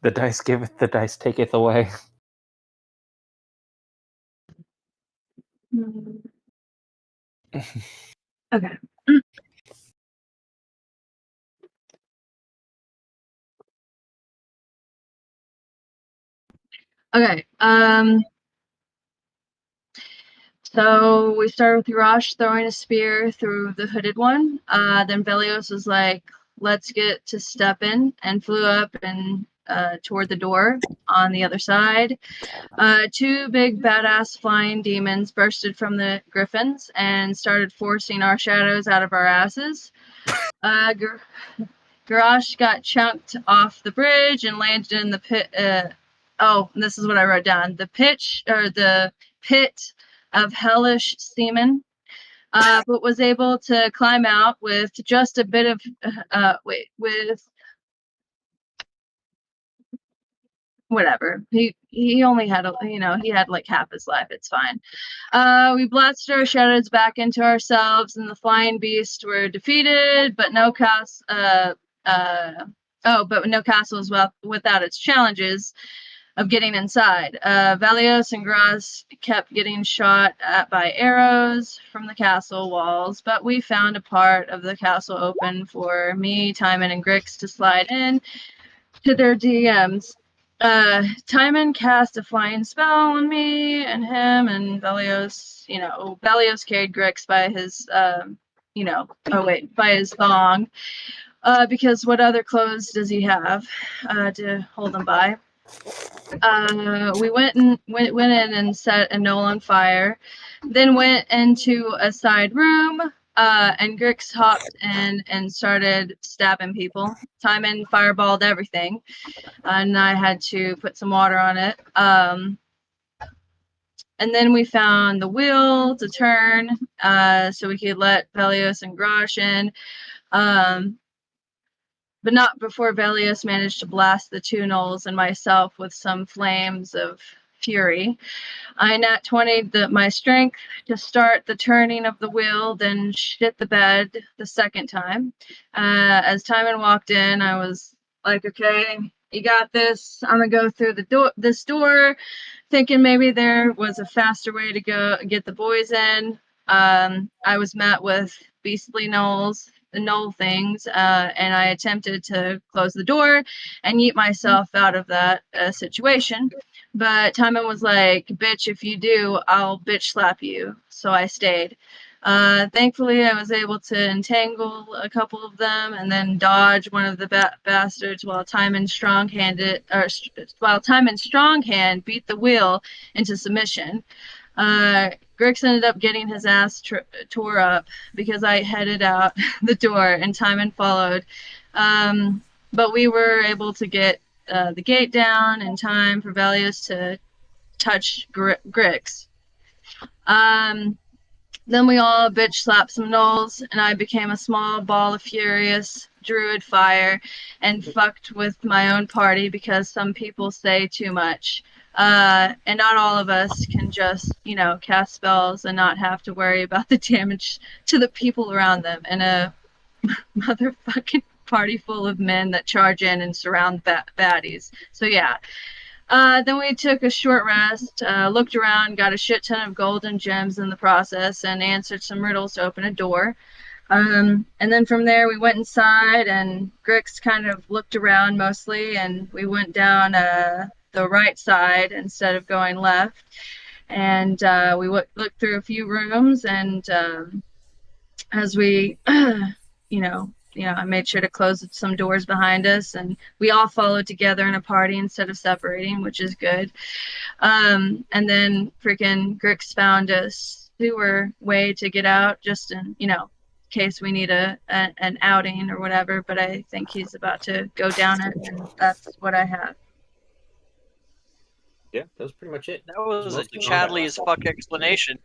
The dice giveth, the dice taketh away. Okay. Okay. So we started with Urash throwing a spear through the hooded one. Then Velios was like, let's get to Steppen, and flew up and toward the door on the other side. Two big badass flying demons bursted from the griffins and started forcing our shadows out of our asses. Garrosh got chunked off the bridge and landed in the pit. This is what I wrote down. The pit of hellish semen, but was able to climb out with just a bit of whatever. He only had he had like half his life. It's fine. We blasted our shadows back into ourselves, and the flying beasts were defeated, but no castle is without its challenges of getting inside. Valios and Graz kept getting shot at by arrows from the castle walls, but we found a part of the castle open for me, Timon, and Grix to slide in to their DMs. Timon cast a flying spell on me and him, and Velios, Velios carried Grix by his, by his thong, because what other clothes does he have to hold him by? We went in and set a knoll on fire, then went into a side room, and Grix hopped in and started stabbing people. Timon fireballed everything, and I had to put some water on it. And then we found the wheel to turn, so we could let Velios and Grosh in. But not before Velios managed to blast the two gnolls and myself with some flames of fury. I nat 20'd my strength to start the turning of the wheel, then shit the bed the second time. As Timon walked in, I was like, okay, you got this. I'm gonna go through this door, thinking maybe there was a faster way to go get the boys in. I was met with beastly knoll things, and I attempted to close the door and yeet myself out of that situation. But Timon was like, bitch, if you do, I'll bitch slap you. So I stayed. Thankfully, I was able to entangle a couple of them and then dodge one of the bastards while Timon Stronghand beat the wheel into submission. Grix ended up getting his ass tore up because I headed out the door and Timon followed. But we were able to get the gate down in time for Velios to touch Grix. Then we all bitch slapped some gnolls, and I became a small ball of furious druid fire and fucked with my own party because some people say too much. And not all of us can just, cast spells and not have to worry about the damage to the people around them in a motherfucking party full of men that charge in and surround baddies. So yeah. Then we took a short rest, looked around, got a shit ton of gold and gems in the process, and answered some riddles to open a door. And then from there, we went inside, and Grix kind of looked around mostly, and we went down the right side instead of going left. And we looked through a few rooms, and as we, I made sure to close some doors behind us, and we all followed together in a party instead of separating, which is good. And then freaking Grix found a sewer way to get out, just in, case we need an outing or whatever, but I think he's about to go down it, and that's what I have. Yeah, that was pretty much it. That was a Chadley as fuck explanation.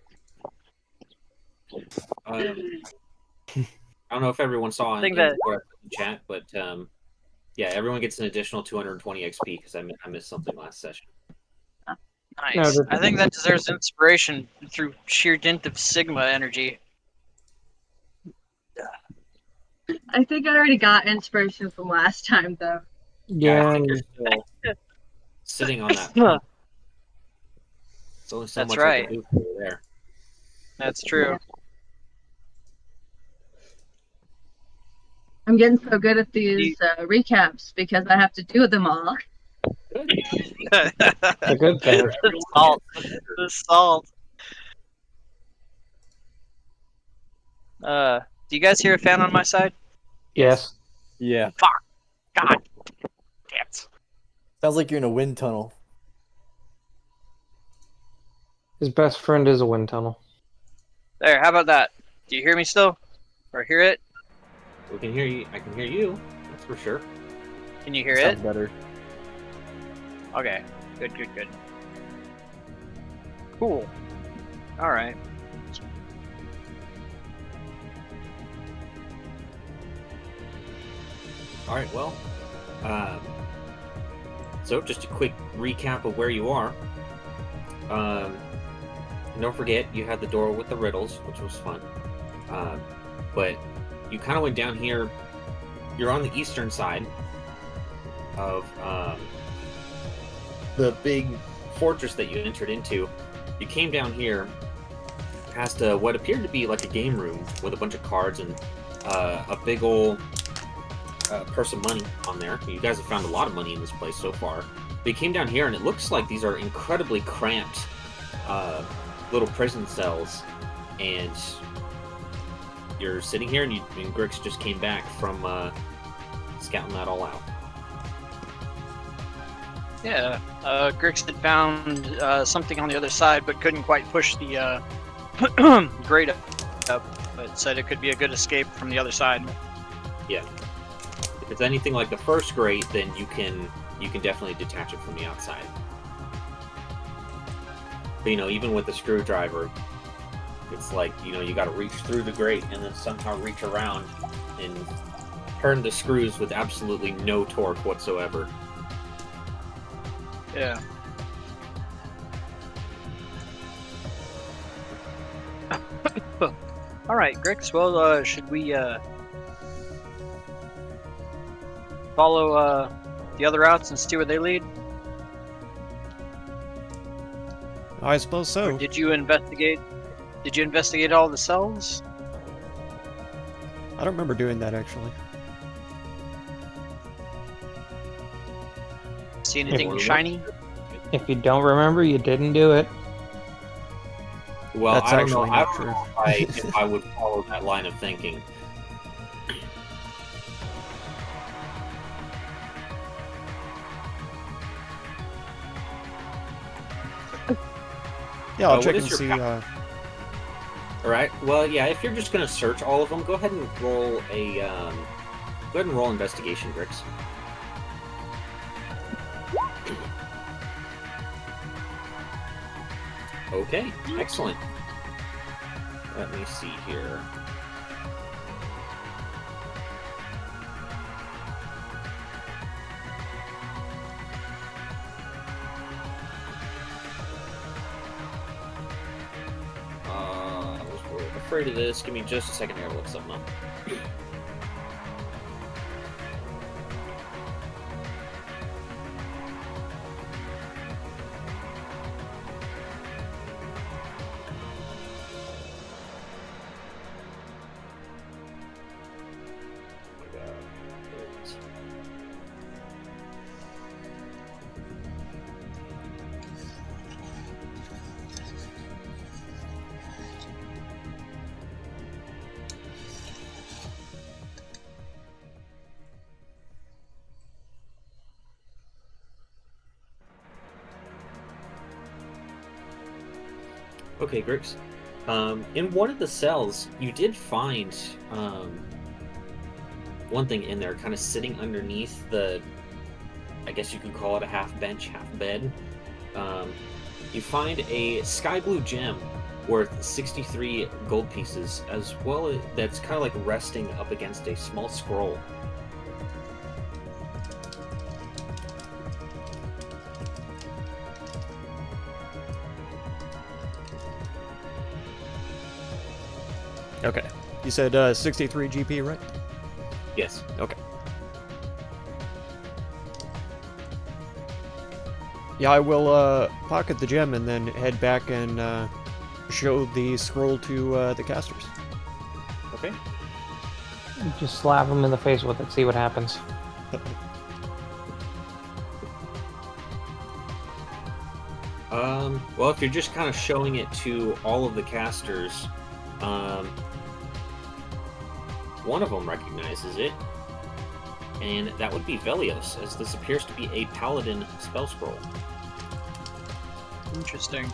I don't know if everyone saw in the chat, but yeah, everyone gets an additional 220 XP because I missed something last session. Nice. I think that deserves inspiration through sheer dint of Sigma energy. I think I already got inspiration from last time, though. Yeah. sitting on that. There's only so That's much right. I can do for you there. That's true. I'm getting so good at these recaps because I have to do them all. A good thing. The salt. The salt. Do you guys hear a fan on my side? Yes. Yeah. Fuck. God. Damn it. Sounds like you're in a wind tunnel. His best friend is a wind tunnel. There, how about that? Do you hear me still? Or hear it? We can hear you. I can hear you. That's for sure. Can you hear Sounds it? better. Okay. Good, good, good. Cool. Alright. All right. Well, so just a quick recap of where you are. Don't forget you had the door with the riddles, which was fun. But you kind of went down here. You're on the eastern side of the big fortress that you entered into. You came down here past what appeared to be like a game room with a bunch of cards and a big old purse of money on there. You guys have found a lot of money in this place so far. But you came down here and it looks like these are incredibly cramped little prison cells, and you're sitting here and Grix just came back from scouting that all out. Yeah, Grix had found something on the other side, but couldn't quite push the grate up, but said it could be a good escape from the other side. Yeah. If it's anything like the first grate, then you can definitely detach it from the outside. But, even with the screwdriver, it's like, you got to reach through the grate and then somehow reach around and turn the screws with absolutely no torque whatsoever. Yeah. All right, Grix. Well, should we follow the other routes and see where they lead? I suppose so. Or did you investigate all the cells? I don't remember doing that actually. See anything shiny? If you don't remember, you didn't do it. Well, That's I don't know. actually I not don't true. know if I would follow that line of thinking. Yeah, I'll what check is and your see. All right. Well, yeah. If you're just gonna search all of them, go ahead and roll a go ahead and roll investigation, Grix. Okay, excellent. Let me see here. I was afraid of this. Give me just a second here to look something up. Okay, Grix. In one of the cells, you did find one thing in there, kind of sitting underneath the, I guess you could call it a half bench, half bed. You find a sky blue gem worth 63 gold pieces, as well as that's kind of like resting up against a small scroll. Okay. You said 63 GP, right? Yes. Okay. Yeah, I will pocket the gem and then head back and show the scroll to the casters. Okay. Just slap him in the face with it, see what happens. Well, if you're just kind of showing it to all of the casters, one of them recognizes it, and that would be Velios, as this appears to be a paladin spell scroll. Interesting.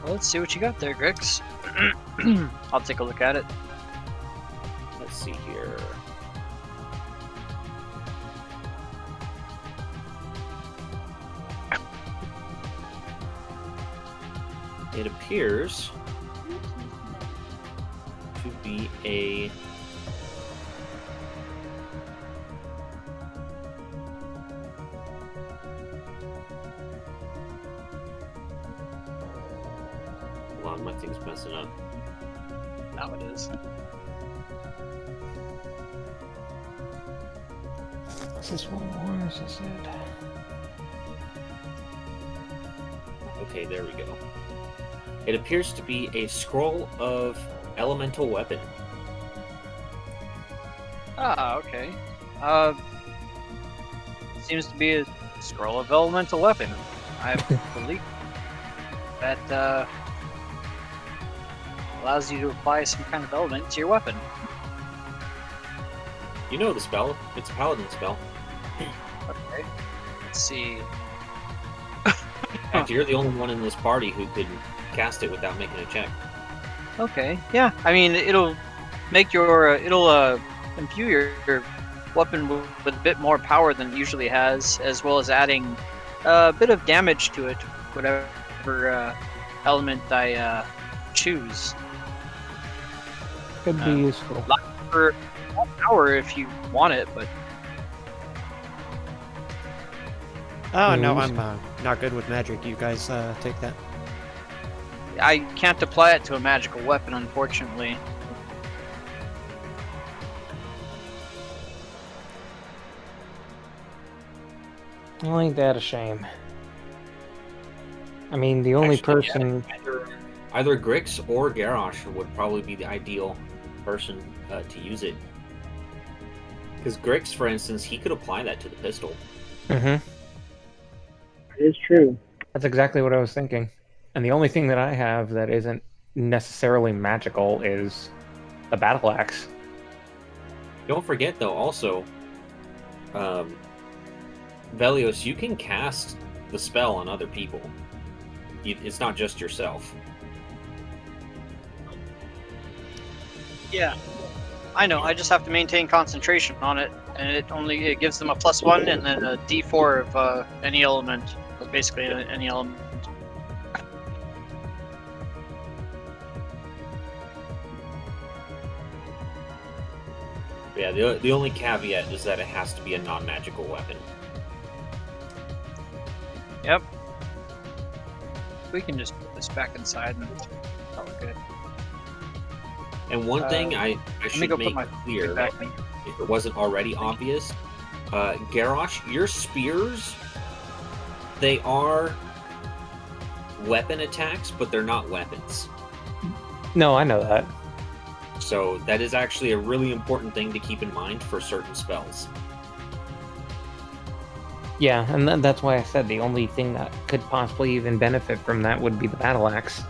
Well, let's see what you got there, Grix. I'll take a look at it. Let's see here. It appears to be a hold on, my thing's messing up. Now it is. Is this one more? Is this it? Okay, there we go. It appears to be a scroll of elemental weapon. Ah, okay. Seems to be a scroll of elemental weapon. I believe that allows you to apply some kind of element to your weapon. You know the spell. It's a paladin spell. Okay. Let's see. In fact, you're the only one in this party who could cast it without making a check. Okay. Yeah. I mean, it'll make your it'll imbue your weapon with a bit more power than it usually has, as well as adding a bit of damage to it, whatever element I choose. Could be useful. For more power if you want it, but Oh, no, Use- I'm not good with magic. You guys take that. I can't apply it to a magical weapon, unfortunately. Well, ain't that a shame? I mean, the only Actually, yeah, person. either Grix or Garrosh would probably be the ideal person to use it. Because Grix, for instance, he could apply that to the pistol. Mm-hmm. It is true. That's exactly what I was thinking. And the only thing that I have that isn't necessarily magical is a battle axe. Don't forget, though, also, Velios, you can cast the spell on other people. It's not just yourself. Yeah, I know. I just have to maintain concentration on it, and it gives them a +1 and then a D4 of any element, basically any element. Yeah, the only caveat is that it has to be a non-magical weapon. Yep. We can just put this back inside and call it good. And one thing I Let me should go put make my clear, back in. if it wasn't already obvious, Garrosh, your spears, they are weapon attacks, but they're not weapons. No, I know that. So that is actually a really important thing to keep in mind for certain spells. Yeah, and that's why I said the only thing that could possibly even benefit from that would be the battle axe.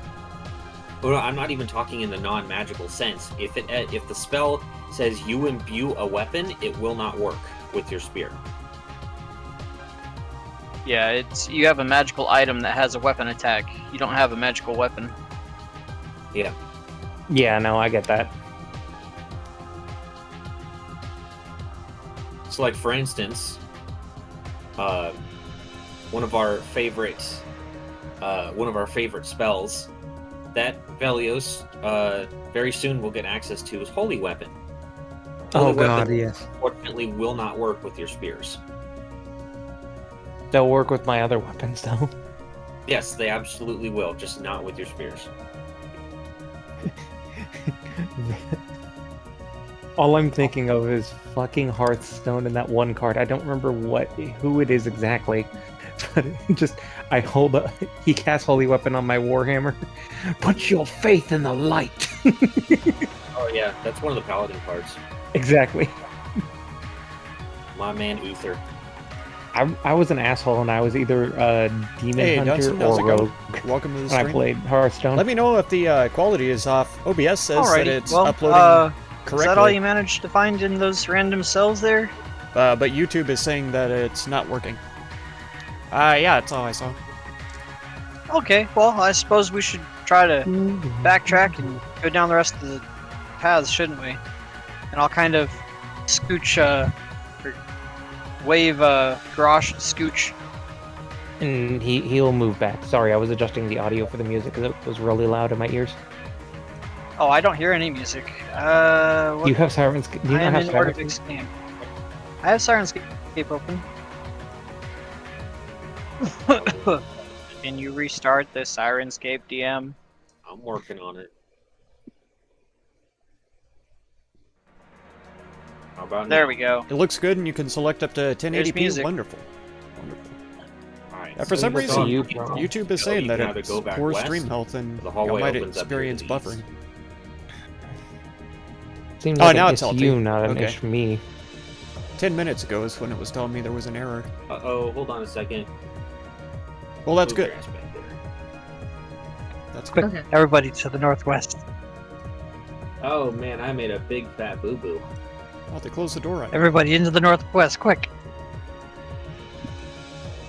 Well, I'm not even talking in the non-magical sense. If the spell says you imbue a weapon, it will not work with your spear. Yeah, you have a magical item that has a weapon attack. You don't have a magical weapon. Yeah. Yeah, no, I get that. So, like, for instance, one of our favorite spells that Velios very soon will get access to is Holy Weapon. Holy Oh god, Weapon, yes. unfortunately, will not work with your spears. They'll work with my other weapons, though. Yes, they absolutely will, just not with your spears. All I'm thinking of is fucking Hearthstone and that one card. I don't remember who it is exactly, But just, I hold up. He casts Holy Weapon on my Warhammer. Put your faith in the light. Oh yeah, that's one of the paladin cards. Exactly. My man Uther. I was an asshole, and I was either a demon Hey, hunter Dunson, how's or it going? rogue Welcome to the when I stream. played Hearthstone. Let me know if the quality is off. OBS says that Alrighty, it's well, uploading is correctly, that all you managed to find in those random cells there? but YouTube is saying that it's not working. Yeah, that's all I saw. Okay, well, I suppose we should try to backtrack and go down the rest of the paths, shouldn't we? And I'll kind of scooch, or wave, Grosh and scooch. And he'll move back. Sorry, I was adjusting the audio for the music because it was really loud in my ears. Oh, I don't hear any music. What? You have Sirens. Do you I not am have in Sirens? Artifix game. I have Sirenscape open. Can you restart the Sirenscape DM? I'm working on it. How about There now? we go. It looks good, and you can select up to 1080p. music. Wonderful. Wonderful. Alright, For so some you reason, saw- YouTube is you saying that can either it's go back poor west, stream health, and the you hallway might opens up experience into the buffering. east. Seems Oh, like now an it's all issue, taken. not an Okay. issue me. 10 minutes ago is when it was telling me there was an error. Uh-oh, hold on a second. Well, that's Move good. your ass back there. That's good. Okay. Everybody to the northwest. Oh man, I made a big fat boo-boo. Oh, they closed the door on you. Everybody into the northwest, quick!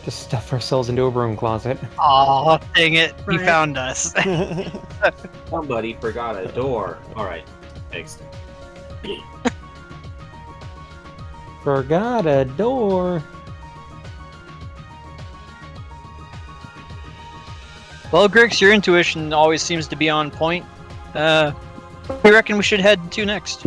Just stuff ourselves into a broom closet. Aw, dang it! He Right. found us. Somebody forgot a door. Alright, fixed. Forgot a door. Well, Grix, your intuition always seems to be on point. We reckon we should head to next.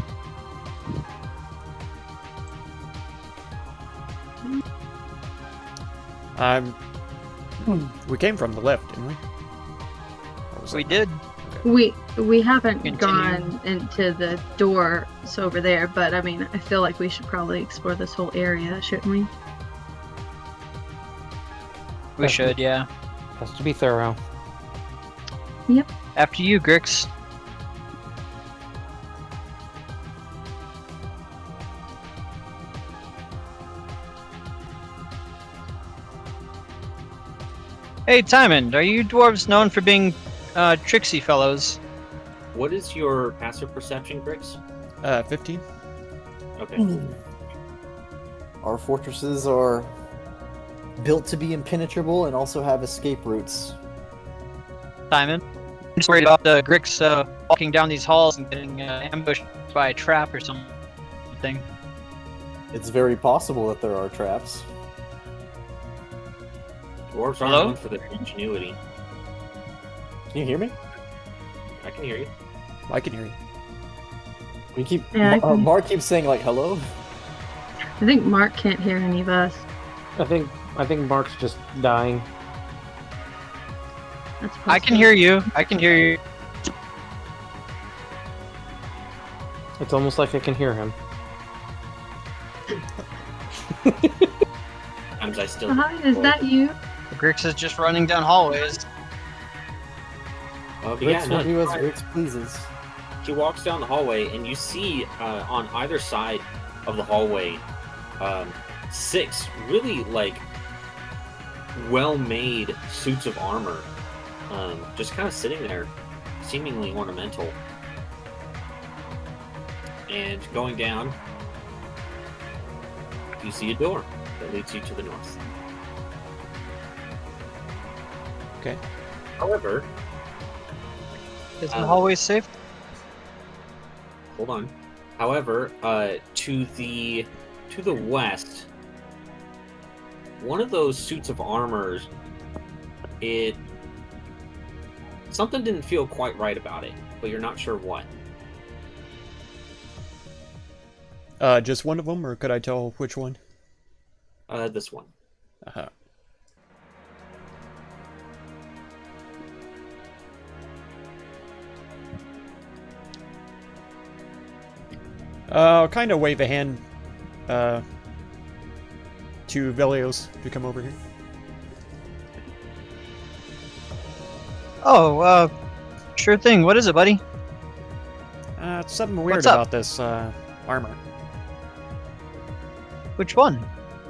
We came from the left, didn't we? Or was We that- did. We haven't Continue. gone into the doors over there, but I mean, I feel like we should probably explore this whole area, shouldn't we? We should, yeah. Has to be thorough. After you, Grix. Hey, Timon, are you dwarves known for being tricksy fellows? What is your passive perception, Grix? 15? Okay. Our fortresses are built to be impenetrable and also have escape routes. Timon? I'm just worried about the Grix walking down these halls and getting ambushed by a trap or something. It's very possible that there are traps. Dwarves are Hello? known for their ingenuity. Can you hear me? I can hear you. I can hear you. We keep. Yeah, I can- Mark keeps saying like hello. I think Mark can't hear any of us. I think Mark's just dying. That's I can possible. hear you. I can hear you. It's almost like I can hear him. Sometimes I still. Hi, is that you? Grix is just running down hallways. But yeah, Rix no, will do as Rix pleases. she walks down the hallway, and you see on either side of the hallway 6 really like well-made suits of armor, just kind of sitting there, seemingly ornamental. And going down, you see a door that leads you to the north. Okay. However, Is the hallway safe? hold on. However, to the west, one of those suits of armor, something didn't feel quite right about it, but you're not sure what. Just one of them, or could I tell which one? This one. Uh-huh. I'll kind of wave a hand to Velios to come over here. Oh, sure thing. What is it, buddy? It's something weird What's up? about this armor. Which one?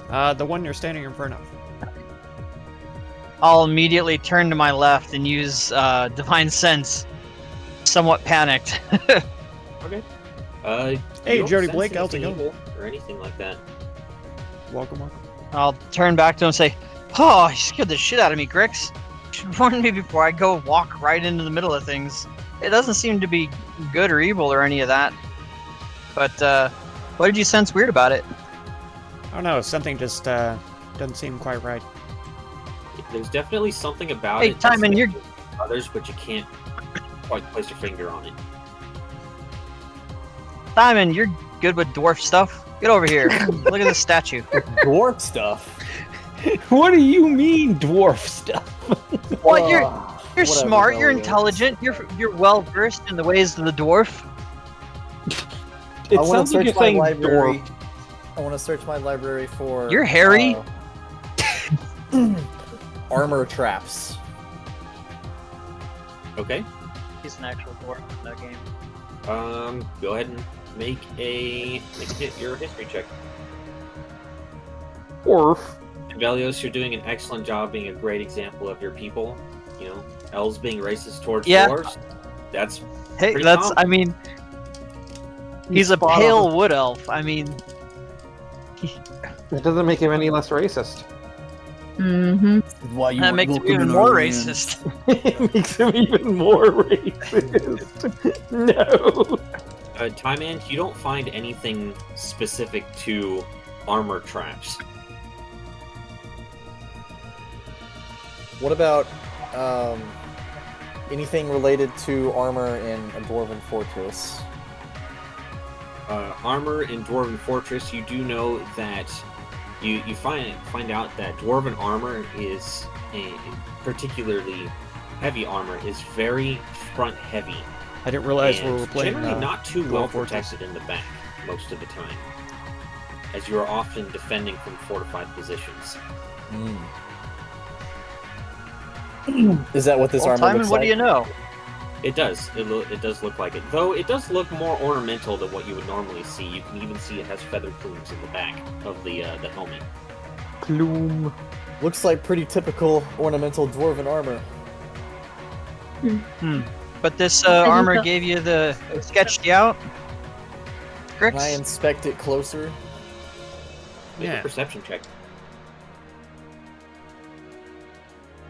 The one you're standing in front of. I'll immediately turn to my left and use Divine Sense. Somewhat panicked. Okay. Hey, you don't Jody sense Blake, how's it anything going? evil or anything like that. Welcome, welcome. I'll turn back to him and say, "Oh, you scared the shit out of me, Grix. You should warn me before I go walk right into the middle of things. It doesn't seem to be good or evil or any of that. But what did you sense weird about it?" I don't know, something just doesn't seem quite right. There's definitely something about Hey, it. that's Timon, you're different from others, but you can't quite place your finger on it. Simon. You're good with dwarf stuff. Get over here. Look at this statue. Dwarf stuff. What do you mean, dwarf stuff? What you're Whatever, smart. You're Elliot. intelligent. You're well versed in the ways of the dwarf. It I want sounds to like search you're my saying library. dwarf. I want to search my library for. You're hairy. Armor traps. Okay. He's an actual dwarf in that game. Go ahead and make your history check. Dwarf. And Velios, you're doing an excellent job being a great example of your people. You know, elves being racist towards Yeah. dwarves. That's Hey, Pretty that's. common. I mean, he's a Spot pale on. wood elf. I mean, It doesn't make him any less racist. Mm-hmm. Why you that weren't makes him welcome even in more our land. racist. It makes him even more racist. No. Time you don't find anything specific to armor traps. What about anything related to armor in a dwarven fortress? Armor in Dwarven Fortress, you do know that you find out that Dwarven armor is particularly heavy armor is very front heavy. I didn't realize we and were playing. generally not too Dwarven well Fortress. protected in the back most of the time, as you are often defending from fortified positions. Is that what this Well, armor Timon, looks what like? do you know? It does. It does look like it. Though it does look more ornamental than what you would normally see. You can even see it has feather plumes in the back of the helmet. Plume. Looks like pretty typical ornamental dwarven armor. But this think armor so. gave you the sketched you out. Can I Grix? inspect it closer? Make Yeah. a perception check.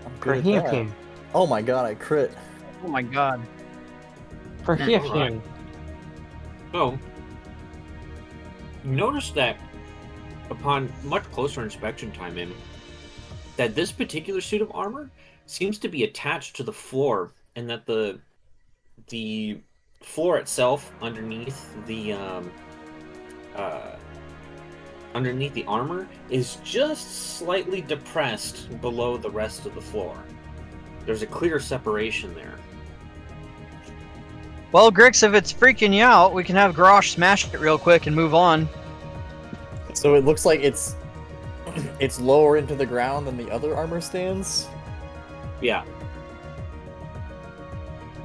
I'm For good at that. him. Oh my god, I crit. Oh my god. For Alright. him. So, you notice that upon much closer inspection time in, that this particular suit of armor seems to be attached to the floor, and that the floor itself underneath the armor is just slightly depressed below the rest of the floor. There's a clear separation there. Well, Grix, if it's freaking you out, we can have Garrosh smash it real quick and move on. So it looks like it's lower into the ground than the other armor stands. Yeah.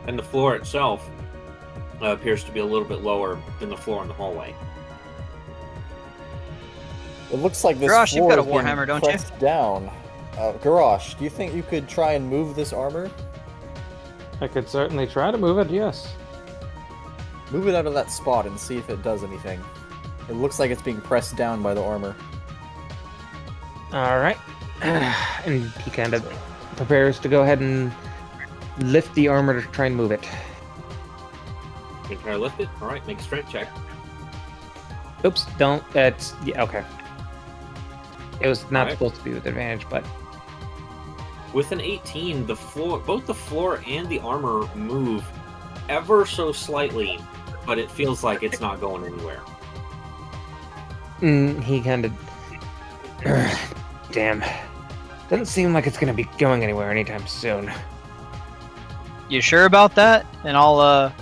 And the floor itself appears to be a little bit lower than the floor in the hallway. It looks like this Garrosh, you've floor got a is being Warhammer, don't you? pressed down. Garrosh, do you think you could try and move this armor? I could certainly try to move it, yes. Move it out of that spot and see if it does anything. It looks like it's being pressed down by the armor. Alright. And he kind of prepares to go ahead and lift the armor to try and move it. You can try to lift it. All right, make a strength check. Oops, don't. That's. Yeah, okay. It was not Alright. supposed to be with advantage, but. With an 18, both the floor and the armor move ever so slightly, but it feels like it's not going anywhere. He kind of. Damn. Doesn't seem like it's going to be going anywhere anytime soon. You sure about that? And I'll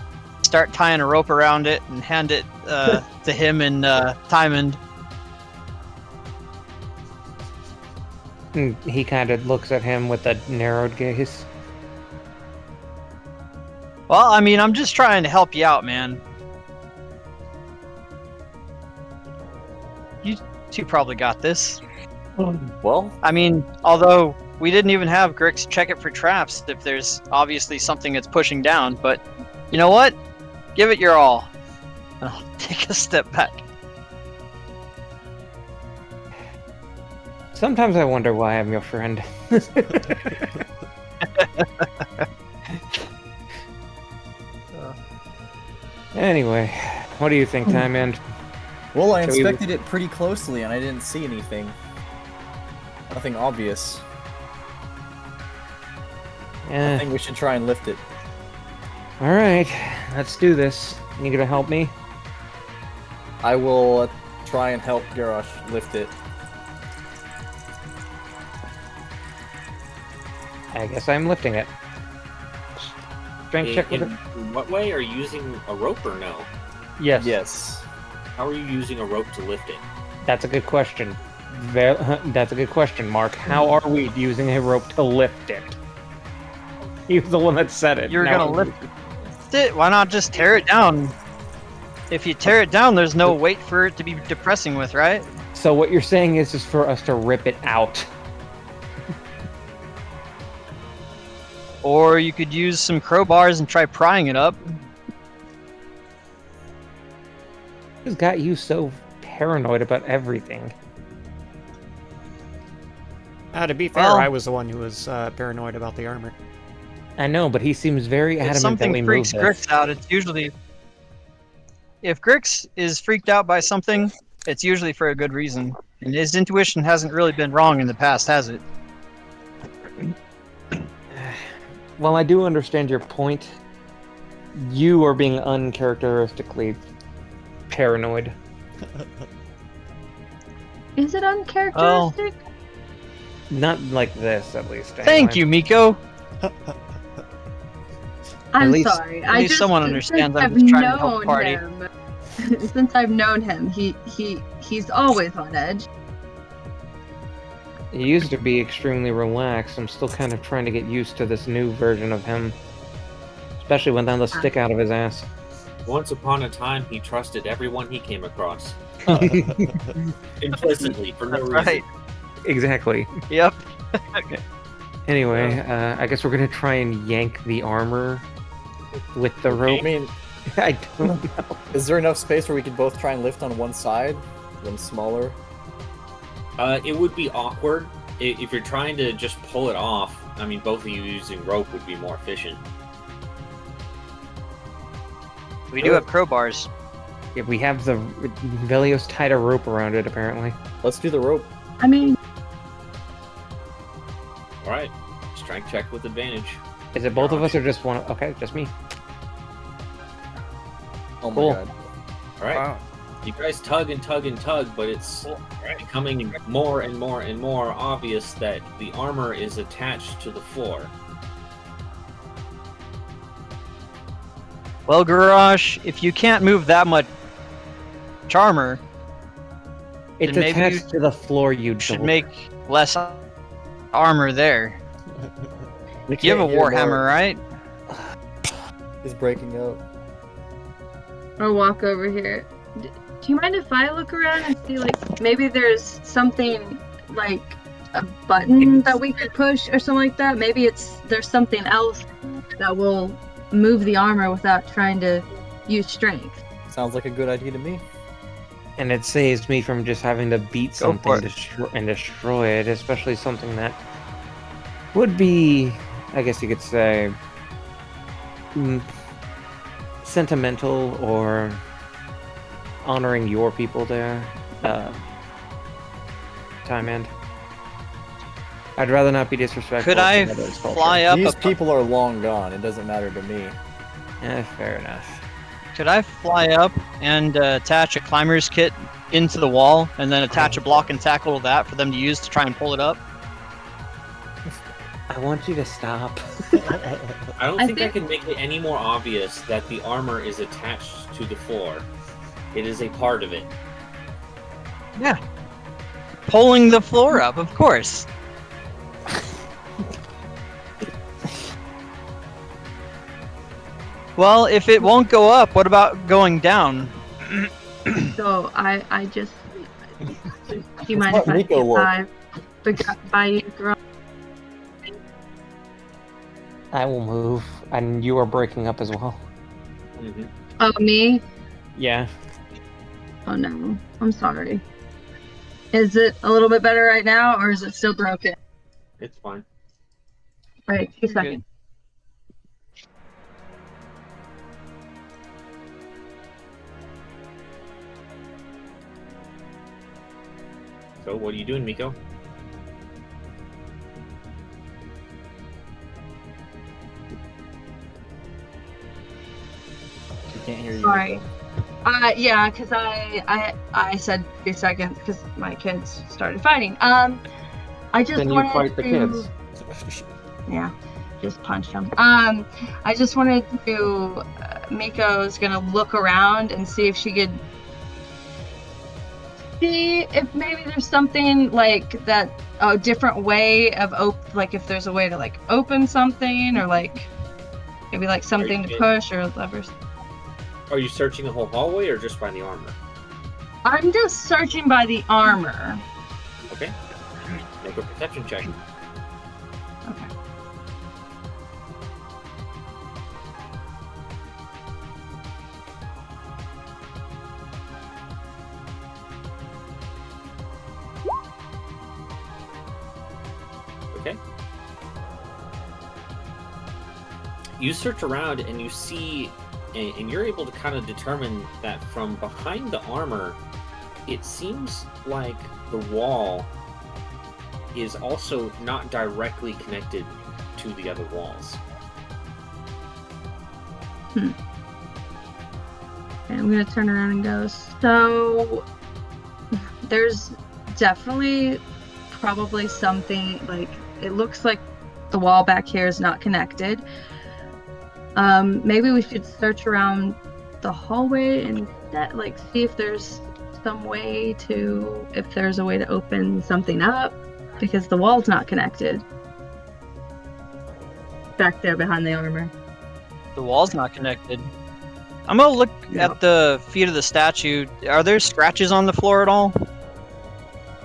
start tying a rope around it and hand it to him and Timon. He kind of looks at him with a narrowed gaze. Well, I mean, I'm just trying to help you out, man. You two probably got this. Well, I mean, although we didn't even have Grix check it for traps if there's obviously something that's pushing down, but you know what? Give it your all. And I'll take a step back. Sometimes I wonder why I'm your friend. Anyway, what do you think, Time End? well, I Shall we- inspected it pretty closely and I didn't see anything. Nothing obvious. I Eh, think we should try and lift it. alright, let's do this. You gonna help me? I will try and help Garrosh lift it. I guess I'm lifting it. Strength check with In it? what way? Are you using a rope or no? Yes. Yes. How are you using a rope to lift it? That's a good question. That's a good question, Mark. How are we using a rope to lift it? He was the one that said it. You're Now gonna I'm- lift it. Why not just tear it down? If you tear it down, there's no weight for it to be depressing with, right? So what you're saying is for us to rip it out. Or you could use some crowbars and try prying it up. Who's got you so paranoid about everything? To be fair, Well- I was the one who was paranoid about the armor. I know, but he seems very If adamant that something we move freaks this. Grix out, it's usually... If Grix is freaked out by something, it's usually for a good reason. And his intuition hasn't really been wrong in the past, has it? Well, I do understand your point. You are being uncharacteristically paranoid. Is it uncharacteristic? Not like this, at least. Thank you, Miko. I'm least- sorry. at least someone understands I'm just trying to help the party. Him, since I've known him, he's always on edge. He used to be extremely relaxed. I'm still kind of trying to get used to this new version of him. Especially when the stick out of his ass. Once upon a time, he trusted everyone he came across. Implicitly, for no That's reason. right. Exactly. Yep. Anyway, I guess we're gonna try and yank the armor with the I rope. mean, I don't know. is there enough space where we could both try and lift on one side? One smaller? It would be awkward if you're trying to just pull it off. I mean, both of you using rope would be more efficient. We do have crowbars. If we have the Velios tied a rope around it, apparently. Let's do the rope. I mean, All right, strength check with advantage. Is it both of us or just one? Okay, just me. Oh my Cool. god. All right, you guys tug and tug and tug, but it's becoming more and more and more obvious that the armor is attached to the floor. Well, Garage, if you can't move that much armor, It's Then maybe attached to the floor. You should make less armor there. We You have a can't hear warhammer, more. right? He's breaking up. I'll walk over here. Do you mind if I look around and see, like, maybe there's something like a button that we could push or something like that? Maybe there's something else that will move the armor without trying to use strength. Sounds like a good idea to me. And it saves me from just having to beat Go something for it. and destroy it, especially something that would be, I guess you could say, sentimental or honoring your people there. Time End. I'd rather not be disrespectful. Could I to others' culture. fly up? These people are long gone. It doesn't matter to me. Fair enough. Could I fly up and attach a climber's kit into the wall, and then attach a block and tackle to that for them to use to try and pull it up? I want you to stop. I don't I think I think- can make it any more obvious that the armor is attached to the floor. It is a part of it. Pulling the floor up, of course. Well, if it won't go up, what about going down? So I just. Do you mind let if I Miko get look. by you, girl? I will move, and you are breaking up as well. Hmm. Oh, me? Yeah. Oh no, I'm sorry. Is it a little bit better right now, or is it still broken? It's fine. Right, 2 seconds. So what are you doing, Miko? We can't hear you. Sorry. Yeah, because I said 2 seconds because my kids started fighting. I just Then you wanted fight the to. kids. Yeah, just punch him. I just wanted to. Miko's gonna look around and see if she could see if maybe there's something like that, a different way of like if there's a way to like open something or like maybe like something to push or levers. Are you searching the whole hallway or just by the armor? I'm just searching by the armor. Okay. Make a perception check. Okay. Okay. You search around and you see, and you're able to kind of determine that from behind the armor, it seems like the wall is also not directly connected to the other walls. Okay, I'm gonna turn around and go. So there's definitely probably something like it looks like the wall back here is not connected. Maybe we should search around the hallway and that like see if there's some way to if there's a way to open something up because the wall's not connected. Back there behind the armor. The wall's not connected. I'm gonna look No. at the feet of the statue. Are there scratches on the floor at all?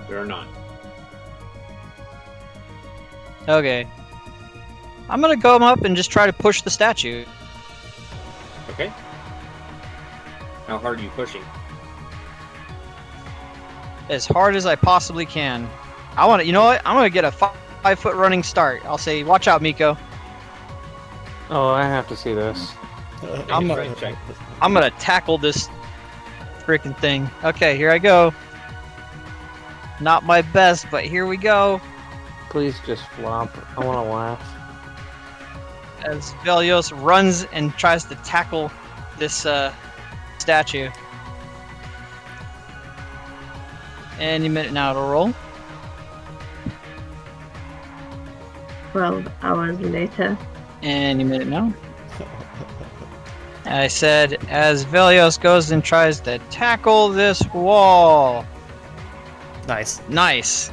There are not. Okay. I'm gonna go up and just try to push the statue. Okay. How hard are you pushing? As hard as I possibly can. I want to, you know what? I'm gonna get a 5-foot running start. I'll say, watch out, Miko. Oh, I have to see this. I'm Make a gonna- strength check. I'm gonna tackle this freaking thing. Okay, here I go. Not my best, but here we go. Please just flop. I want to laugh. As Velios runs and tries to tackle this statue. Any minute now it'll roll. 12 hours later. Any minute now. I said, as Velios goes and tries to tackle this wall. Nice. Nice.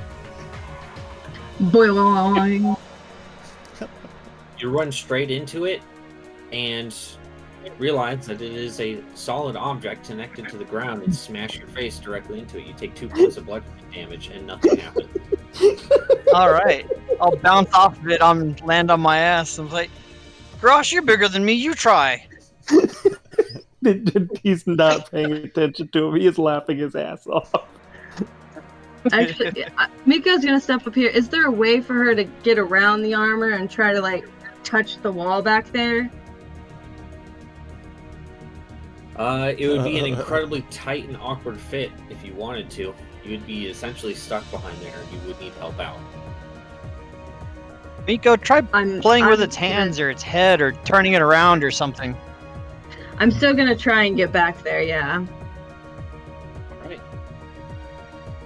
Boing. You run straight into it and realize that it is a solid object connected to the ground and smash your face directly into it. You take 2 points of bludgeoning damage and nothing happens. Alright. I'll bounce off of it, land on my ass. I'm like, Grosh, you're bigger than me, you try. He's not paying attention to him. He is laughing his ass off. Actually, Miko's gonna step up here. Is there a way for her to get around the armor and try to like touch the wall back there? It would be an incredibly tight and awkward fit if you wanted to. You would be essentially stuck behind there. You would need help out. Miko, try playing with I'm its hands or its head or turning it around or something. I'm still gonna try and get back there. Yeah. Alright.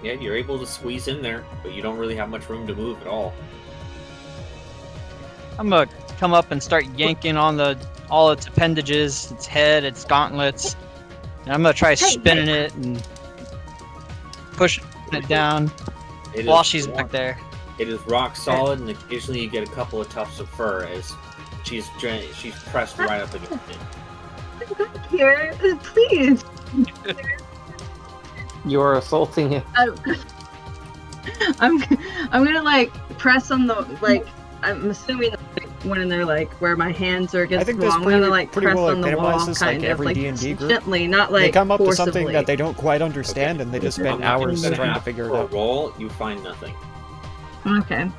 Yeah, you're able to squeeze in there, but you don't really have much room to move at all. I'm gonna come up and start yanking on all its appendages, its head, its gauntlets. And I'm gonna try spinning it and pushing it down It while is she's rock- back there. It is rock solid, and occasionally you get a couple of tufts of fur as she's pressed right up against it. back here, please. You're assaulting him. I'm gonna like press on the like. I'm assuming like, when they're like where my hands are I against think the wall. this I'm gonna like pretty press well on the wall, epitomizes, kind like, of every like D&D group. gently, not like They come up to something forcibly. that they don't quite understand, and they just spend hours I'm trying to gonna figure it for a out. roll, you find nothing. Okay.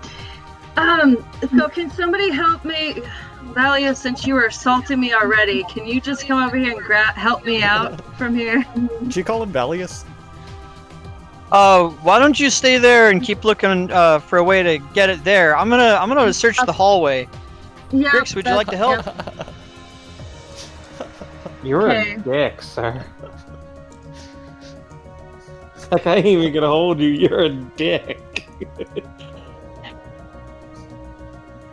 So can somebody help me, Valia? Since you were assaulting me already, can you just come over here and help me out from here? Did you call him Valius? Why don't you stay there and keep looking for a way to get it there? I'm gonna search the hallway. Yeah. Grix, would you like to help? You're Okay. a dick, sir. Like, I ain't even gonna hold you. You're a dick.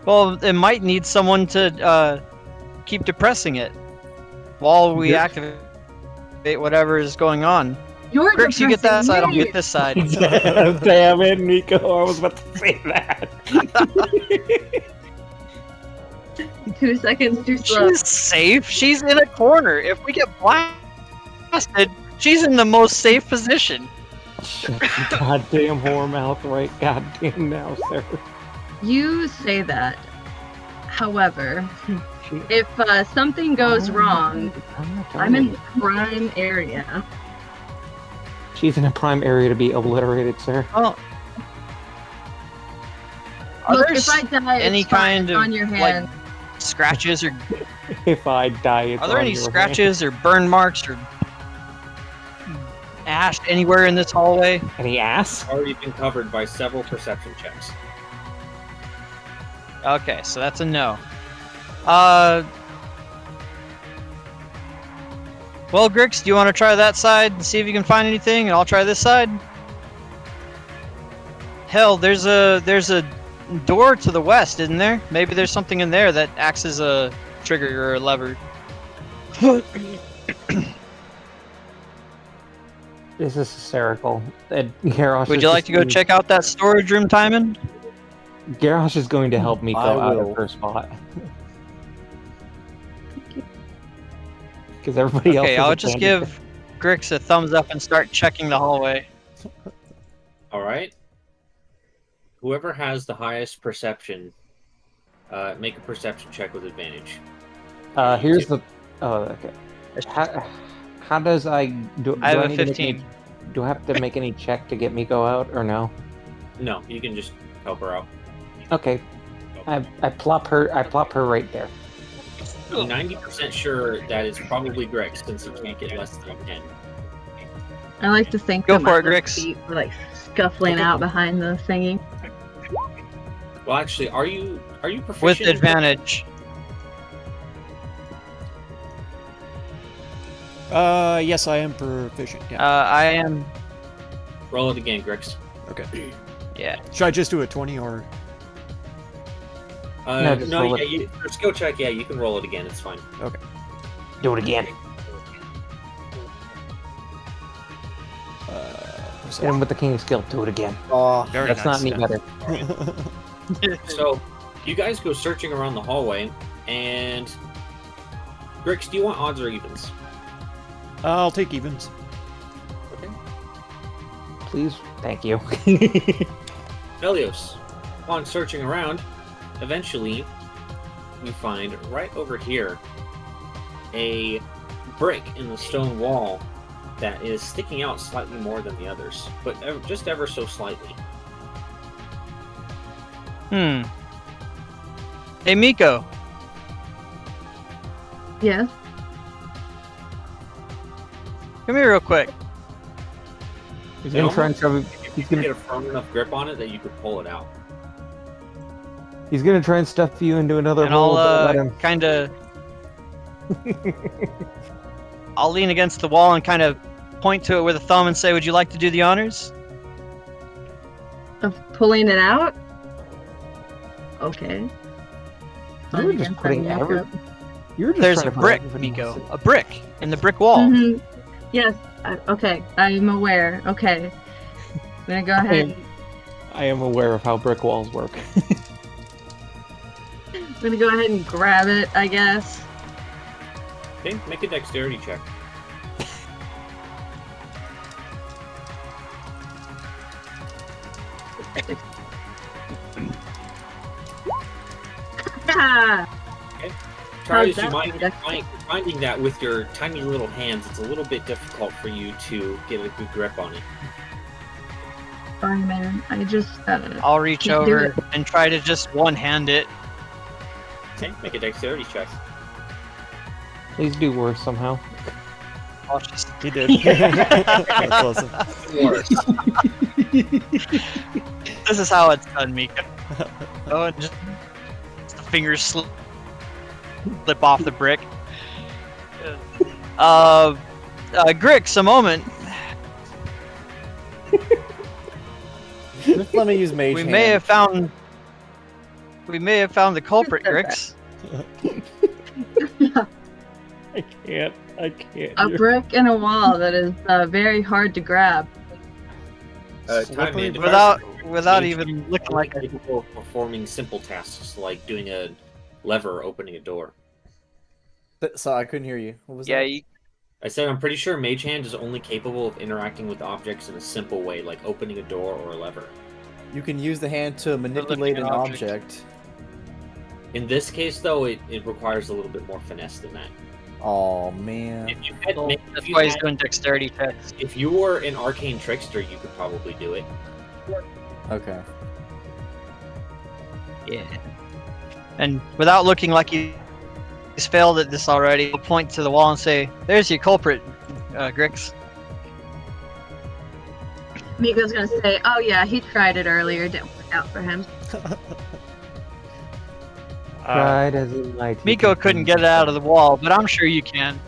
Well, it might need someone to keep depressing it while we Yeah. activate whatever is going on. You're Grix, you get that depressing side, I'll me. get this side. Damn it, Nico. I was about to say that. 2 seconds too slow. She's safe. She's in a corner. If we get blasted, she's in the most safe position. Shut your goddamn whore mouth right goddamn now, sir. You say that. However, if something goes wrong, I'm in the prime area. She's in a prime area to be obliterated, sir. Oh. Are Look, there if I die, any it's fine. kind It's of, on your like, hand. scratches or If I die, it's are there on any your scratches or burn marks or ash anywhere in this hallway? hand. Any ass? Already been covered by several perception checks. Okay, so that's a no. Well, Grix, do you want to try that side and see if you can find anything, and I'll try this side? Hell, there's a door to the west, isn't there? Maybe there's something in there that acts as a trigger or a lever. This is hysterical. Garrosh Would is you like just to go going- check out that storage room, Timon? Garrosh is going to help me go I out will. of her spot. Because everybody else. Okay, is I'll just abandoned. give Grix a thumbs up and start checking the hallway. All right. Whoever has the highest perception, make a perception check with advantage. Here's the. Oh, okay. How does I do? I do have a need to make 15. any- do I have to make any check to get Miko out, or no? No, you can just help her out. Okay. I plop her. I plop her right there. 90% sure that it's probably Greg, since he can't get less than 10. I like to think Go that my for it, little Grix. feet were like scuffling out behind the thingy. Well, actually, are you proficient? With advantage. Yes, I am proficient. Yeah. I am. Roll it again, Grix. Okay. Yeah. Should I just do a 20 or? No, just roll it. For skill check, yeah, you can roll it again. It's fine. Do it again. Hit him with the king skill. Do it again. Oh, Very That's nice. not any better. So, you guys go searching around the hallway, and Grix, do you want odds or evens? I'll take evens. Okay. Please. Thank you. Velios, upon searching around, eventually you find right over here a brick in the stone wall that is sticking out slightly more than the others, but just ever so slightly. Hmm. Hey, Miko. Yes. Come here real quick. He's gonna try and shove. If He's you can gonna. get a firm enough grip on it that you could pull it out. He's gonna try and stuff you into another And hole. Don't I'll let him. kind of. I'll lean against the wall and kind of point to it with a thumb and say, "Would you like to do the honors?" Of pulling it out? Okay. You were just putting every. You were just There's trying a to put brick, everybody Miko. else- A brick in the brick wall. Mhm. Yes. Okay. I'm aware. Okay. I'm gonna go ahead. I am aware of how brick walls work. I'm gonna go ahead and grab it, I guess. Okay, make a dexterity check. Try How's as you that might, for dex- finding that with your tiny little hands, it's a little bit difficult for you to get a good grip on it. Sorry, man. I just I'll reach Can't do over and try to just one-hand it. Okay, make a dexterity check. Please do worse somehow. I'll just He did. That's awesome. This is how it's done, Mika. Oh, and just the fingers slip off the brick. Grix, a moment. Just let me use mage We hand. may have found the culprit, Grix. I can't. a brick and a wall that is very hard to grab. Time Slippery man, Without Mage even hand looking only like a capable of performing simple tasks like doing a lever or opening a door. So I couldn't hear you. What was yeah. that? I said I'm pretty sure Mage Hand is only capable of interacting with objects in a simple way, like opening a door or a lever. You can use the hand to manipulate an an object. object. In this case, though, it requires a little bit more finesse than that. Oh man. If you had, Well, if that's you why he's had- doing dexterity checks. if you were an arcane trickster, you could probably do it. Okay. Yeah. And without looking like he's failed at this already, he'll point to the wall and say, "There's your culprit, Grix." Miko's gonna say, "Oh yeah, he tried it earlier. Didn't work out for him." Pride as in might. Miko couldn't get it out of the wall, but I'm sure you can.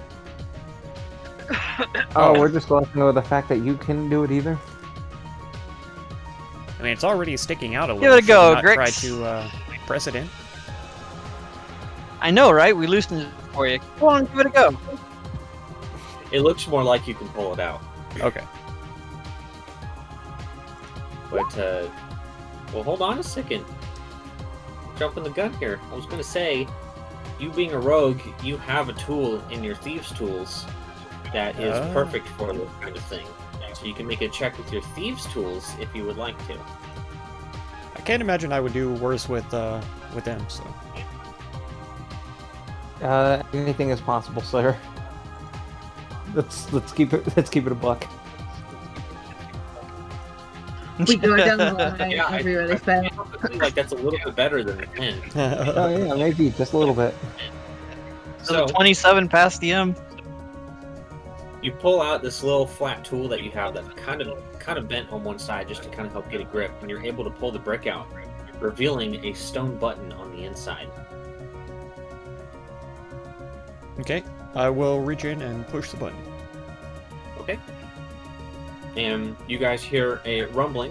Oh, we're just glossing over the fact that you couldn't do it either. I mean, it's already sticking out a Give little. it a go, Should we not Grix. try to press it in. I know, right? We loosened it for you. Go on, give it a go. It looks more like you can pull it out. Okay. But, well, hold on a second. Jumping the gun here. I was going to say, you being a rogue, you have a tool in your thieves' tools that is Oh. perfect for this kind of thing. So you can make a check with your thieves' tools if you would like to. I can't imagine I would do worse with them. So Anything is possible, sir. Let's keep it a buck. We go down the line. Yeah, I Everybody I fails. feel like that's a little bit better than the 10. Oh yeah, maybe just a little bit. So 27 past the M. You pull out this little flat tool that you have that's kind of bent on one side just to kind of help get a grip, and you're able to pull the brick out, revealing a stone button on the inside. okay, I will reach in and push the button. Okay. And you guys hear a rumbling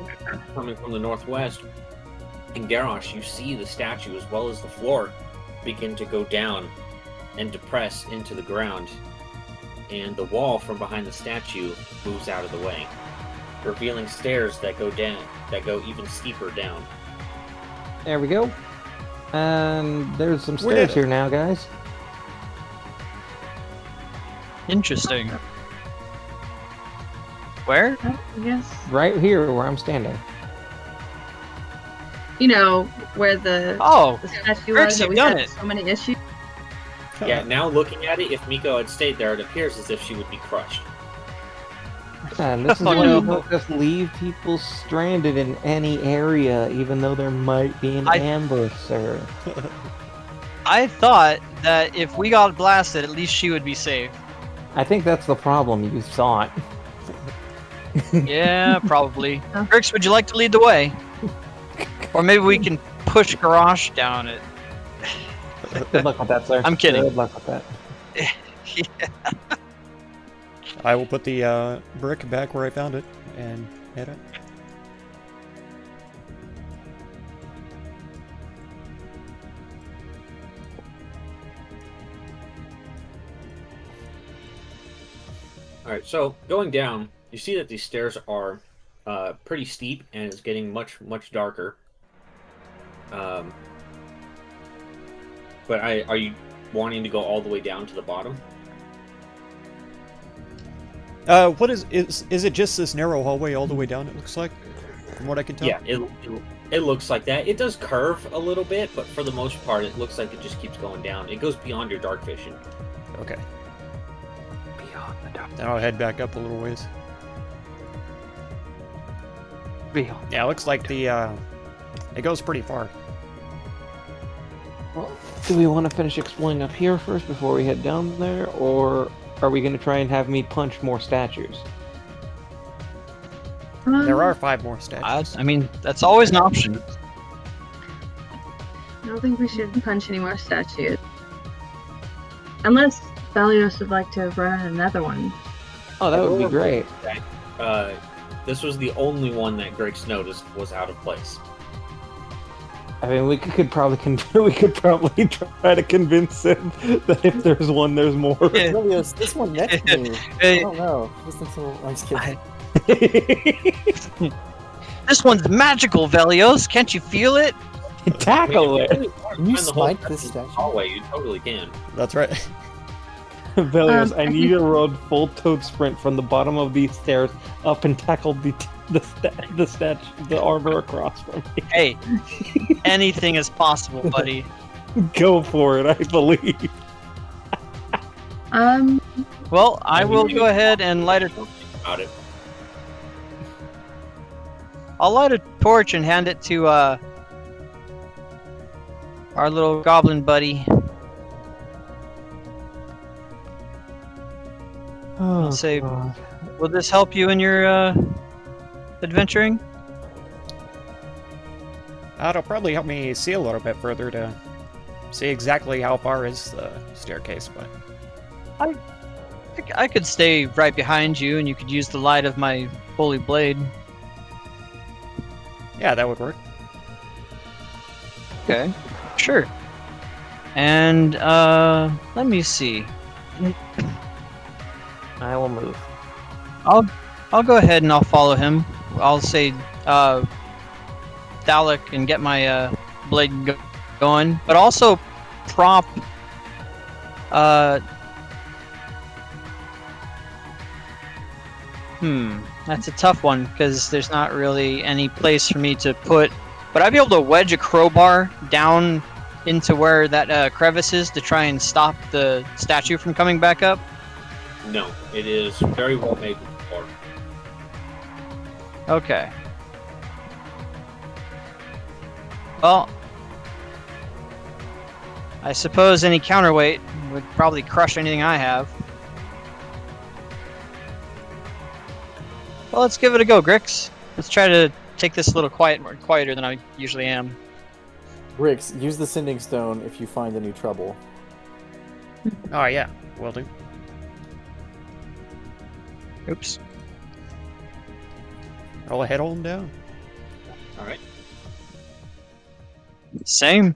coming from the northwest. And Garrosh, you see the statue as well as the floor begin to go down and depress into the ground. And the wall from behind the statue moves out of the way, revealing stairs that go down, that go even steeper down. There we go. And there's some We stairs did it. here now, guys. Interesting. Where? Yes. Right here where I'm standing. You know where the Oh, statue Grix, was that you've we done had it. so many issues. Yeah, now looking at it, if Miko had stayed there, it appears as if she would be crushed. And this is Oh, why no. you don't just leave people stranded in any area, even though there might be an I- ambush, sir. I thought that if we got blasted, at least she would be safe. I think that's the problem, you thought. Yeah, probably. Grix, would you like to lead the way? Or maybe we can push Garrosh down it. Good luck with that, sir. I'm kidding. Good luck with that. I will put the brick back where I found it and head up. Alright, so going down, you see that these stairs are pretty steep and it's getting much, much darker. But are you wanting to go all the way down to the bottom? What is it just this narrow hallway all the way down, it looks like? From what I can tell? Yeah, it looks like that. It does curve a little bit, but for the most part, it looks like it just keeps going down. It goes beyond your dark vision. Okay. Beyond the dark. Then I'll head back up a little ways. Beyond. Yeah, it looks like the, it goes pretty far. Well, do we want to finish exploring up here first before we head down there, or are we going to try and have me punch more statues? There are 5 more statues. I mean, that's always an option. I don't think we should punch any more statues. Unless Valios would like to run another one. Oh, that would be great. This was the only one that Griggs noticed was out of place. I mean, we could probably try to convince him that if there's one, there's more. Valios, this one next to me. I don't know. I'm just kidding. This one's magical, Velios. Can't you feel it? Tackle it. Can you smite this statue? Hallway, you totally can. That's right. Velios, I I need think- to run full toad sprint from the bottom of these stairs up and tackle the armor across from me. Hey, anything is possible, buddy. Go for it, I believe. Well, I will go ahead and light a. Don't think about it. I'll light a torch and hand it to our little goblin buddy. Oh, Say- God. Will this help you in your adventuring? It'll probably help me see a little bit further to see exactly how far is the staircase, but... I could stay right behind you, and you could use the light of my holy blade. Yeah, that would work. Okay, sure. And let me see. I will move. I'll go ahead and I'll follow him. I'll say Dalek and get my blade going, but also prop that's a tough one because there's not really any place for me to put. But I'd be able to wedge a crowbar down into where that crevice is to try and stop the statue from coming back up. No, it is very well made before. Okay. Well, I suppose any counterweight would probably crush anything I have. Well, let's give it a go, Grix. Let's try to take this a little quieter than I usually am. Rix, use the Sending Stone if you find any trouble. Oh, yeah, will do. Oops. I'll head on down. All right. Same.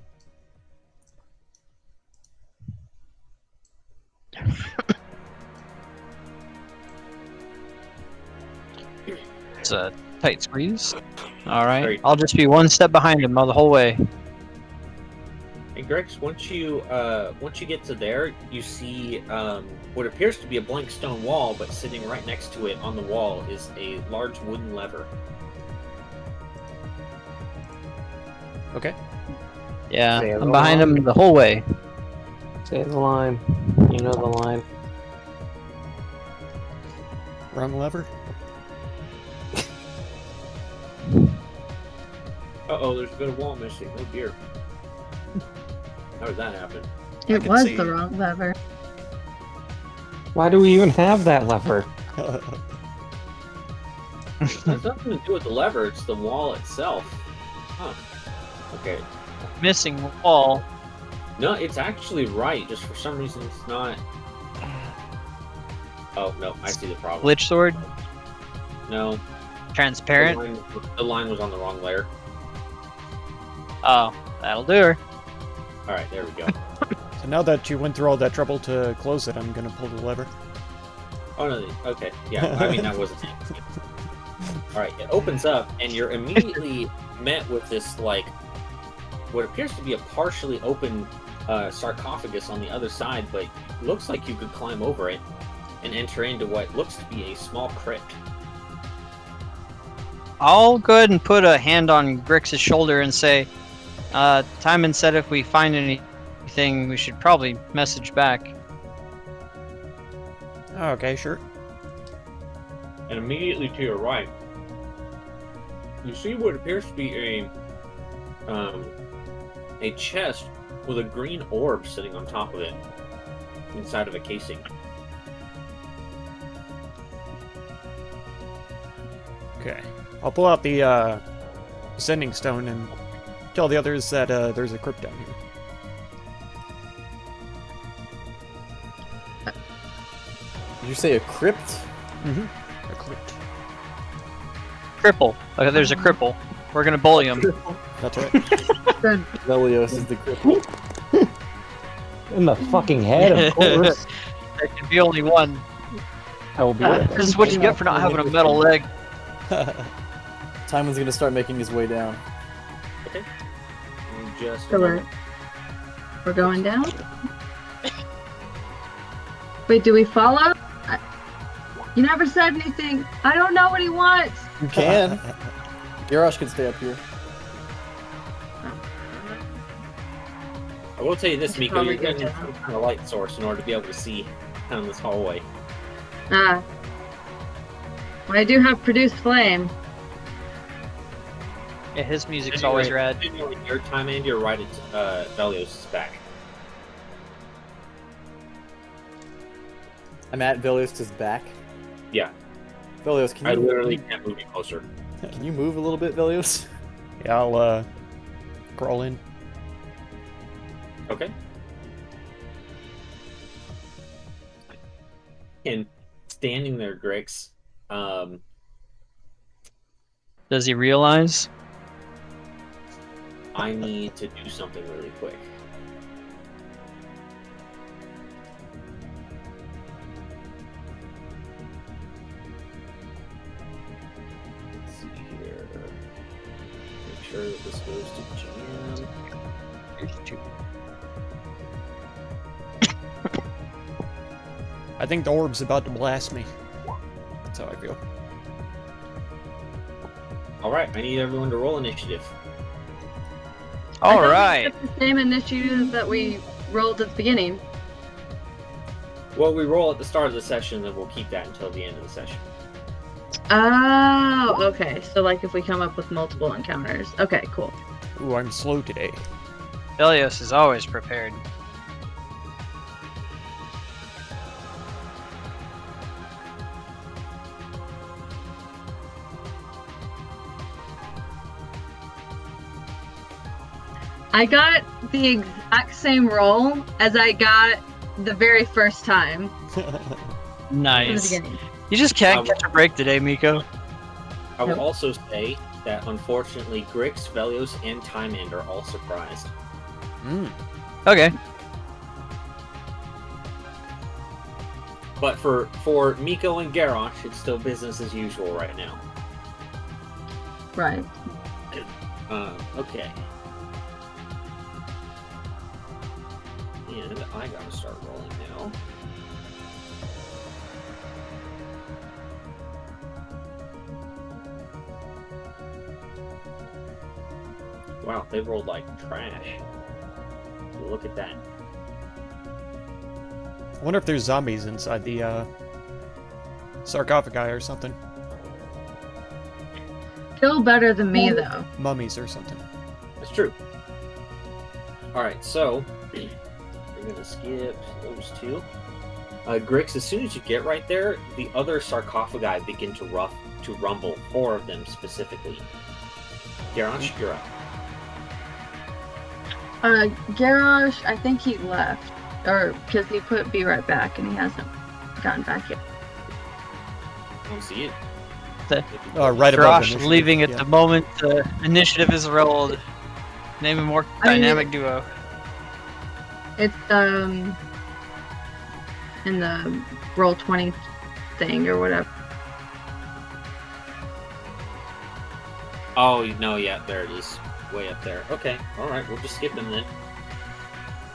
It's a tight squeeze. All right. Very- I'll just be one step behind him all the whole way. And Grex, once you get to there, you see what appears to be a blank stone wall, but sitting right next to it on the wall is a large wooden lever. Okay. Yeah, Say I'm behind along. him the whole way. Say the line. You know the line. Wrong lever. Uh-oh, there's a bit of wall missing. Oh dear. How did that happen? It can was see. the wrong lever. Why do we even have that lever? It has nothing to do with the lever, it's the wall itself. Huh. Okay. Missing wall. No, it's actually right, just for some reason it's not... Oh, no, I see the problem. Glitch sword. No, Transparent. the line was on the wrong layer. Oh, that'll do her. Alright, there we go. So now that you went through all that trouble to close it, I'm gonna pull the lever. Oh, no, okay. Yeah, I mean, that wasn't it. Alright, it opens up, and you're immediately met with this, like, what appears to be a partially open sarcophagus on the other side, but looks like you could climb over it. and enter into what looks to be a small crypt. I'll go ahead and put a hand on Grix's shoulder and say, Timon said if we find anything, we should probably message back. Okay, sure. And immediately to your right, you see what appears to be a chest with a green orb sitting on top of it, inside of a casing. Okay. I'll pull out the sending stone and tell the others that there's a crypt down here. Did you say a crypt? Mm-hmm. A crypt. Cripple. Okay, there's a cripple. We're gonna bully him. That's right. Velios is the cripple. In the fucking head, of course. There can be only one. I will be there. This is what you get for not having a metal leg. Timon's gonna start making his way down. Just So we're going down? Wait, do we follow? You never said anything. I don't know what he wants. You can. Garrosh can stay up here. I will tell you this, We should Miko, you're probably go getting down. some kind of light source in order to be able to see down this hallway. Well, I do have produced flame. Yeah, his music's always rad. Your time and you're right at Velios' back. I'm at Velios' back. Yeah. Velios, can I you literally can't move any closer. can you move a little bit, Velios? Yeah, I'll crawl in. Okay. And standing there, Grix, Does he realize? I need to do something really quick. Let's see here. Make sure that this goes to Jam. Here's two. I think the orb's about to blast me. That's how I feel. Alright, I need everyone to roll initiative. I All thought we right. kept the same initiative that we rolled at the beginning. Well, we roll at the start of the session, then we'll keep that until the end of the session. Oh, okay. So like if we come up with multiple encounters. Okay, cool. Ooh, I'm slow today. Velios is always prepared. I got the exact same roll as I got the very first time from the Nice. beginning. You just can't catch a break today, Miko. I will Nope. also say that unfortunately, Grix, Velios, and Time End are all surprised. Okay. But for Miko and Garrosh, it's still business as usual right now. Right. Okay. And I gotta start rolling now. Wow, they rolled like trash. Look at that. I wonder if there's zombies inside the sarcophagi or something. Still better than me though. Mummies or something. That's true. Alright, so we're gonna skip those two. Grix, as soon as you get right there, the other sarcophagi begin to rumble, 4 of them specifically. Garrosh, you're up. Garrosh, I think he left. Or because he put be right back and he hasn't gotten back yet. I don't see it. Right above Josh initiative, leaving at yeah. the moment the initiative is rolled. Name a more I mean, dynamic duo. It's in the roll 20 thing or whatever. Oh, no, yeah, there it is. Way up there. Okay, alright, we'll just skip him then.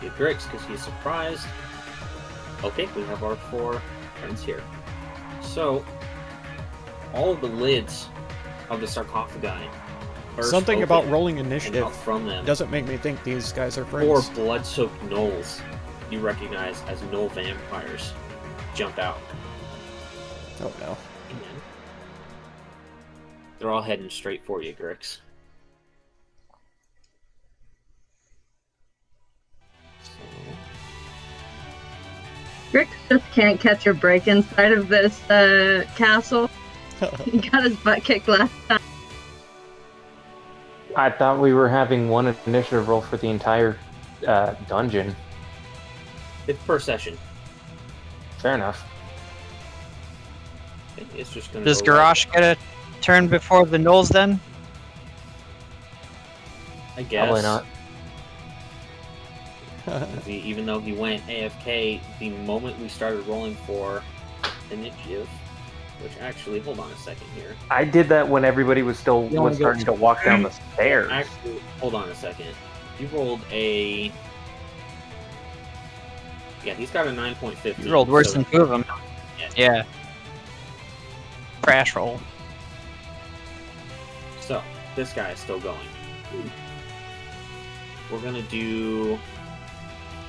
Get Grix, because he's surprised. Okay, we have our 4 friends here. So, all of the lids of the sarcophagi burst Something about open, rolling and initiative out from them, doesn't make me think these guys are 4 friends. blood-soaked gnolls you recognize as gnoll vampires jump out. Oh no. And they're all heading straight for you, Grix. Grix just can't catch a break inside of this castle. He got his butt kicked last time. I thought we were having one initiative roll for the entire dungeon. It's per session. Fair enough. It's just gonna Does go like Garrosh get a turn before the gnolls then? I guess. Probably not. Even though he went AFK the moment we started rolling for initiative, which actually, hold on a second here. I did that when everybody was still You only was go starting to walk down the stairs. Actually, hold on a second. You rolled a. Yeah, he's got a 9.50. You rolled worse so- than 2 of them. Yeah. Yeah. Crash roll. So, this guy is still going. We're gonna do.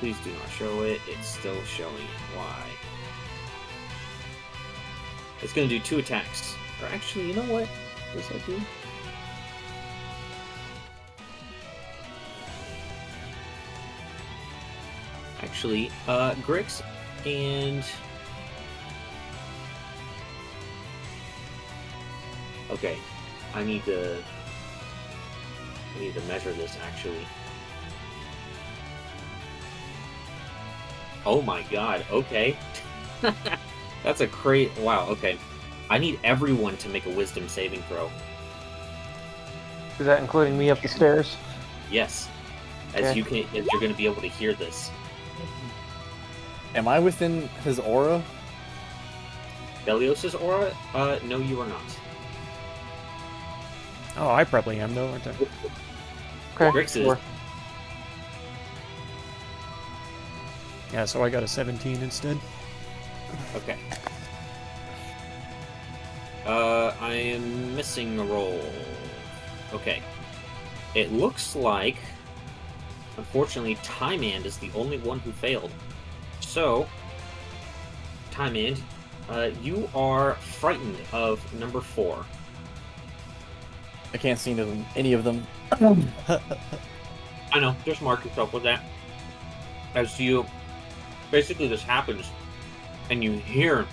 Please do not show it. It's still showing why. It's gonna do 2 attacks. Or actually, you know what? What does that do? Actually, Grix and. Okay, I need to measure this actually. Oh my god, okay. That's a great wow, okay. I need everyone to make a wisdom saving throw. Is that including me up the stairs? Yes. As Okay. as you're gonna be able to hear this. Am I within his aura? Belios's aura? No you are not. Oh, I probably am though, aren't I? Okay. Grix is. sure. Yeah, so I got a 17 instead. Okay. I am missing a roll. Okay. It looks like, unfortunately, Timand is the only one who failed. So, Timand, you are frightened of number 4. I can't see any of them. I know, just mark yourself with that. As you, basically this happens, and you hear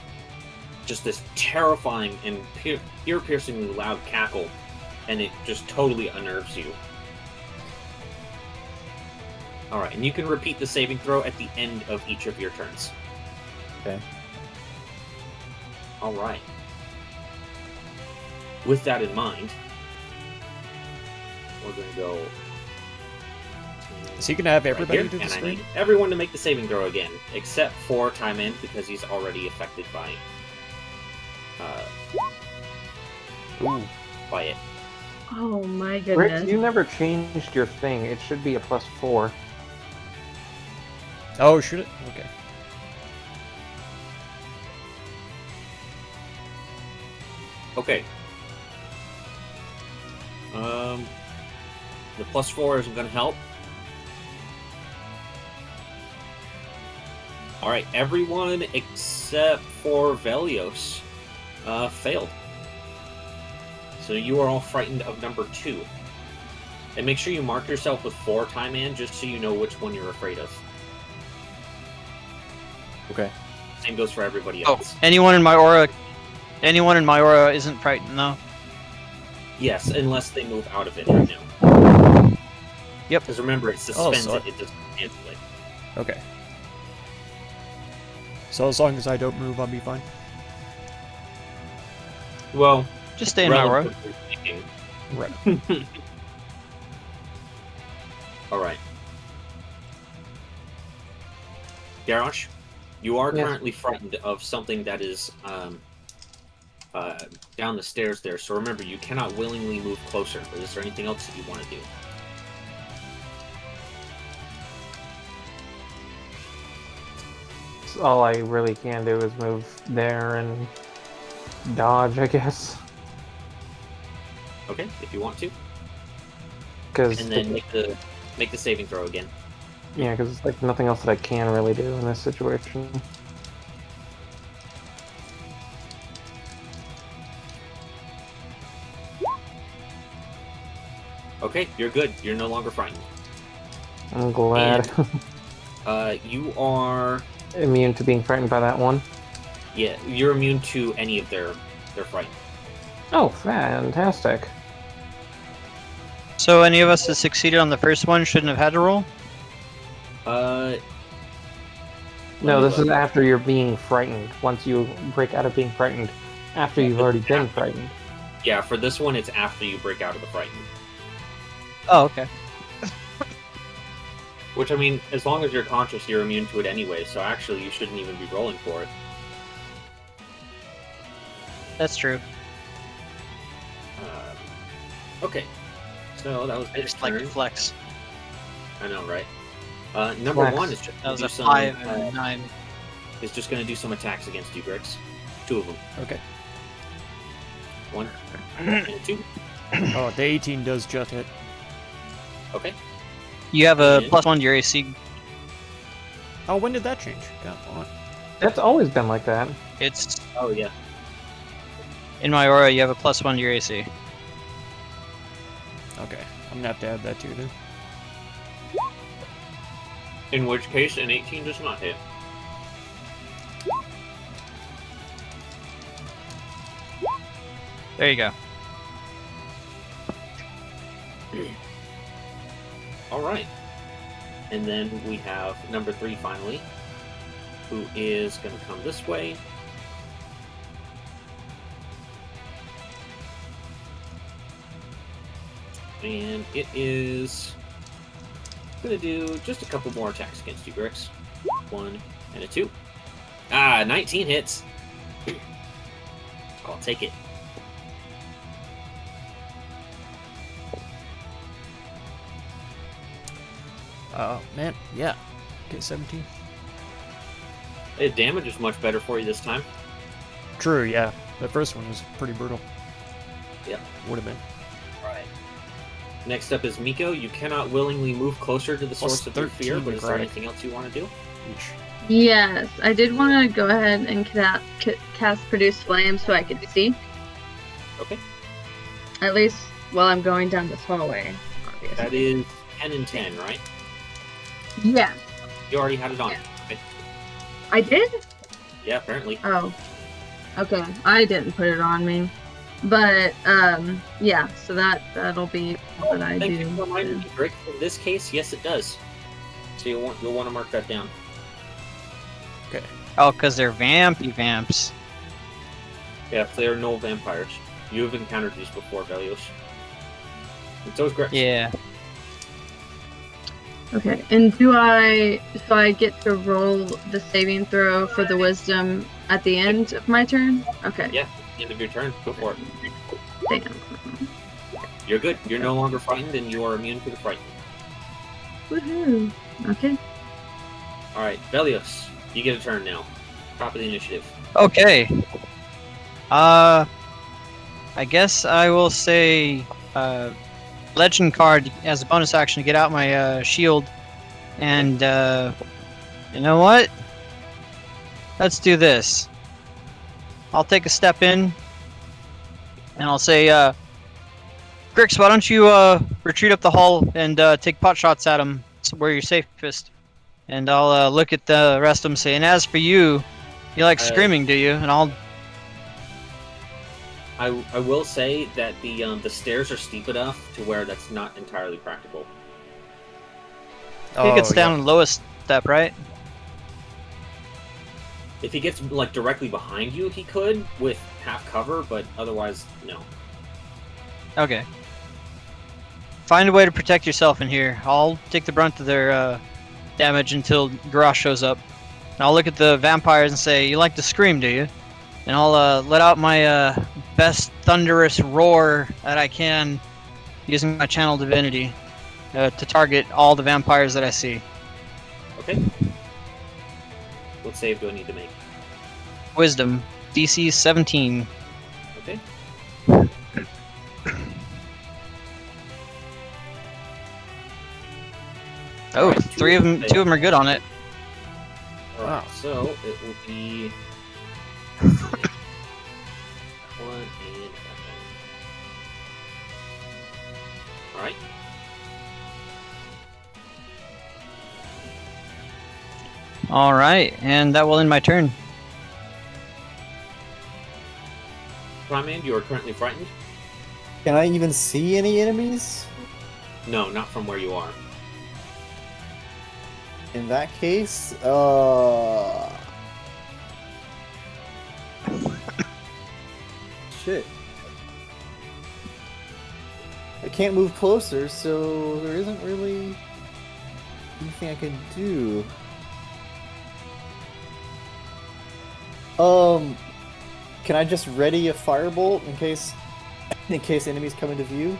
just this terrifying and ear-piercingly loud cackle, and it just totally unnerves you. Alright, and you can repeat the saving throw at the end of each of your turns. Okay. Alright. With that in mind, we're going to go... Is he gonna have right everybody here, do the and I same? need everyone to make the saving throw again, except for Timand, because he's already affected by it. Oh my Rick, goodness. you never changed your thing. It should be a +4. Oh, should it? Okay. Okay. The +4 isn't going to help. Alright, everyone except for Velios failed. So you are all frightened of number 2. And make sure you mark yourself with 4, Timand, just so you know which one you're afraid of. Okay. Same goes for everybody Oh, else. anyone in my aura isn't frightened though. Yes, unless they move out of it right now. Yep. Because remember, it Oh, suspends so- it, it doesn't cancel it. Okay. So as long as I don't move, I'll be fine. Well, Just stay in my aura. relatively speaking. Right. Alright. Garrosh, you are Yes. currently frightened of something that is down the stairs there, so remember, you cannot willingly move closer. But is there anything else that you want to do? guess all I really can do is move there and dodge, I guess. Okay, if you want to, Because and then make the saving throw again. yeah, because it's like nothing else that I can really do in this situation. Okay, you're good. You're no longer frightened. I'm glad. You are Immune to being frightened by that one. yeah, you're immune to any of their fright. Oh, fantastic. So any of us that succeeded on the first one shouldn't have had to roll? No, this is after you're being frightened. Once you break out of being frightened, after you've already been frightened. Yeah, for this one, it's after you break out of the frightened. Oh, okay. Which, I mean, as long as you're conscious, you're immune to it anyway, so actually you shouldn't even be rolling for it. That's true. Okay, so that was I just like to turn. flex. I know, right? Number Flex. one is just That gonna was do a some, 5 and a 9. is just going to do some attacks against you, Grix. 2 of them. Okay. 1 and 2. Oh, the 18 does just hit. Okay. You have a Yeah. +1 to your AC. Oh, when did that change? God, what? That's always been like that. It's Oh, yeah. in my aura. You have a +1 to your AC. Okay, I'm gonna have to add that too then. In which case, an 18 does not hit. There you go. Alright. And then we have number 3 finally, who is going to come this way. And it is going to do just a couple more attacks against you, Grix. 1 and a 2. 19 hits. I'll take it. Oh, man, yeah. Okay, 17. The damage is much better for you this time. True, yeah. The first one was pretty brutal. Yep. Would have been. Right. Next up is Miko. You cannot willingly move closer to the Plus source of your fear, 13 but is there necrotic. anything else you want to do? Eesh. Yes, I did want to go ahead and cast Produce Flame so I could see. Okay. At least while I'm going down this hallway, obviously. That is 10 and 10, right? Yeah, You already had it on. Yeah. Okay. I did? Yeah, apparently. Oh. Okay, I didn't put it on me. But, yeah, so that'll be what I Thank do. you for reminding me, Rick. In this case, yes, it does. So you'll want to mark that down. Oh, because they're vampy vamps. Yeah, if they are no vampires. You have encountered these before, Velios. And so is Grix. Yeah. Okay, and so I get to roll the saving throw for the wisdom at the end of my turn? Okay. Yeah, end of your turn. Go for it. Damn. You're good. You're no longer frightened, and you are immune to the fright. Woohoo. Okay. Alright, Velios, you get a turn now. Top of the initiative. Okay. I guess I will say legend card as a bonus action to get out my shield, and you know what? Let's do this. I'll take a step in, and I'll say, Grix, why don't you retreat up the hall and take pot shots at him where you're safest, and I'll look at the rest of them, say, and as for you, you like screaming, do you? And I'll. I will say that the stairs are steep enough to where that's not entirely practical. He gets down on the lowest step, right? If he gets like directly behind you, he could with half cover, but otherwise, no. Okay. Find a way to protect yourself in here. I'll take the brunt of their damage until Garrosh shows up. And I'll look at the vampires and say, you like to scream, do you? And I'll let out my best thunderous roar that I can using my channel divinity to target all the vampires that I see. Okay. What save do I need to make? Wisdom. DC 17. Okay. Oh, Alright, two of them are good on it. Alright, Wow. so it will be one and that one. Alright. All right, and that will end my turn. Primand, you are currently frightened? Can I even see any enemies? No, not from where you are. In that case, shit. I can't move closer, so there isn't really anything I can do. Can I just ready a firebolt in case enemies come into view?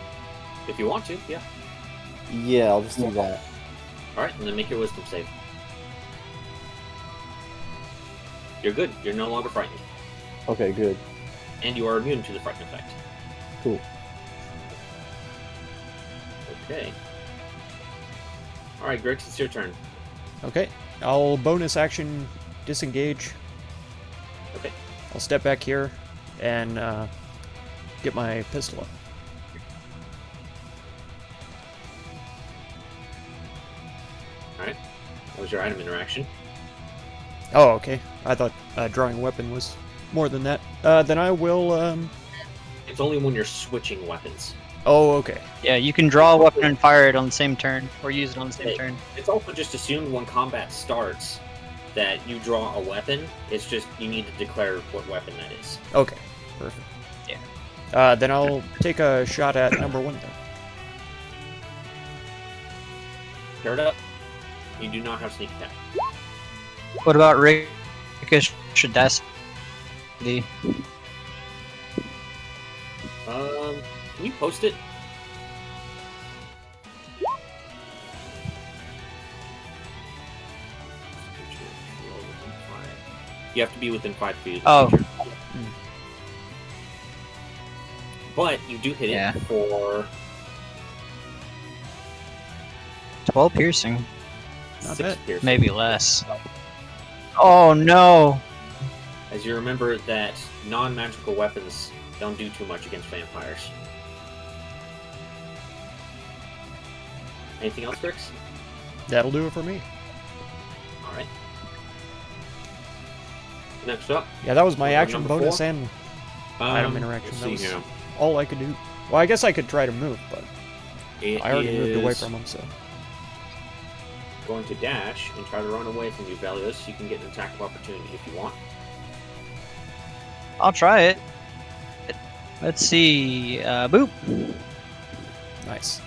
If you want to, yeah. Yeah, I'll just do that. Alright, and then make your wisdom save. You're good. You're no longer frightened. Okay, good. And you are immune to the frighten effect. Cool. Okay. Alright, Grix, it's your turn. Okay, I'll bonus action disengage. Okay. I'll step back here and get my pistol up. Alright. That was your item interaction. Oh, okay. I thought drawing a weapon was more than that. Then I will. It's only when you're switching weapons. Oh, okay. Yeah, you can draw a weapon and fire it on the same turn, or use it on the same turn. It's also just assumed when combat starts that you draw a weapon. It's just you need to declare what weapon that is. Okay, perfect. Yeah. Then I'll take a shot at number 1 then. Tear it up. You do not have sneak attack. What about Ricochet? Can you post it? You have to be within 5 feet of the Oh. creature. But you do hit Yeah. it for 12 piercing, Not 6 bad. piercing. maybe less. Oh no! As you remember that non-magical weapons don't do too much against vampires. Anything else, Grix? That'll do it for me. Alright. Next up, Yeah, that was my Number action bonus 4? and item interaction. let's That see was here. all I could do. Well, I guess I could try to move, but It I already moved away is from him, so. going to dash and try to run away from you, Velios. You can get an attack of opportunity if you want. I'll try it. Let's see. Boop. Nice.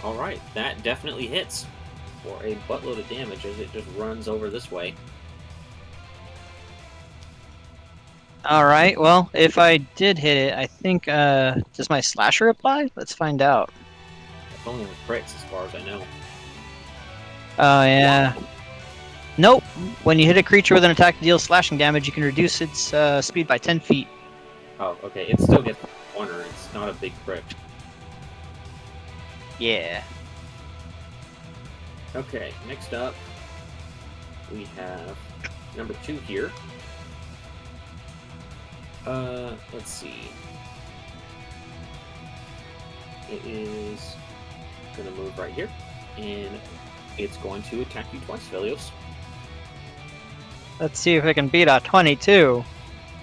Alright, that definitely hits for a buttload of damage as it just runs over this way. All right. Well, if I did hit it, I think does my slasher apply? Let's find out. It's only with crits as far as I know. Oh yeah. Nope. When you hit a creature with an attack that deals slashing damage, you can reduce its speed by 10 feet. Oh, okay. It still gets a corner. It's not a big crit. Yeah. Okay, next up, we have number 2 here. Let's see. It is gonna move right here, and it's going to attack you twice, Velios. Let's see if I can beat a 22.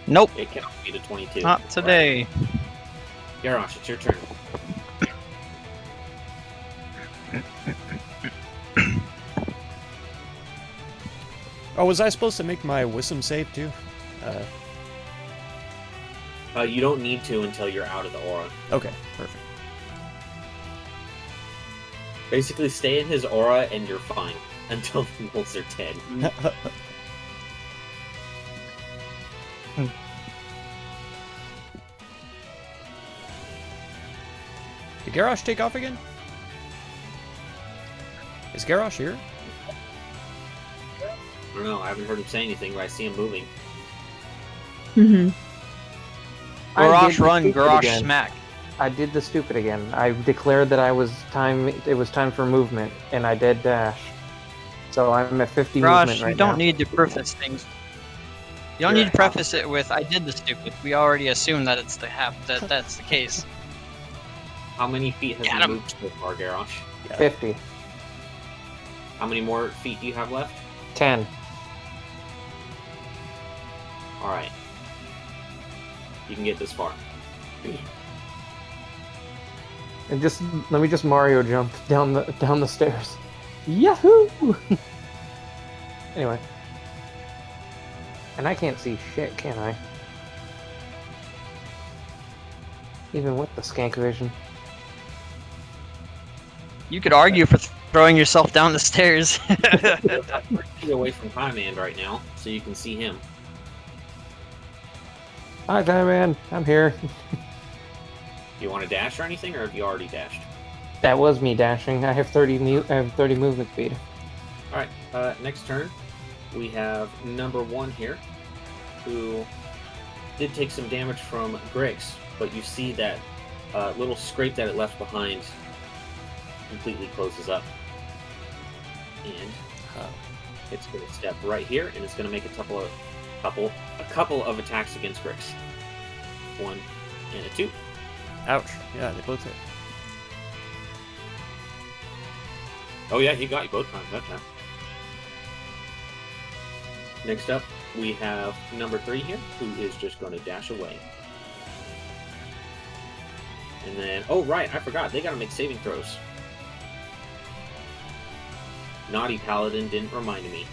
Nope. It cannot beat a 22. Not today. Garrosh, it's your turn. Oh, was I supposed to make my wisdom save too? You don't need to until you're out of the aura. Okay, perfect. Basically, stay in his aura and you're fine until the wolves are dead. Did Garrosh take off again? Is Garrosh here? I don't know. I haven't heard him say anything, but I see him moving. Mm-hmm. I Garrosh did the run, stupid Garrosh again. smack. I did the stupid again. I declared that it was time for movement, and I did dash. So I'm at 50 movement Garrosh, right you don't now. need to preface things. You don't You're need to preface it with "I did the stupid." We already assume that it's that's the case. How many feet has Got he him. moved so far, Garrosh? 50. How many more feet do you have left? 10. Alright. You can get this far. And just let me just Mario jump down the stairs. Yahoo! Anyway. And I can't see shit, can I? Even with the skank vision. You could argue for throwing yourself down the stairs. Get away from Highman right now, so you can see him. Hi, man. I'm here. Do you want to dash or anything, or have you already dashed? That was me dashing. I have 30 movement speed. Alright, next turn, we have number 1 here, who did take some damage from Griggs, but you see that little scrape that it left behind completely closes up. And it's going to step right here, and it's going to make a couple of attacks against Griggs. 1 and a 2. Ouch. Yeah, they both hit. Oh yeah, he got you both times that time. Next up, we have number 3 here, who is just going to dash away. And then, oh right, I forgot, they got to make saving throws. Naughty Paladin didn't remind me.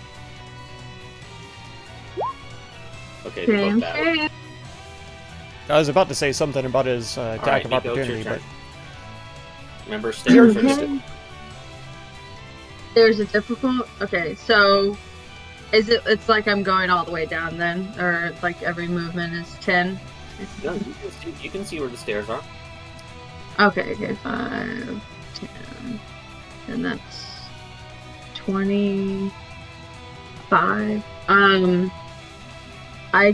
Okay, they're both bad. Okay. I was about to say something about his attack Alright, of Nico, it's your opportunity, turn. but Remember, stairs are Okay. just There's a difficult. Okay, so it's like I'm going all the way down then, or like every movement is 10. no, you can see where the stairs are. Okay, 5, 10, and that's 25. I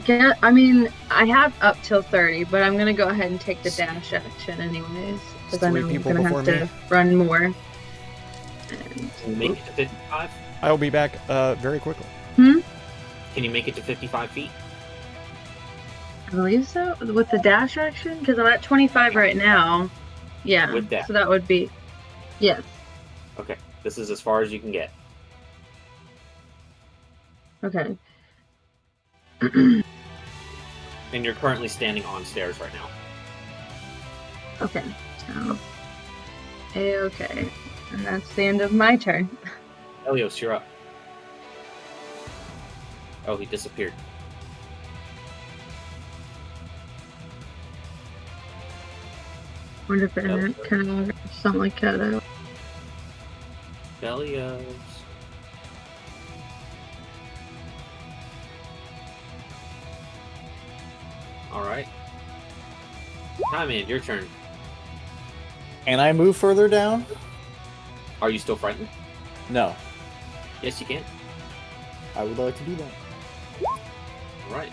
have up till 30, but I'm gonna go ahead and take the dash action anyways, because I know I'm people gonna before have to me. run more. And, Can you make it to 55? I will be back very quickly. Can you make it to 55 feet? I believe so, with the dash action, because I'm at 25 right now. Yeah, With dash. so that would be, yes. Okay, this is as far as you can get. Okay. And you're currently standing on stairs right now. Okay, so okay, and that's the end of my turn. Helios, you're up. Oh, he disappeared. Wonder if it cut out or something like cut out. Helios. Alright. Highman, your turn. Can I move further down? Are you still frightened? No. Yes, you can. I would like to do that. Alright.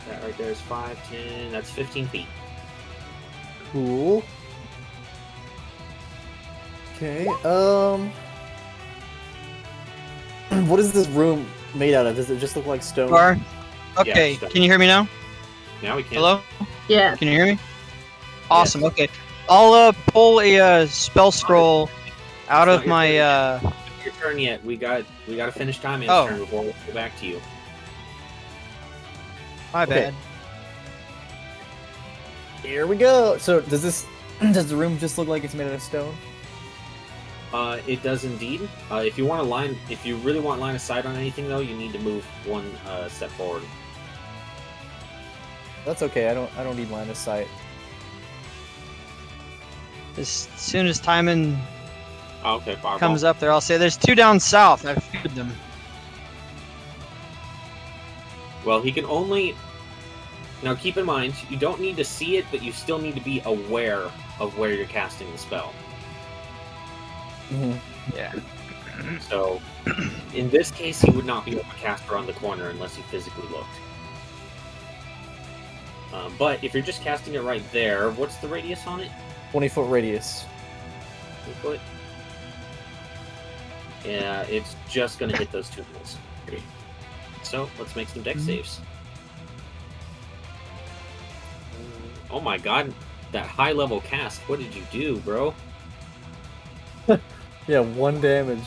That right there is 5, 10, that's 15 feet. Cool. Okay, what is this room made out of? Does it just look like stone? Bar. Okay, Yeah, can you hear me now? Now we can. Hello? Yeah. Can you hear me? Awesome. Okay, I'll pull a spell scroll out It's of not my. your turn yet. We got to finish Highman's Oh. turn before we go back to you. My Okay. bad. Here we go. So does the room just look like it's made out of stone? It does indeed. If you really want line of sight on anything, though, you need to move 1 step forward. That's okay. I don't need line of sight. As soon as Timon Oh, okay, fireball. comes up there, I'll say there's 2 down south. I feared them. Well, he can only. Now, keep in mind, you don't need to see it, but you still need to be aware of where you're casting the spell. Mm-hmm. Yeah. So, in this case, he would not be able to cast around the corner unless he physically looked. But if you're just casting it right there, what's the radius on it? 20-foot radius. 20 foot? Yeah, it's just going to hit those 2 holes. So, let's make some dex saves. Oh my god, that high level cast. What did you do, bro? Yeah, 1 damage.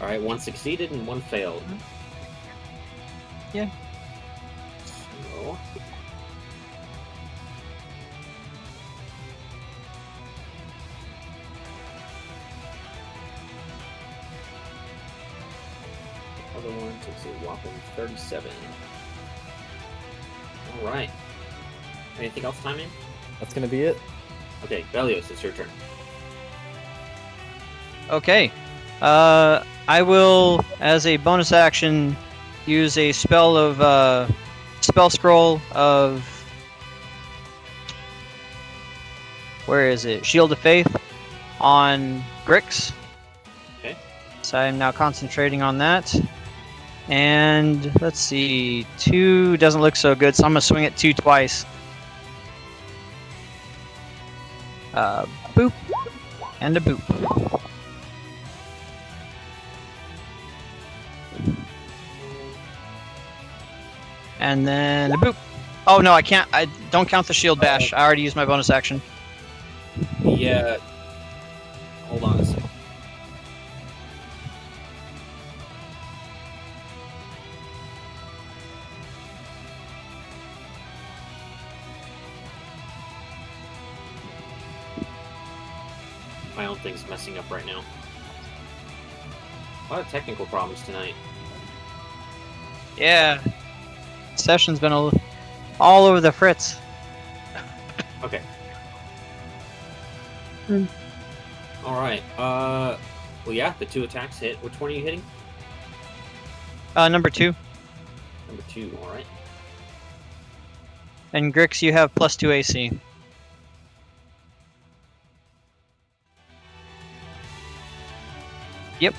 Alright, 1 succeeded and 1 failed. Yeah. So... other one takes a whopping 37. Alright. Anything else, Timing? That's gonna be it. Okay, Belios, it's your turn. Okay. I will, as a bonus action, use a spell of spell scroll of where is it? Shield of Faith on Grix. Okay. So I'm now concentrating on that. And let's see, 2 doesn't look so good, so I'm gonna swing at 2 twice. Boop and a boop. And then a boop. Oh no, I can't. I don't count the shield bash. I already used my bonus action. Yeah. Hold on a second. My own thing's messing up right now. A lot of technical problems tonight. Yeah. Session's been all over the fritz. Okay. Alright, well yeah, the 2 attacks hit. Which one are you hitting? Number 2. Number 2, alright. And Grix, you have +2 AC. Yep.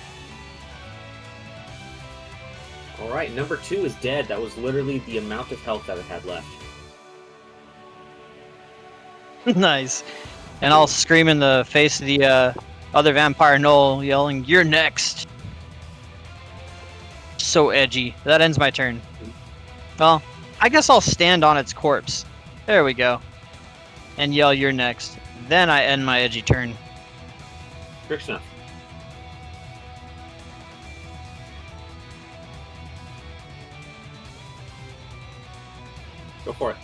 Alright, number 2 is dead. That was literally the amount of health that it had left. Nice. And I'll scream in the face of the other vampire Noel, yelling, "You're next!" So edgy. That ends my turn. Well, I guess I'll stand on its corpse. There we go. And yell, "You're next." Then I end my edgy turn. Grixna. Go for it.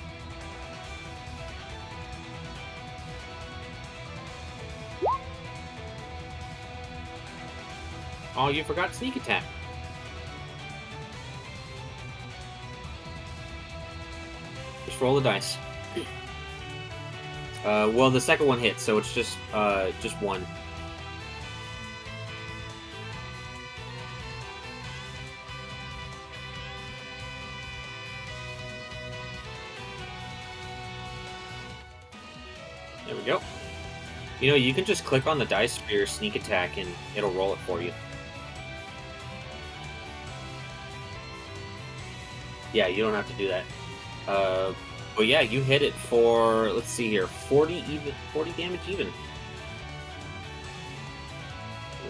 Oh, you forgot sneak attack. Just roll the dice. Well, the second one hits, so it's just 1. There we go. You know, you can just click on the dice for your sneak attack and it'll roll it for you. Yeah, you don't have to do that. But yeah, you hit it for, let's see here, 40 damage even.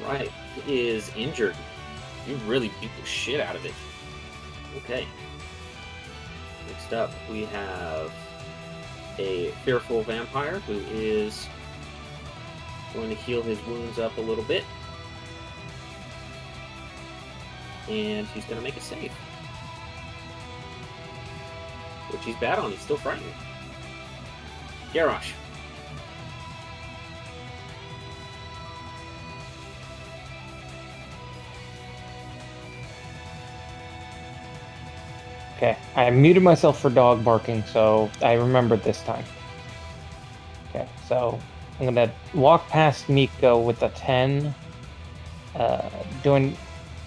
Alright, it is injured. You really beat the shit out of it. Okay. Next up, we have a fearful vampire who is going to heal his wounds up a little bit. And he's going to make a save. Which he's bad on, he's still frightened. Garrosh. Okay, I muted myself for dog barking, so I remembered this time. Okay, so I'm gonna walk past Miko with a 10. Do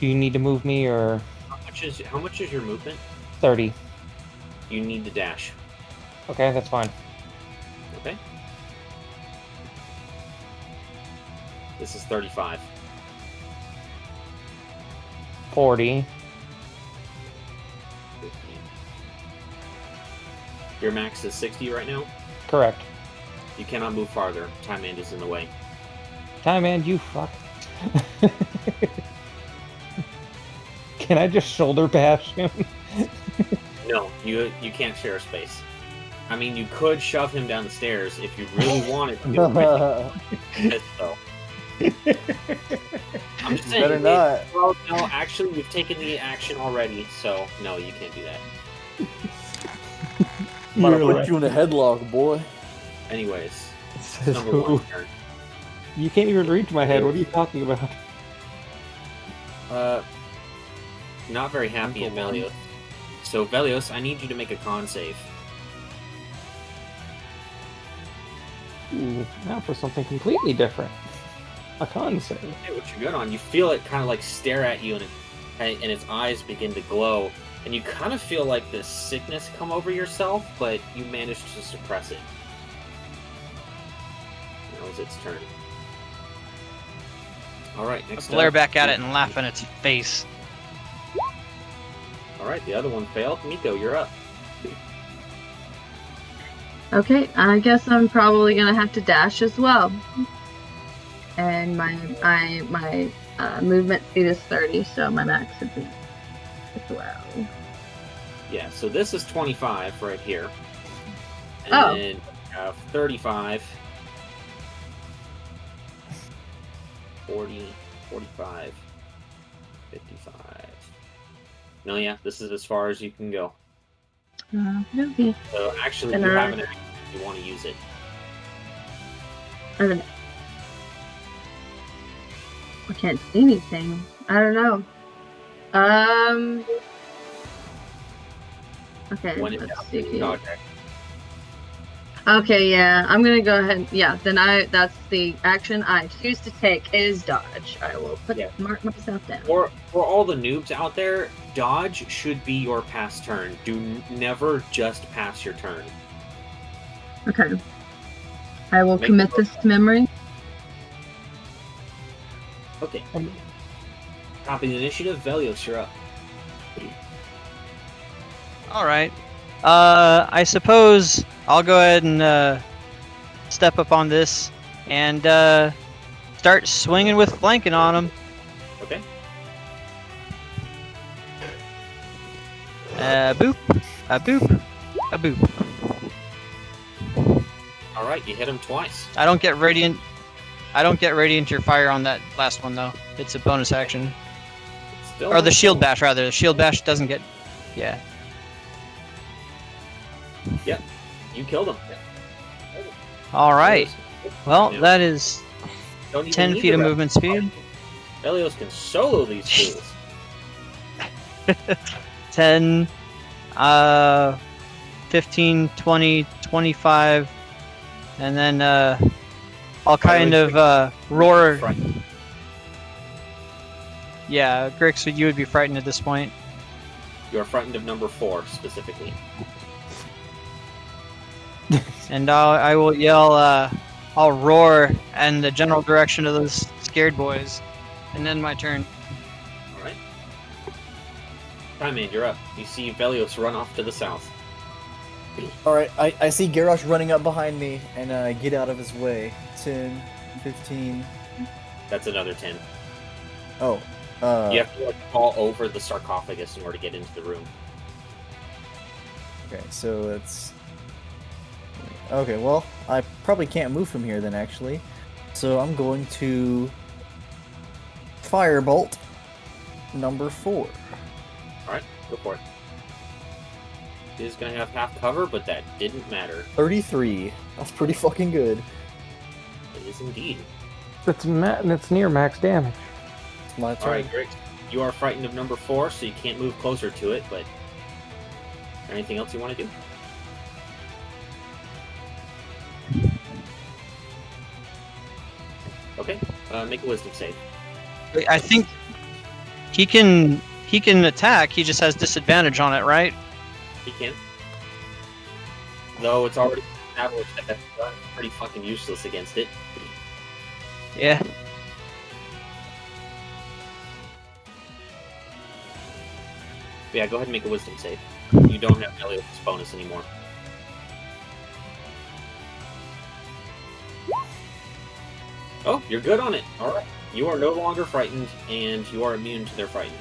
you need to move me or How much is your movement? 30? You need to dash. Okay, that's fine. Okay. This is 35. 40. 15. Your max is 60 right now. Correct. You cannot move farther. Time Hand is in the way. Time man, you fuck. Can I just shoulder bash him? No, you can't share space. I mean, you could shove him down the stairs if you really wanted to. So. I'm just saying. Better not. Well, no, actually, we've taken the action already, so no, you can't do that. I'm gonna You're put right. you in a headlock, boy. Anyways, it's number one's turn. You can't even reach my head. What are you talking about? Not very happy at Velios. So, Velios, I need you to make a con save. Ooh, now for something completely different. A con save. Okay, what you're good on. You feel it kind of like stare at you, and its eyes begin to glow, and you kind of feel like this sickness come over yourself, but you manage to suppress it. Now is its turn. Alright, next Glare up. back at it and laugh in its face. Alright, the other one failed. Miko, you're up. Okay, I guess I'm probably gonna have to dash as well. And my movement speed is 30, so my max would be as well. Yeah, so this is 25 right here. And Oh. then 35, 40, 45, 55. No, yeah, this is as far as you can go. Okay. So actually, And you I- have an action if you want to use it. I can't see anything. I don't know. Okay, When it let's does, see. dodge action. Okay, yeah, I'm gonna go ahead. Yeah, then that's the action I choose to take is dodge. I will mark myself down. For all the noobs out there, dodge should be your pass turn. Do never just pass your turn. Okay. I will Make commit the this to memory. Okay. Copy the initiative. Velios, you're up. Alright. I suppose I'll go ahead and step up on this and start swinging with flanking on him. Okay. Boop, a boop, a boop. All right, you hit him twice. I don't get radiant your fire on that last one though. It's a bonus action. Still Or the shield bash rather. The shield bash doesn't get. Yeah. Yep. You killed him. All right. Well, Yeah. that is Don't even 10 need feet the of rep. movement speed. Velios can solo these fools. 10, 15, 20, 25, and then I'll kind of roar. Frightened. Yeah, Grix, you would be frightened at this point. You are frightened of number 4 specifically. And I will yell, I'll roar in the general direction of those scared boys. And then my turn. All right. Time Man, you're up. You see Velios run off to the south. Alright, I see Garrosh running up behind me, and I get out of his way. 10, 15. That's another 10. Oh. You have to fall over the sarcophagus in order to get into the room. Okay, so it's... Okay, well, I probably can't move from here then, actually. So I'm going to... Firebolt number 4. Alright, go for it. He is going to have half cover, but that didn't matter. 33. That's pretty fucking good. It is indeed. It's near max damage. It's my turn. Alright, great. You are frightened of number 4, so you can't move closer to it, but... Anything else you want to do? Okay, make a wisdom save. I think he can attack, he just has disadvantage on it, right? He can. Though it's already established that that's pretty fucking useless against it. Yeah. Yeah, go ahead and make a wisdom save. You don't have Velios' bonus anymore. Oh, you're good on it. Alright. You are no longer frightened, and you are immune to their frightened.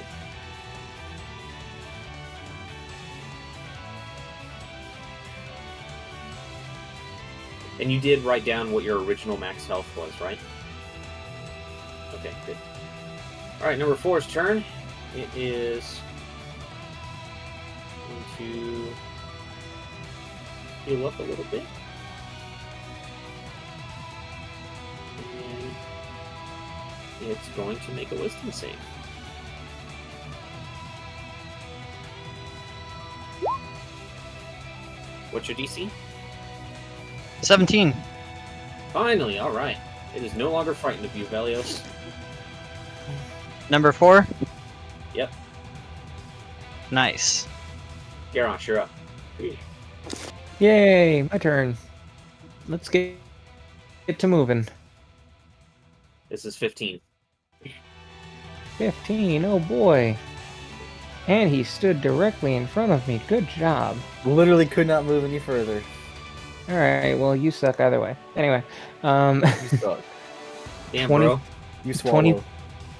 And you did write down what your original max health was, right? Okay, good. Alright, number 4's turn. It is going to heal up a little bit. And it's going to make a wisdom save. What's your DC? 17. Finally, alright. It is no longer frightened of you, Velios. Number 4? Yep. Nice. Garrosh, you're up. Yay, my turn. Let's get to moving. This is 15. 15, oh boy. And he stood directly in front of me. Good job. Literally could not move any further. Alright, well, you suck either way. Anyway, You suck. Damn, 20 bro. You 20 swallow.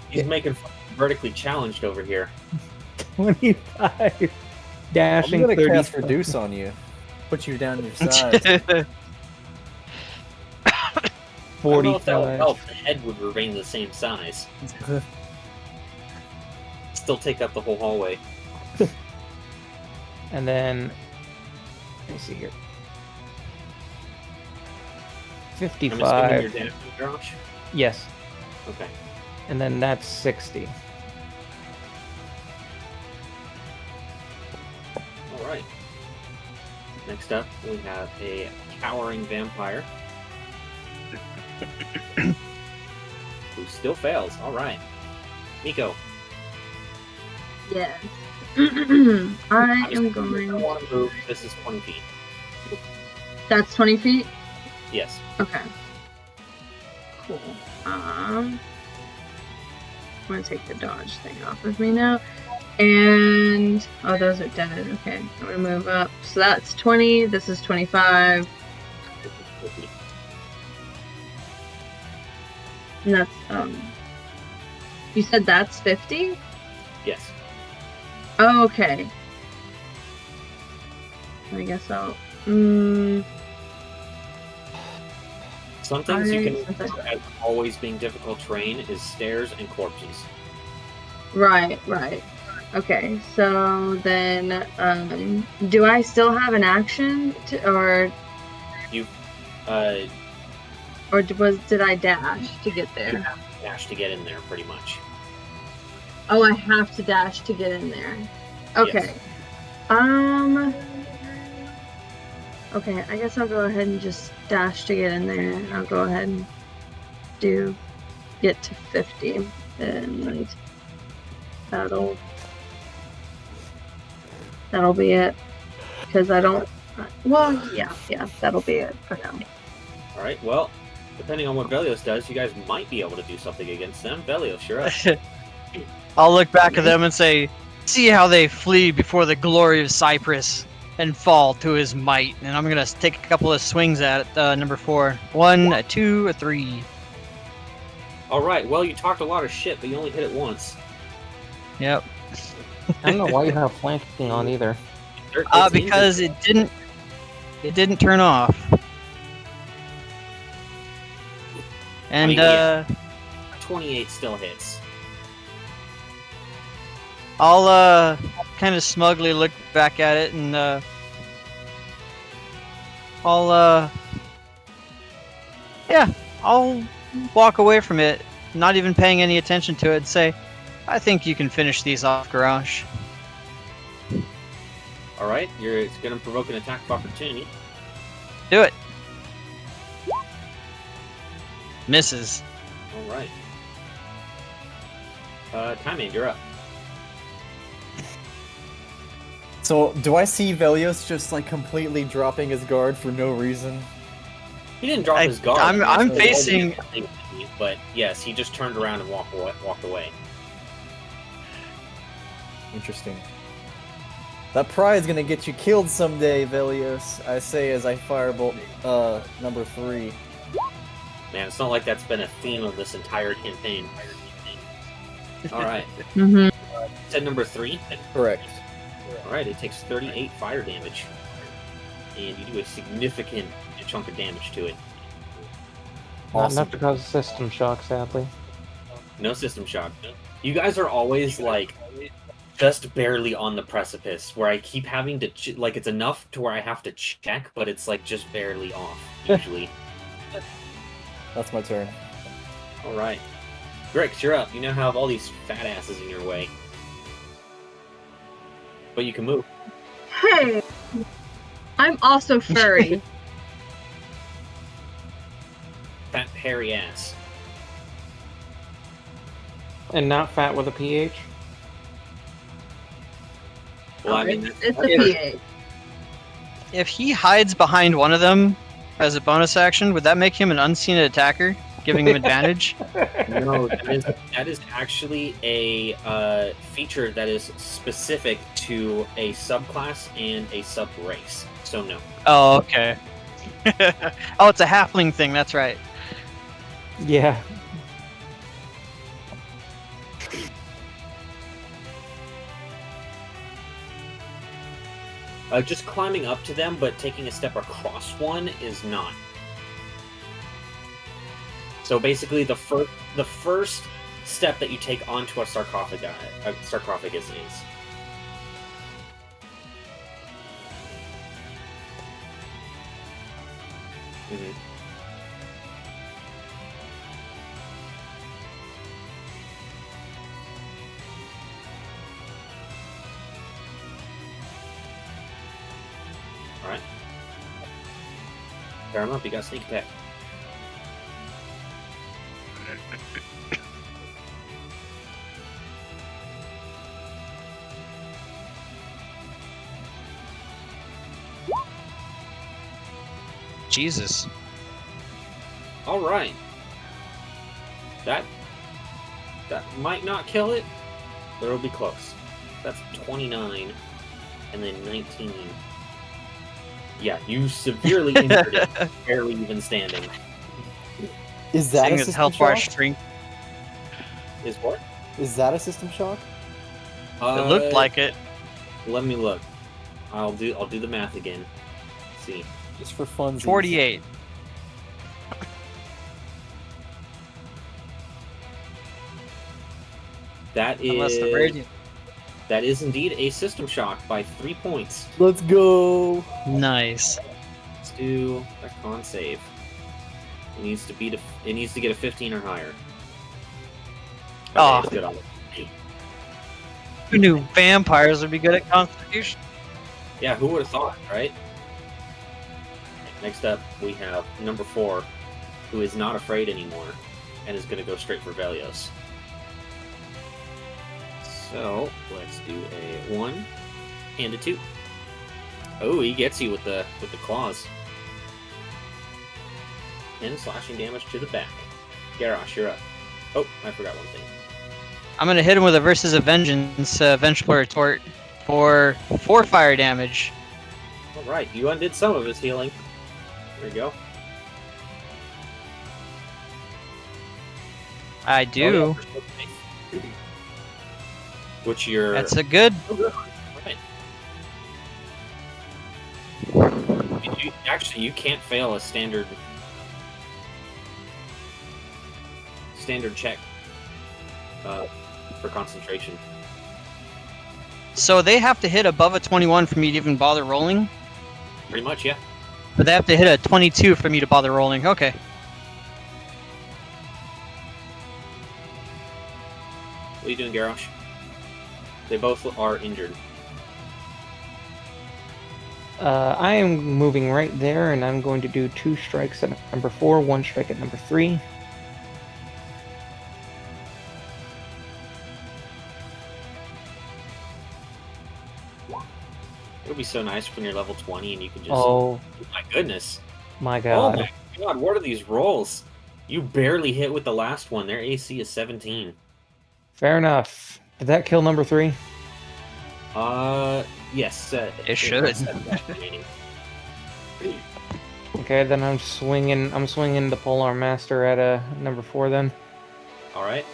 He's making vertically challenged over here. 25. Dashing I'm gonna 30. cast Reduce on you. Put you down to your size. I don't know if that would 45. help. The head would remain the same size. Still take up the whole hallway. And then, let me see here. I'm assuming 55. you're damaged, Garrosh? Yes. Okay. And then that's 60. Alright. Next up, we have a cowering vampire. Who still fails. Alright. Miko. Yes. I am You going. want to move. This is 20 feet. That's 20 feet? Yes. Okay. Cool. I'm gonna take the dodge thing off of me now. And oh, those are dead. Okay, I'm gonna move up. So that's 20. This is 25. And that's You said that's 50? Yes. Oh, okay. I guess I'll. Some things you can Alright. as always being difficult terrain is stairs and corpses. Right. Okay, so then, do I still have an action, or Uh, did I dash to get you there? have to dash to get in there, pretty much. Oh, I have to dash to get in there. Okay. Yes. Okay, I guess I'll go ahead and just dash to get in there, and I'll go ahead and get to 50, and that'll be it. Because I don't. Well, yeah, that'll be it for now. Alright, well, depending on what Velios does, you guys might be able to do something against them. Velios, you're up. I'll look back at them and say, see how they flee before the glory of Cyprus and fall to his might. And I'm going to take a couple of swings at number 4. 1, a 2, a 3. Alright, well, you talked a lot of shit, but you only hit it once. Yep. I don't know why you have flanking on either. It's Because it didn't turn off. And, 28 still hits. I'll kind of smugly look back at it and I'll walk away from it, not even paying any attention to it, and say, I think you can finish these off, Garrosh. Alright, it's going to provoke an attack of opportunity. Do it. Misses. Alright. Time, you're up. So, do I see Velios just like completely dropping his guard for no reason? He didn't drop his guard. I'm He was facing- holding it, but yes, he just turned around and walked away. Interesting. That pride's gonna get you killed someday, Velios. I say as I firebolt number 3. Man, it's not like that's been a theme of this entire campaign. Alright. Mm-hmm. Said number 3. Correct. Alright, it takes 38 fire damage. And you do a significant chunk of damage to it. Not Awesome. enough to cause a system shock, sadly. No system shock. You guys are always like just barely on the precipice where I keep having to like it's enough to where I have to check, but it's like just barely off usually. That's my turn. All right, Grix, you're up. You now have all these fat asses in your way, but you can move. Hey, I'm also furry. Fat hairy ass. And not fat with a PH? Well, I mean, it's a PA. If he hides behind one of them as a bonus action, would that make him an unseen attacker, giving him advantage? no, that is actually a feature that is specific to a subclass and a sub-race. So no. Oh, okay. Oh, it's a halfling thing. That's right. Yeah. Just climbing up to them, but taking a step across one is not. So basically, the first step that you take onto a sarcophagus is. Mm-hmm. Alright. Pair him up, you got sneak attack. Jesus. Alright. That might not kill it, but it'll be close. That's 29, and then 19. Yeah, you severely injured it, barely even standing. Is that Seeing a his system health bar shock? shrink. Is what? Is that a system shock? It looked like it. Let me look. I'll do the math again. Let's see. Just for fun. 48. That Unless the is radiant. that is indeed a system shock by 3 points. Let's go. Nice. Let's do a con save. It needs to get a 15 or higher. Aw. it's good on it. Who knew vampires would be good at Constitution? Yeah, who would have thought, right? Next up, we have number 4, who is not afraid anymore, and is going to go straight for Velios. So, let's do a 1 and a 2. Oh, he gets you with the claws. 10 slashing damage to the back. Garrosh, you're up. Oh, I forgot one thing. I'm gonna hit him with a Versus of Vengeance, Vengeful Retort, for 4 fire damage. Alright, you undid some of his healing. There you go. I do. Oh, yeah. Which you're... That's a good. Right. Actually, you can't fail a standard check for concentration. So they have to hit above a 21 for me to even bother rolling? Pretty much, yeah. But they have to hit a 22 for me to bother rolling. Okay. What are you doing, Garrosh? They both are injured. I am moving right there, and I'm going to do 2 strikes at number 4, 1 strike at number 3. It'll be so nice when you're level 20 and you can just... Oh my goodness. my Oh god. my god, what are these rolls? You barely hit with the last one. Their AC is 17. Fair enough. Did that kill number 3? Yes, It should. remaining. Okay, then I'm swinging. I'm swinging the Polar Master at number 4. Then. All right.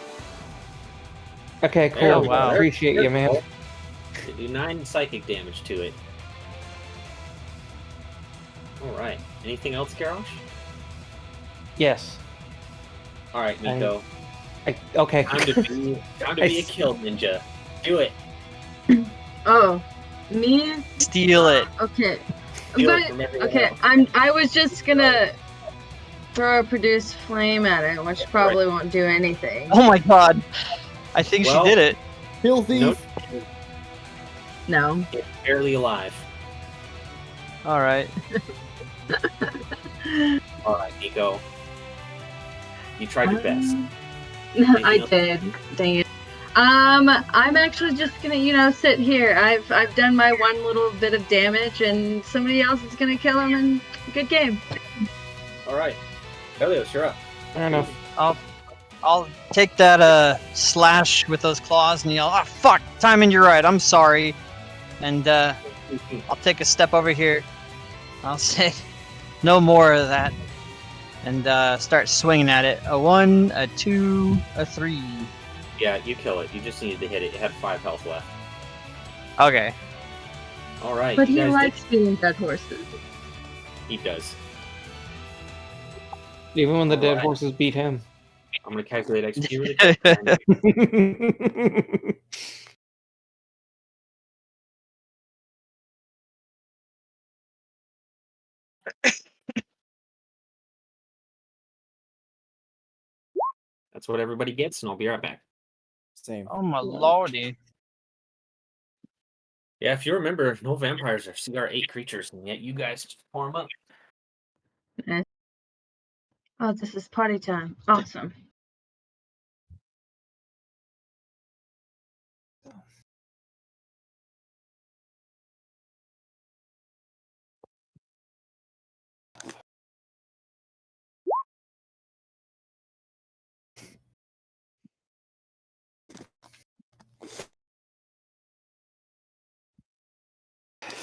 Okay, There cool. we go. wow. Appreciate you, man. You do 9 psychic damage to it. All right. Anything else, Garrosh? Yes. All right, Miko. Okay. Time to be a kill ninja. Do it. Oh, me? Steal it. Okay. Steal it But- from everyone okay, else. I was just gonna throw a produce flame at it, which probably won't do anything. Oh my god. I think Well- she did it. Kill thief! Nope. No. It's barely alive. Alright. All right, Miko. You tried your best. I did. Dang it. I'm actually just gonna, sit here. I've done my one little bit of damage, and somebody else is gonna kill him. And good game. All right. Helios, you're up. Fair enough. I'll take that slash with those claws and yell, "Ah, fuck! Timing, you're right. I'm sorry." And I'll take a step over here. I'll say, "No more of that," and start swinging at it. A 1, a 2, a 3. Yeah, you kill it. You just needed to hit it. It had 5 health left. Okay. All right. But you he guys likes being dead horses. He does. Even when the dead Alright. horses beat him. I'm gonna calculate XP really quick. That's what everybody gets, and I'll be right back. Same. Oh my lordy. Yeah, if you remember, no vampires are CR8 creatures, and yet you guys just form up. Oh, this is party time. Awesome.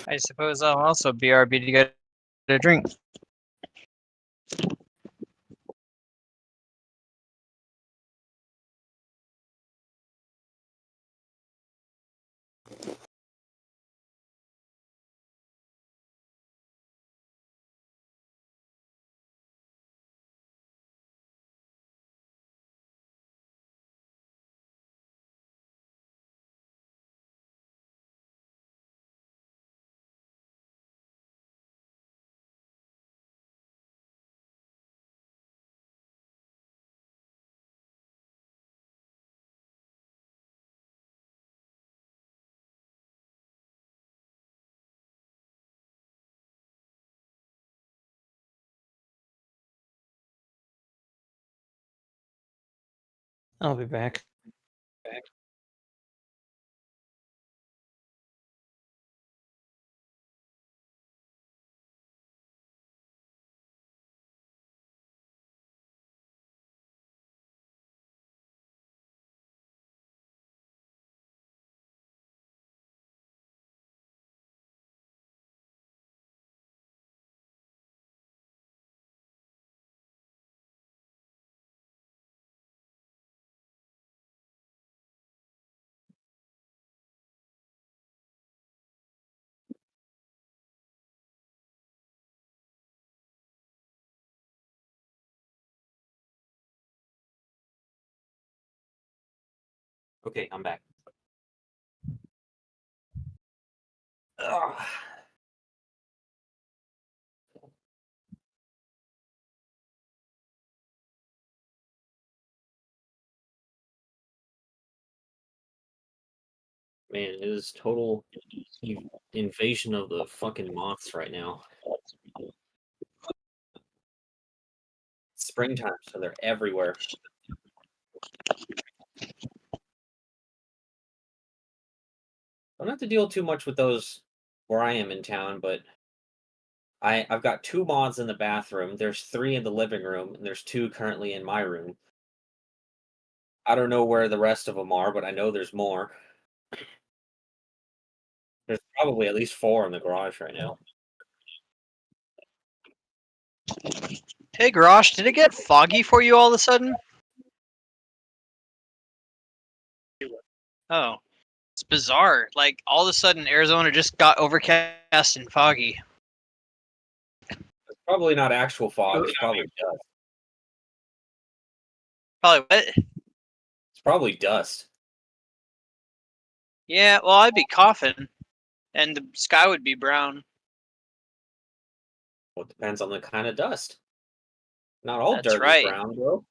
I suppose I'll also BRB to get a drink. I'll be back. Okay, I'm back. Ugh. Man, it is total invasion of the fucking moths right now. Springtime, so they're everywhere. I don't have to deal too much with those where I am in town, but I've got 2 moths in the bathroom. There's 3 in the living room, and there's 2 currently in my room. I don't know where the rest of them are, but I know there's more. There's probably at least 4 in the garage right now. Hey, Garage, did it get foggy for you all of a sudden? Oh, it's bizarre. Like, all of a sudden, Arizona just got overcast and foggy. It's probably not actual fog. It's probably dust. Probably what? It's probably dust. Yeah, well, I'd be coughing, and the sky would be brown. Well, it depends on the kind of dust. Not all That's dirt right. is brown, bro.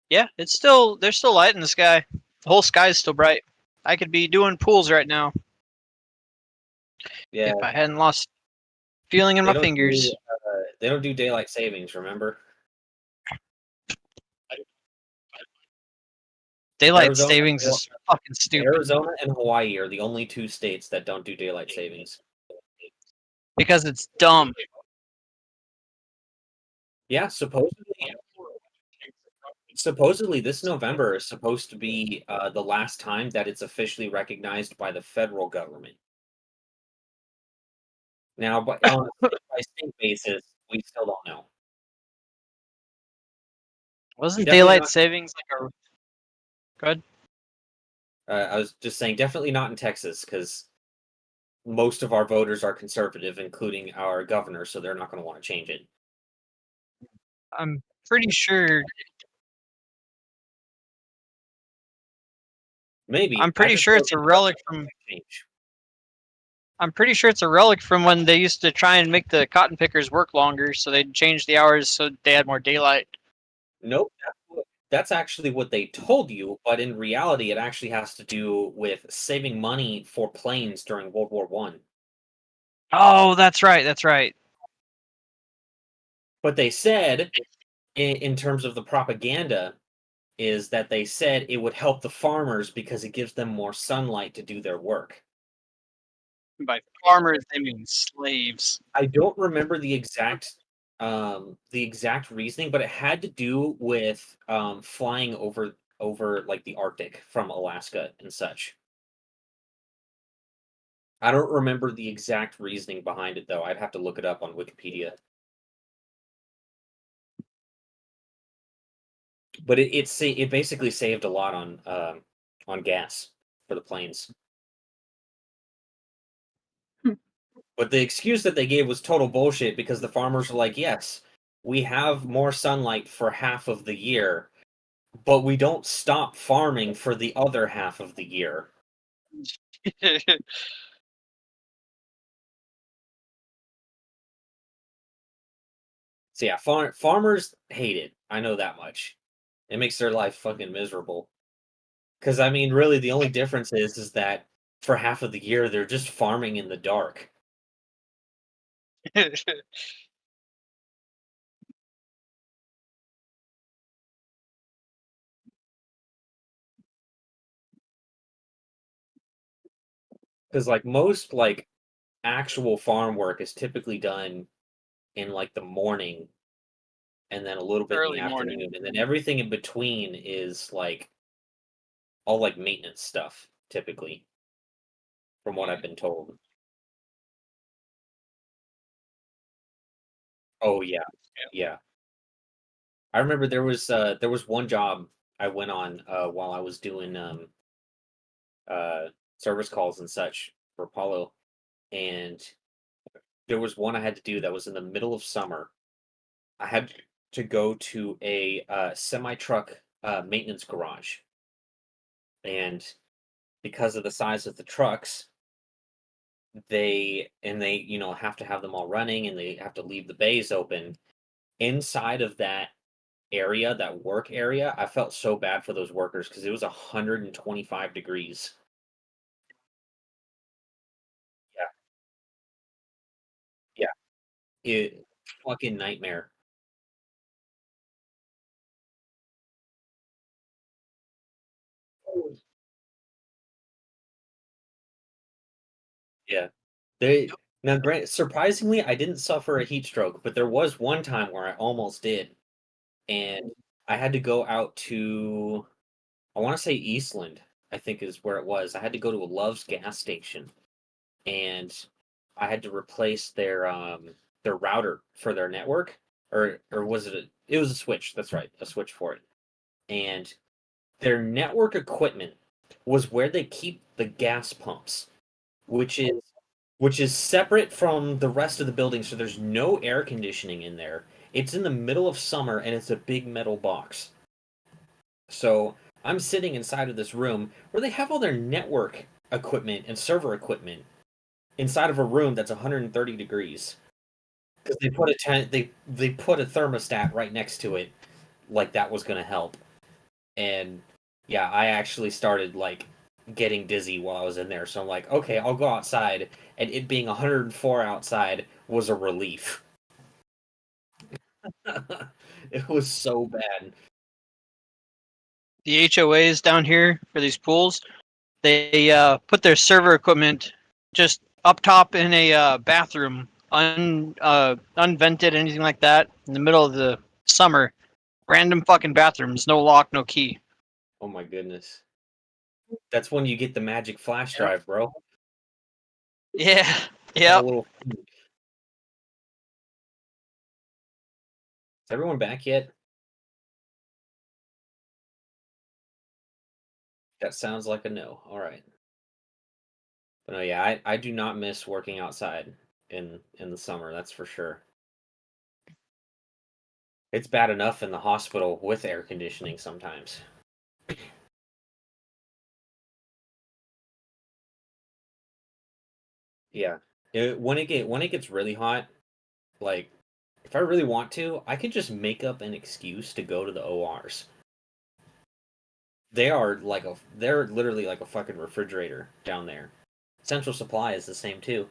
Yeah, there's still light in the sky. The whole sky is still bright. I could be doing pools right now Yeah, if I hadn't lost feeling in they my don't fingers. do, they don't do daylight savings. Remember? Daylight Arizona- savings is fucking stupid Arizona and Hawaii are the only 2 states that don't do daylight savings. because it's dumb. Yeah, supposedly this November is supposed to be the last time that it's officially recognized by the federal government. Now, but on a state-by-state basis, we still don't know. Wasn't Definitely daylight not- savings like a good? I was just saying, definitely not in Texas, because most of our voters are conservative, including our governor, so they're not going to want to change it. I'm pretty sure. Maybe. I'm pretty sure it's a relic from. Change. I'm pretty sure it's a relic from when they used to try and make the cotton pickers work longer, so they'd change the hours so they had more daylight. Nope. That's actually what they told you, but in reality, it actually has to do with saving money for planes during World War One. Oh, that's right. That's right. What they said, in terms of the propaganda, is that they said it would help the farmers because it gives them more sunlight to do their work. By farmers, they mean slaves. I don't remember the exact reasoning, but it had to do with flying over like the Arctic from Alaska and such. I don't remember the exact reasoning behind it though. I'd have to look it up on Wikipedia. But it basically saved a lot on gas for the planes. But the excuse that they gave was total bullshit because the farmers were like, yes, we have more sunlight for half of the year, but we don't stop farming for the other half of the year. So yeah, farmers hate it. I know that much. It makes their life fucking miserable. Because I mean, really, the only difference is that for half of the year they're just farming in the dark. Because like most like actual farm work is typically done in like the morning and then a little bit Early in the morning. afternoon, and then everything in between is like all like maintenance stuff, typically, from what I've been told. Oh yeah, yeah. I remember there was one job I went on while I was doing service calls and such for Apollo, and there was one I had to do that was in the middle of summer. I had to go to a semi truck maintenance garage, and because of the size of the trucks, they have to have them all running, and they have to leave the bays open. Inside of that area, that work area, I felt so bad for those workers because it was 125 degrees. Yeah, yeah, it fucking nightmare. Yeah, they now surprisingly, I didn't suffer a heat stroke, but there was one time where I almost did, and I had to go out to, I want to say Eastland, I think is where it was. I had to go to a Love's gas station, and I had to replace their router for their network, or was it? It was a switch. That's right, a switch for it. And their network equipment was where they keep the gas pumps, which is separate from the rest of the building. So there's no air conditioning in there. It's in the middle of summer, and it's a big metal box. So I'm sitting inside of this room where they have all their network equipment and server equipment inside of a room that's 130 degrees because they put they put a thermostat right next to it, like that was gonna help. And yeah, I actually started like getting dizzy while I was in there. So I'm like, okay, I'll go outside, and it being 104 outside was a relief. It was so bad. The HOAs down here for these pools, they put their server equipment just up top in a bathroom, unvented, anything like that, in the middle of the summer. Random fucking bathrooms, no lock, no key. Oh my goodness. That's when you get the magic flash drive, bro. Yeah, A yeah. little... Is everyone back yet? That sounds like a no. All right. But no, yeah, I do not miss working outside in the summer. That's for sure. It's bad enough in the hospital with air conditioning sometimes. Yeah, when it gets really hot, like if I really want to, I could just make up an excuse to go to the ORs. They're literally like a fucking refrigerator down there. Central Supply is the same too.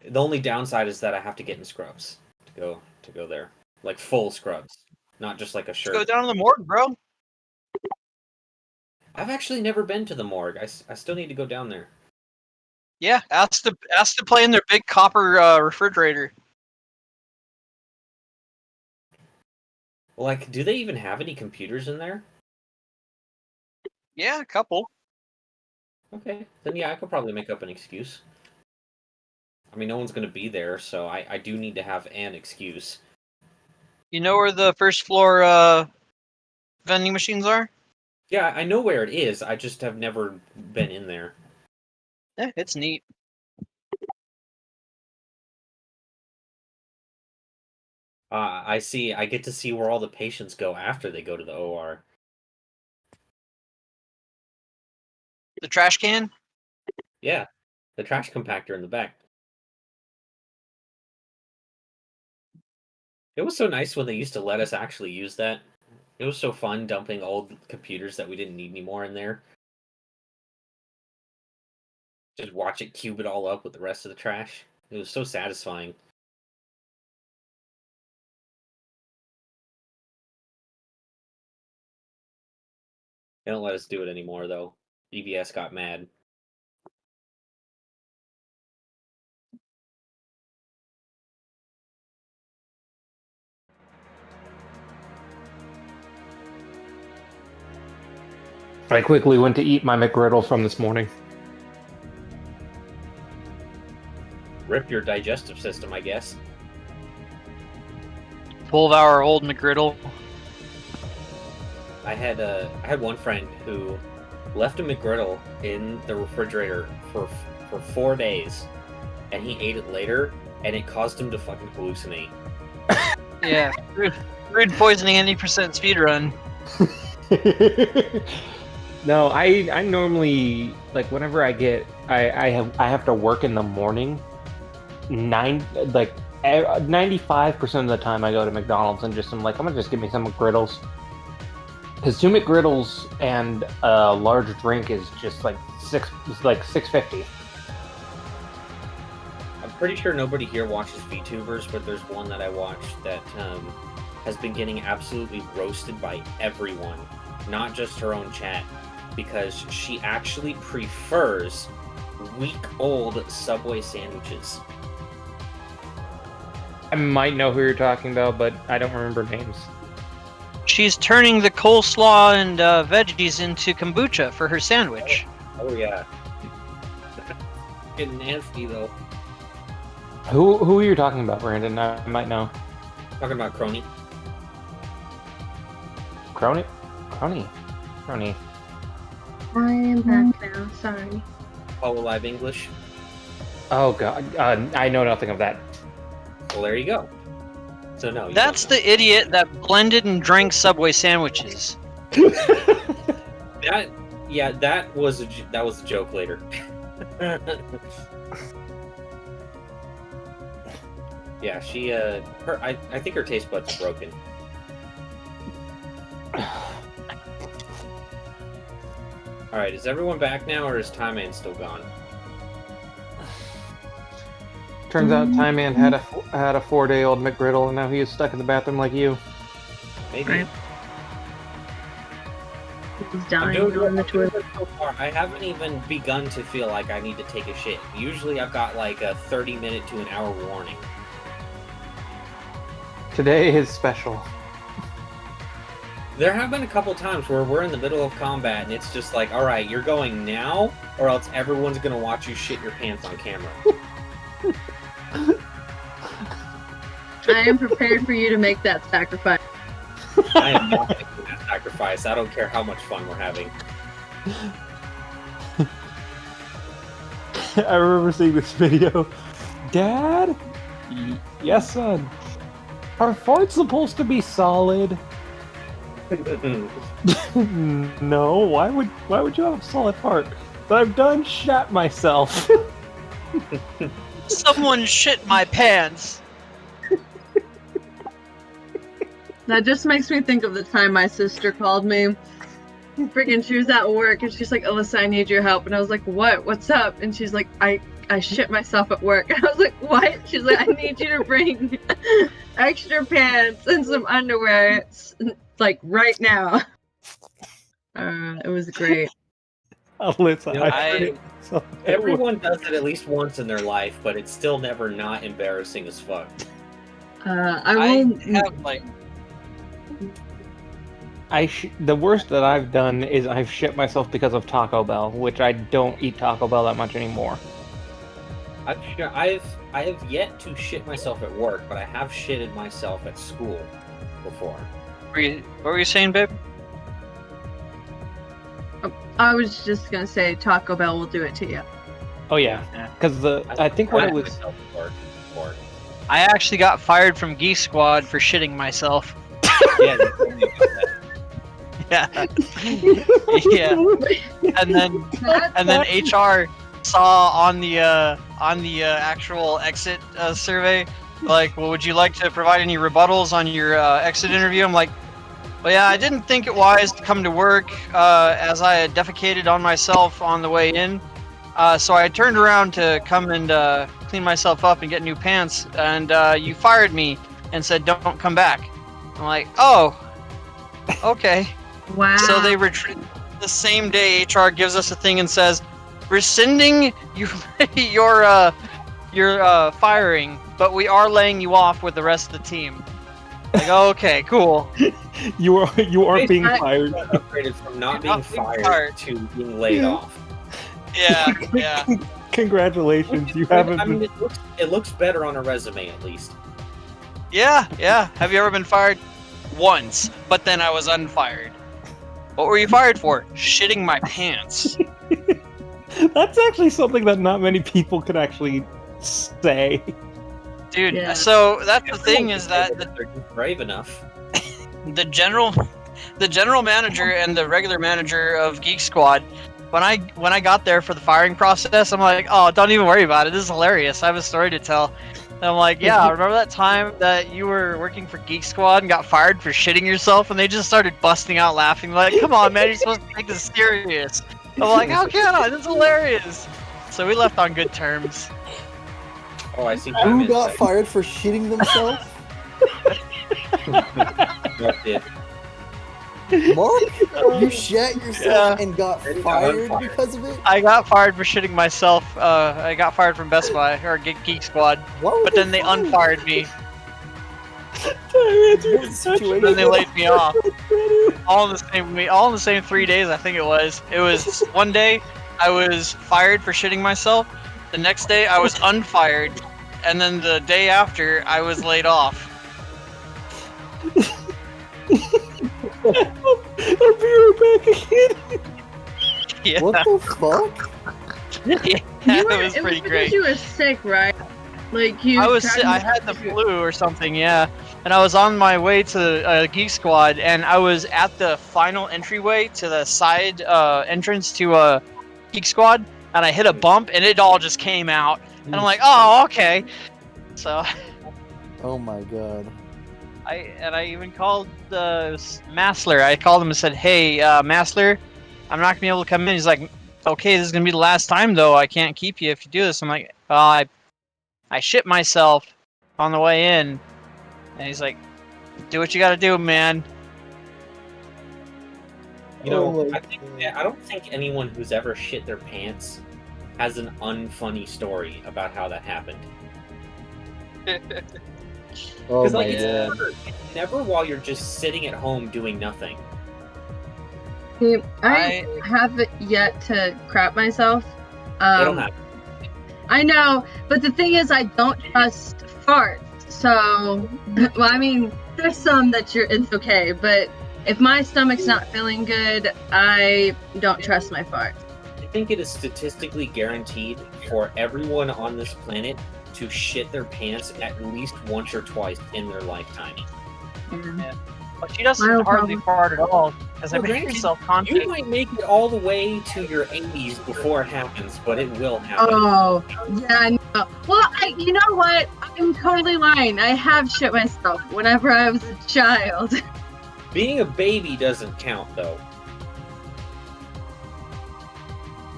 The only downside is that I have to get in scrubs to go there, like full scrubs, not just like a shirt. Go down to the morgue, bro. I've actually never been to the morgue. I still need to go down there. Yeah, ask to play in their big copper refrigerator. Like, do they even have any computers in there? Yeah, a couple. Okay, then yeah, I could probably make up an excuse. I mean, no one's going to be there, so I do need to have an excuse. You know where the first floor vending machines are? Yeah, I know where it is. I just have never been in there. Yeah, it's neat. I see. I get to see where all the patients go after they go to the OR. The trash can? Yeah, the trash compactor in the back. It was so nice when they used to let us actually use that. It was so fun dumping old computers that we didn't need anymore in there. Just watch it cube it all up with the rest of the trash. It was so satisfying. They don't let us do it anymore, though. BBS got mad. I quickly went to eat my McGriddle from this morning. Rip your digestive system, I guess. 12-hour-old McGriddle. I had one friend who left a McGriddle in the refrigerator for 4 days, and he ate it later, and it caused him to fucking hallucinate. Yeah, food poisoning any percent speed run. No, I normally, like, whenever I have to work in the morning. 95% of the time I go to McDonald's and I'm gonna just give me some McGriddles. Because 2 McGriddles and a large drink is just $6.50. I'm pretty sure nobody here watches VTubers, but there's one that I watch that has been getting absolutely roasted by everyone, not just her own chat, because she actually prefers week-old Subway sandwiches. I might know who you're talking about, but I don't remember names. she's turning the coleslaw and veggies into kombucha for her sandwich. Oh yeah. Getting nasty though. Who are you talking about, Brandon? I might know. Talking about Crony. Crony. I am back now. Sorry. Hololive English. Oh god, I know nothing of that. Well, there you go. So no. That's the idiot that blended and drank Subway sandwiches. That was a joke later. Yeah, she I think her taste buds are broken. All right, is everyone back now, or is Time Man still gone? Turns out Time Man had a 4-day-old McGriddle, and now he is stuck in the bathroom like you. Maybe. Right. He's I'm dying doing on the good toilet. so far. I haven't even begun to feel like I need to take a shit. Usually I've got like a 30-minute to an hour warning. Today is special. There have been a couple times where we're in the middle of combat and it's just like, alright, you're going now, or else everyone's gonna watch you shit your pants on camera. I am prepared for you to make that sacrifice. I am not making that sacrifice. I don't care how much fun we're having. I remember seeing this video. Dad? Yes, son. Are farts supposed to be solid? No. Why would you have a solid fart? I've done shat myself. Someone shit my pants. That just makes me think of the time my sister called me. Freaking, she was at work and she's like, Alyssa, I need your help. And I was like, what? What's up? And she's like, I shit myself at work. And I was like, what? She's like, I need you to bring extra pants and some underwear, like right now. It was great. Alyssa, You know, so everyone does it at least once in their life, but it's still never not embarrassing as fuck. I will. have like the worst that I've done is I've shit myself because of Taco Bell, which I don't eat Taco Bell that much anymore. I have yet to shit myself at work, but I have shitted myself at school before. what were you saying, babe? I was just gonna say Taco Bell will do it to you. Oh yeah, because I think what it was. Myself at work before. I actually got fired from Geek Squad for shitting myself. Yeah, they told me about that. Yeah. Yeah. And then HR saw on the actual exit survey, like, well, would you like to provide any rebuttals on your exit interview? I'm like, well, yeah, I didn't think it wise to come to work as I had defecated on myself on the way in. So I turned around to come and clean myself up and get new pants, and you fired me and said, don't come back. I'm like, oh, okay. Wow. So they the same day HR gives us a thing and says, rescinding your firing, but we are laying you off with the rest of the team. Like, okay, cool. You are being fired. Upgraded from not being fired to being laid off. Yeah. Congratulations, you haven't. I mean, it looks better on a resume at least. Yeah. Have you ever been fired? Once, but then I was unfired. What were you fired for? Shitting my pants. That's actually something that not many people could actually say. Dude, Yeah. so that's the thing is that they're just brave enough. the general manager and the regular manager of Geek Squad, when I got there for the firing process, I'm like, oh, don't even worry about it. This is hilarious. I have a story to tell. And I'm like, yeah, remember that time that you were working for Geek Squad and got fired for shitting yourself? And they just started busting out laughing. Like, come on, man, you're supposed to take this serious. I'm like, how can I? This is hilarious. So we left on good terms. Oh, I see. Who got fired for shitting themselves? Mark did. Mark? You shat yourself and got And got fired unfired. because of it? I got fired for shitting myself. I got fired from Best Buy or Geek Squad, Why would but then they fire you? unfired me. What was the situation? Then they laid me off. all in the same week, all in the same 3 days. I think it was. It was one day I was fired for shitting myself. The next day I was unfired, and then the day after I was laid off. I'll be right back again. Yeah, What the fuck? yeah, You were, it was pretty because great. you were sick, right? Like you. I had the flu or something, yeah. And I was on my way to Geek Squad, and I was at the final entryway to the side entrance to Geek Squad, and I hit a bump, and it all just came out. And I'm like, oh, okay. So Oh my god. I even called Massler. I called him and said, hey, Massler, I'm not gonna be able to come in. He's like, okay, this is gonna be the last time though. I can't keep you if you do this. I'm like, well, I shit myself on the way in. And he's like, do what you gotta do, man. You know, Oh my I don't think anyone who's ever shit their pants has an unfunny story about how that happened. Oh Because my like god. it's never while you're just sitting at home doing nothing. I haven't yet to crap myself. It'll happen. I know, but the thing is, I don't trust farts. So, well, I mean, there's some that it's okay, but if my stomach's not feeling good, I don't trust my farts. I think it is statistically guaranteed for everyone on this planet to shit their pants at least once or twice in their lifetime. Yeah. But she doesn't No hardly problem. fart at all, because I Well, make granted, yourself conscious. You might make it all the way to your 80s before it happens, but it will happen. Oh, yeah, I know. Well, you know what? I'm totally lying. I have shit myself whenever I was a child. Being a baby doesn't count, though.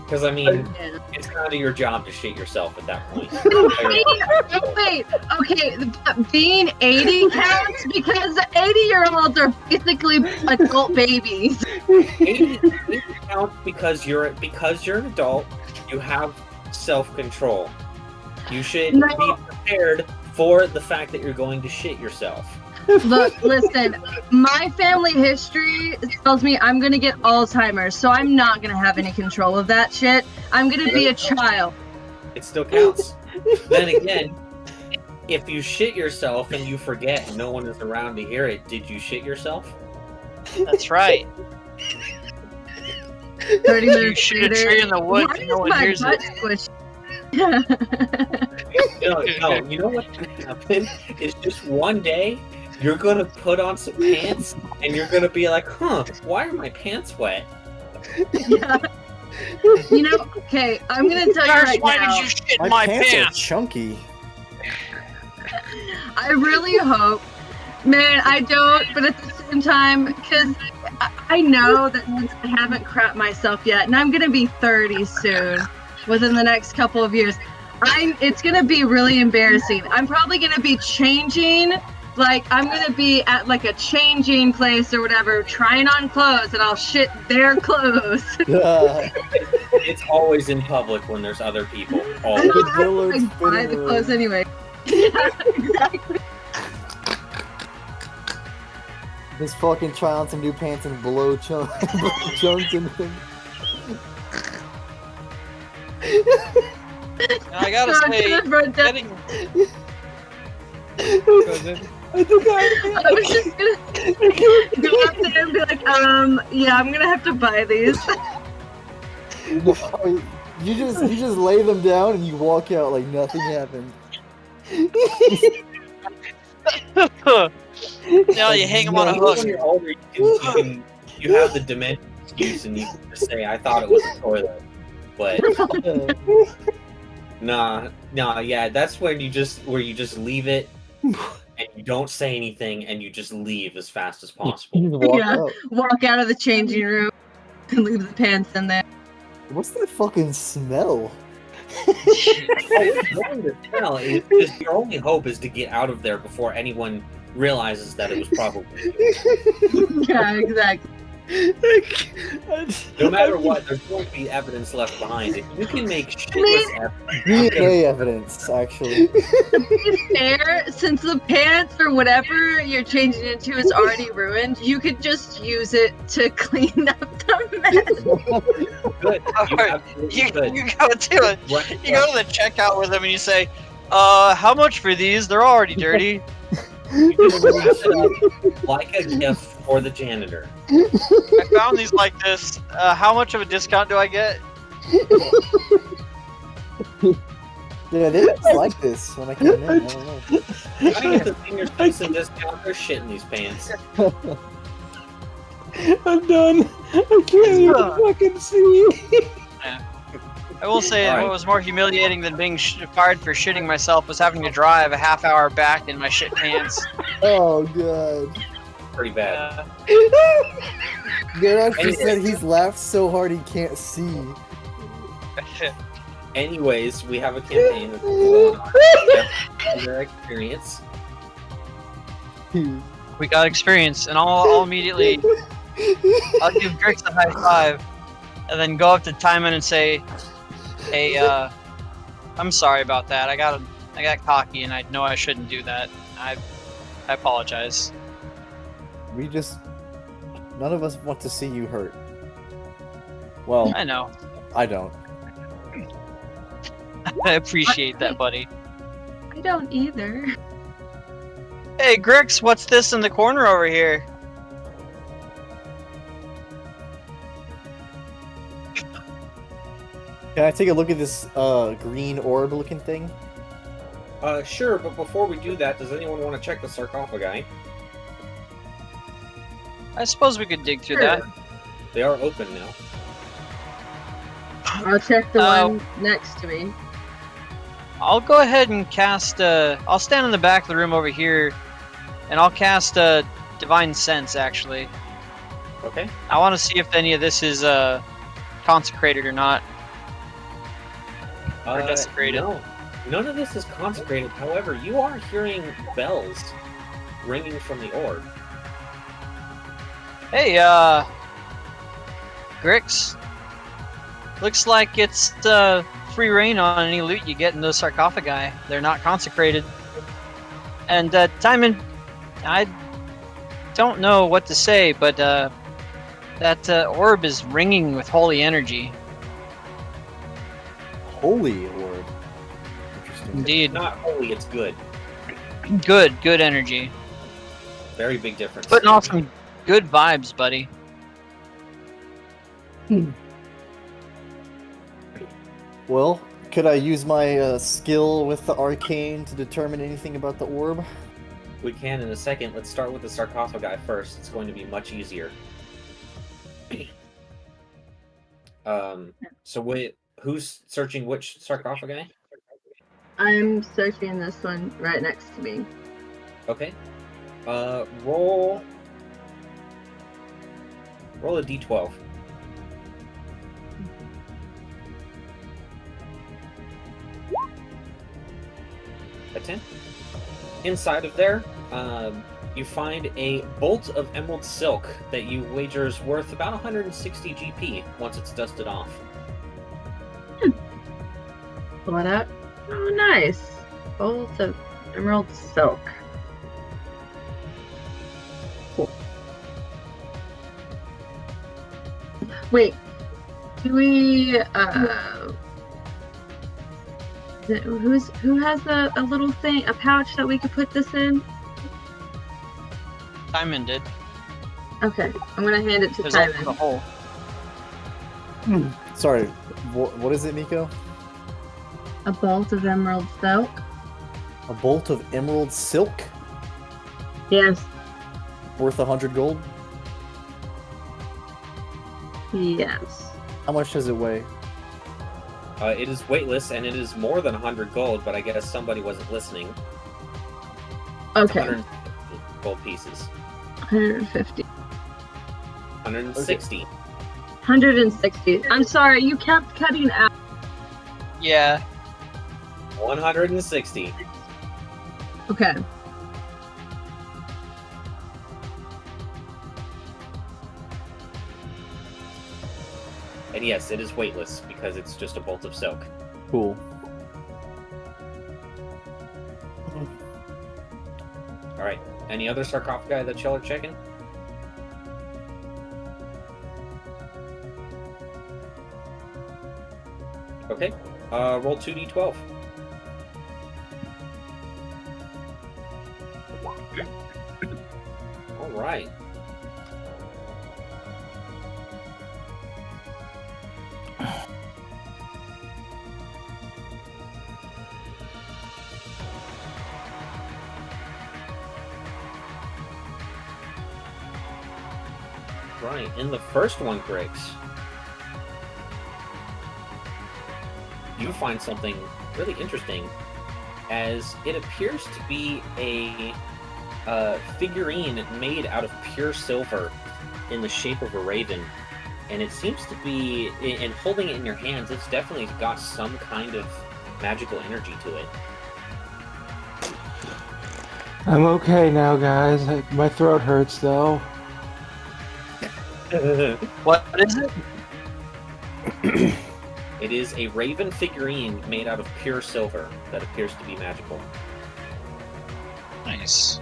Because, I mean, Yeah. it's kind of your job to shit yourself at that point. Wait, okay, but being 80 counts because 80-year-olds are basically adult babies. 80 counts because you're an adult. You have self-control. You should No. be prepared for the fact that you're going to shit yourself. Look, listen, my family history tells me I'm gonna get Alzheimer's, so I'm not gonna have any control of that shit. I'm gonna be a child. It still counts. Then again, if you shit yourself and you forget and no one is around to hear it, did you shit yourself? That's right. 30 You minutes shoot a later. tree in the woods Why and no is one my hears butt it. squishy? No, you know what's gonna happen is just one day you're gonna put on some pants and you're gonna be like, huh, why are my pants wet? Yeah. You know, okay, I'm gonna tell you Nurse, right why now. did you shit My my pants pants? are chunky. I really hope, man, I don't, but at the same time, because I know that since I haven't crapped myself yet, and I'm gonna be 30 soon, within the next couple of years, it's gonna be really embarrassing. I'm probably gonna be changing, like I'm gonna be at like a changing place or whatever, trying on clothes, and I'll shit their clothes. It's always in public when there's other people. Always. And I'll have to, Dillard's like, buy the fitting clothes room. anyway. Yeah, exactly. Just fucking try on some new pants and blow chunks in them. And I gotta So to say, the front desk, getting I was just gonna go up there and be like, yeah, I'm gonna have to buy these. No, you just lay them down and you walk out like nothing happened. now you hang them on a When hook. you're older, you have the dementia excuse and you can just say, I thought it was a toilet. But nah, yeah, that's when you just leave it and you don't say anything and you just leave as fast as possible. You walk Yeah. out. Walk out of the changing room and leave the pants in there. What's that fucking smell? It's going to tell. It's just your only hope is to get out of there before anyone realizes that it was probably you. Yeah, exactly. No matter what, there's going to be evidence left behind. If you can make shitless DNA evidence, actually. To be fair, since the pants or whatever you're changing it into is already ruined, you could just use it to clean up the mess. good. You go to it. You go to the checkout with them and you say, how much for these? They're already dirty. You just wrap it up like a gift for the janitor. I found these like this. How much of a discount do I get? Yeah, they just like this when I come in. I don't know. I get the senior citizen discount. There's shit in these pants. I'm done. I can't even fucking see. I will say All right. what was more humiliating than being fired for shitting myself was having to drive a half hour back in my shit pants. Oh god. Pretty bad. Garage just said he's laughed so hard he can't see. Anyways, we have a campaign that's going on. Their experience. We got experience, and I'll immediately I'll give Grix a high five, and then go up to Timon and say, "Hey, I'm sorry about that. I got cocky, and I know I shouldn't do that. I apologize." None of us want to see you hurt. Well, I know. I don't. I appreciate that, buddy. I don't either. Hey, Grix, what's this in the corner over here? Can I take a look at this green orb looking thing? Sure, but before we do that, does anyone want to check the sarcophagi? I suppose we could dig through Sure. that. They are open now. I'll check the Uh, one next to me. I'll go ahead and cast. I'll stand in the back of the room over here, and I'll cast Divine Sense. Actually, Okay. I want to see if any of this is consecrated or not. Or desecrated. No, none of this is consecrated. However, you are hearing bells ringing from the orb. Hey, Grix. Looks like it's free reign on any loot you get in those sarcophagi. They're not consecrated. And Timon, I don't know what to say, but that orb is ringing with holy energy. Holy orb. Interesting. Indeed, Not holy, it's good. good energy. Very big difference. Putting off some good vibes, buddy. Well, could I use my skill with the arcane to determine anything about the orb? We can in a second. Let's start with the sarcophagi first. It's going to be much easier. So wait, who's searching which sarcophagi? I'm searching this one right next to me. Okay. Roll a d12. A 10. Inside of there, you find a bolt of emerald silk that you wager is worth about 160 GP once it's dusted off. Pull it out. Oh, nice. Bolt of emerald silk. Cool. Wait. Do we, who has a little thing, a pouch that we could put this in? Timon did. Okay, I'm gonna hand it to There's also Timon. the hole. Sorry, what is it, Miko? A bolt of emerald silk? A bolt of emerald silk? Yes. Worth 100 gold? Yes. How much does it weigh? It is weightless and it is more than 100 gold, but I guess somebody wasn't listening. Okay. 150 gold pieces. 150. 160. 160. I'm sorry, you kept cutting out. Yeah. 160. Okay. And yes, it is weightless because it's just a bolt of silk. Cool. All right. Any other sarcophagi that y'all are checking? Okay. Roll 2d12. All right. Right, in the first one, Griggs, you find something really interesting, as it appears to be a figurine made out of pure silver in the shape of a raven. And it seems to be, in holding it in your hands, it's definitely got some kind of magical energy to it. I'm okay now, guys. My throat hurts though. What is it? It is a raven figurine made out of pure silver that appears to be magical. Nice.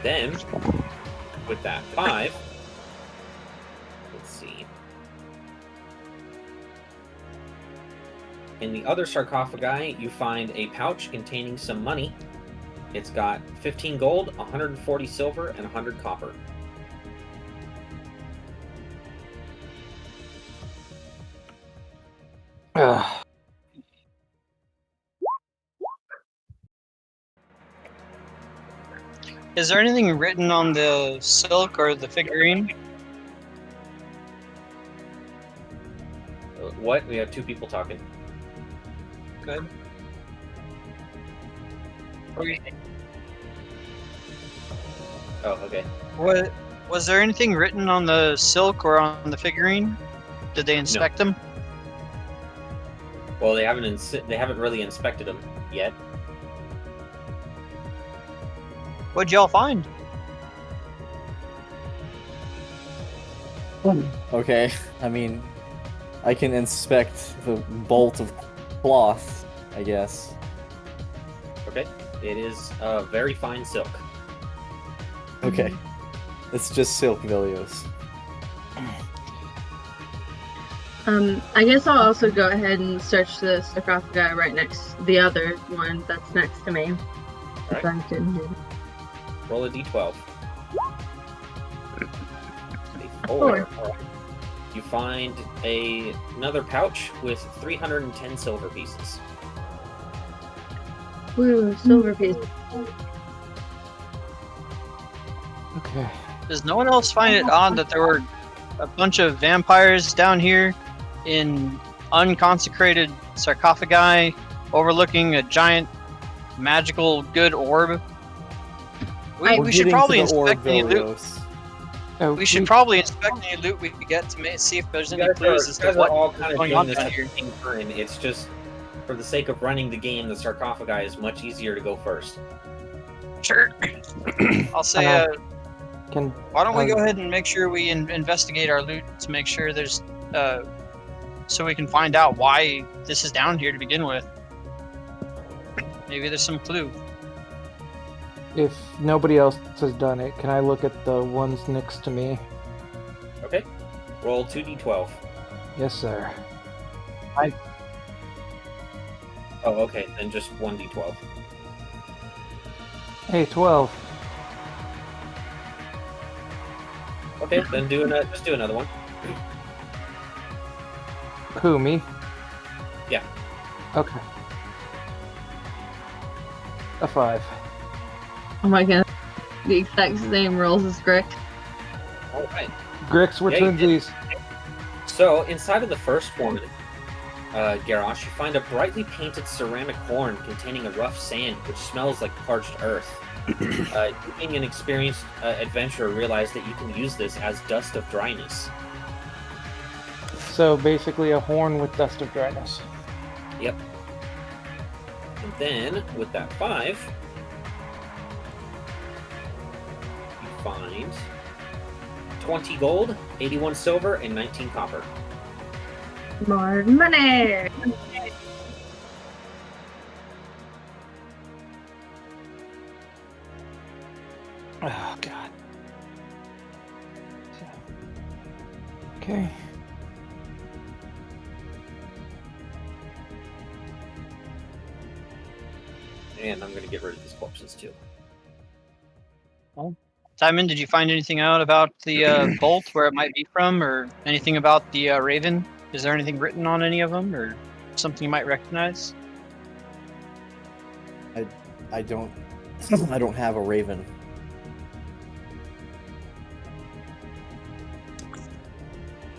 Then, with that 5, let's see. In the other sarcophagi, you find a pouch containing some money. It's got 15 gold, 140 silver, and 100 copper. Is there anything written on the silk or the figurine? What? We have 2 people talking. Good. Okay. Oh, okay. What was there anything written on the silk or on the figurine? Did they inspect them? Well, they haven't really inspected them yet. What'd y'all find? Okay, I mean, I can inspect the bolt of cloth, I guess. Okay. It is very fine silk. Okay. It's just silk, Vilios. I guess I'll also go ahead and search the sarcophagi right next, the other one that's next to me. If I can do. Roll a d12. A 4. 4. All right. You find another pouch with 310 silver pieces. Ooh, silver piece. Okay. Does no one else find it odd that there were a bunch of vampires down here in unconsecrated sarcophagi overlooking a giant magical good orb? We should probably inspect any loot. We should probably inspect any loot we could get to see if there's any clues as to what all is kind of going doing on this down at here. the same time. It's just for the sake of running the game, the sarcophagi is much easier to go first. Sure. I'll say, why don't we go ahead and make sure we investigate our loot to make sure there's, so we can find out why this is down here to begin with. Maybe there's some clue. If nobody else has done it, can I look at the ones next to me? Okay. Roll 2d12. Yes, sir. Oh, okay. Then just 1d12. Hey, 12. Okay, then just do another one. Who, me? Yeah. Okay. A 5. Oh my god. The exact same rolls as Grick. All right. Grix, which Yeah, you one's did. these? So inside of the first one, Garrosh, you find a brightly painted ceramic horn containing a rough sand which smells like parched earth. You, being an experienced adventurer, realize that you can use this as dust of dryness. So basically a horn with dust of dryness. Yep. And then with that 5, you find 20 gold, 81 silver, and 19 copper. More money. Oh god. Okay. And I'm going to get rid of these corpses too. Simon, did you find anything out about the bolt, where it might be from, or anything about the raven? Is there anything written on any of them, or something you might recognize? I don't I don't have a raven.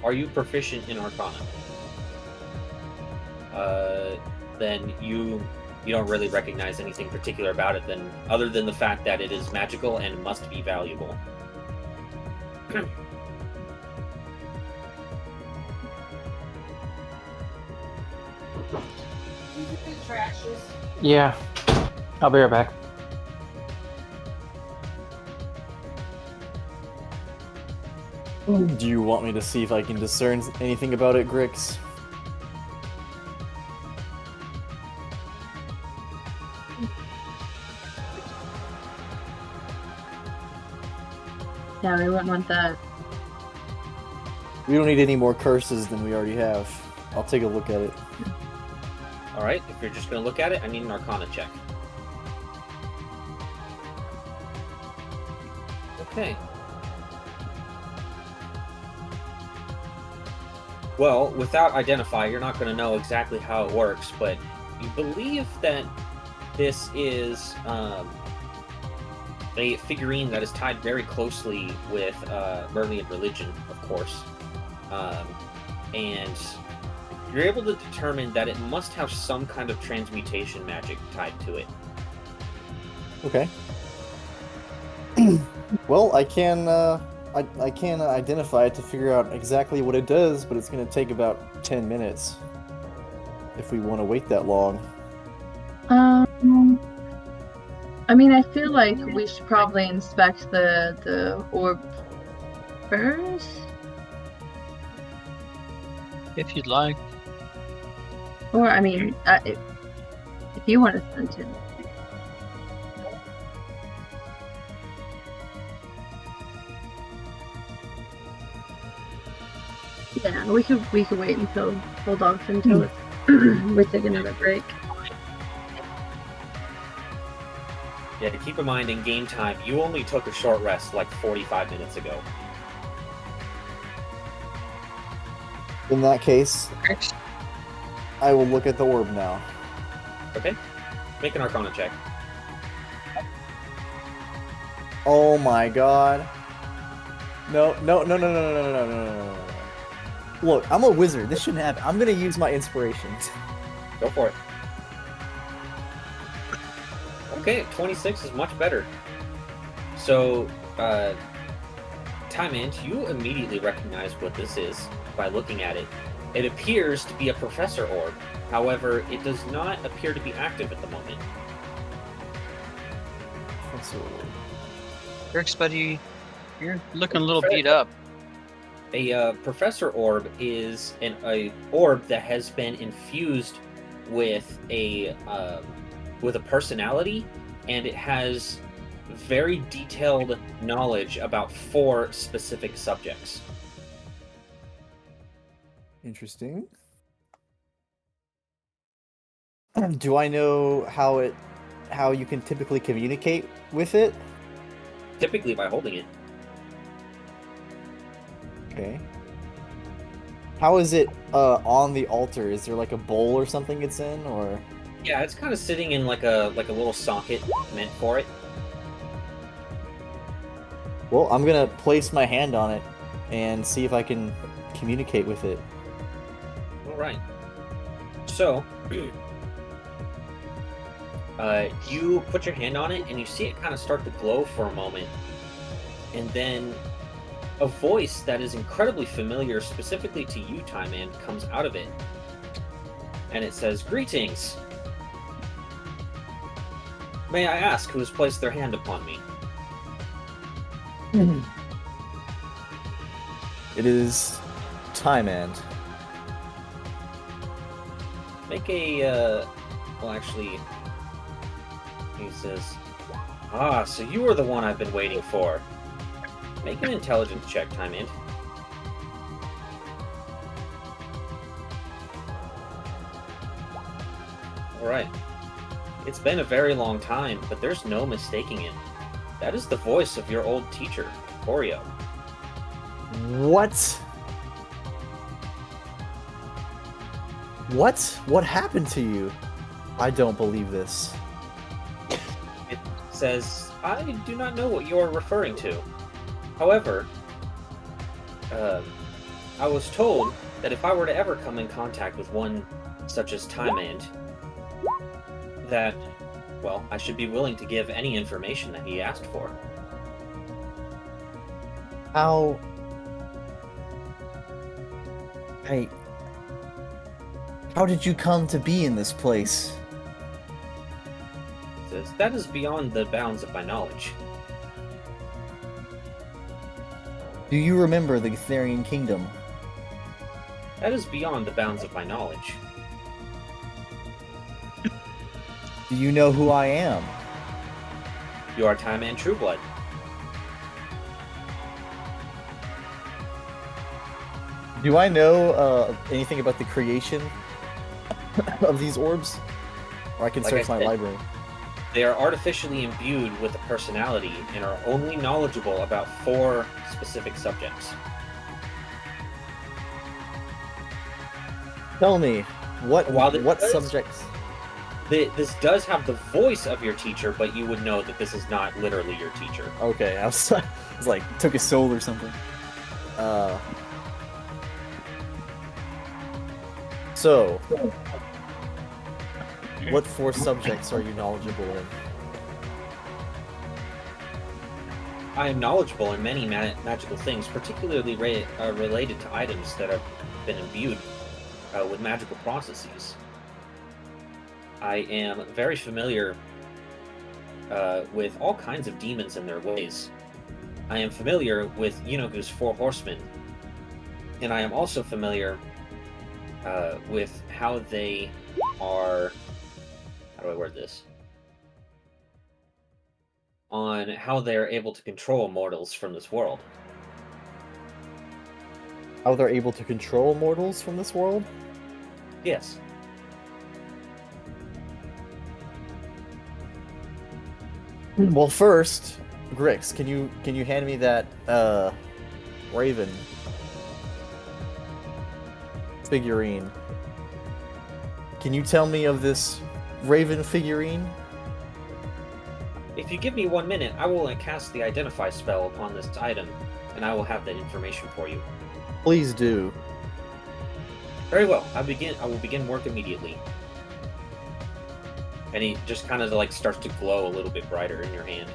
Are you proficient in Arcana? Then you don't really recognize anything particular about it, then other than the fact that it is magical and must be valuable. Yeah. I'll be right back. Do you want me to see if I can discern anything about it, Grix? Yeah, we wouldn't want that. We don't need any more curses than we already have. I'll take a look at it. Alright, if you're just going to look at it, I need an Arcana check. Okay. Well, without Identify, you're not going to know exactly how it works, but you believe that this is a figurine that is tied very closely with Merlian religion, of course. And you're able to determine that it must have some kind of transmutation magic tied to it. Okay. Well, I can I can identify it to figure out exactly what it does, but it's going to take about 10 minutes if we want to wait that long. I mean, I feel like we should probably inspect the orb first. If you'd like. Or, I mean, if you want to send it. Yeah, we could wait until Bulldogs until we take another break. Yeah, to keep in mind, in game time, you only took a short rest like 45 minutes ago. In that case, I will look at the orb now. Okay. Make an Arcana check. Oh my god. No. Look, I'm a wizard. This shouldn't happen. I'm gonna use my inspirations. Go for it. Okay, 26 is much better. So, Time Ant, you immediately recognize what this is by looking at it. It appears to be a Professor Orb. However, it does not appear to be active at the moment. Grix, buddy, you're looking a little beat up. A Professor Orb is a orb that has been infused with a personality, and it has very detailed knowledge about 4 specific subjects. Interesting. Do I know how you can typically communicate with it? Typically by holding it. Okay. How is it on the altar? Is there like a bowl or something it's in, or? Yeah, it's kind of sitting in like a little socket meant for it. Well, I'm gonna place my hand on it and see if I can communicate with it. All right. So, you put your hand on it and you see it kind of start to glow for a moment, and then a voice that is incredibly familiar, specifically to you, Time Ant, comes out of it, and it says, "Greetings. May I ask who has placed their hand upon me?" It is Time End. Make a, well, actually, he says, "Ah, so you were the one I've been waiting for." Make an intelligence check, Time End. Alright. It's been a very long time, but there's no mistaking it. That is the voice of your old teacher, Oreo. What? What? What happened to you? I don't believe this. It says, "I do not know what you are referring to. However, I was told that if I were to ever come in contact with one such as Time End, that, well, I should be willing to give any information that he asked for." How? How did you come to be in this place? It says, "That is beyond the bounds of my knowledge." Do you remember the Githerian Kingdom? That is beyond the bounds of my knowledge. Do you know who I am? You are Time End Trueblood. Do I know anything about the creation of these orbs? Or I can Like I search my said, library. They are artificially imbued with a personality and are only knowledgeable about 4 specific subjects. Tell me, what While this does- subjects? This does have the voice of your teacher, but you would know that this is not literally your teacher. Okay, I was like, took his soul or something. So, what 4 subjects are you knowledgeable in? I am knowledgeable in many magical things, particularly related to items that have been imbued with magical processes. I am very familiar with all kinds of demons and their ways. I am familiar with Yunogu's 4 horsemen, and I am also familiar with how they are... How do I word this? On how they're able to control mortals from this world. How they're able to control mortals from this world? Yes. Well, first, Grix, can you hand me that Raven figurine? Can you tell me of this Raven figurine? If you give me 1 minute, I will cast the Identify spell upon this item, and I will have that information for you. Please do. Very well. I will begin work immediately. And he just kind of like starts to glow a little bit brighter in your hand.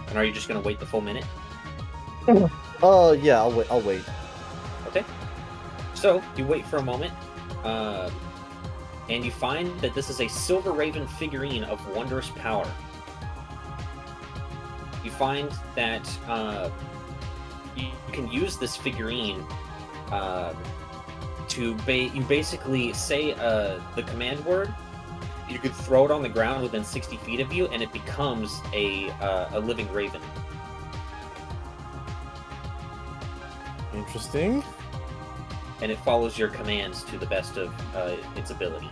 And are you just gonna wait the full minute? Yeah, I'll wait. Okay. So you wait for a moment, and you find that this is a Silver Raven figurine of wondrous power. You find that you can use this figurine to you basically say the command word. You could throw it on the ground within 60 feet of you, and it becomes a living raven. Interesting. And it follows your commands to the best of its ability.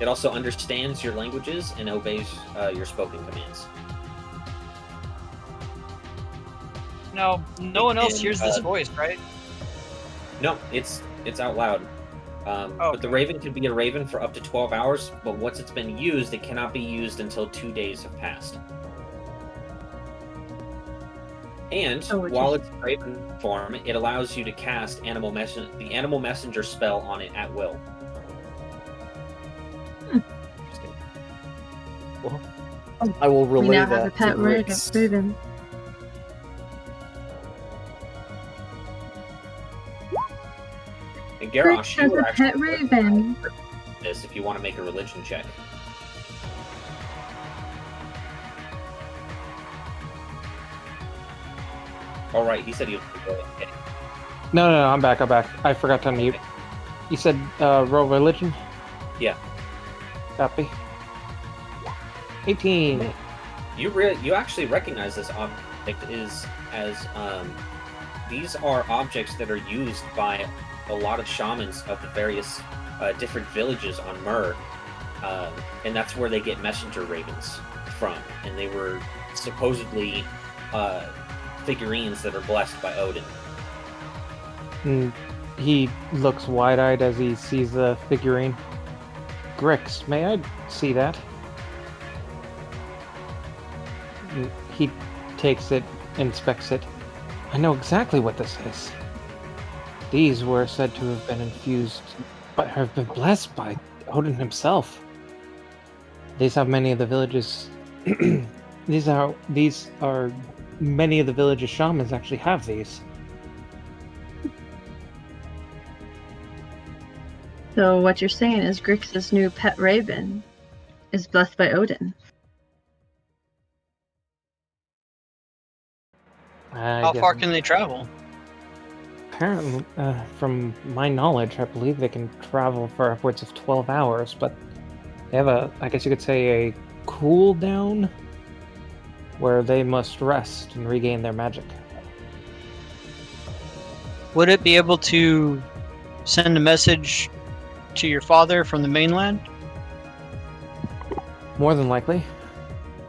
It also understands your languages and obeys your spoken commands. No one else hears this voice, right? No, it's out loud. But the raven can be a raven for up to 12 hours, but once it's been used, it cannot be used until 2 days have passed. And while it's in raven form, it allows you to cast the Animal Messenger spell on it at will. Well, I will relay we now that have a pet to Grix. raven. And Garrosh, has you are a pet actually raven. this if you want to make a religion check. All right, he said he was going to go ahead. No, I'm back. I forgot to unmute. You said roll religion? Yeah. Copy. 18. You actually recognize this object as these are objects that are used by a lot of shamans of the various different villages on Myr, and that's where they get messenger ravens from. And they were supposedly figurines that are blessed by Odin. He looks wide-eyed as he sees the figurine. Grix, may I see that? He takes it, inspects it. I know exactly what this is. These were said to have been infused, but have been blessed by Odin himself. These are many of the villages. These are many of the villages' shamans actually have these. So what you're saying is Grix's new pet raven is blessed by Odin. How far can they travel? Apparently, from my knowledge, I believe they can travel for upwards of 12 hours, but they have I guess you could say, a cooldown where they must rest and regain their magic. Would it be able to send a message to your father from the mainland? More than likely.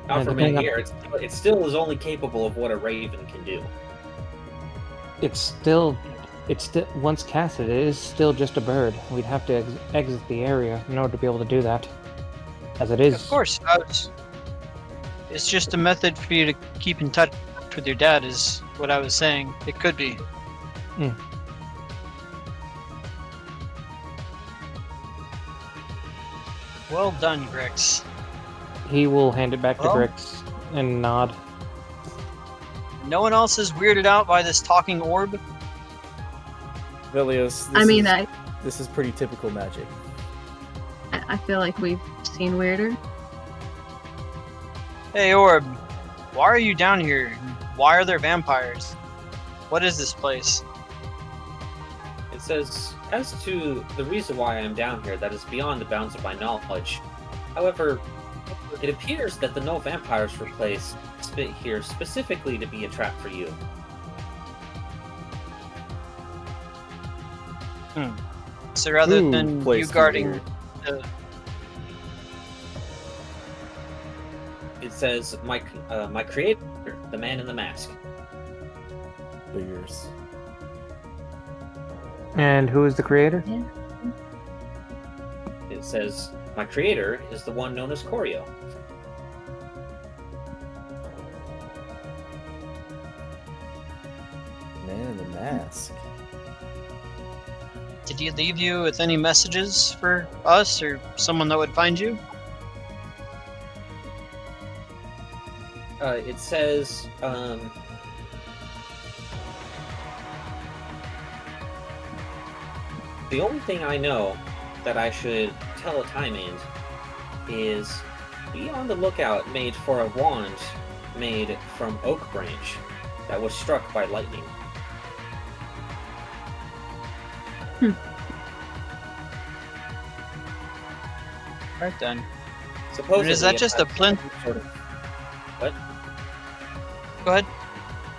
Not from in depending on- here. It still is only capable of what a raven can do. It's still once casted, it is still just a bird. We'd have to exit the area in order to be able to do that. As it is. Of course. It's just a method for you to keep in touch with your dad, is what I was saying. It could be. Well done, Grix. He will hand it back to Well- Grix and nod. No one else is weirded out by this talking orb? Vilios, this is pretty typical magic. I feel like we've seen weirder. Hey, Orb. Why are you down here? Why are there vampires? What is this place? It says, as to the reason why I am down here, that is beyond the bounds of my knowledge. However, it appears that the no vampires were placed here specifically to be a trap for you. So rather Who than you placed guarding here? the... It says, my creator, the man in the mask. Figures. And who is the creator? It says, my creator is the one known as Corio. Man in the mask. Did he leave you with any messages for us or someone that would find you? It says, the only thing I know that I should tell a time end is be on the lookout made for a wand made from oak branch that was struck by lightning. Right then. Supposedly, is that it just has a plinth? some sort of- What? Go ahead.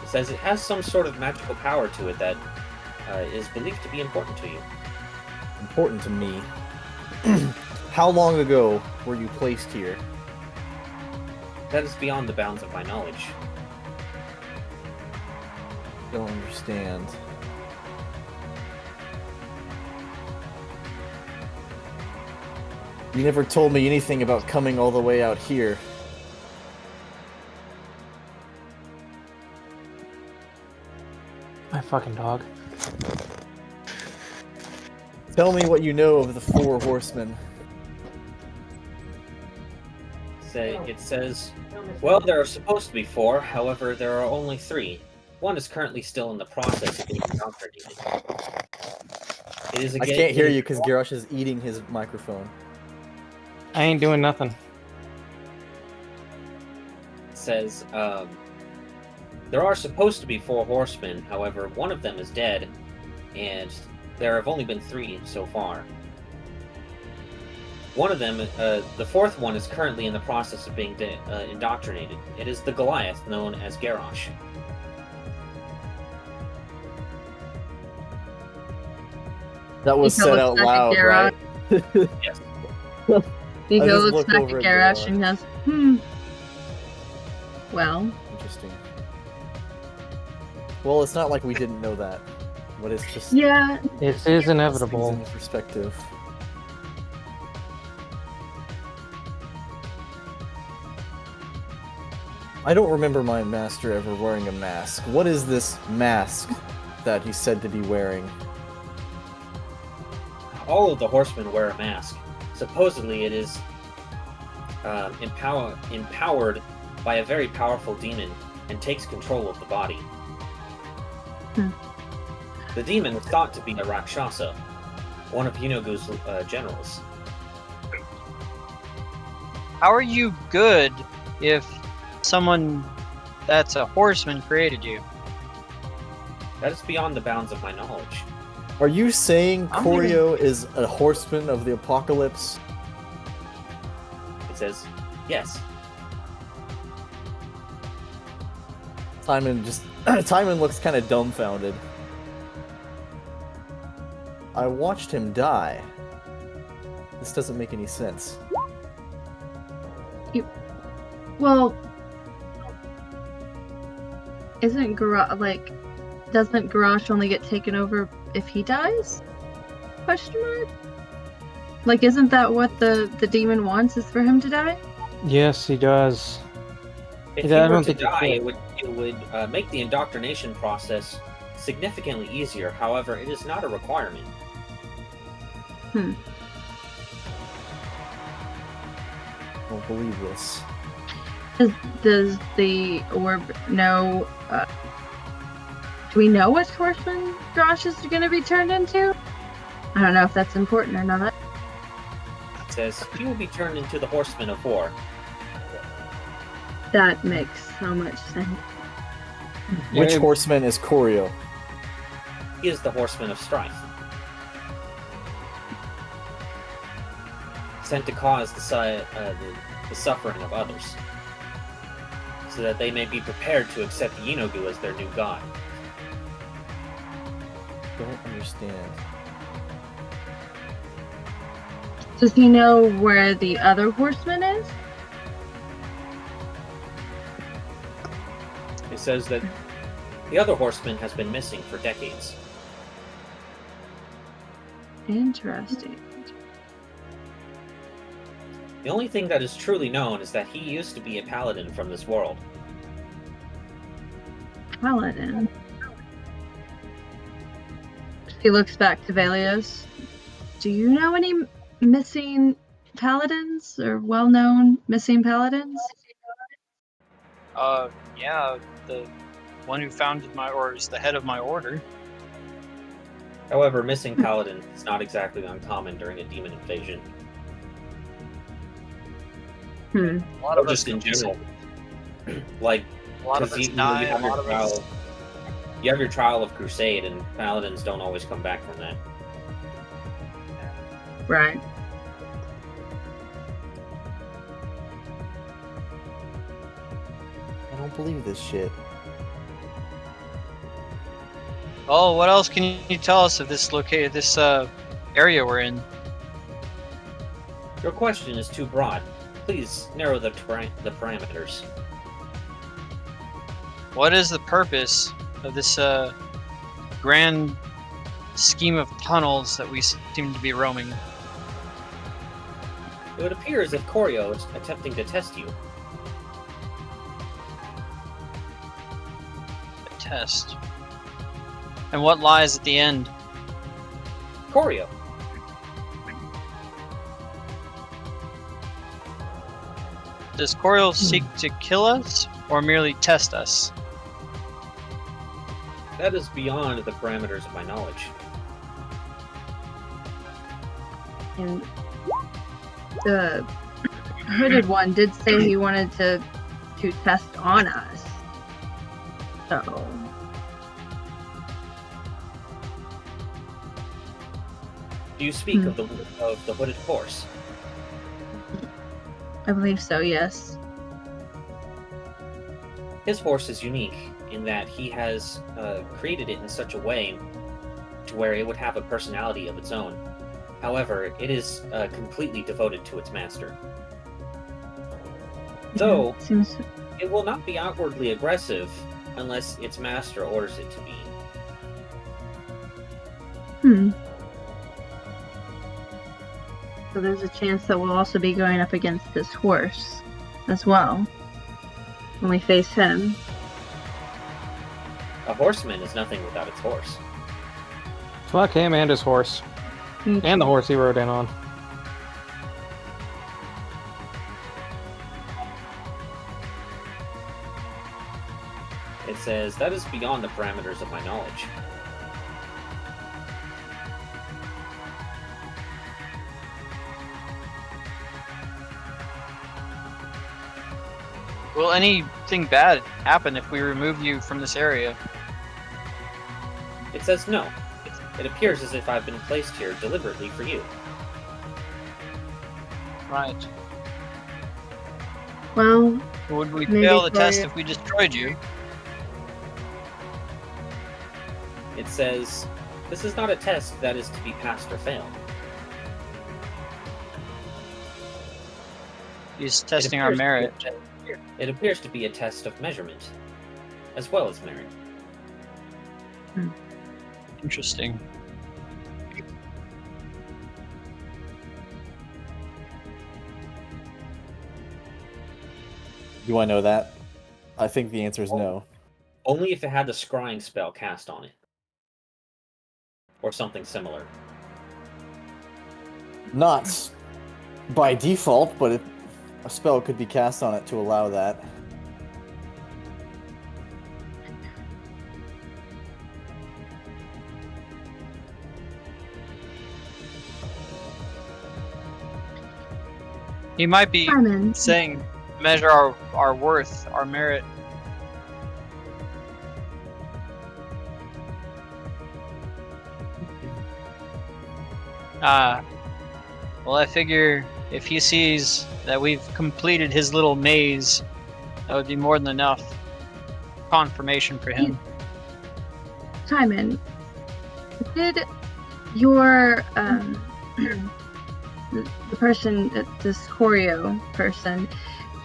It says it has some sort of magical power to it that is believed to be important to you. Important to me. How long ago were you placed here? That is beyond the bounds of my knowledge. Don't understand. You never told me anything about coming all the way out here. My fucking dog. Tell me what you know of the Four Horsemen. It says, well, there are supposed to be 4, however, there are only 3. One is currently still in the process of being indoctrinated. It is I can't hear you because Garrosh is eating his microphone. I ain't doing nothing. It says, There are supposed to be 4 horsemen, however, one of them is dead, and there have only been 3 so far. One of them, the 4th one, is currently in the process of being indoctrinated. It is the Goliath known as Garrosh. That was Nico said looks out back at loud, Garrosh. right? Yes. Nico just looks look back over at at Garrosh Garrosh. and goes, Well, Interesting. Well, it's not like we didn't know that, but it's just yeah, It is things inevitable. in perspective. I don't remember my master ever wearing a mask. What is this mask that he's said to be wearing? All of the horsemen wear a mask. Supposedly, it is empowered by a very powerful demon and takes control of the body. Hmm. The demon is thought to be a Rakshasa, one of Yunogu's generals. How are you good if someone that's a horseman created you? That is beyond the bounds of my knowledge. Are you saying I'm Koryo is a horseman of the apocalypse? It says, yes. Timon looks kind of dumbfounded. I watched him die. This doesn't make any sense. well, doesn't Garrosh only get taken over if he dies? Question mark? Like, isn't that what the demon wants, is for him to die? Yes, he does. If Yeah, I he were don't to think it die, would. it would make the indoctrination process significantly easier. However, it is not a requirement. I don't believe this. Does the orb know? Do we know what horseman Garrosh is going to be turned into? I don't know if that's important or not. It says, he will be turned into the Horseman of War. That makes so much sense. Which Yeah, horseman is Koryo? He is the Horseman of Strife. Sent to cause the suffering of others, so that they may be prepared to accept Yunogu as their new god. Don't understand. Does he know where the other horseman is? It says that the other horseman has been missing for decades. Interesting. The only thing that is truly known is that he used to be a paladin from this world. Paladin. He looks back to Velios. Do you know any missing paladins or well-known missing paladins? Yeah, the one who founded is the head of my order. However, missing paladin is not exactly uncommon during a demon invasion. Hmm. A lot Or of us just in go general. missing. Like, A lot of 'cause us you die. have A lot of us. you have your trial of Crusade, and paladins don't always come back from that. Right. I don't believe this shit. Oh, what else can you tell us of this area we're in? Your question is too broad. Please narrow the parameters. What is the purpose of this grand scheme of tunnels that we seem to be roaming? It would appear as if Koryo is attempting to test you. A test. And what lies at the end? Koryo! Does Koryo seek to kill us or merely test us? That is beyond the parameters of my knowledge. And the hooded one did say he wanted to test on us. So, Do you speak Hmm. of the hooded horse? I believe so, yes. His horse is unique in that he has created it in such a way to where it would have a personality of its own. However, it is completely devoted to its master. Though Seems it will not be outwardly aggressive unless its master orders it to be. So there's a chance that we'll also be going up against this horse as well when we face him. A horseman is nothing without its horse. Fuck him and his horse. And the horse he rode in on. It says, that is beyond the parameters of my knowledge. Will anything bad happen if we remove you from this area? It says no. It appears as if I've been placed here deliberately for you. Right. Well, Would we Maybe fail the for test you. if we destroyed you? It says, this is not a test that is to be passed or failed. He's testing our merit. It appears to be a test of measurement, as well as merit. Interesting. Do I know that? I think the answer is no. Only if it had the scrying spell cast on it. Or something similar. Not by default, but a spell could be cast on it to allow that. He might be Simon, saying measure our worth, our merit. Well, I figure if he sees that we've completed his little maze, that would be more than enough confirmation for him. Simon, did your the person, this Choreo person,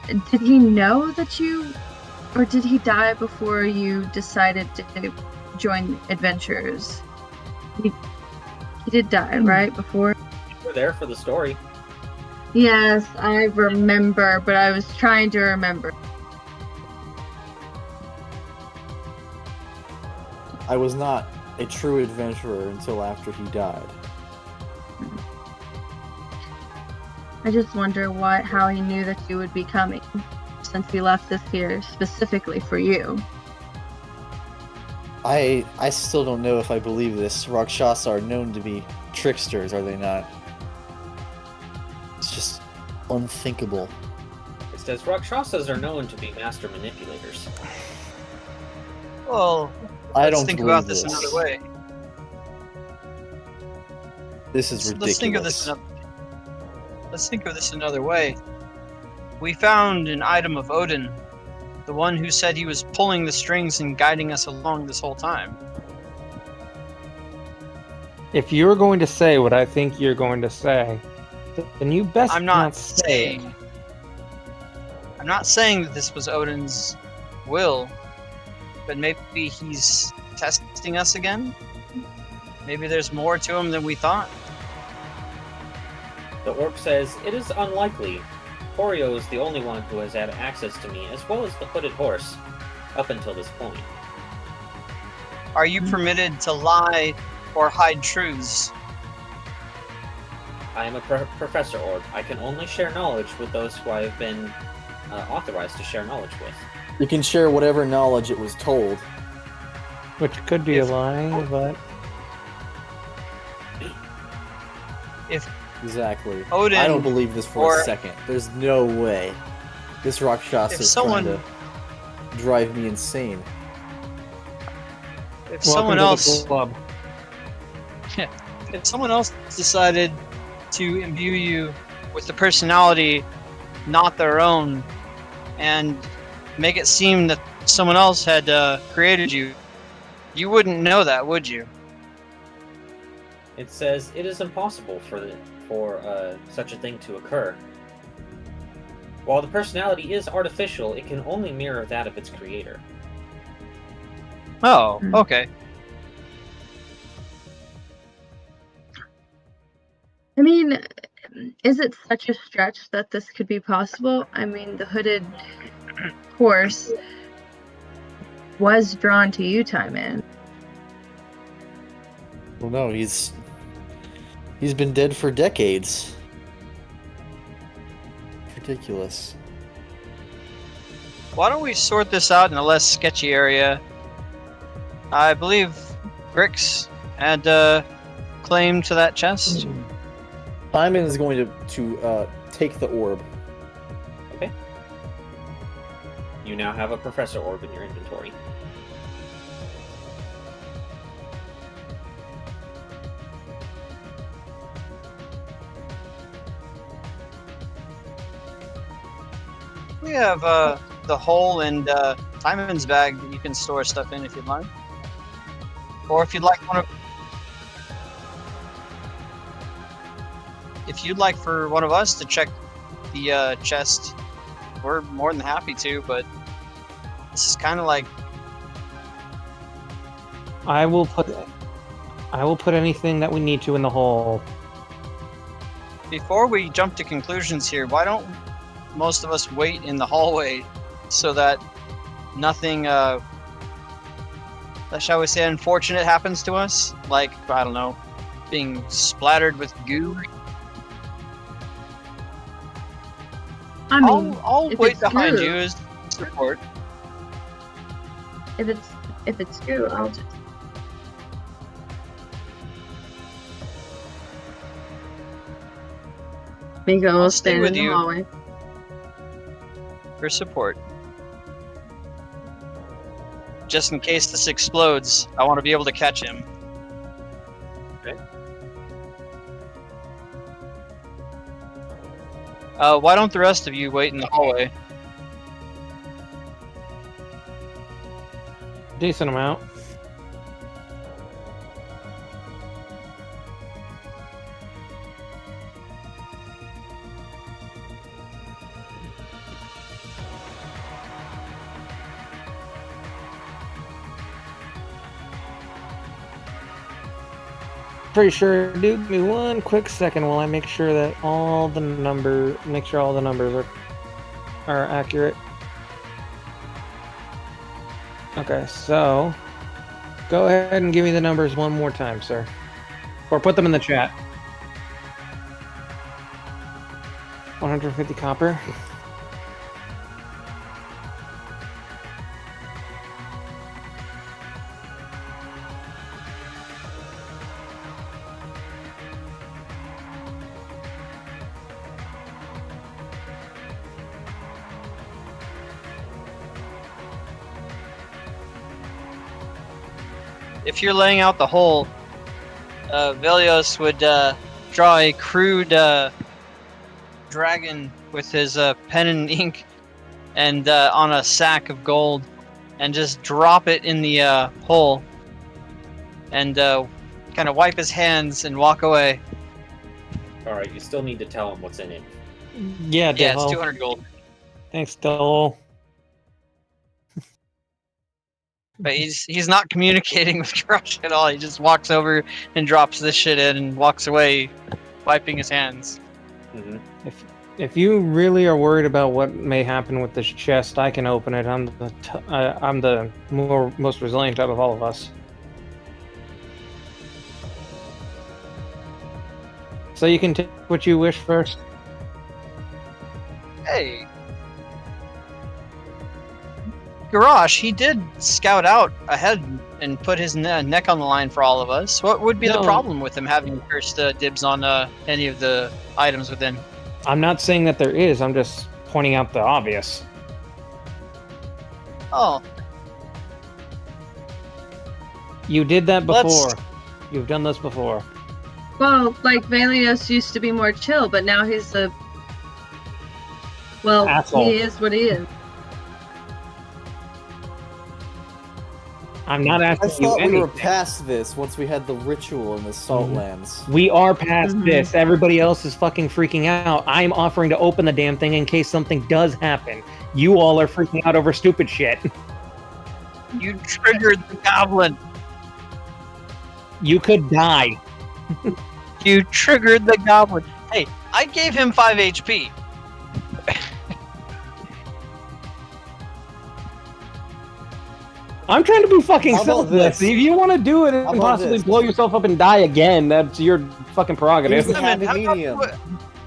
did he know that you, or did he die before you decided to join adventures? He did die, right? Before? We're there for the story. Yes, I remember, but I was trying to remember. I was not a true adventurer until after he died. I just wonder how he knew that you would be coming, since he left this here specifically for you. I still don't know if I believe this. Rakshasa are known to be tricksters, are they not? It's just unthinkable. It says Rakshasas are known to be master manipulators. Well, I let's don't think believe about this another way. This is ridiculous. Let's think of this another way. We found an item of Odin, the one who said he was pulling the strings and guiding us along this whole time. If you're going to say what I think you're going to say, then you best I'm not say it. saying. I'm not saying that this was Odin's will, but maybe he's testing us again. Maybe there's more to him than we thought. The orc says, it is unlikely. Choreo is the only one who has had access to me, as well as the hooded horse, up until this point. Are you permitted to lie or hide truths? I am a professor orc. I can only share knowledge with those who I have been authorized to share knowledge with. You can share whatever knowledge it was told. Which could be a lie, but If Exactly. Odin I don't believe this for or- a second. There's no way. This Rakshasa If is someone- trying to drive me insane. if Welcome someone to the else club. if someone else decided to imbue you with the personality not their own and make it seem that someone else had created you, you wouldn't know that, would you? It says it is impossible for such a thing to occur. While the personality is artificial, it can only mirror that of its creator. Oh, okay. I mean, is it such a stretch that this could be possible? I mean, the hooded horse was drawn to you, Time-Man. Well, no, he's been dead for decades. Ridiculous. Why don't we sort this out in a less sketchy area? I believe Grix had claim to that chest. Simon is going to take the orb. Okay. You now have a Professor Orb in your inventory. We have the hole and Timon's bag that you can store stuff in if you'd like. Or if you'd like for one of us to check the chest, we're more than happy to, but this is kind of like... I will put anything that we need to in the hole. Before we jump to conclusions here, why don't most of us wait in the hallway so that nothing, shall we say, unfortunate happens to us? Like, I don't know, being splattered with goo? I mean, I'll if wait it's behind goo- you as support. If it's true, I'll just. Miko will stay stand with in the you. hallway. For support. Just in case this explodes, I want to be able to catch him. Okay. Why don't the rest of you wait in the hallway? Decent amount. Pretty sure. Give me one quick second while I make sure that all the numbers are accurate. Okay, so go ahead and give me the numbers one more time, sir, or put them in the chat. 150 copper. If you're laying out the hole, Velios would draw a crude dragon with his pen and ink and on a sack of gold and just drop it in the hole and kind of wipe his hands and walk away. Alright, you still need to tell him what's in it. Yeah, Yeah, Dale. it's 200 gold. Thanks, Dole. But he's not communicating with Crush at all. He just walks over and drops this shit in and walks away, wiping his hands. Mm-hmm. If you really are worried about what may happen with this chest, I can open it. I'm the most resilient out of all of us. So you can take what you wish first. Hey, Garrosh, he did scout out ahead and put his neck on the line for all of us. What would be the No. problem with him having first dibs on any of the items within? I'm not saying that there is. I'm just pointing out the obvious. Oh. You did that Let's- before. You've done this before. Well, like Valios used to be more chill, but now he's a. Well, Asshole. he is what he is. I'm not I asking you thought we anything. were past this once we had the ritual in the Salt Lands. We are past Mhm. this. Everybody else is fucking freaking out. I'm offering to open the damn thing in case something does happen. You all are freaking out over stupid shit. You triggered the goblin. You could die. You triggered the goblin. Hey, I gave him 5 HP. I'm trying to be fucking How about selfless. this? If you want to do it and How about possibly this? blow yourself up and die again, that's your fucking prerogative. Here's the happy How about medium. you-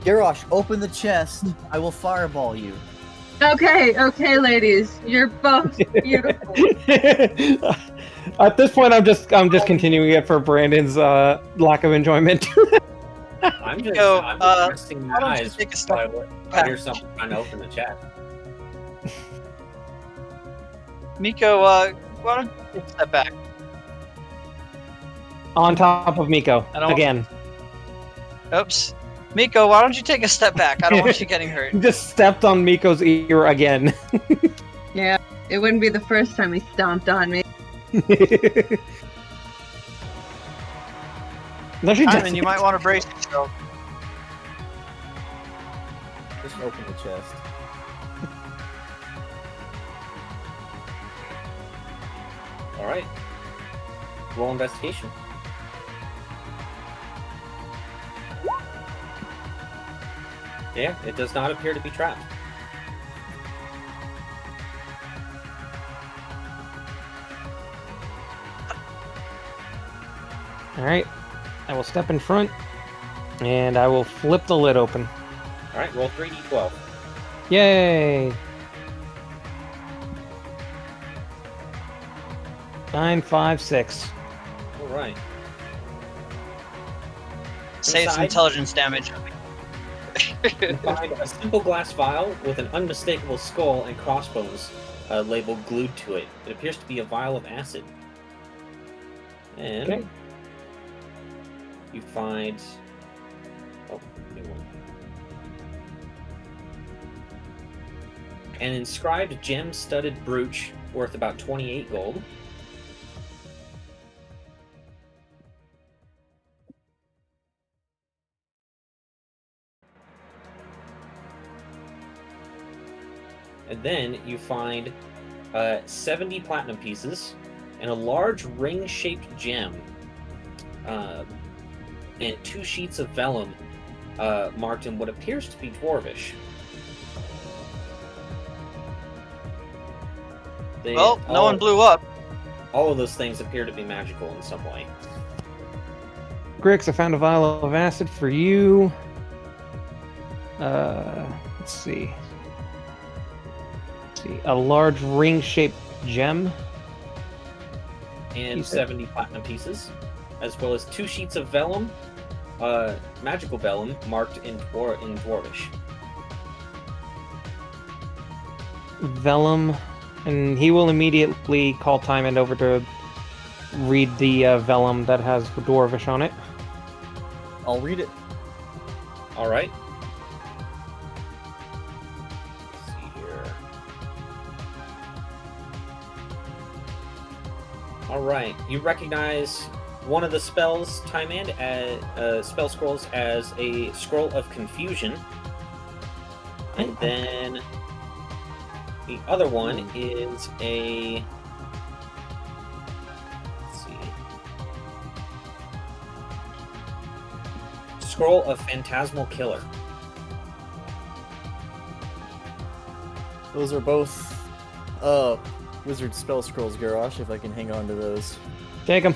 Garrosh, open the chest. I will fireball you. Okay, ladies, you're both beautiful. At this point, I'm just continuing it for Brandon's lack of enjoyment. I'm just, Yo, I'm just resting why my don't you eyes take a step while I hear someone trying to open the chat. Miko, why don't you take a step back? On top of Miko I don't- again. Oops. Miko, why don't you take a step back? I don't want you getting hurt. Just stepped on Miko's ear again. Yeah, it wouldn't be the first time he stomped on me. No, she Simon, doesn't. you might want to brace yourself. Just open the chest. All right. Roll investigation. Yeah, it does not appear to be trapped. All right, I will step in front, and I will flip the lid open. All right, roll 3d12. Yay! 9, 5, 6. All right. Saves Inside. intelligence damage. You find a simple glass vial with an unmistakable skull and crossbones label glued to it. It appears to be a vial of acid. And Okay. you find. Oh, new one. An inscribed gem-studded brooch worth about 28 gold. And then you find 70 platinum pieces and a large ring-shaped gem and 2 sheets of vellum marked in what appears to be Dwarvish. Well, no one blew up. All of those things appear to be magical in some way. Grix, I found a vial of acid for you. Let's see. A large ring-shaped gem. And You said- 70 platinum pieces, as well as 2 sheets of vellum, magical vellum marked in Dwarvish. Vellum, and he will immediately call Tymond over to read the vellum that has Dwarvish on it. I'll read it. All right. Let's see here. All right. You recognize one of the spells, Tymond, as spell scrolls as a scroll of confusion, and then the other one is a. Let's see. Scroll of Phantasmal Killer. Those are both wizard spell scrolls, Garrosh, if I can hang on to those. Take him.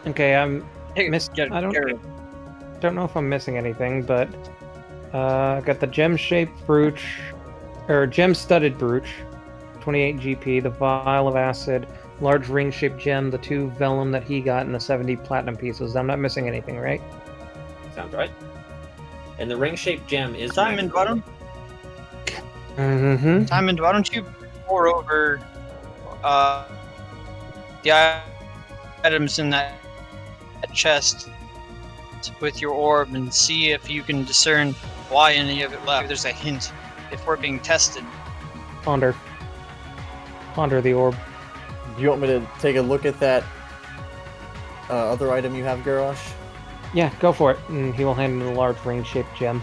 Okay, I'm Hey, missed. get- I don't get- know if I'm missing anything, but got the gem-shaped brooch, or gem-studded brooch, 28 GP, the vial of acid, large ring-shaped gem, the 2 vellum that he got, and the 70 platinum pieces. I'm not missing anything, right? Sounds right. And the ring-shaped gem is Simon, magical. why don't Mm-hmm. Simon, why don't you pour over the items in that chest with your orb and see if you can discern why any of it left. There's a hint if we're being tested. Ponder the orb. Do you want me to take a look at that other item you have, Garrosh? Yeah, go for it. And he will hand him a large ring-shaped gem.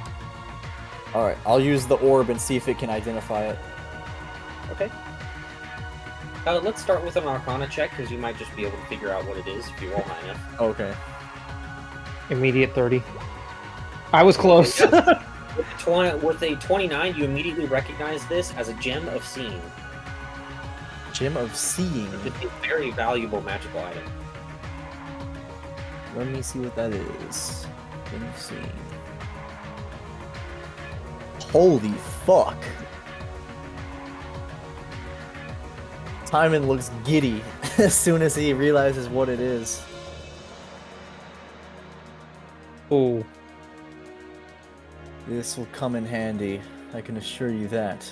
Alright, I'll use the orb and see if it can identify it. Okay. Let's start with an Arcana check, because you might just be able to figure out what it is if you roll high enough. Okay. Immediate 30. I was close. With a 29, you immediately recognize this as a Gem of Seeing. Gem of Seeing. It's a very valuable magical item. Let me see what that is. Gem of Seeing. Holy fuck. Timon looks giddy as soon as he realizes what it is. Ooh. This will come in handy, I can assure you that.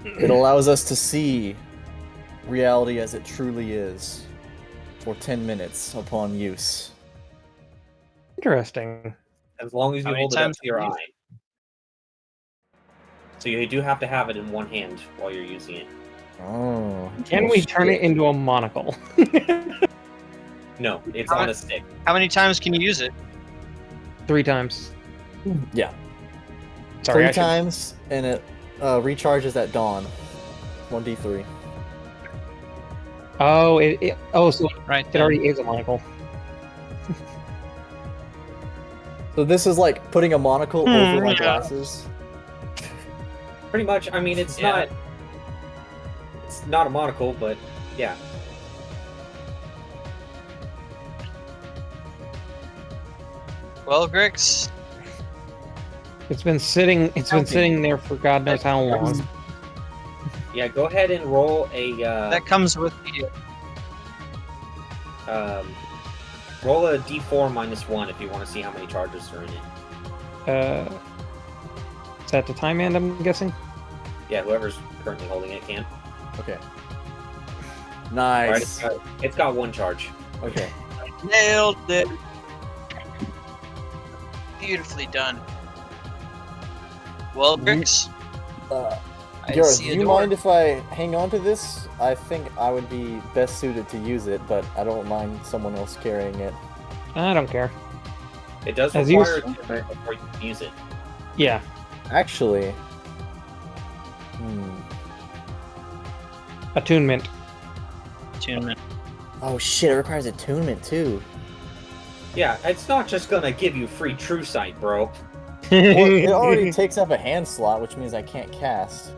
It allows us to see reality as it truly is for 10 minutes upon use. Interesting. As long as you How many hold it up times to your have you eye. So you do have to have it in one hand while you're using it. Oh. Can we turn it into a monocle? No, it's on a stick. How many times can you use it? 3 times. Yeah. Sorry, 3 times, and it recharges at dawn. 1d3. Oh, so Right. it already is a monocle. So this is like putting a monocle over my yeah. glasses. Pretty much. I mean, it's Yeah. not a monocle, but yeah. Well, Grix, It's been sitting there for God knows how long. Yeah, go ahead and roll a that comes with the. roll a d4 minus 1 if you want to see how many charges are in it. Is that the time hand, I'm guessing? Yeah, whoever's currently holding it can. Okay. Alright, Nice. it's got 1 charge. Okay. Nailed it. Beautifully done. Well, Grix, I Gareth, see do a you door. mind if I hang on to this? I think I would be best suited to use it, but I don't mind someone else carrying it. I don't care. It does As you require a turn before you can use it. Yeah. Actually, Attunement. Attunement. oh shit, it requires attunement too. Yeah, it's not just gonna give you free true sight, bro. Well, it already takes up a hand slot, which means I can't cast.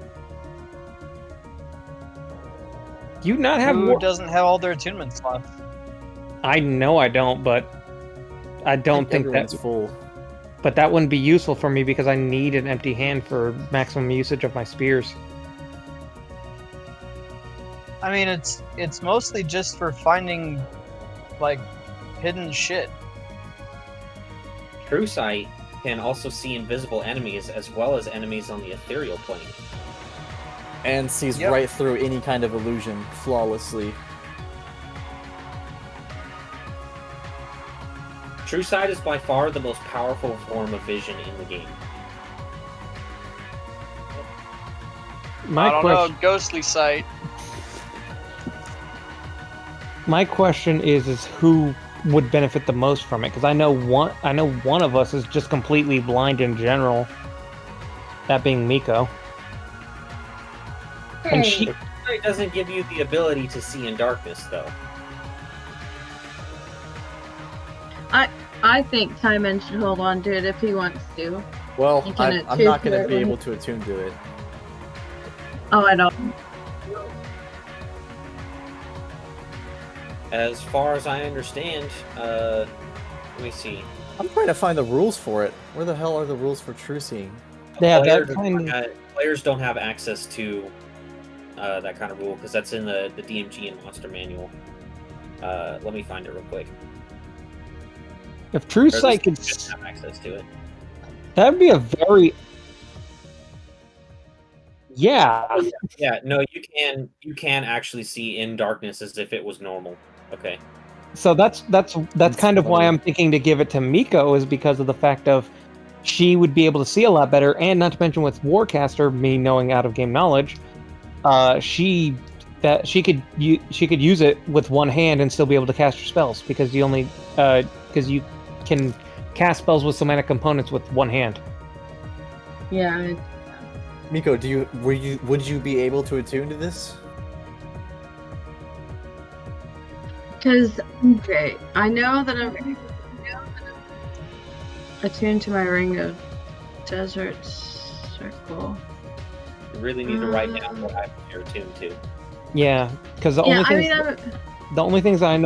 You not have Who more? doesn't have all their attunement slots? I know I don't, but I don't think everyone's that. full. But that wouldn't be useful for me because I need an empty hand for maximum usage of my spears. I mean, it's mostly just for finding, like, hidden shit. True sight can also see invisible enemies as well as enemies on the ethereal plane. And sees Yep. right through any kind of illusion flawlessly. True sight is by far the most powerful form of vision in the game. My I don't question. know, ghostly sight. My question is who would benefit the most from it? Because I know one of us is just completely blind in general. That being Miko. And she, True sight doesn't give you the ability to see in darkness, though. I think Timon should hold on to it if he wants to. Well, You can I'm not attune going to to it be when- able to attune to it. Oh, I don't. As far as I understand, let me see. I'm trying to find the rules for it. Where the hell are the rules for true seeing? yeah, Players, that kind of. players don't have access to that kind of rule because that's in the DMG and Monster Manual. Let me find it real quick. If True Or Sight could, just have access to it. that'd be a very. Yeah. Yeah, no, you can actually see in darkness as if it was normal. Okay. So that's kind of why I'm thinking to give it to Miko, is because of the fact of she would be able to see a lot better, and not to mention with Warcaster, me knowing out of game knowledge, she could use it with one hand and still be able to cast her spells, because you can cast spells with somatic components with one hand. Yeah. Miko, would you be able to attune to this? Because, okay, I know that I'm attuned to my ring of desert circle. You really need to write down what items you're attuned to. Yeah, because the only things that I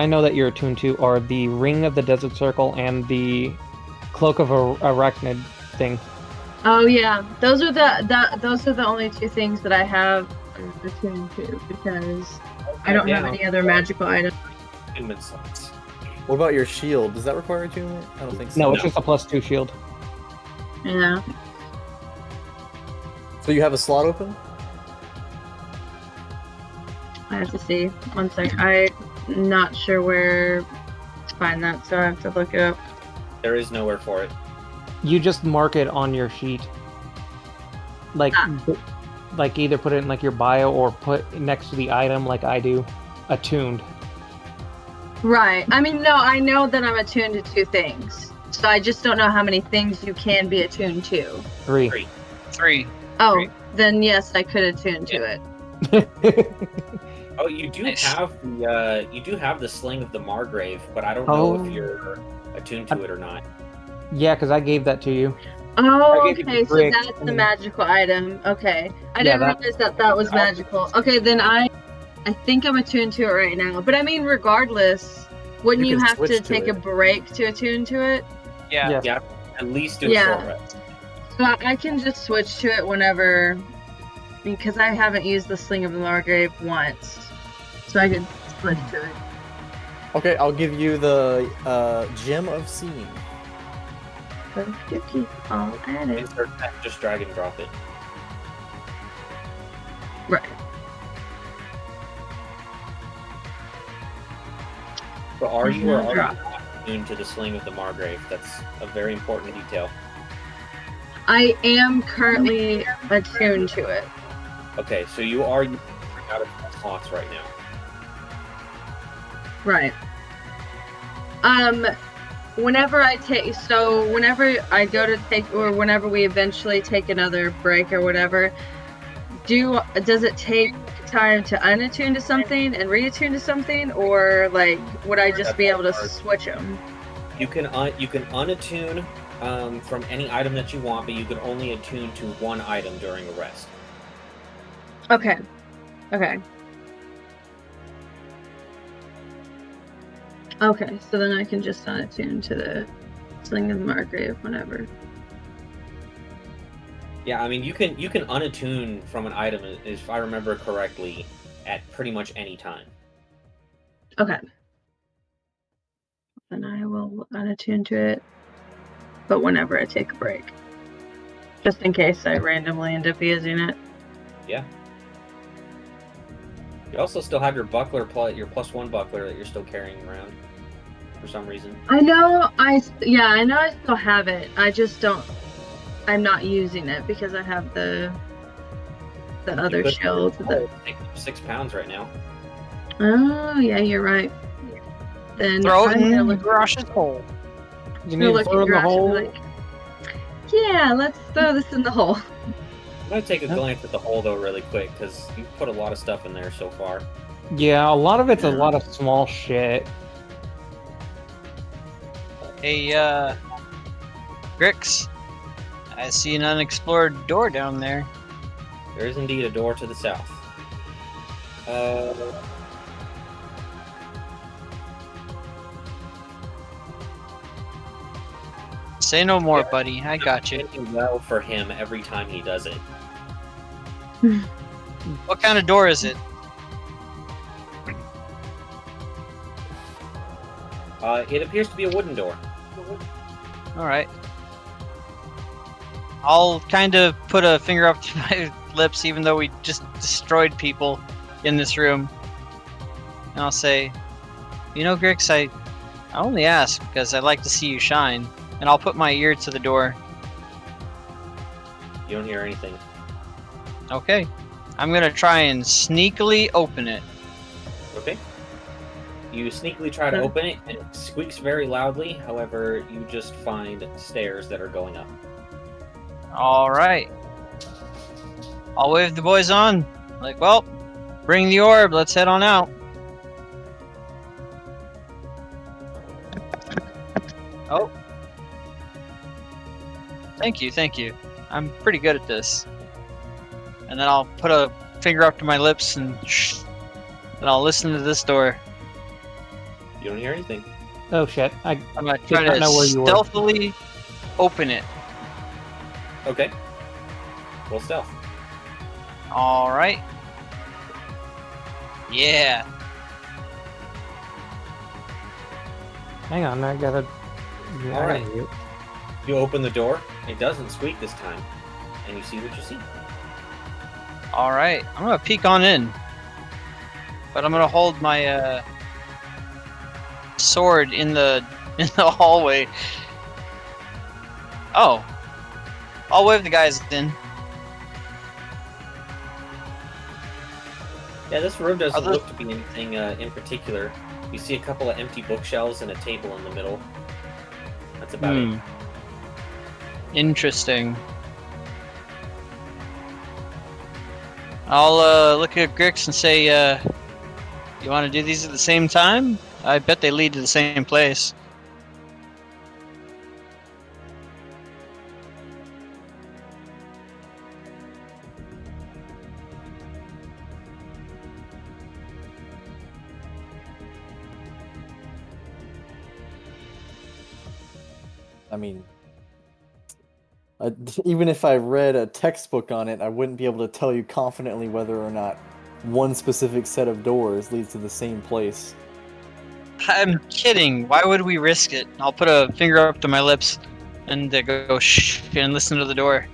know that you're attuned to are the Ring of the Desert Circle and the Cloak of Arachnid thing. Oh yeah, those are the only two things that I have attuned to, because I don't have any other magical items. Attunement slots. What about your shield? Does that require attunement? I don't think so. No, it's just a +2 shield. Yeah. So you have a slot open? I have to see. One sec. I'm not sure where to find that, so I have to look it up. There is nowhere for it. You just mark it on your sheet. Like either put it in like your bio or put next to the item like I do. Attuned. Right. I mean, no, I know that I'm attuned to 2 things. So I just don't know how many things you can be attuned to. 3. 3. Oh, 3. then yes, I could attune to it. Oh, you do have the Sling of the Margrave, but I don't know if you're attuned to it or not. Yeah, because I gave that to you. Oh, okay, so that's the magical item. Okay. I didn't realize that was magical. Okay, then I think I'm attuned to it right now. But I mean, regardless, wouldn't you have to take a break to attune to it? Yeah. Yeah, at least do a short rest. So I can just switch to it whenever, because I haven't used the Sling of the Margrave once. So I could switch to it. Okay, I'll give you the Gem of Seeing. I'll add it. Insert that, just drag and drop it. Right. But are you or are you not attuned to the Sling of the Margrave? That's a very important detail. I am currently attuned to it. Okay, so you are out of slots right now. Right. Whenever I go to take, or whenever we eventually take another break or whatever, does it take time to unattune to something and reattune to something, or like would I just be able to switch them? You can unattune from any item that you want, but you can only attune to one item during a rest. Okay. Okay, so then I can just unattune to the Sling of the Margrave whenever. Yeah, I mean you can unattune from an item, if I remember correctly, at pretty much any time. Okay. Then I will unattune to it, but whenever I take a break. Just in case I randomly end up using it. Yeah. You also still have your buckler, your +1 buckler that you're still carrying around for some reason. I know I still have it. I just don't. I'm not using it because I have the other shield. It's taking up 6 pounds right now. Oh yeah, you're right. Then throw it in the Garrosh's hole. You need to throw it in the hole. Like, yeah, let's throw this in the hole. I'm gonna take a glance at the hole though really quick, because you put a lot of stuff in there so far. Yeah, a lot of it's a lot of small shit. Hey, Grix, I see an unexplored door down there. There is indeed a door to the south. Say no more, buddy. I got you. It's well for him every time he does it. What kind of door is it? It appears to be a wooden door. All right. I'll kind of put a finger up to my lips, even though we just destroyed people in this room. And I'll say, you know, Grix, I only ask because I like to see you shine. And I'll put my ear to the door. You don't hear anything. Okay. I'm going to try and sneakily open it. Okay. You sneakily try to open it, and it squeaks very loudly. However, you just find stairs that are going up. All right. I'll wave the boys on. Like, well, bring the orb. Let's head on out. Oh. Thank you, thank you. I'm pretty good at this. And then I'll put a finger up to my lips and I'll listen to this door. You don't hear anything. Oh shit! I'm gonna try not to know where you were. stealthily open it. Okay. Roll stealth. All right. Yeah. Hang on, I gotta. All right. You open the door. It doesn't squeak this time, and you see what you see. All right. I'm gonna peek on in, but I'm gonna hold my sword in the hallway. Oh. I'll wave the guys in. Yeah, this room doesn't Other- look to be anything in particular. You see a couple of empty bookshelves and a table in the middle. That's about it. Interesting. I'll look at Grix and say, you want to do these at the same time? I bet they lead to the same place. I mean, even if I read a textbook on it, I wouldn't be able to tell you confidently whether or not one specific set of doors leads to the same place. I'm kidding. Why would we risk it? I'll put a finger up to my lips and go shh and listen to the door.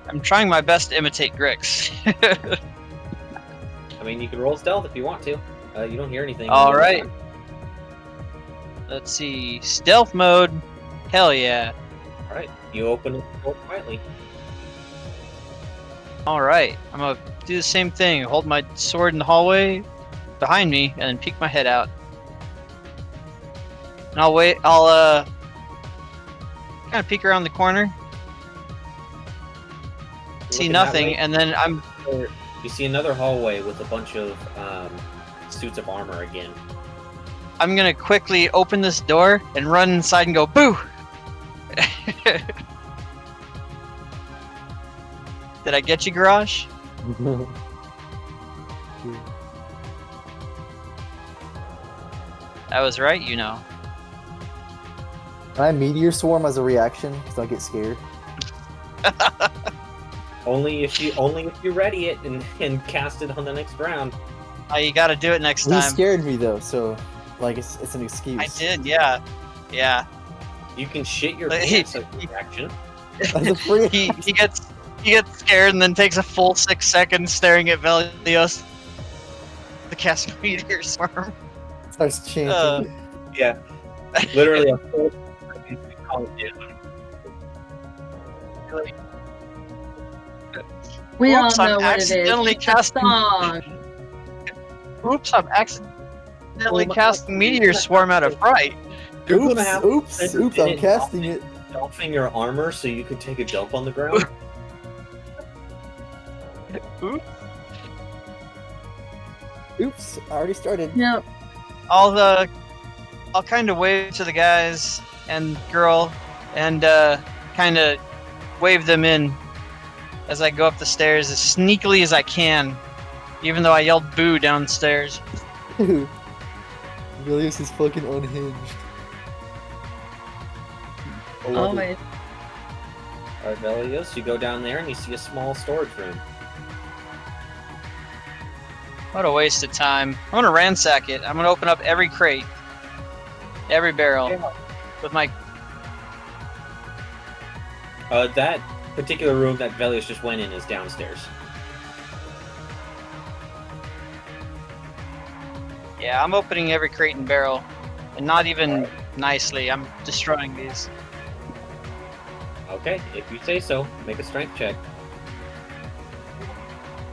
I'm trying my best to imitate Grix. I mean, you can roll stealth if you want to. You don't hear anything. All right. Let's see. Stealth mode. Hell yeah. All right. You open the door quietly. All right. I'm gonna do the same thing. Hold my sword in the hallway behind me, and then peek my head out. And I'll wait. I'll kind of peek around the corner. See Looking that nothing, way, and then I'm. You see another hallway with a bunch of suits of armor again. I'm gonna quickly open this door and run inside and go boo. Did I get you, Garage? I was right, you know. Can I meteor swarm as a reaction? Because I'll get scared. Only if you ready it and cast it on the next round. You gotta do it next He time. scared me though, so like it's an excuse. I did, yeah. Yeah. You can shit your Like, pants as a reaction. As a free he gets scared and then takes a full 6 seconds staring at Velios. The cast meteor swarm. starts chanting. Yeah. Literally a full We all Whoops, know I'm what it accidentally is. It's a casting- song. Oops, I'm accidentally casting meteor swarm out of fright. You're Oops, gonna have oops, to oops, I'm minute casting it. Dolphing your armor so you could take a jump on the ground. Oops, I already started. Yep. I'll kind of wave to the guys and girl and kind of wave them in as I go up the stairs as sneakily as I can, even though I yelled boo downstairs. Dude. Vilius is fucking unhinged. I love it. Always. Alright, Velios, you go down there and you see a small storage room. What a waste of time. I'm gonna ransack it. I'm gonna open up every crate, every barrel, with my. That particular room that Velius just went in is downstairs. Yeah, I'm opening every crate and barrel, and not even nicely. I'm destroying these. Okay, if you say so, make a strength check.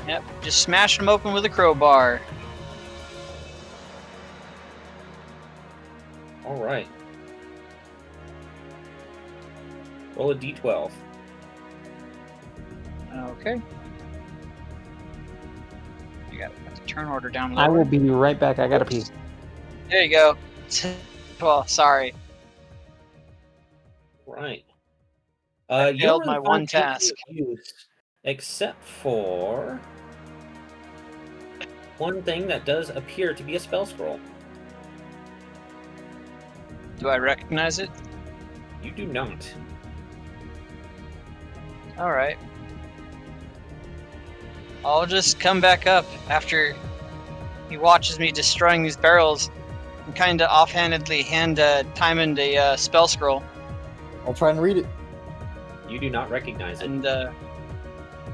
Yep, just smash them open with a crowbar. All right. Roll a d12. Okay. You got the turn order down I lower. will be right back. I got a pee. There you go. Well, sorry. Right. I You failed don't my really one find task. anything of use, except for one thing that does appear to be a spell scroll. Do I recognize it? You do not. Alright. I'll just come back up after he watches me destroying these barrels and kind of offhandedly hand Timon a spell scroll. I'll try and read it. You do not recognize it. And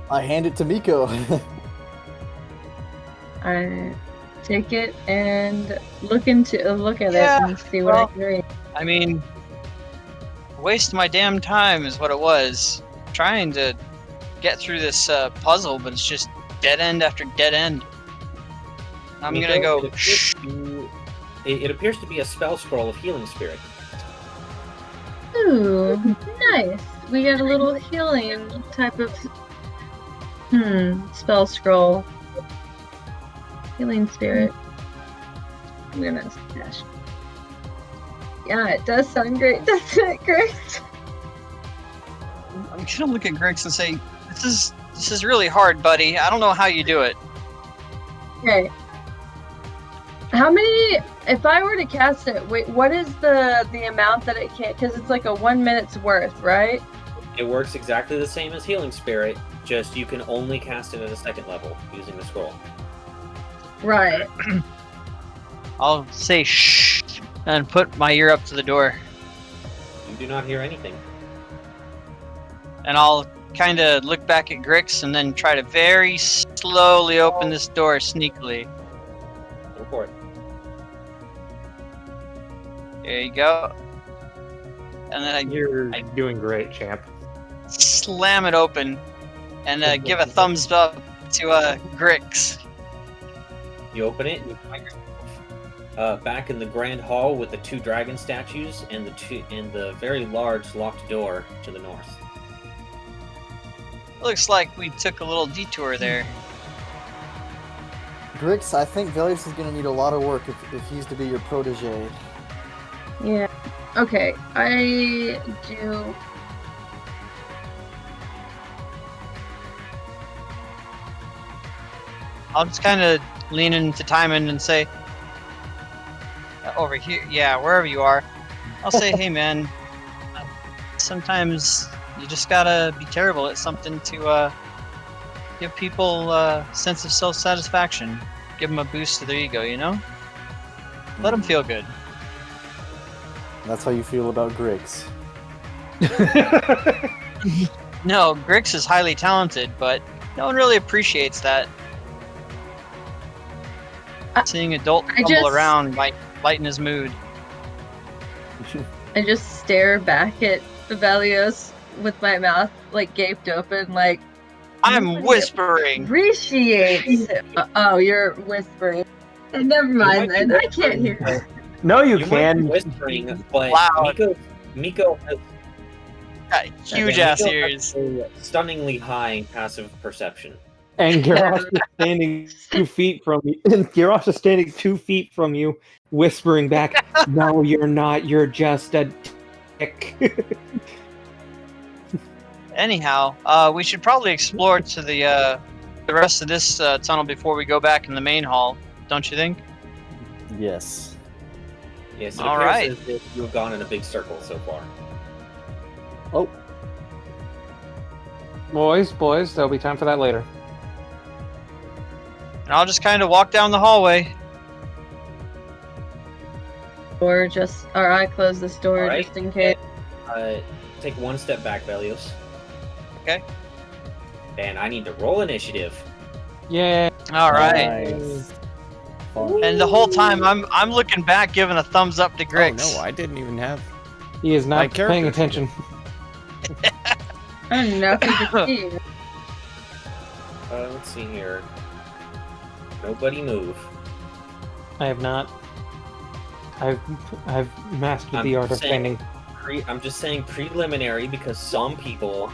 I hand it to Miko. I take it and look at Yeah, it and see what well- I can read. I mean, waste my damn time is what it was. Trying to get through this puzzle, but it's just dead end after dead end. I'm Miko, gonna go. It appears, it appears to be a spell scroll of healing spirit. Ooh, nice. We got a little healing type of spell scroll. Healing spirit. I'm gonna stash. Yeah, it does sound great, doesn't it, Grace? I'm gonna look at Grix and say, "This is really hard, buddy. I don't know how you do it." Okay. How many? If I were to cast it, wait, what is the amount that it can? Because it's like a 1 minute's worth, right? It works exactly the same as healing spirit, just you can only cast it at a second level using the scroll. Right. I'll say shh and put my ear up to the door, You do not hear anything. and I'll kind of look back at Grix and then try to very slowly open this door sneakily. Go for it. There you go. And then I You're doing great, champ. slam it open and give a thumbs up to Grix. You open it, and you find yourself back in the grand hall with the two dragon statues and the very large locked door to the north. Looks like we took a little detour there. Grix, I think Velius is gonna need a lot of work if he's to be your protege. Yeah. Okay. I do. I'll just kind of lean into Timon and say, over here, yeah, wherever you are. I'll say, hey man, sometimes you just gotta be terrible at something to give people a sense of self-satisfaction. Give them a boost to their ego, you know? Let them feel good. That's how you feel about Grix. No, Grix is highly talented, but no one really appreciates that. Seeing adult I fumble just- around might lighten his mood. I just stare back at Velios with my mouth like gaped open, like I'm nobody whispering. appreciates it. Oh, you're whispering. Never mind then. I can't hear. No, you might be can. whispering, but Loud. Miko has Got huge Yeah, ass Miko ears. has a stunningly high passive perception. And Garrosh is standing 2 feet from you. And Garrosh is standing 2 feet from you, whispering back, "No, you're not. You're just a dick." Anyhow, we should probably explore to the rest of this tunnel before we go back in the main hall, don't you think? Yes. Yes, it All appears right. as if you've gone in a big circle so far. Oh, boys, there'll be time for that later. And I'll just kind of walk down the hallway. Or I close this door Alright. just in case. Take one step back, Velios. Okay. And I need to roll initiative. Yeah. All right. Nice. Fun. And the whole time I'm looking back, giving a thumbs up to Oh Grix. no, I didn't even have. He is My not paying character. attention. I don't know if you can see. Let's see here. Nobody move. I have not. I've mastered I'm the art of saying- standing. I'm just saying preliminary because some people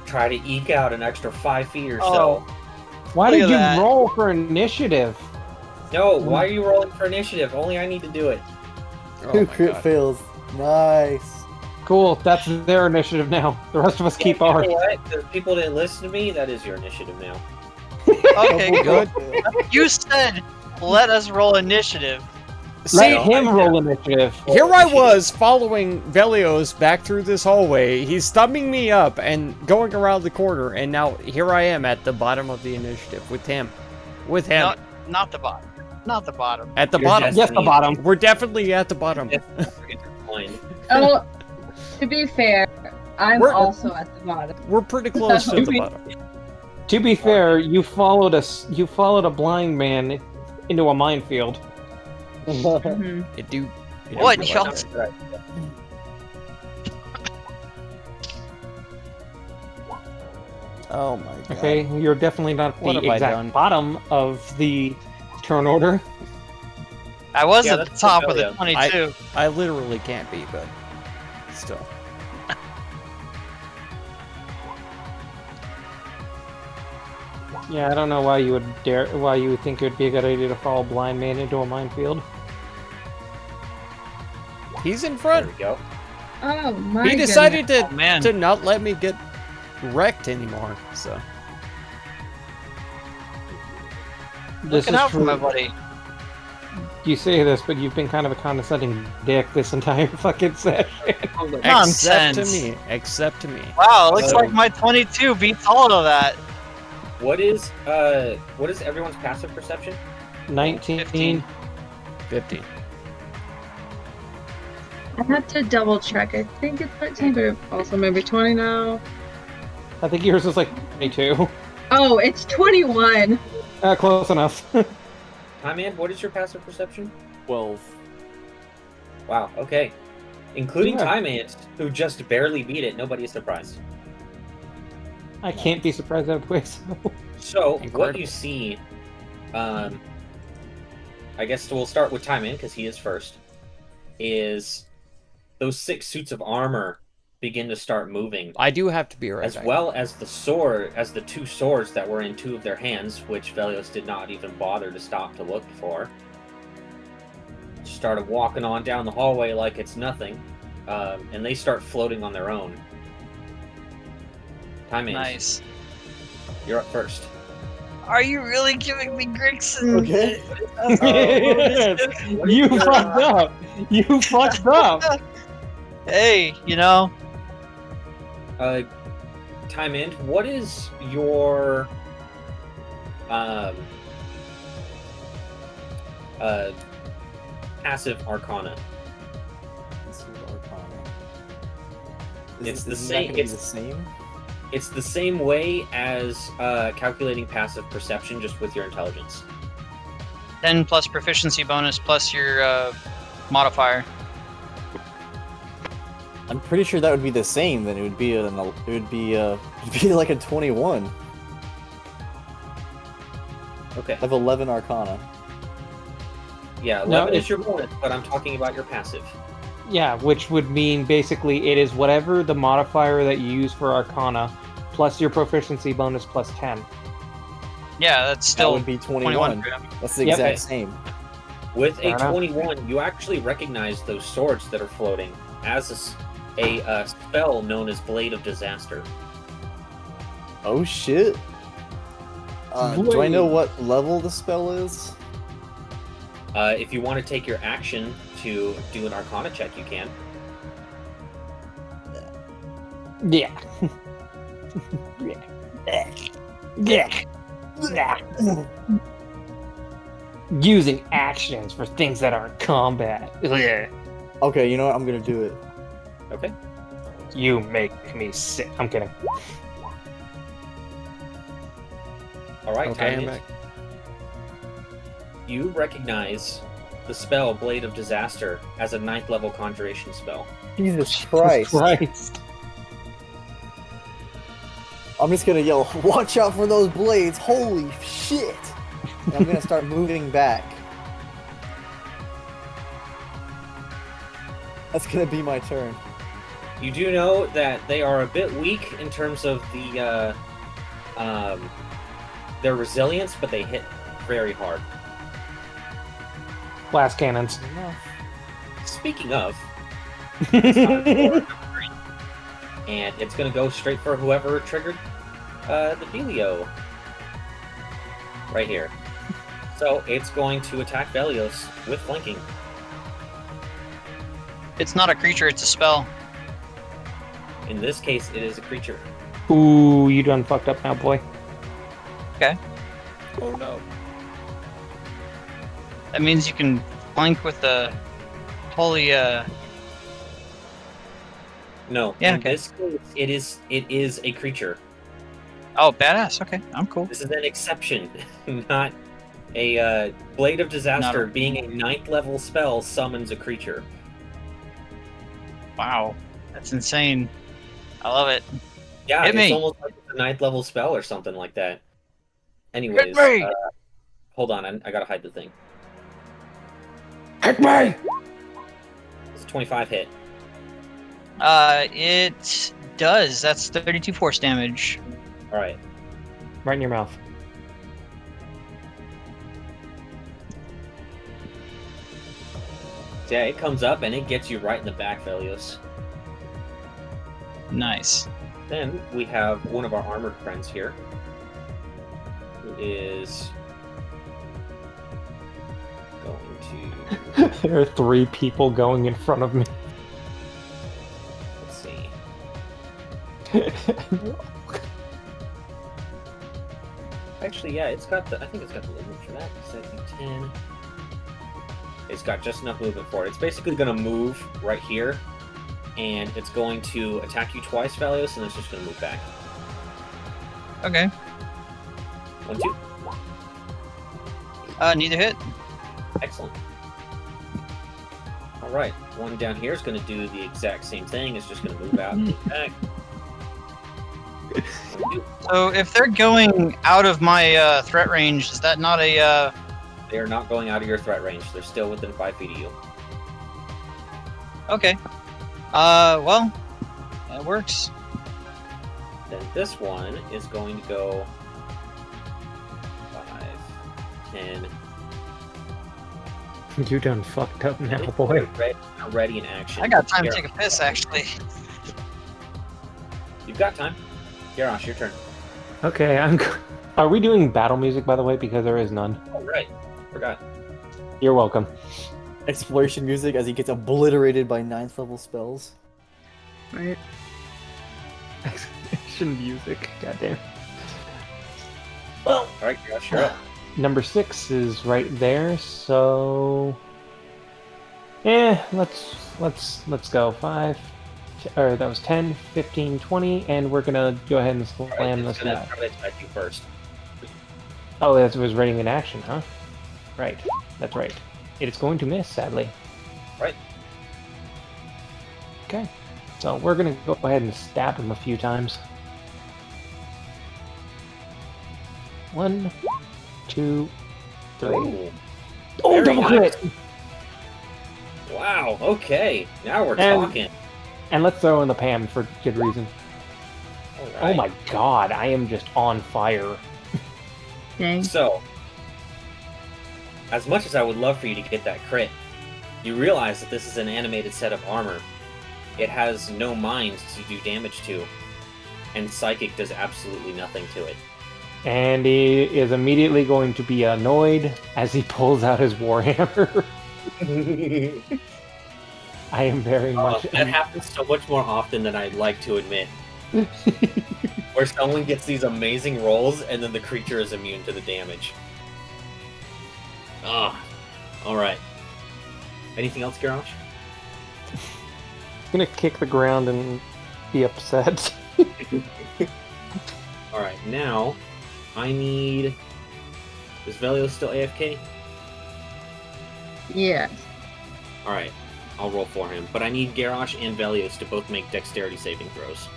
try to eke out an extra 5 feet or so. Oh. Why Look did at you that. roll for initiative? No, why are you rolling for initiative? Only I need to do it. Oh 2 my crit god. fails. Nice. Cool, that's their initiative now. The rest of us keep You know ours. what? Because people didn't listen to me, that is your initiative now. Okay, Double good. crit fail. You said let us roll initiative. See, Let him roll initiative. here I was following Velios back through this hallway. He's stubbing me up and going around the corner, and now here I am at the bottom of the initiative with him. With him. Not the bottom. Not the bottom. At the You're bottom. just- Yes, the bottom. We're definitely at the bottom. Intertwined. Oh, to be fair, I'm We're- also at the bottom. We're pretty close to the bottom. To be fair, you followed a blind man into a minefield. Mhm. It do. What, do y'all? like that. Oh my god. Okay, you're definitely not What the have I exact done? bottom of the turn order. I was Yeah, at the that's top the with a failure. 22. I literally can't be, but still. Yeah, I don't know why you would think it would be a good idea to follow a blind man into a minefield. He's in There front. we go. Oh my He decided Oh, man. to not let me get wrecked anymore. So This Looking is out for true. my buddy. You say this, but you've been kind of a condescending dick this entire fucking session. except Nonsense. to me, except to me. Wow, it looks Oh. like my 22 beats all of that. What is everyone's passive perception? 19. 15. 50. I have to double check. I think it's 13, but also maybe 20 now. I think yours is like 22. Oh, it's 21. Close enough. Hi man, what is your passive perception? 12. Wow, okay. Including Yeah. Time Ant, who just barely beat it, nobody is surprised. I can't be surprised that way. So, what Incredible. you see, I guess we'll start with Time Ant, because he is first, is those 6 suits of armor begin to start moving. I do have to be right As back. well as the 2 swords that were in 2 of their hands, which Velios did not even bother to stop to look for. Started walking on down the hallway like it's nothing, and they start floating on their own. Time Ant, Nice. you're up first. Are you really giving me Grixon? Okay. Yes. You fucked up. You fucked up. Hey, you know, Time Ant, what is your passive arcana? This is Arcana. It's the isn't that same- gonna be it's- the same. It's the same way as calculating passive perception, just with your intelligence. 10 plus proficiency bonus plus your modifier. I'm pretty sure that would be the same. Then it would be it'd be like a 21. Okay. I have 11 Arcana. Yeah, No, 11 it's- is your bonus, but I'm talking about your passive. Yeah, which would mean basically it is whatever the modifier that you use for Arcana plus your proficiency bonus plus 10. Yeah, that's That still would be 21. 21 for him. That's the Yep. exact same. With Fair a enough. 21, you actually recognize those swords that are floating as a spell known as Blade of Disaster. Oh shit. Do I know Wait. what level the spell is? If you want to take your action to do an Arcana check, you can. Yeah. Yeah. Yeah. using actions for things that aren't combat. Ugh. Okay, you know what? I'm gonna do it. Okay. You make me sick. I'm kidding. All right, Okay, I'm Tyranids. back. You recognize the spell Blade of Disaster as a 9th level conjuration spell. Jesus Christ. Christ. I'm just gonna yell, watch out for those blades, holy shit! And I'm gonna start moving back. That's gonna be my turn. You do know that they are a bit weak in terms of the their resilience, but they hit very hard. Blast cannons. Speaking of, it's time for number 3. And it's going to go straight for whoever triggered the Velio right here. So it's going to attack Velios with flanking. It's not a creature, it's a spell. In this case, it is a creature. Ooh, you done fucked up now, boy. Okay. Oh no. That means you can flank with the holy, No, Yeah, in okay. this case, it is a creature. Oh, badass. Okay, I'm cool. This is an exception, not a Blade of Disaster. Not Being a 9th level spell summons a creature. Wow. That's insane. I love it. Yeah, Hit it's me. almost like it's a 9th level spell or something like that. Anyways, me. hold on, I gotta hide the thing. Hit me! It's a 25 hit. It does. That's 32 force damage. All right. Right in your mouth. So yeah, it comes up and it gets you right in the back, Velios. Nice. Then we have one of our armored friends here, who is going to, There are 3 people going in front of me. let's see. Actually, yeah, it's got the, I think it's got the movement for that. It's at 10. It's got just enough movement for it. It's basically going to move right here, and it's going to attack you twice, Valios, and it's just going to move back. Okay. 1, 2. Neither hit. Excellent. Alright, one down here is going to do the exact same thing. It's just going to move out and move back. 1, 2. So if they're going out of my threat range, is that not a They are not going out of your threat range. They're still within 5 feet of you. Okay. Well, that works. Then this one is going to go 5, 10. You done fucked up now, boy. Ready in action. I got time to Garrosh. take a piss, actually. You've got time. Garrosh, your turn. Okay, Are we doing battle music, by the way? Because there is none. Oh, right. Forgot. You're welcome. Exploration music as he gets obliterated by 9th level spells. Right. Exclamation music. Goddamn. Well, Alright, Garrosh, you're up. number 6 is right there, so let's go 5, or that was 10, 15, 20, and we're gonna go ahead and slam Alright, this it's going guy. to attack you first. Oh, that was ready in action, huh? Right, that's right. It is going to miss, sadly. Right. Okay, so we're gonna go ahead and stab him a few times. 1, 2, 3. Ooh. Oh, Very double nice. crit! Wow, okay. Now we're And- talking. And let's throw in the Pam for good reason. Alright. Oh my god, I am just on fire. Dang. So, as much as I would love for you to get that crit, you realize that this is an animated set of armor. It has no mind to do damage to, and Psychic does absolutely nothing to it. And he is immediately going to be annoyed as he pulls out his Warhammer. I am very much... That happens so much more often than I'd like to admit. Where someone gets these amazing rolls, and then the creature is immune to the damage. Ah, all right. Anything else, Garrosh? I'm gonna kick the ground and be upset. All right, now I need. Is Velio still AFK? Yes. All right, I'll roll for him, but I need Garrosh and Velios to both make dexterity saving throws.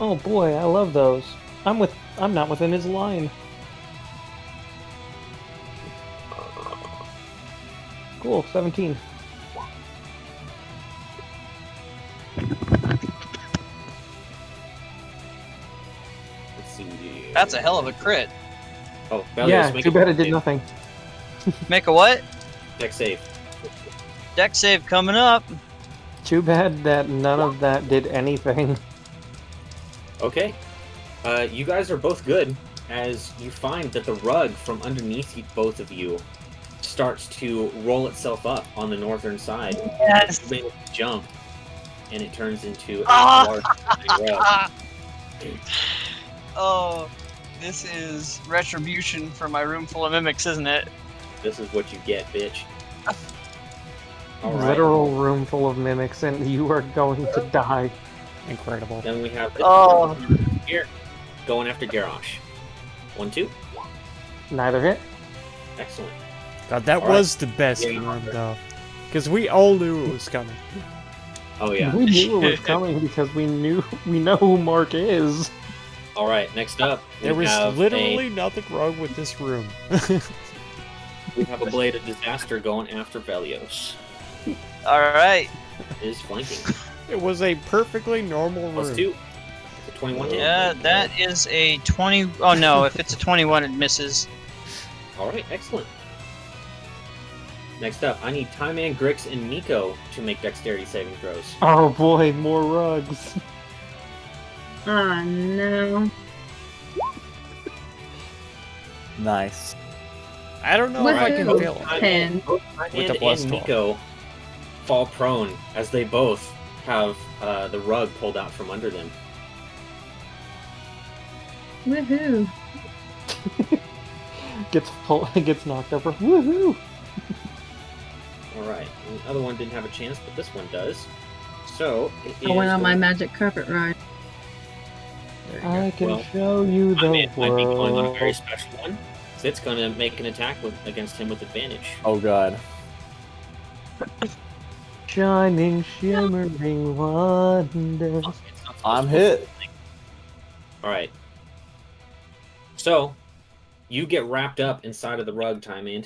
Oh boy, I love those. I'm not within his line. Cool, 17. Let's see. That's a hell of a crit. Oh, Velios, Yeah, make too a bad it dex did save. nothing. Make a what? Dex save. Deck save coming up. Too bad that none of that did anything. Okay. You guys are both good, as you find that the rug from underneath both of you starts to roll itself up on the northern side. Yes. You make a jump, and it turns into a Ah! large rug. Oh, this is retribution for my room full of mimics, isn't it? This is what you get, bitch. All right. Literal room full of mimics, and you are going to die. Incredible. Then we have this Oh. here going after Garrosh. 1, 2. Neither hit. Excellent. God, that All right. was the best Yeah, room, though. Because we all knew it was coming. Oh yeah. We knew it was coming because we know who Mark is. All right. Next up, There we was have literally nothing wrong with this room. we have a blade of disaster going after Velios. All right. Is flanking. It was a perfectly normal Plus room. 2. It's a 21 hit. Yeah, that is a 20. Oh no, if it's a 21, it misses. All right. Excellent. Next up, I need Tyman, Grix, and Nico to make dexterity saving throws. Oh boy, more rugs. Oh no. Nice. I don't know if I can Woohoo. feel it. Ten. Both With Tyman the plus and 12. Nico fall prone as they both have the rug pulled out from under them. Woohoo. Gets knocked over. Woohoo! All right. And the other one didn't have a chance, but this one does. So it is I went on my going- magic carpet ride. There you I can Well, show you the Tyman might be going on a very world. special one. So it's going to make an attack against him with advantage. Oh god. Shining, shimmering wonder. It's not supposed I'm to- hit. All right. So you get wrapped up inside of the rug, Tyman.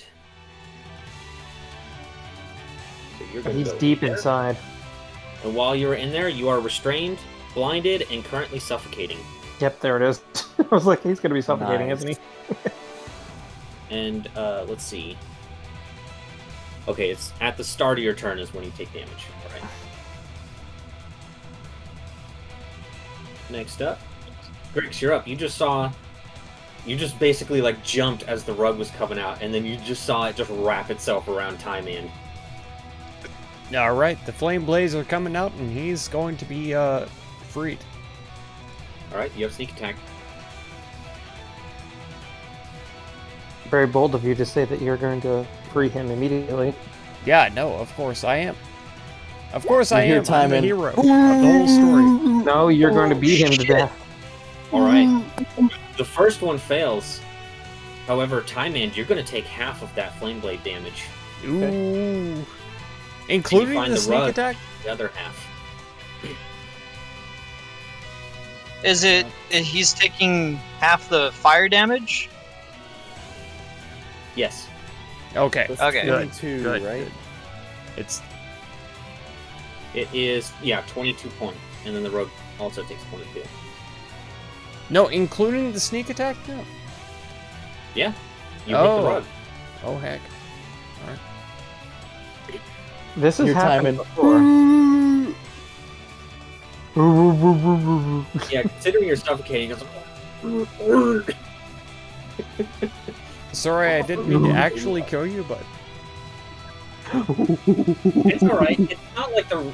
So you're gonna He's go deep there. inside. And while you're in there, you are restrained, blinded, and currently suffocating. Yep, there it is. I was like, he's gonna be suffocating, Nice. isn't he? And let's see. Okay, it's at the start of your turn is when you take damage. All right. Next up, Grix, you're up. You just basically like jumped as the rug was coming out, and then you just saw it just wrap itself around Tyman. go. Alright, the flame blades are coming out, and he's going to be freed. All right, you have sneak attack. Very bold of you to say that you're going to free him immediately. Yeah, no, of course I am. Of course I You're am. I'm the Timon. hero of the whole story. No, you're going to beat him to shit. death. All right. The first one fails. However, Tyman, you're going to take half of that flame blade damage. Ooh. Including find the the sneak rug. attack? The other half. Is it? He's taking half the fire damage. Yes. Okay. That's Okay. 22, Good, right? good. It's It is, 22 points. And then the rogue also takes 22. no, including the sneak attack? No. Yeah. You hit Oh. the rug. Oh heck. This has Your happened timing. before. Yeah, considering you're suffocating, it's Sorry, I didn't mean to actually kill you, but it's all right.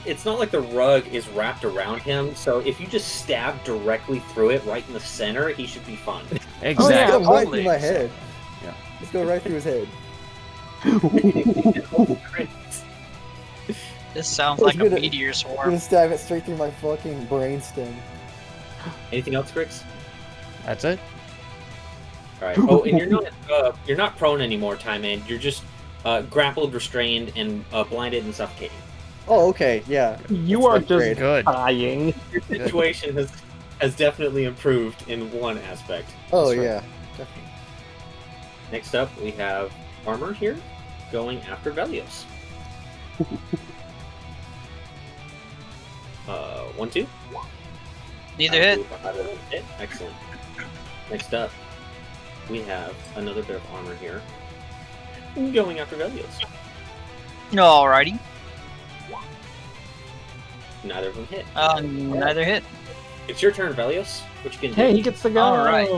It's not like the rug is wrapped around him. So if you just stab directly through it, right in the center, he should be fine. Oh, yeah, exactly. go right through my head. Yeah. Just go right through his head. This sounds I was like a gonna- meteor I'm swarm. gonna stab it straight through my fucking brainstem. Anything else, Grix? That's it. All right. Oh, and you're not prone anymore, Time Man. You're just grappled, restrained, and blinded and suffocating. Oh, okay, yeah. You That's are not just great. Good. dying. Your situation has definitely improved in one aspect. Oh, That's right. yeah. Definitely. Next up, we have Armor here, going after Velios. 1, 2. Neither hit. Hit. Excellent. Next up, we have another bit of armor here, going after Velios. Alrighty. Neither of them hit. Neither hit. It's your turn, Velios. What you can do? Hey, he gets to go. All right.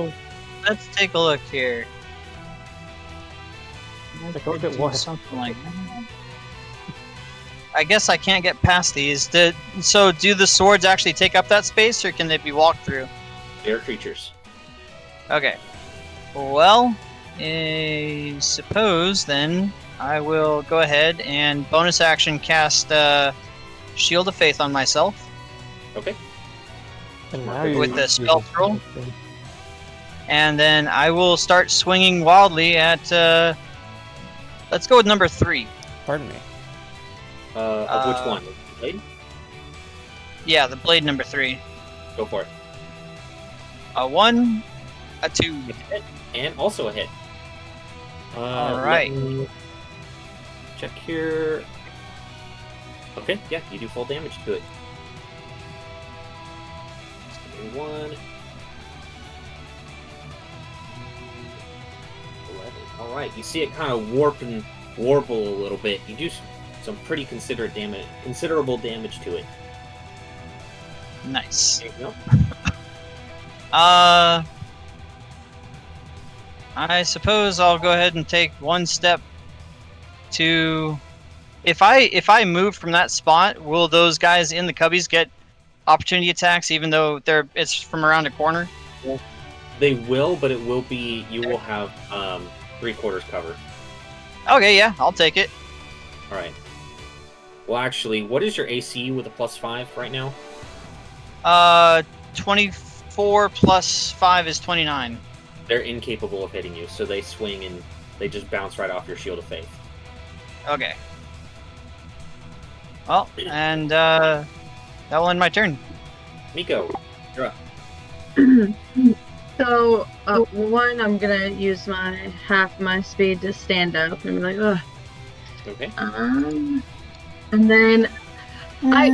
Let's take a look here. Take a look at Do what? Something like that. I guess I can't get past these. So do the swords actually take up that space, or can they be walked through? They're creatures. Okay. Well, I suppose then I will go ahead and bonus action cast Shield of Faith on myself. Okay. And now With you- the spell throw? And then I will start swinging wildly at. Let's go with number 3. Pardon me. Of which one? Blade? Yeah, the blade number 3. Go for it. A 1, a 2. It's a hit, and also a hit. Alright. let me Check here. Okay, yeah, you do full damage to it. Just give me 1. 11. Alright, you see it kind of warp and warble a little bit. You do some pretty considerable damage to it. Nice. There you go. I suppose I'll go ahead and take one step to. If I move from that spot, will those guys in the cubbies get opportunity attacks, even though it's from around a corner? They will, but it will be, you will have 3/4 cover. Okay, yeah, I'll take it. Alright. Well, actually, what is your AC with a +5 right now? 24 plus 5 is 29. They're incapable of hitting you, so they swing and they just bounce right off your Shield of Faith. Okay. Well, and that will end my turn. Miko, you're up. So, one, I'm gonna use my half my speed to stand up and be like, ugh. Okay. And then I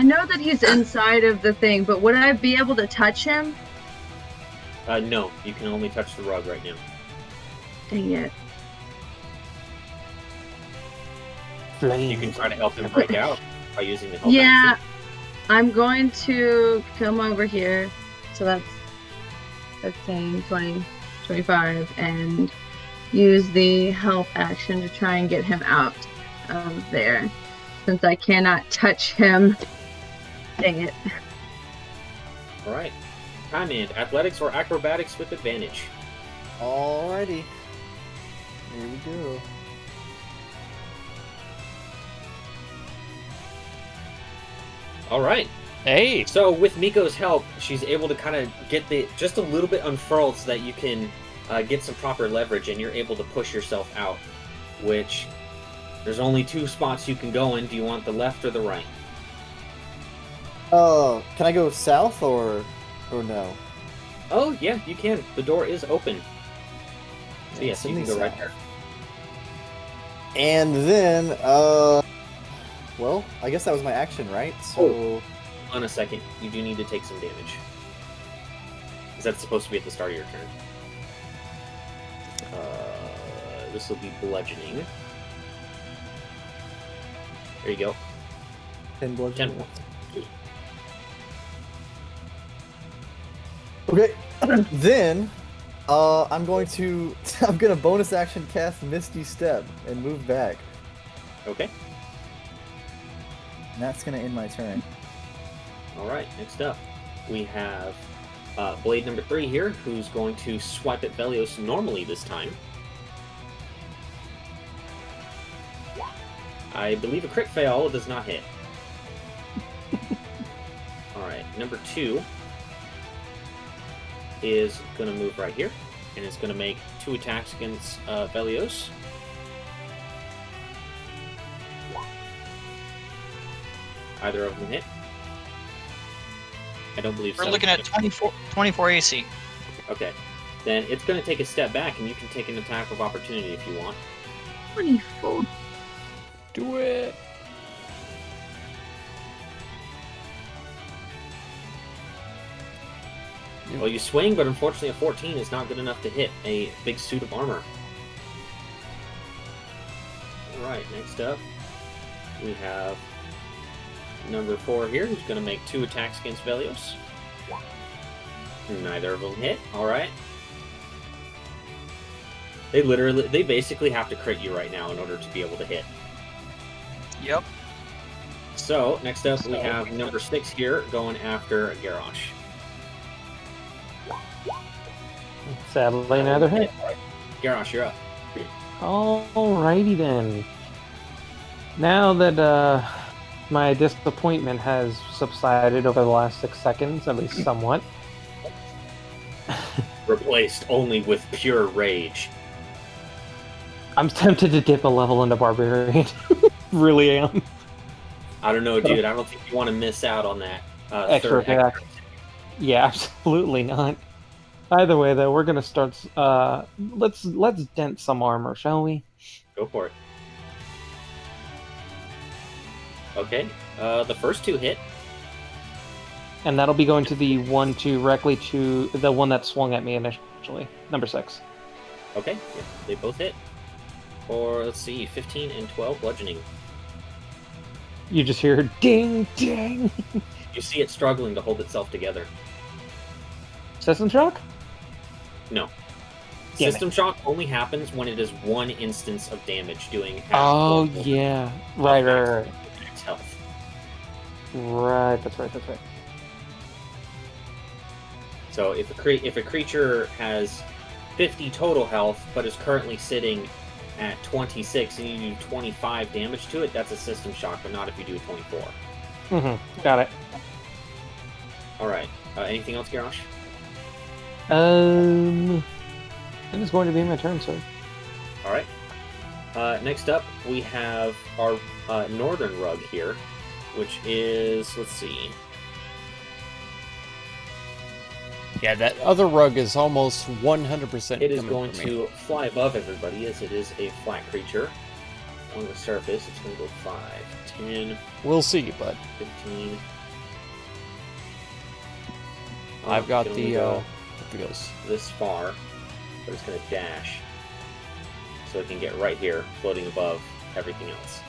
know that he's inside of the thing, but would I be able to touch him? No, you can only touch the rug right now. Dang it. You can try to help him break out by using the help Yeah, action. I'm going to come over here. So that's 15, 20, 25, and use the help action to try and get him out of there. Since I cannot touch him. Dang it. Alright. Time and athletics or acrobatics with advantage. Alrighty. Here we go. Alright. Hey. So with Miko's help, she's able to kind of get just a little bit unfurled so that you can get some proper leverage and you're able to push yourself out. Which, there's only 2 spots you can go in. Do you want the left or the right? Can I go south or no? Oh, yeah, you can. The door is open. So yes, you can go right there. And then, well, I guess that was my action, right? So, On a second, you do need to take some damage. Is that supposed to be at the start of your turn? This will be bludgeoning. There you go. 10 bludgeoning. 10 points. Okay, then, I'm gonna bonus action cast Misty Step and move back. Okay. And that's gonna end my turn. Alright, next up, we have blade number 3 here, who's going to swipe at Velios normally this time. I believe a crit fail does not hit. Alright, number 2 is going to move right here, and it's going to make 2 attacks against Velios. Either of them hit. I don't believe We're so. looking at 24 AC. Okay. Then it's going to take a step back, and you can take an attack of opportunity if you want. 24. Do it. Well, you swing, but unfortunately a 14 is not good enough to hit a big suit of armor. Alright, next up, we have number 4 here, who's going to make 2 attacks against Velios. Neither of them hit. Alright. They basically have to crit you right now in order to be able to hit. Yep. So, next up, we have number 6 here, going after Garrosh. Sadly, neither hit. Garrosh, you're up. Alrighty then. Now that my disappointment has subsided over the last 6 seconds, at least somewhat. Replaced only with pure rage. I'm tempted to dip a level into Barbarian. Really am. I don't know, dude. I don't think you want to miss out on that Extra third attack. Yeah, absolutely not. Either way, though, we're gonna start. Let's dent some armor, shall we? Go for it. Okay. The first 2 hit. And that'll be going to the one directly to the one that swung at me initially, number 6. Okay. Yeah, they both hit. Or let's see, 15 and 12 bludgeoning. You just hear ding, ding. You see it struggling to hold itself together. System shock? No. Damn it. System shock only happens when it is 1 instance of damage, doing half Oh level yeah, right. max health. Right, that's right. So if a creature has 50 total health, but is currently sitting at 26, and you do 25 damage to it, that's a system shock, but not if you do 24. Got it. Alright. Anything else, Garrosh? It is going to be my turn, sir. Alright. Next up, we have our northern rug here, which is, let's see. Yeah, that other rug is almost 100%. It is coming going for me. to fly above everybody, as it is a flat creature. On the surface, it's going to go 5, 10, We'll see, but 15. I've got it can only the go feels. this far, but it's going to dash, so it can get right here, floating above everything else.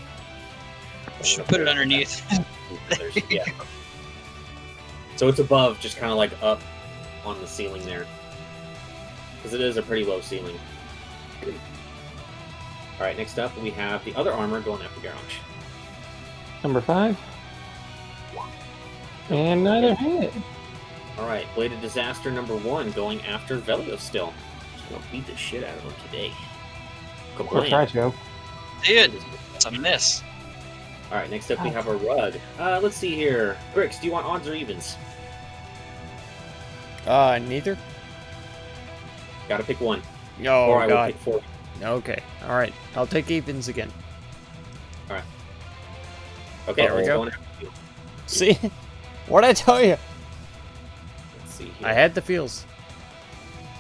So I'm Should gonna put it underneath. Yeah. So it's above, just kind of like up on the ceiling there, because it is a pretty low ceiling. All right, next up we have the other armor going after Garrosh. Number 5. And neither hit. All right, Bladed Disaster number 1 going after Velios still. Just gonna beat the shit out of him today. Or try to. Dude, it's a miss. All right, next up we have a rug. Let's see here. Grix, do you want odds or evens? Neither? Gotta pick one. Oh, or I will God. pick 4. Okay, alright. I'll take evens again. Okay, There we it's go. going after you. See? What'd I tell you? Let's see here. I had the feels.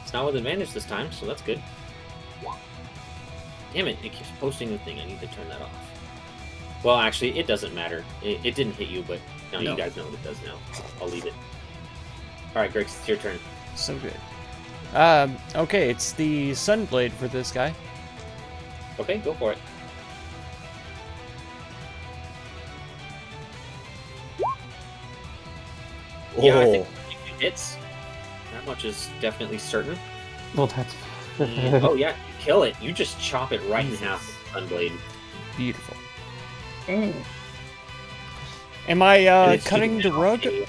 It's not with advantage this time, so that's good. Damn it, it keeps posting the thing. I need to turn that off. Well, actually, it doesn't matter. It didn't hit you, but now No. you guys know what it does now. I'll leave it. Alright, Grix, it's your turn. So good. Okay, it's the Sunblade for this guy. Okay, go for it. Yeah, I think it hits. That much is definitely certain. Well, that's. And- oh yeah, you kill it. You just chop it right in half with the Sunblade. Beautiful. Mm. Am I And it's cutting the just rug? It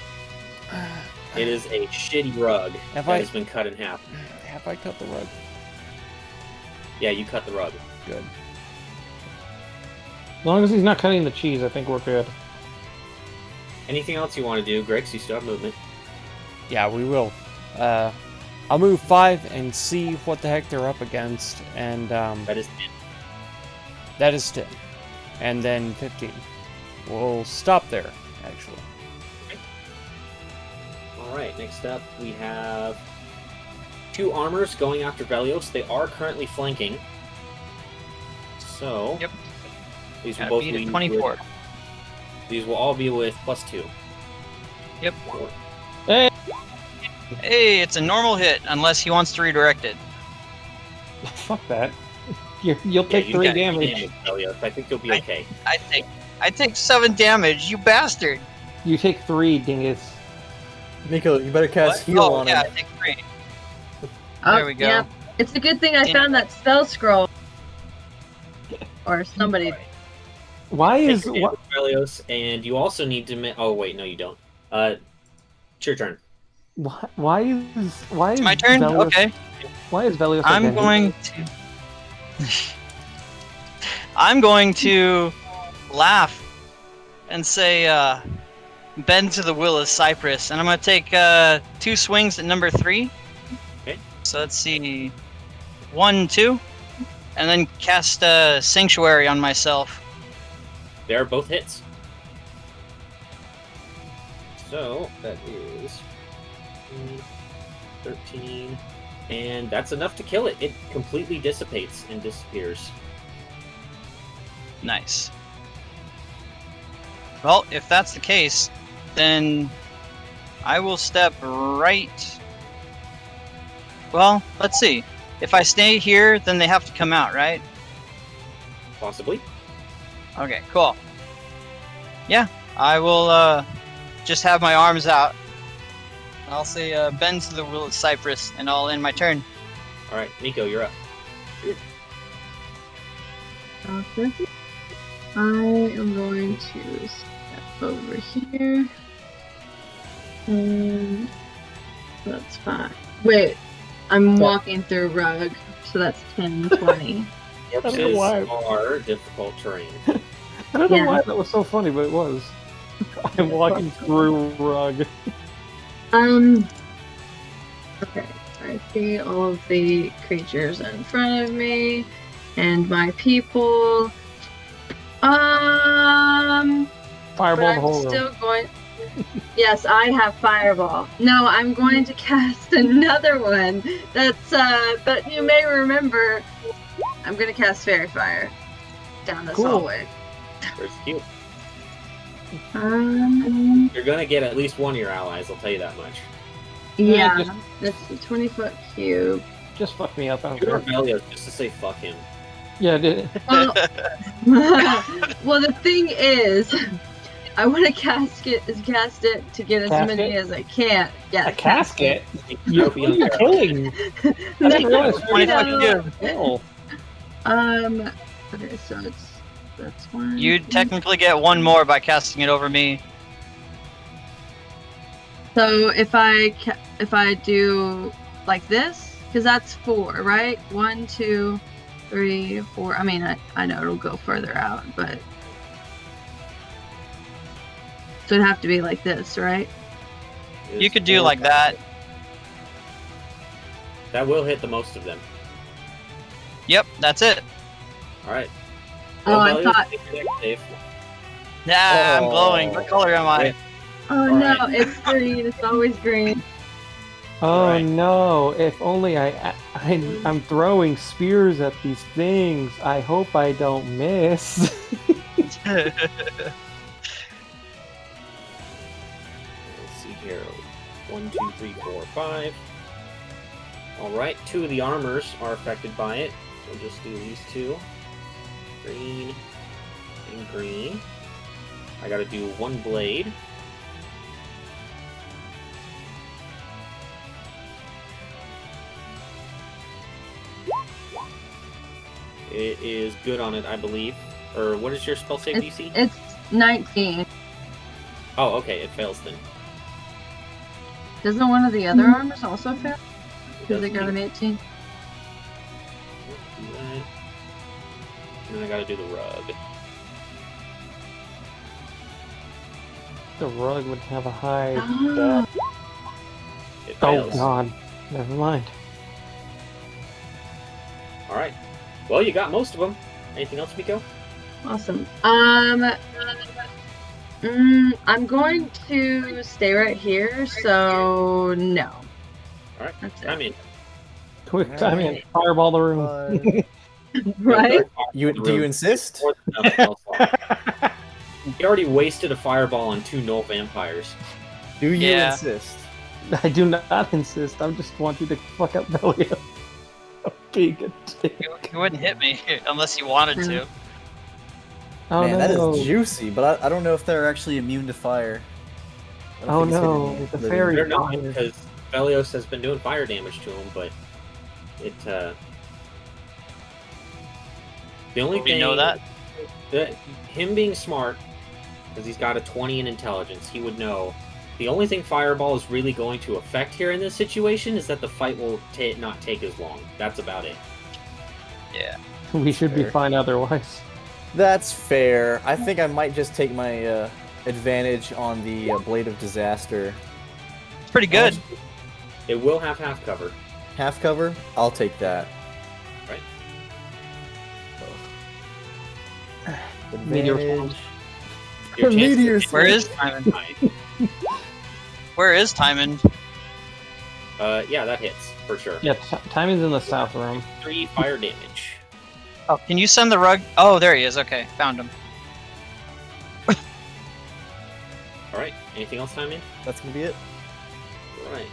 is a shitty rug Have that I- has been cut in half. Have I cut the rug? Yeah, you cut the rug. Good. As long as he's not cutting the cheese, I think we're good. Anything else you want to do, Grix? You still have movement. Yeah, we will. I'll move 5 and see what the heck they're up against, and That is 10. that is 10. And then 15. We'll stop there, actually. Alright, next up we have 2 armors going after Velios. They are currently flanking. So Yep. these will Got both beat be at 24. these will all be with +2. Yep. Hey! Hey, it's a normal hit unless he wants to redirect it. Fuck that. You'll Yeah, take you 3 got damage. Velios. I think you'll be okay. I take 7 damage, you bastard. You take 3, dingus. Miko, you better cast heal Oh, on yeah, him. I take 3. Oh, There we go. Yeah. It's a good thing I found that spell scroll. Or somebody. Why Take is your what? damage, Velios, and you also need to. Oh wait, no, you don't. It's your turn. Why is It's my turn? Velios, Okay. Why is Velios? I'm identity? going to... I'm going to laugh and say, bend to the will of Cypress. And I'm going to take 2 swings at number 3. Okay. So let's see. 1, 2. And then cast Sanctuary on myself. They are both hits. So that is 13, and that's enough to kill it. It completely dissipates and disappears. Nice. Well, if that's the case, then I will step right... Well, let's see. If I stay here, then they have to come out, right? Possibly. Okay, cool. Yeah, I will just have my arms out. I'll say bend to the will of Cypress, and I'll end my turn. All right, Nico, you're up. Okay. I am going to step over here. And that's 5. Wait, I'm walking through rug, so that's 10, 20. Corpses why. are difficult terrain. I don't know Yeah. why that was so funny, but it was. I'm walking through rug. Okay, I see all of the creatures in front of me, and my people. Fireball But the I'm whole room. still going. Yes, I have fireball. No, I'm going to cast another one. That's but you may remember. I'm going to cast Fairy Fire down this Cool. hallway. Where's cute? Yeah, You're gonna get at least one of your allies. I'll tell you that much. just- that's a 20-foot cube. Just fuck me up. I don't Good care. Velios, just to say fuck him. Yeah, did Well, well, the thing is, I want to cast it to get as Casket? many as I can. Yeah, a casket. You'll be You're unfair. killing. I didn't realize we No. had to kill. Okay, so that's 1. You technically get 1 more by casting it over me. So if I do like this, because that's 4, right? 1, 2, 3, 4. I mean, I know it'll go further out, but so it'd have to be like this, right? You could do like that. That will hit the most of them. Yep, that's it. All right. Oh, I Velios, thought. take your next save. Yeah, I'm glowing. What color am I? Oh All no, right. it's green. It's always green. Oh Right. no! If only I'm throwing spears at these things. I hope I don't miss. Let's see here. 1, 2, 3, 4, 5. All right. 2 of the armors are affected by it. We'll just do these 2. Green and green. I gotta do 1 blade. It is good on it, I believe. Or what is your spell save DC? It's 19. Oh, okay, it fails then. Doesn't one of the other armors also fail? It Because they does got an need- 18. do that. And then I gotta do the rug. The rug would have a high. Ah. It Oh fails. god. Never mind. All right. Well, you got most of them. Anything else, Miko? Awesome. I'm going to stay right here, so no. All right. That's it. I mean, Quick time in. Fireball the room. Right? Do you insist? More than enough spell slot. You already wasted a fireball on 2 null vampires. Do you Yeah. insist? I do not insist. I just want you to fuck up Belio. Be good. You wouldn't hit me unless you wanted to. Oh Man, no. that is juicy, but I don't know if they're actually immune to fire. I don't Oh think it's no, hitting the living. fairy They're not, fire. because Velios has been doing fire damage to him, but it, the only We thing... know that. Him being smart, because he's got a 20 in intelligence, he would know. The only thing Fireball is really going to affect here in this situation is that the fight will not take as long. That's about it. Yeah. We should be Fair. fine otherwise. That's fair. I think I might just take my advantage on the Blade of Disaster. It's pretty good. It will have half cover. Half cover? I'll take that. Right. Meteor Advantage. Your chances Meteor of hitting Where it is are Timon? high. Where is Timon? Yeah, that hits, for sure. Yeah, timing's in the south room. 3 fire damage. Oh, can you send the rug? Oh, there he is. Okay, found him. Alright, anything else, Timon? That's gonna be it. Alright.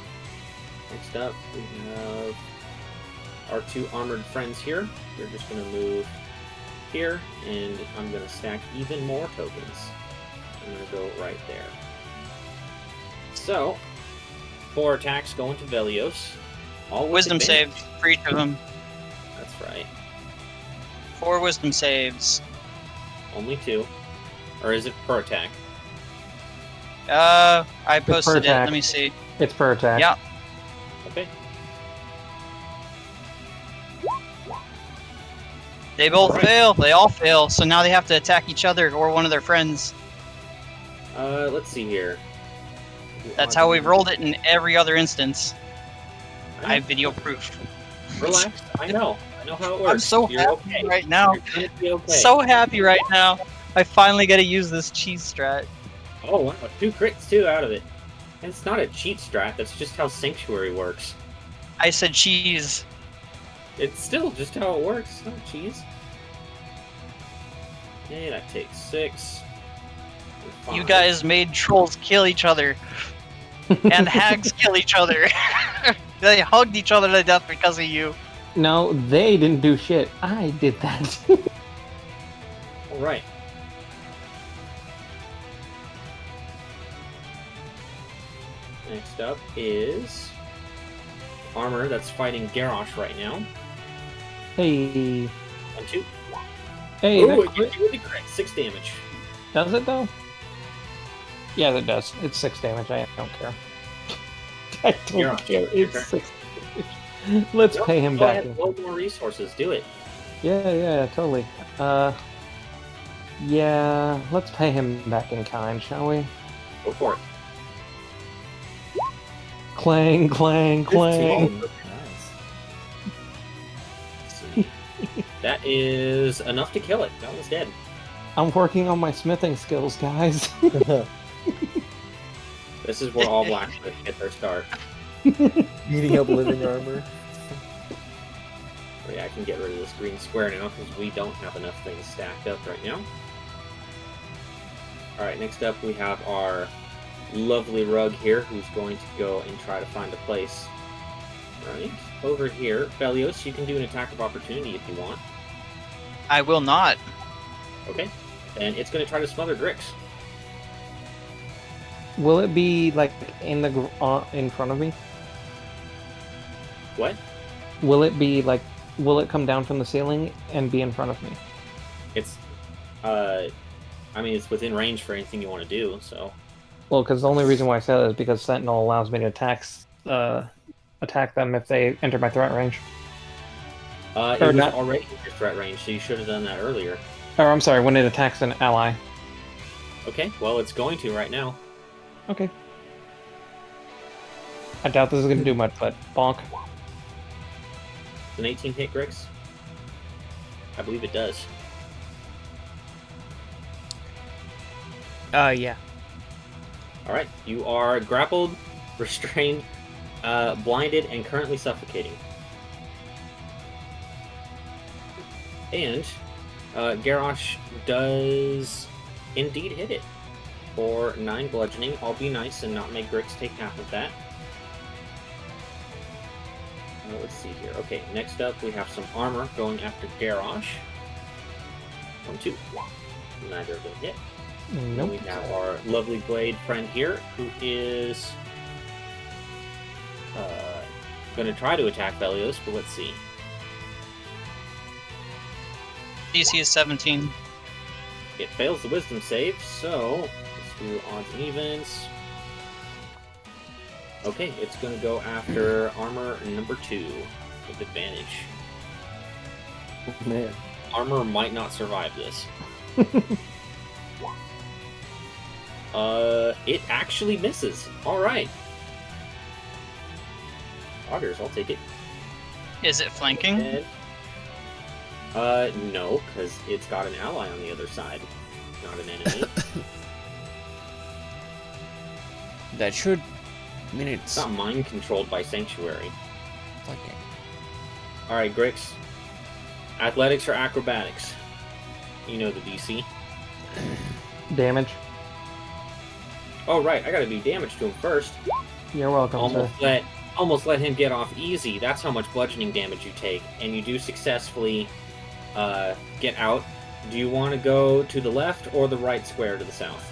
Next up, we have our 2 armored friends here. We're just going to move here, and I'm going to stack even more tokens. I'm going to go right there. So, 4 attacks going to Velios. All with Wisdom advantage. saves for each of them. That's right. 4 wisdom saves. Only 2. Or is it per attack? I per posted it. attack. Let me see. It's per attack. Yeah. Okay. They both Alright. fail. They all fail. So now they have to attack each other or one of their friends. Let's see here. That's how we've rolled it in every other instance. I have video proof. Relax. I know how it works. I'm so You're happy okay. right now. You're gonna be okay. So happy right now. I finally get to use this cheese strat. Oh wow, 2 crits too out of it. And it's not a cheat strat, that's just how Sanctuary works. I said cheese. It's still just how it works, it's not cheese. And I take 6. You guys made trolls kill each other. And hags kill each other. They hugged each other to death because of you. No, they didn't do shit. I did that. Alright. Next up is armor that's fighting Garrosh right now. Hey. 1, 2. Hey, Ooh, that it crit- gives you the crit. 6 damage. does it though? Yeah, it does. It's 6 damage. I don't care. I don't You're on. care. Your It's turn. 6 damage. Let's Nope, pay him go back. ahead, load more resources. Do it. Yeah, totally. Yeah, let's pay him back in kind, shall we? Go for it. Clang, clang, clang. 15. Nice. That is enough to kill it. That one's dead. I'm working on my smithing skills, guys. This is where all blacksmiths get their start. Beating up living armor. Oh, yeah, I can get rid of this green square now because we don't have enough things stacked up right now. Alright, next up we have our lovely rug here who's going to go and try to find a place. Right, over here. Velios, you can do an attack of opportunity if you want. I will not. Okay. And it's going to try to smother Grix. Will it be like in the in front of me? What? Will it be like? Will it come down from the ceiling and be in front of me? It's, I mean, it's within range for anything you want to do, so... Well, because the only reason why I said that is because Sentinel allows me to attack them if they enter my threat range. It Or was not- already in your threat range, so you should have done that earlier. Or I'm sorry, when it attacks an ally. Okay, well, it's going to right now. Okay. I doubt this is gonna do much, but bonk. An 18 hit, Grix? I believe it does. Yeah. Alright, you are grappled, restrained, blinded, and currently suffocating. And Garrosh does indeed hit it for 9 bludgeoning. I'll be nice and not make Grix take half of that. Let's see here. Okay, next up we have some armor going after Garrosh. 1, 2. Neither of them hit. And Nope. we have our lovely blade friend here, who is going to try to attack Velios, but let's see. DC is 17. It fails the wisdom save, so let's do odds and evens. Okay, it's going to go after armor number 2 with advantage. Man. Armor might not survive this. It actually misses. Alright. Augers, I'll take it. Is it flanking? And, no, because it's got an ally on the other side, not an enemy. That should mean It's it's not mind controlled by Sanctuary. flanking. Alright, Grix. Athletics or acrobatics? You know the DC. Damage. Oh, right, I gotta do damage to him first. You're welcome, sir. Almost let him get off easy. That's how much bludgeoning damage you take. And you do successfully get out. Do you want to go to the left or the right square to the south?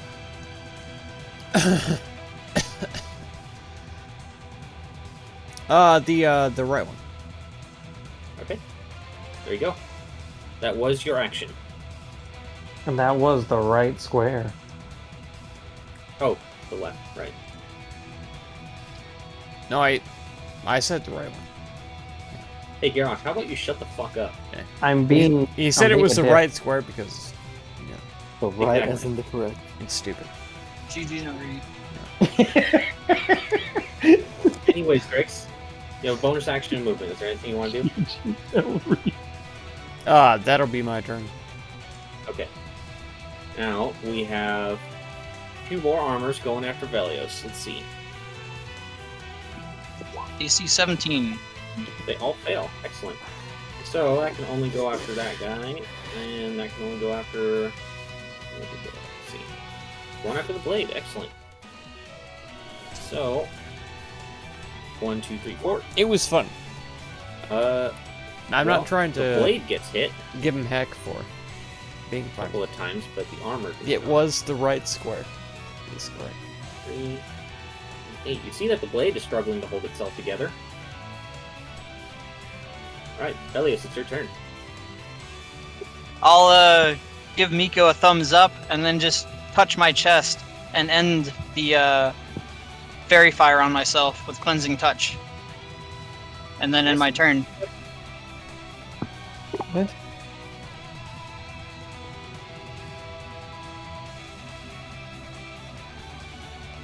The right one. Okay. There you go. That was your action. And that was the right square. Oh, the left, right. No, I said the right one. Hey, Garrosh, how about you shut the fuck up? I'm being. He said I'm it was the being a dick. right square because The right Exactly. as in the correct. it's stupid. GG, no read. Anyways, Grix, you have bonus action and movement. Is there anything you want to do? That'll be my turn. Okay. Now, we have 2 more armors going after Velios. Let's see. DC 17. They all fail. Excellent. So, that can only go after that guy, and that can only go after... Let's see. Going after the blade. Excellent. So, 1, 2, 3, 4. It was fun. I'm Well, not trying The to blade gets hit give him heck for being a fun. couple of times, but the armor does It not. was the right square. He's correct. 3, 8. You see that the blade is struggling to hold itself together. Alright, Velios, it's your turn. I'll give Miko a thumbs up and then just touch my chest and end the fairy fire on myself with cleansing touch. And then in my turn, What?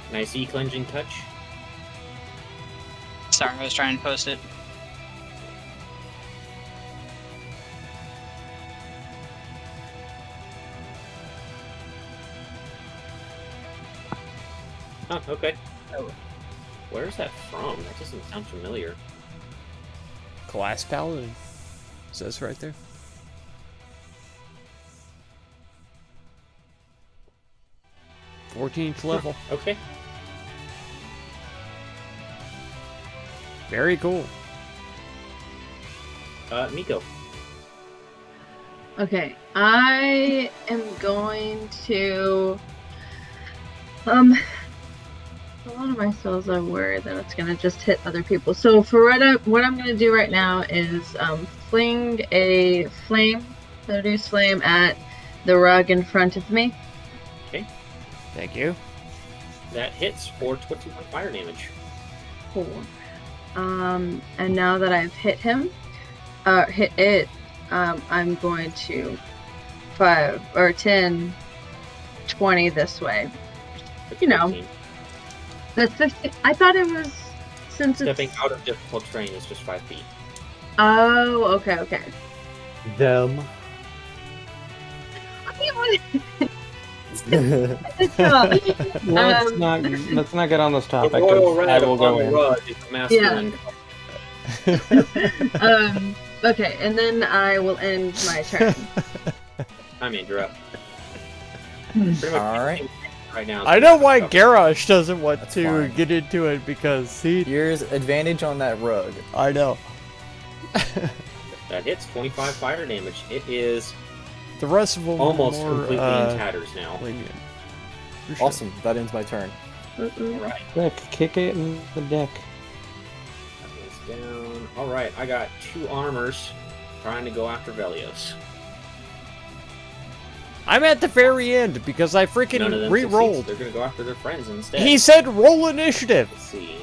Can I see cleansing touch? sorry, I was trying to post it. Oh, okay. Where's that from? That doesn't sound familiar. Class Paladin. Says right there. "14th level." Okay. Very cool. Miko. Okay, I am going to. A lot of my spells, I'm worried that it's gonna just hit other people. So for what I'm gonna do right now is fling a flame, reduce flame at the rug in front of me. Thank you. That hits for 21 fire damage. Cool. And now that I've hit him, hit it, I'm going to 5 or 10, 20 this way. That's You know. 15. That's 50. I thought it was since it's. Stepping out of difficult terrain is just 5 feet. Oh, okay, okay. Them. Let's not get on this The topic. royal 'Cause I red will go upon the in. rug is the masculine. Okay, and then I will end my turn. I'm Andrew. Pretty much Alright. right now. I know why Garrosh doesn't want That's to fine. get into it because he. Here's advantage on that rug. I know. That hits 25 fire damage. It is The rest of them almost are more, completely in tatters now. lenient. For sure. Awesome. That ends my turn. Alright, Quick, kick it in the deck. that one's down. Alright, I got 2 armors trying to go after Velios. I'm at the very end because I None of freaking them re-rolled. succeeds. They're gonna go after their friends instead. He said roll initiative. Let's see.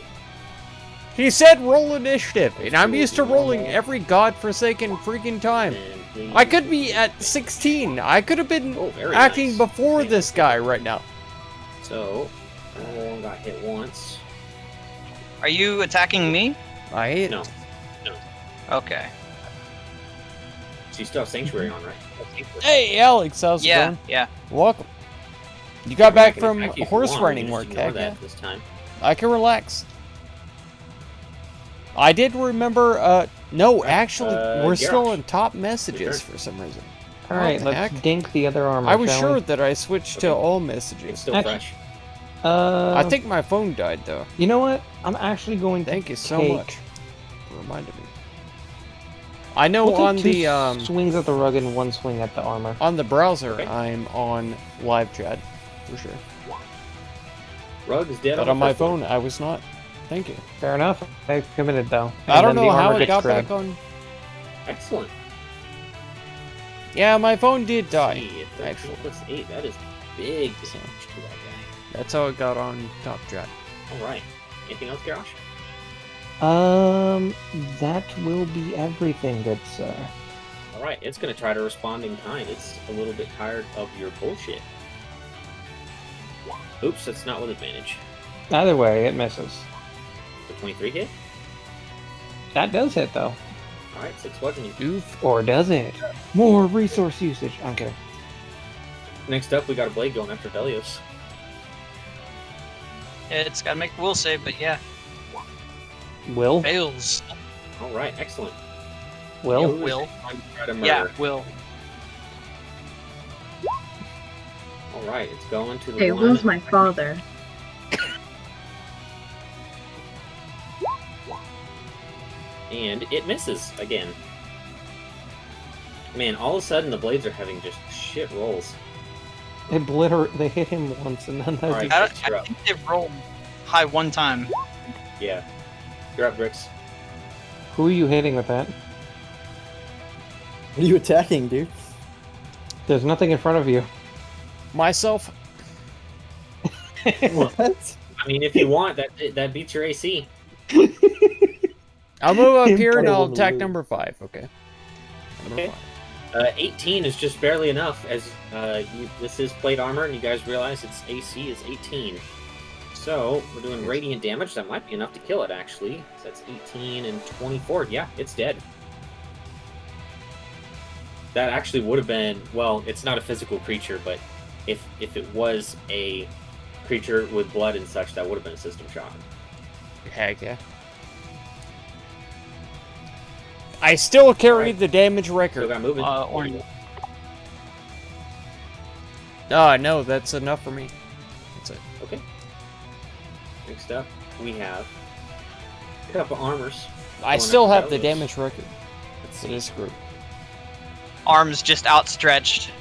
He said roll initiative, and I'm Let's used to do rolling normal. every godforsaken freaking time. And please- I could be at 16. I could have been Oh, very acting nice. before Okay. this guy right now. So, normal one got hit once. Are you attacking me? I hate No. Okay. So you still have Sanctuary on, right? Hey, Alex, how's it Yeah, going? yeah. Welcome. You got back I can from attack you if you horse want, riding you just work, ignore heck yeah. that this time. I can relax. I did remember, no, actually, we're still Garrosh. in top messages turn. for some reason. Alright, What the let's heck? dink the other armor. I was shall sure we? that I switched to Okay. all It's messaging. still Actually- fresh. I think my phone died, though. You know what? I'm actually going to Thank you so take- much for reminding me. I know We'll take on two the, swings at the rug and 1 swing at the armor. on the browser, Okay. I'm on live chat, for sure. Rug is dead But on on the my first one. phone, I was not. Thank you. Fair enough. I committed though. I And don't then know the how armor it gets got grabbed. back on. Excellent. Yeah, my phone did die. See, if that's actually. plus 8, that is big damage So. to that That's how it got on top chat. guy. Alright. Anything else, Garrosh? That will be everything, good sir. Alright, it's gonna try to respond in kind. It's a little bit tired of your bullshit. Oops, that's not with advantage. Either way, it misses. The 23 hit? That does hit though. Alright, 6 bludgeoning. Oof. Or does it? More resource usage. I'm kidding. Next up, we got a blade going after Velios. It's gotta make a will save, but yeah, Will? fails. Alright, excellent. Will? Who is Will. trying to try to Yeah, murder? will. Alright, it's going to the Hey, one. Will's my father. And it misses again. Man, all of a sudden the blades are having just shit rolls. They hit him once and then they Alright. I, You're I up. think they've rolled high one time. Yeah. You're up, Bricks. Who are you hitting with that? What are you attacking, dude? There's nothing in front of you. Myself. What? I mean, if you want, that beats your AC. I'll move up here and I'll Incredible attack move. number 5. Okay. Number Okay. 5. 18 is just barely enough, as this is plate armor, and you guys realize its AC is 18. So, we're doing radiant damage. That might be enough to kill it, actually. So that's 18 and 24. Yeah, it's dead. That actually would have been, well, it's not a physical creature, but if it was a creature with blood and such, that would have been a system shock. Heck yeah. I still carry Alright. the damage Still record. got moving. Orange. No, that's enough for me. That's it. Okay. Next up, we have a couple armors. I Going still after have the Velios. damage record Let's for see. this group. Arms just outstretched.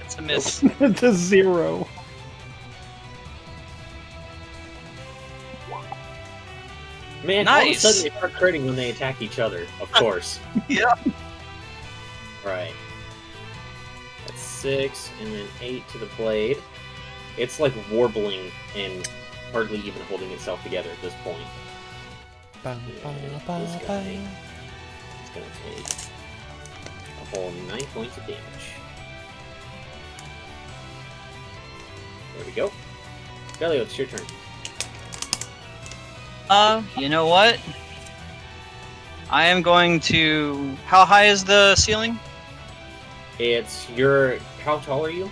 It's a miss. To 0. Man, all of a Nice. sudden they start critting when they attack each other, of course. Yeah. Right. That's 6, and then 8 to the blade. It's like warbling and hardly even holding itself together at this point. Bum, bum, Yeah, bum, this guy. bum. It's gonna take a whole 9 points of damage. There we go. Belio, it's your turn. You know what? I am going to. How high is the ceiling? It's your. How tall are you?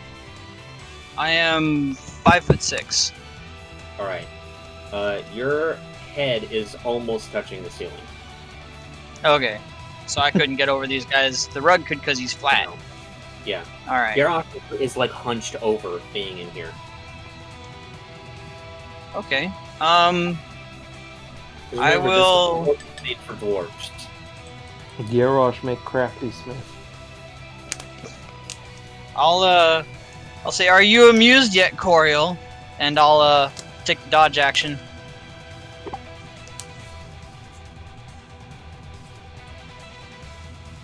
I am 5'6". All right. Your head is almost touching the ceiling. Okay, so I couldn't get over these guys. The rug could because he's flat. Yeah. All right. Garrosh is like hunched over being in here. Okay. 'Cause I remember, will- This is made for dwarves. Garrosh make crafty smith. I'll say, "Are you amused yet, Coriel?" And I'll take the dodge action.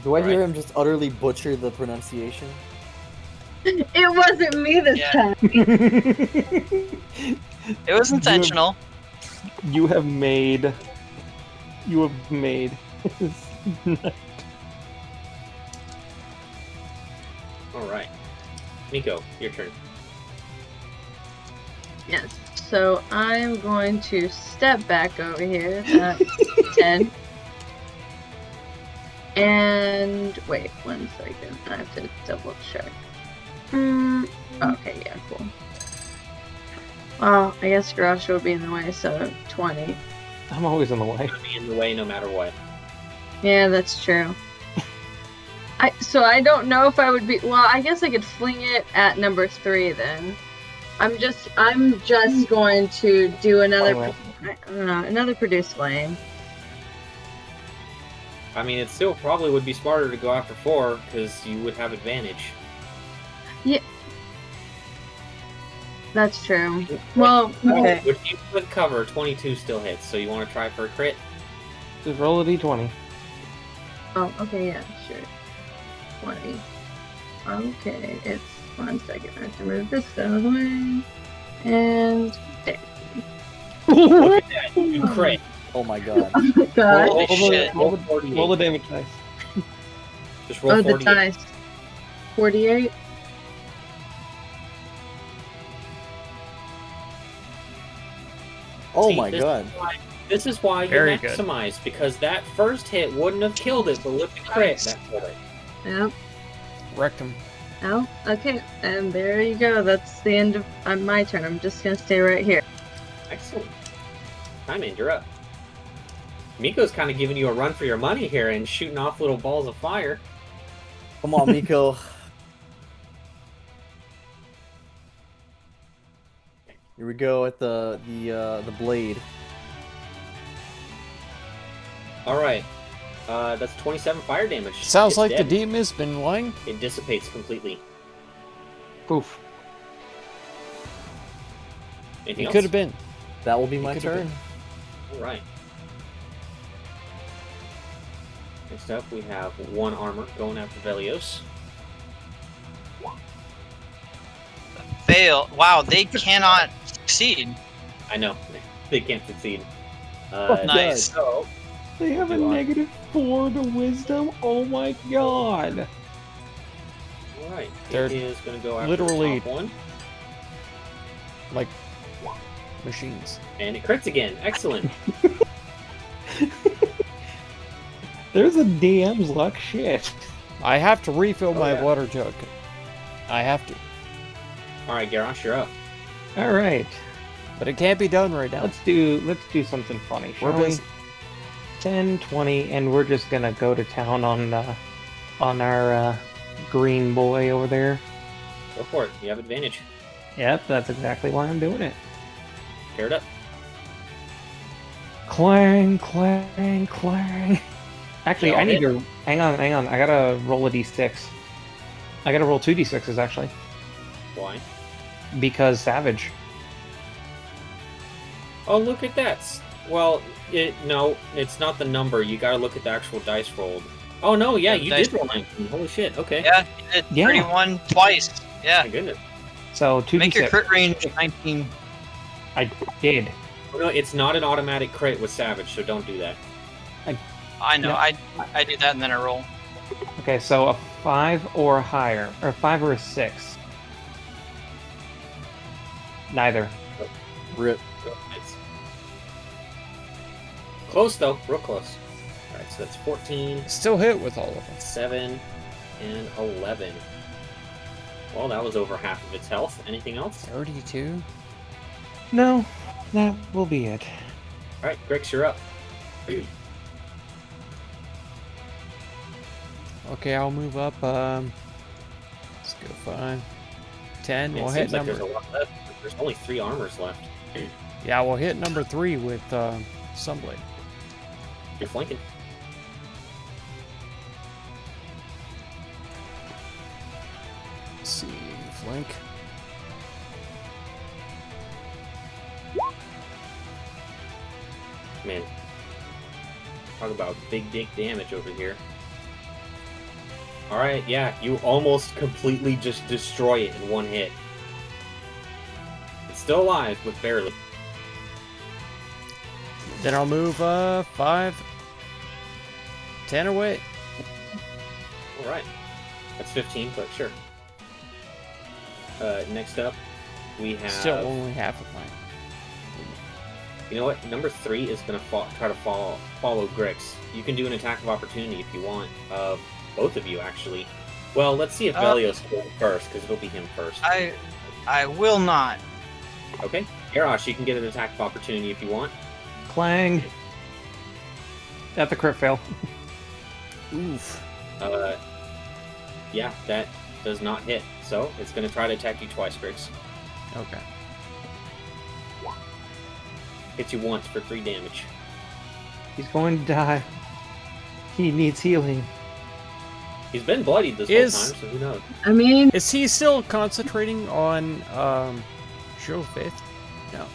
Do I Right. hear him just utterly butcher the pronunciation? It wasn't me this Yeah. time. It was intentional. You have made. You have made. All right. Miko, your turn. Yes. So I'm going to step back over here at 10. And wait 1 second. I have to double check. Okay, yeah, cool. Well, I guess Garrosh will be in the way, so 20. I'm always in the way. Gonna be in the way no matter what. Yeah, that's true. So I don't know if I would be. Well, I guess I could fling it at number 3 then. I'm just going to do another. Alright. I don't know, another produce flame. I mean, it still probably would be smarter to go after 4 because you would have advantage. That's true. Well, okay. Which you would cover. 22 still hits. So you want to try for a crit? Just roll a d20. Oh, okay, yeah, sure. 20. Okay, it's 1 second. I have to move this out of the way. And there. Look at that. You crit. Oh my god. Oh my god. Holy shit. roll Roll the- 48. Roll the damage dice. Just roll Oh, the 48. dice. 48? Oh See, my god. This is why you Very good. maximize, because that first hit wouldn't have killed it, but with the crit, that killed it. Yep. Wrecked him. Oh, okay. And there you go. That's the end of my turn. I'm just gonna stay right here. Excellent. Diamond, you're up. Miko's kind of giving you a run for your money here and shooting off little balls of fire. Come on, Miko. Here we go at the blade. All right. That's 27 fire damage. Sounds It's like dead. the demon has been lying. It dissipates completely. Poof. Anything It else? could have been. That will be my could've turn. All right. Next up, we have 1 armor going after Velios. Fail. Wow, they cannot succeed. I know they can't succeed. Nice. So, They have a You are. -4 to wisdom. Oh my god. all right, They're it is going to go after literally- the top one, Like machines. and it crits again. Excellent. There's a DM's luck shit. I have to refill Oh, my yeah. water jug. I have to. All right, Garrosh, you're up. All right. But it can't be done right now. Let's do something funny, shall We're we? busy. 10, 20, and we're just gonna go to town on our green boy over there. Go for it. You have advantage. Yep, that's exactly why I'm doing it. Tear it up. Clang, clang, clang. Actually, Yeah, I need hit. to hang on. I gotta roll a d6. I gotta roll 2 d6s actually, Why? because savage. Oh, look at that. Well, no, it's not the number. You got to look at the actual dice rolled. Oh no, yeah, Yeah, you dice did roll 19. Holy shit. Okay. Yeah, you did Yeah. 31 twice. Yeah. My goodness. So 2 Make your d6. crit range 19. I did. Oh, no, it's not an automatic crit with Savage, so don't do that. I know. Yeah. I do that and then I roll. Okay, so a 5 or higher, or 5 or a 6. Neither. Rip. It's Close though, real close. Alright, so that's 14, Still hit with all of them. 7, and 11. Well, that was over half of its health. Anything else? 32. No, that will be it. Alright, Grix, you're up. Okay, I'll move up. Let's go 5, 10. Man, We'll it hit seems like number. there's a lot left. There's only 3 armors left. Yeah, we'll hit number 3 with Sunblade. You're flanking. Let's see, flank. Man. Talk about big dick damage over here. Alright, yeah, you almost completely just destroy it in one hit. It's still alive, but barely. Then I'll move 5, 10 away. Alright. That's 15, but sure. Next up, we have... Still only half of mine. You know what? Number 3 is going to try to follow Grix. You can do an attack of opportunity if you want. Both of you, actually. Well, let's see if Velios goes first, because it'll be him first. I will not. Okay. Garrosh, you can get an attack of opportunity if you want. Clang. That's a crit fail. Oof. Yeah, that does not hit. So, it's going to try to attack you twice, Grix. Okay. Hits you once for 3 damage. He's going to die. He needs healing. He's been bloodied this whole time, so who knows? I mean, Is he still concentrating on Show Faith? No.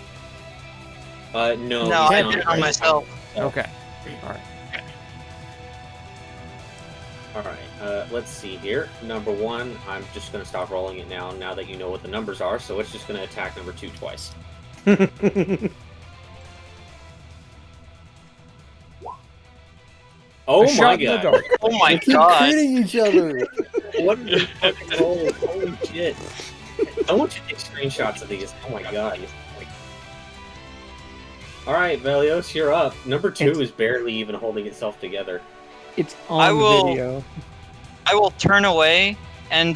No. No, he's I not. did it on myself. Okay. Alright. Alright, let's see here. Number 1, I'm just going to stop rolling it now that you know what the numbers are, so it's just going to attack number 2 twice. Oh A my shot in the god! dark. Oh my They keep god. critting each other. What the fucking roll? Holy shit! I want you to take screenshots of these. Oh my god! All right, Velios, you're up. Number 2 is barely even holding itself together. It's I on will- video. I will turn away and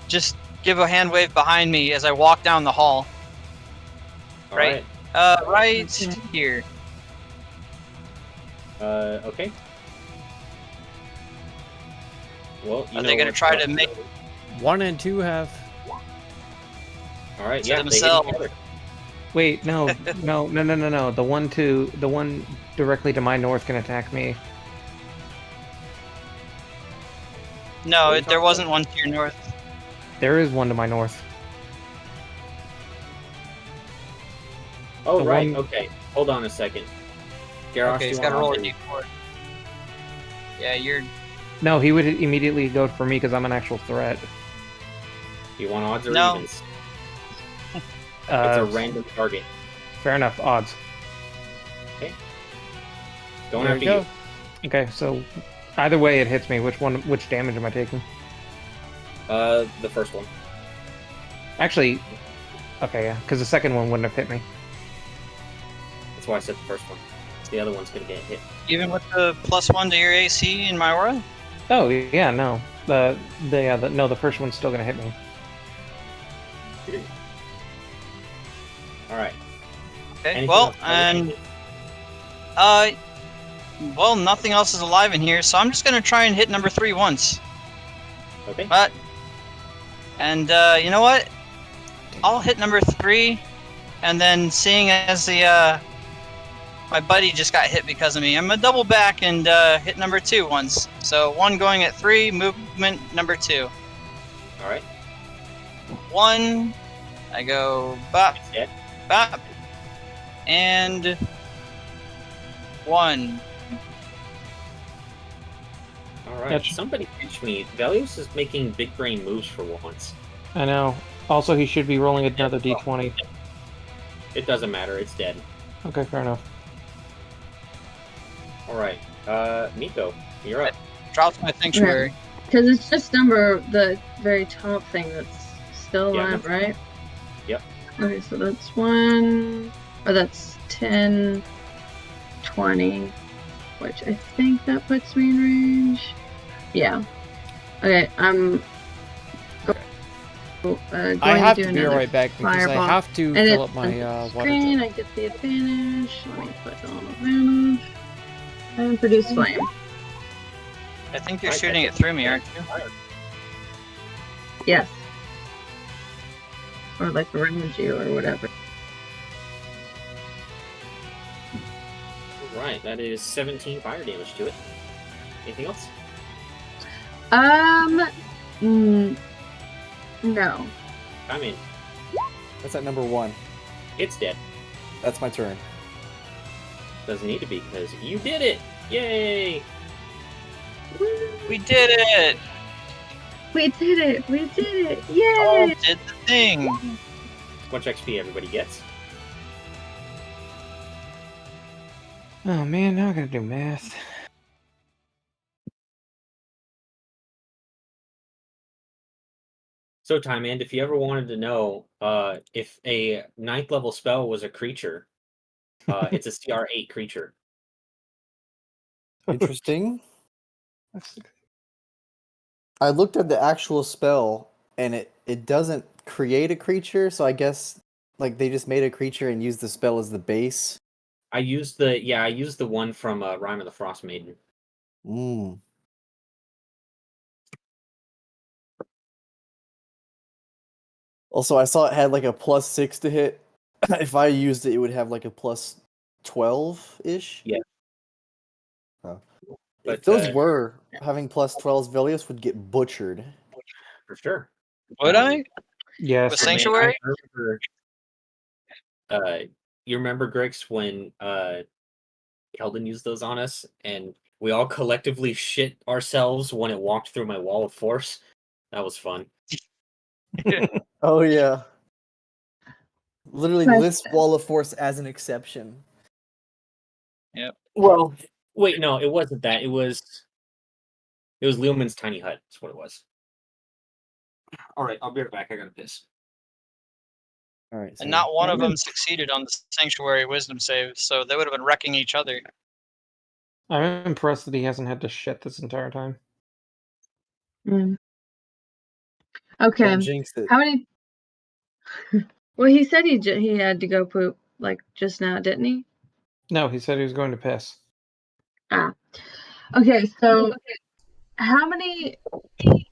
just give a hand wave behind me as I walk down the hall. All Right. right. Right here. Okay. Well, you Are know they gonna what's try up. to make- 1 and 2 have. All right. to Yeah. They hit themselves? each other. Wait, no. The one directly to my north can attack me. No, What are you there talking wasn't one to your north. There is one to my north. Oh The right. one- Okay. Hold on a second. Garrosh, Okay, do he's you got to want roll a to- d4. Yeah, you're. No, he would immediately go for me because I'm an actual threat. Do you want odds or No. evens? It's a Uh, random target. fair enough. Odds. Going There after you you. go. Okay, so either way it hits me. Which damage am I taking? The first one. Actually, okay, yeah, because the second one wouldn't have hit me. That's why I said the first one. The other one's gonna get hit. Even with the +1 to your AC in my aura? Oh yeah, no. The first one's still gonna hit me. All right. Okay, Anything well, else? and. Well, nothing else is alive in here, so I'm just gonna try and hit number 3 once. Okay. But. And, you know what? I'll hit number 3, and then seeing as the, my buddy just got hit because of me, I'm gonna double back and, hit number 2 once. So, 1 going at 3, movement number 2. All right. 1, I go bop, It's hit. bop, and 1. All right. That's- Somebody teach me. Velios is making big brain moves for once. I know. Also, he should be rolling another d20. It doesn't matter. It's dead. Okay, fair enough. All right. Nico, you're up. Drops my sanctuary. because it's just the very top thing that's still Yeah, alive, right? Yep. Okay, so that's 1, or that's 10, 20, which I think that puts me in range. Yeah. Okay, I'm going I have to do to be another right back because fireball. I have to And fill it's up my water screen. jug. I get the advantage. Let me put on advantage. And produce flame. I think you're shooting it through me, aren't you? Yes. Or like around you or whatever. Right, that is 17 fire damage to it. Anything else? No. I mean, That's at number 1. it's dead. That's my turn. Doesn't need to be because you did it! Yay! We did it! We did it! We did it! Oh, Yay! did the thing! How much XP everybody gets? Oh man, now I gotta do math. So, Time End, if you ever wanted to know if a 9th level spell was a creature, it's a CR8 creature. Interesting. I looked at the actual spell, and it doesn't create a creature, so I guess like they just made a creature and used the spell as the base. I used the one from Rime of the Frost Maiden. Mm. Also, I saw it had like a +6 to hit. If I used it, it would have like a +12-ish. Yeah. Oh. But If those were having +12s, Velios would get butchered. for sure. Would I? Yes. With I mean, Sanctuary? I remember, you remember, Grix, when Keldon used those on us, and we all collectively shit ourselves when it walked through my wall of force? That was fun. Oh yeah. Literally Nice. list Wall of Force as an exception. Well, wait, no, it wasn't that. It was Leoman's tiny hut. That's what it was. All right, I'll be right back. I gotta piss. All right. And not one of them succeeded on the Sanctuary Wisdom save, so they would have been wrecking each other. I'm impressed that he hasn't had to shit this entire time. Okay. Don't jinx it. How many? Well, he said he had to go poop like just now, didn't he? No, he said he was going to piss. Ah. Okay, so how many?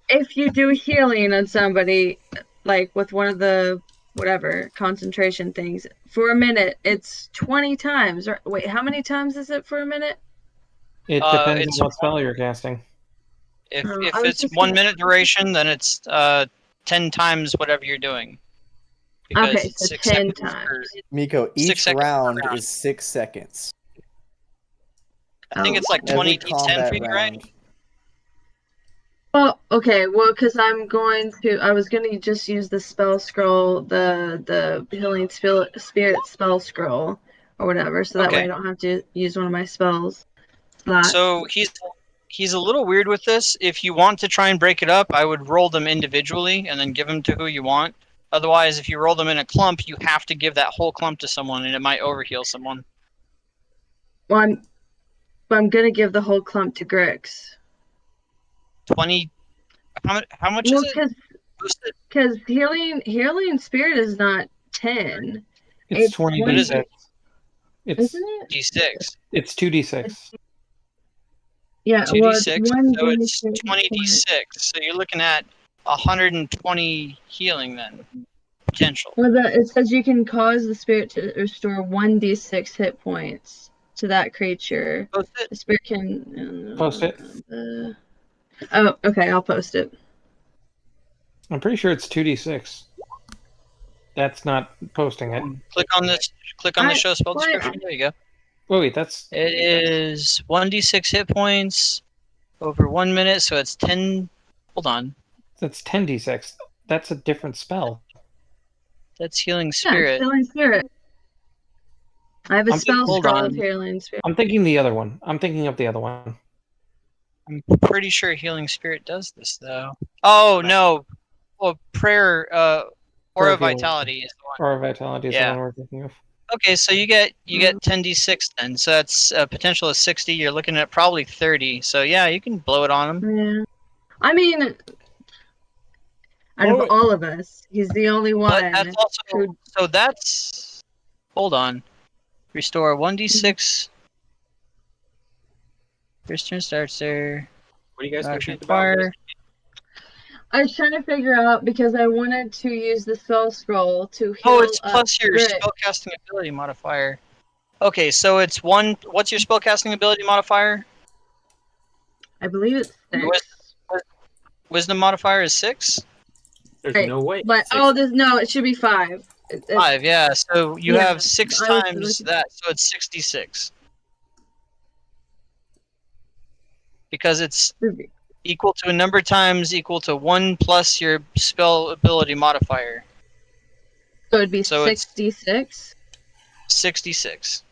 If you do healing on somebody, like with one of the whatever concentration things for a minute, it's 20 times. Or wait, how many times is it for a minute? It depends it's on what spell you're casting. If Oh, if I was it's just 1 gonna- minute duration, then it's 10 times whatever you're doing. Because Okay, it's so 6 10 seconds per- times. Miko, 6 each seconds per round round. is 6 seconds. I think it's like Every 20 d10 combat feet, right? round. Well, okay, well, because I was gonna just use the spell scroll, the healing spirit spell scroll, or whatever, so that way Okay. I don't have to use one of my spells. Slots. So he's a little weird with this. If you want to try and break it up, I would roll them individually and then give them to who you want. Otherwise, if you roll them in a clump, you have to give that whole clump to someone, and it might overheal someone. Well, I'm gonna give the whole clump to Grix. 20. How much Well, is it? because healing spirit is not 10, It's It's 20 What is d6. it? It's isn't it? D6. it's 2d6. Yeah, well, it's 2d6, one so it's d6 20d6. So you're looking at 120 healing then. Potential. Well, it says you can cause the spirit to restore 1d6 hit points to that creature. Post it. The spirit can. Post it. Oh, okay, I'll post it. I'm pretty sure it's 2d6. That's not posting it. Click on this. Click on the show spell why- description. There you go. Oh, wait, that's It is 1d6 hit points over 1 minute, so it's 10. Hold on. 10d6. That's a different spell. That's healing Yeah, spirit. healing spirit. I have a I'm spell hold scroll on. of healing spirit. I'm thinking the other one. I'm thinking of the other one. I'm pretty sure healing spirit does this though. Oh no. Oh, prayer. Aura Prayer of healing. vitality is the one. Or Vitality is Yeah. the one we're thinking of. Okay, so you get 10d6 then. So that's a potential of 60. You're looking at probably 30. So yeah, you can blow it on him. Yeah. I mean, out of Well, all of us, he's the only But one that's also who. so that's hold on. Restore 1d6. First turn starts there. What do you guys Action think about fire. this? I was trying to figure out because I wanted to use the spell scroll to heal Oh, it's up plus your Grit. spellcasting ability modifier. Okay, so it's 1. What's your spellcasting ability modifier? I believe it's 6. Wisdom modifier is 6? There's Right, no way. But it should be 5. It's 5, yeah. So you Yeah, have 6 I was times looking- that, so it's 66. Because it's equal to a number times equal to 1 plus your spell ability modifier. So it'd be So it's- 66, 66.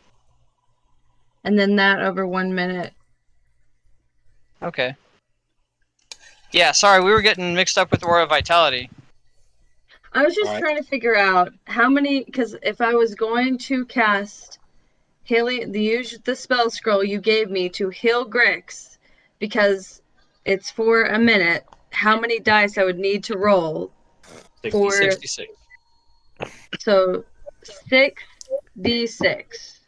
and then that over 1 minute. Okay. Yeah, sorry, we were getting mixed up with Aura Vitality. I was just Alright. trying to figure out how many, because if I was going to cast the spell scroll you gave me to heal Grix, because it's for a minute, how many dice I would need to roll 60. for 66. so 6d6.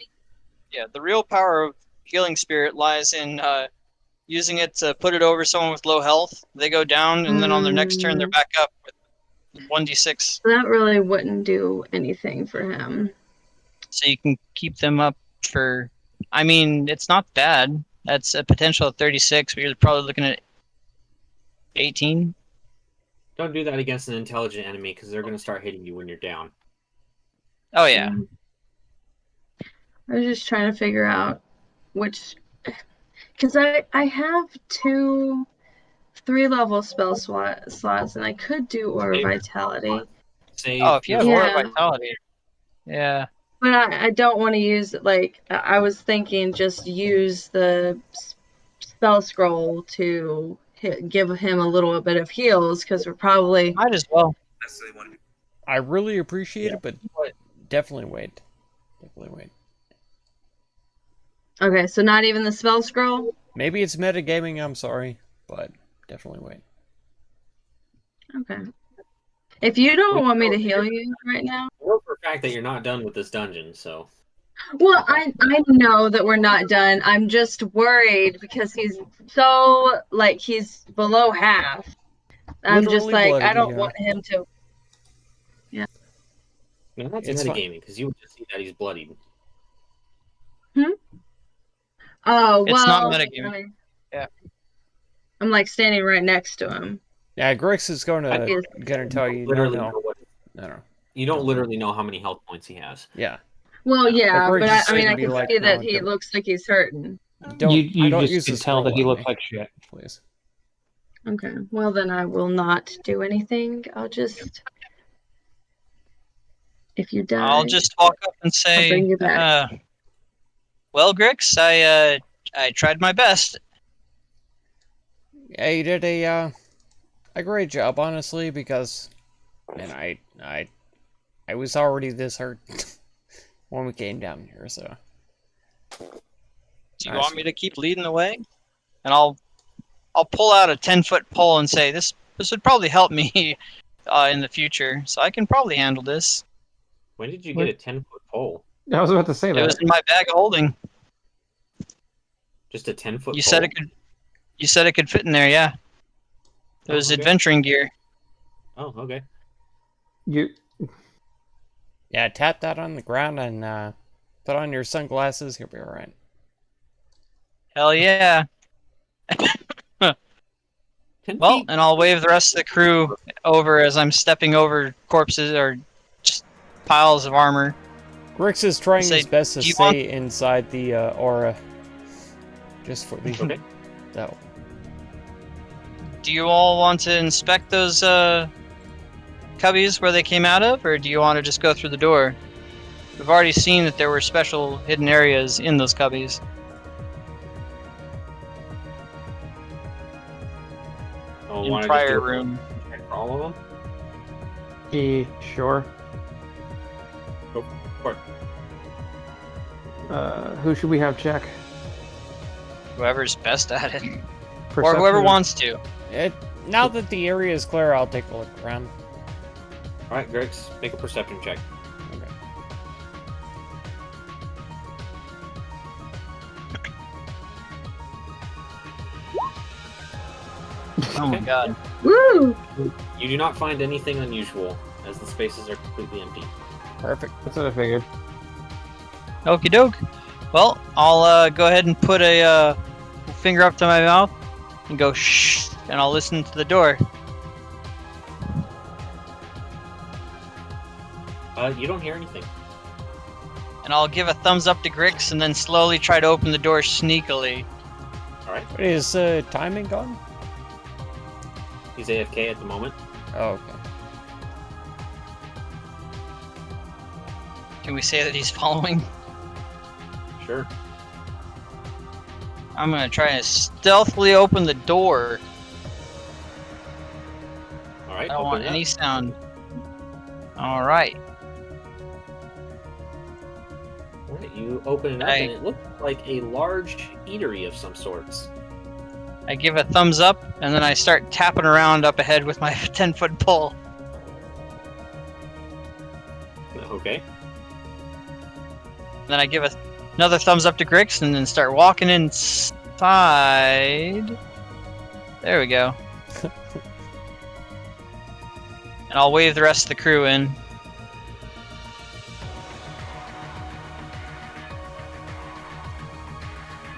Yeah, the real power of Healing Spirit lies in using it to put it over someone with low health. They go down, and then on their next turn, they're back up with 1d6. That really wouldn't do anything for him. So you can keep them up for... I mean, it's not bad. That's a potential of 36, but you're probably looking at 18. Don't do that against an intelligent enemy because they're going to start hitting you when you're down. Oh, yeah. I was just trying to figure out which, because I have 2 3-level spell slots, and I could do Aura Vitality, Say Oh, if you have Yeah. Aura Vitality. Yeah. but I don't want to use I was thinking just use the spell scroll to give him a little bit of heals because we're probably Might as well. I really appreciate it, but definitely wait. Definitely wait. okay. So not even the spell scroll. Maybe it's metagaming, I'm sorry, but definitely wait. Okay. If you don't want me to heal you right now. I know for a fact that you're not done with this dungeon, so Well, I know that we're not done. I'm just worried because he's so he's below half. I'm just Literally bloody, I don't yeah. want him to. no, that's It's fine. metagaming because you would just see that he's bloodied. Oh well. It's not metagaming. Yeah. I'm standing right next to him. Yeah, Grix is gonna Okay. tell you, Literally no. know what, No. you don't literally know how many health points he has. Yeah. Well, yeah, Or but just I gonna I be can like, see that no, he don't- looks like he's hurting. Don't, you don't just use can the tell that he scroll on looks me, like shit. please. Okay. Well, then I will not do anything. I'll just. If you die. I'll just walk up and I'll bring say, you back. well, Grix, I tried my best. Yeah, you did a great job, honestly, because, man, I was already this hurt when we came down here, so. Do you Nice. want me to keep leading the way? And I'll pull out a 10-foot pole and say, this would probably help me in the future, so I can probably handle this. When did you get a 10-foot pole? I was about to say It that. was in my bag of holding. Just a 10-foot You pole? said it could. You said it could fit in there, yeah. It was okay. adventuring gear. Oh, okay. You Yeah, tap that on the ground and put on your sunglasses, you'll be alright. Hell yeah. 10 Well, feet? and I'll wave the rest of the crew over as I'm stepping over corpses or just piles of armor. Grix is trying Say, his best to "Do you stay inside the aura. Just for the... Okay. that Do you all want to inspect those cubbies where they came out of, or do you want to just go through the door? We've already seen that there were special hidden areas in those cubbies. Oh, In wanna just prior do a room. check for all of them? sure. Go for it. Who should we have check? Whoever's best at it, or Perception whoever or- wants to. Now that the area is clear, I'll take a look around. All right, Grix, make a perception check. Okay. Oh my god. Woo! You do not find anything unusual, as the spaces are completely empty. Perfect. That's what I figured. Okie doke. Well, I'll go ahead and put a finger up to my mouth and go shh, and I'll listen to the door. You don't hear anything. And I'll give a thumbs up to Grix and then slowly try to open the door sneakily. All right, Is timing gone? he's AFK at the moment. Oh, okay. Can we say that he's following? Sure. I'm gonna try to stealthily open the door. All right, I don't open want it up. any sound. Alright. All right, you open it up, and it looks like a large eatery of some sorts. I give a thumbs up, and then I start tapping around up ahead with my 10-foot pole. Okay. Then I give another thumbs up to Grix, and then start walking inside. There we go. And I'll wave the rest of the crew in.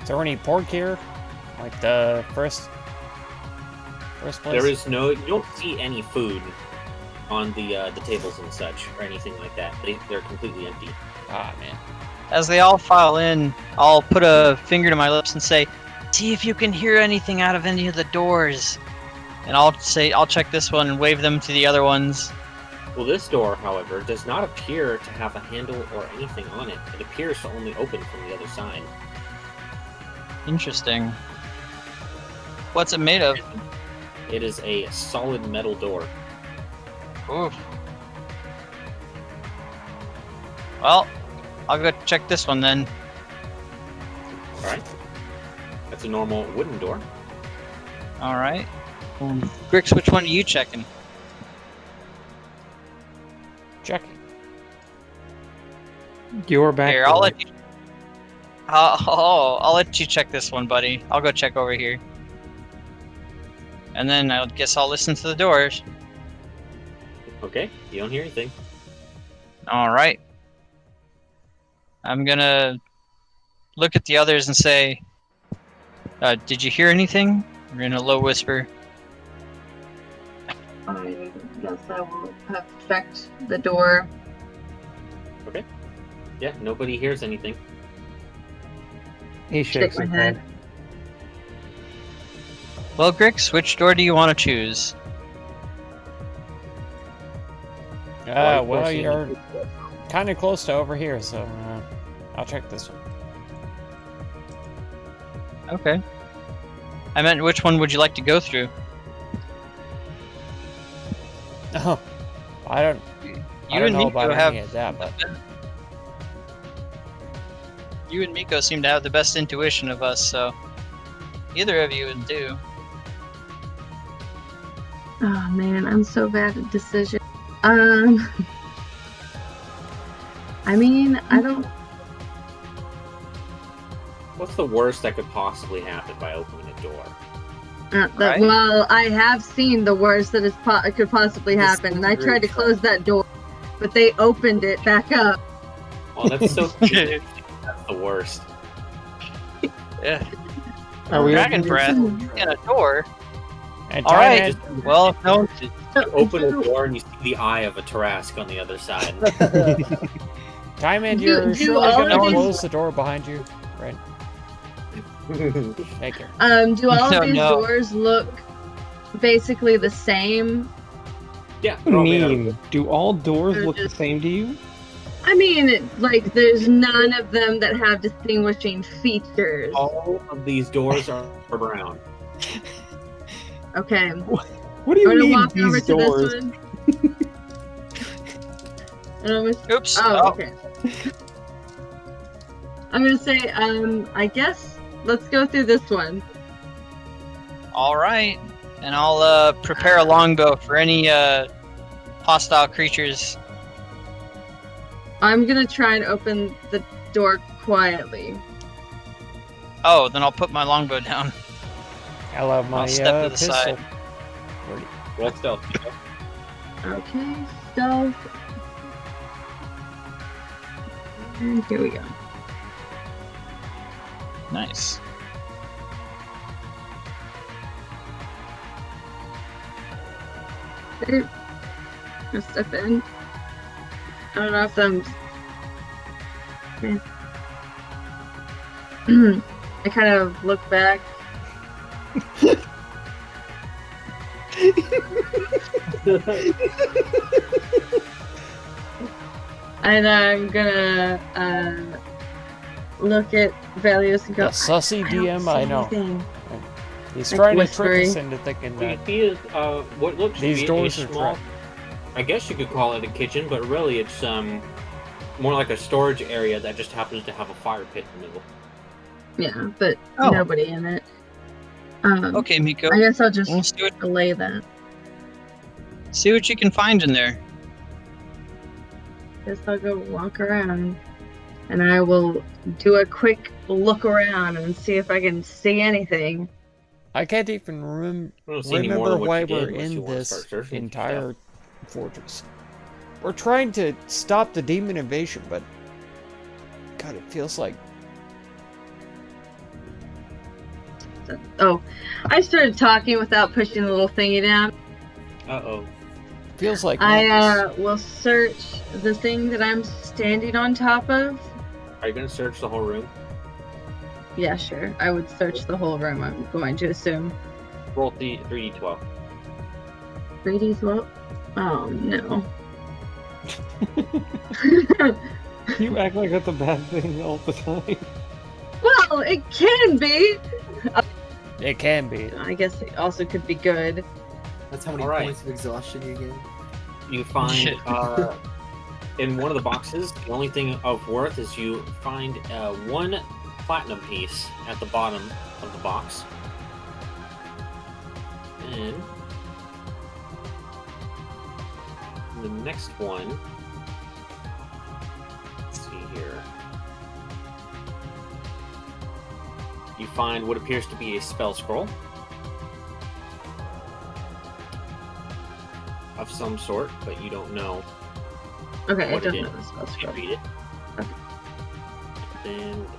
Is there any pork here? Like the first place? There is no. You don't see any food on the tables and such, or anything like that. They're completely empty. Ah, man. As they all file in, I'll put a finger to my lips and say, "See if you can hear anything out of any of the doors." And I'll check this one and wave them to the other ones. Well, this door, however, does not appear to have a handle or anything on it. It appears to only open from the other side. Interesting. What's it made of? It is a solid metal door. Oof. Well, I'll go check this one then. All right. That's a normal wooden door. All right. Grix, which one are you checking? Check. Your back. Here, I'll let you. I'll let you check this one, buddy. I'll go check over here. And then I guess I'll listen to the doors. Okay. You don't hear anything. All right. I'm gonna look at the others and say, "Did you hear anything?" Or in a low whisper. I guess I will have checked the door. Yeah. Nobody hears anything. He shakes my his head. head. Well, Grix, which door do you want to choose? Well, you're kind of close to over here, so I'll check this one. Okay. I meant which one would you like to go through? Oh, I don't You and know Miko about have any of that, but you and Miko seem to have the best intuition of us, so either of you would do. Oh man, I'm so bad at decisions. I mean, I don't. What's the worst that could possibly happen by opening a door? Right. Well, I have seen the worst that could possibly happen, and I tried to close that door, but they opened it back up. Well, that's so cute. That's the worst. Yeah. Are we Dragon opening- breath in a door. and All right. Tyrant- Well, no. You open a door and you see the eye of a Tarask on the other side. Diamond, Do- you're do surely all gonna of these- close the door behind you, right? Thank you. Do all No, of these no. doors look basically the same? Yeah. What they're do all you made out mean? Do all doors They're look the just- same to you? I mean, like, there's none of them that have distinguishing features. All of these doors are brown. Okay. What do you I'm gonna mean walk over these to doors? this one. And I'm gonna- Oops. Oh, okay. I'm gonna say, I guess let's go through this one. All right, and I'll prepare a longbow for any hostile creatures. I'm gonna try and open the door quietly. Oh, then I'll put my longbow down. I'll have my I'll step to the pistol. side. Roll stealth. Okay, stealth. And here we go. Nice. There. I'll step in. I don't know if I'm. I kind of look back. And I'm gonna look at Velios and go. The sussy "I don't DM, see I know. anything." He's Like trying to whispering. trick us into thinking that He is what looks to these be doors a are small. trapped. I guess you could call it a kitchen, but really it's more like a storage area that just happens to have a fire pit in the middle. Yeah, but Oh. nobody in it. Okay, Miko. I guess I'll just Let's do it. delay that. See what you can find in there. Guess I'll go walk around, and I will do a quick look around and see if I can see anything. I can't even I don't see any more remember than what why you did we're unless you in wanna this start searching for entire stuff. fortress. We're trying to stop the demon invasion, but God, it feels like Oh, I started talking without pushing the little thingy down. Uh-oh. I will search the thing that I'm standing on top of. Are you gonna search the whole room? Yeah, sure. I would search the whole room, I'm going to assume. Roll 3d12. 3D's well? Oh, no. You act like that's a bad thing all the time. Well, it can be! it can be. I guess it also could be good. That's how many Alright. points of exhaustion you gain. You find in one of the boxes, the only thing of worth is you find one platinum piece at the bottom of the box. And the next one, let's see here. You find what appears to be a spell scroll of some sort, but you don't know. Okay, I What it don't is. know the spell You scroll. read it. Okay. Then with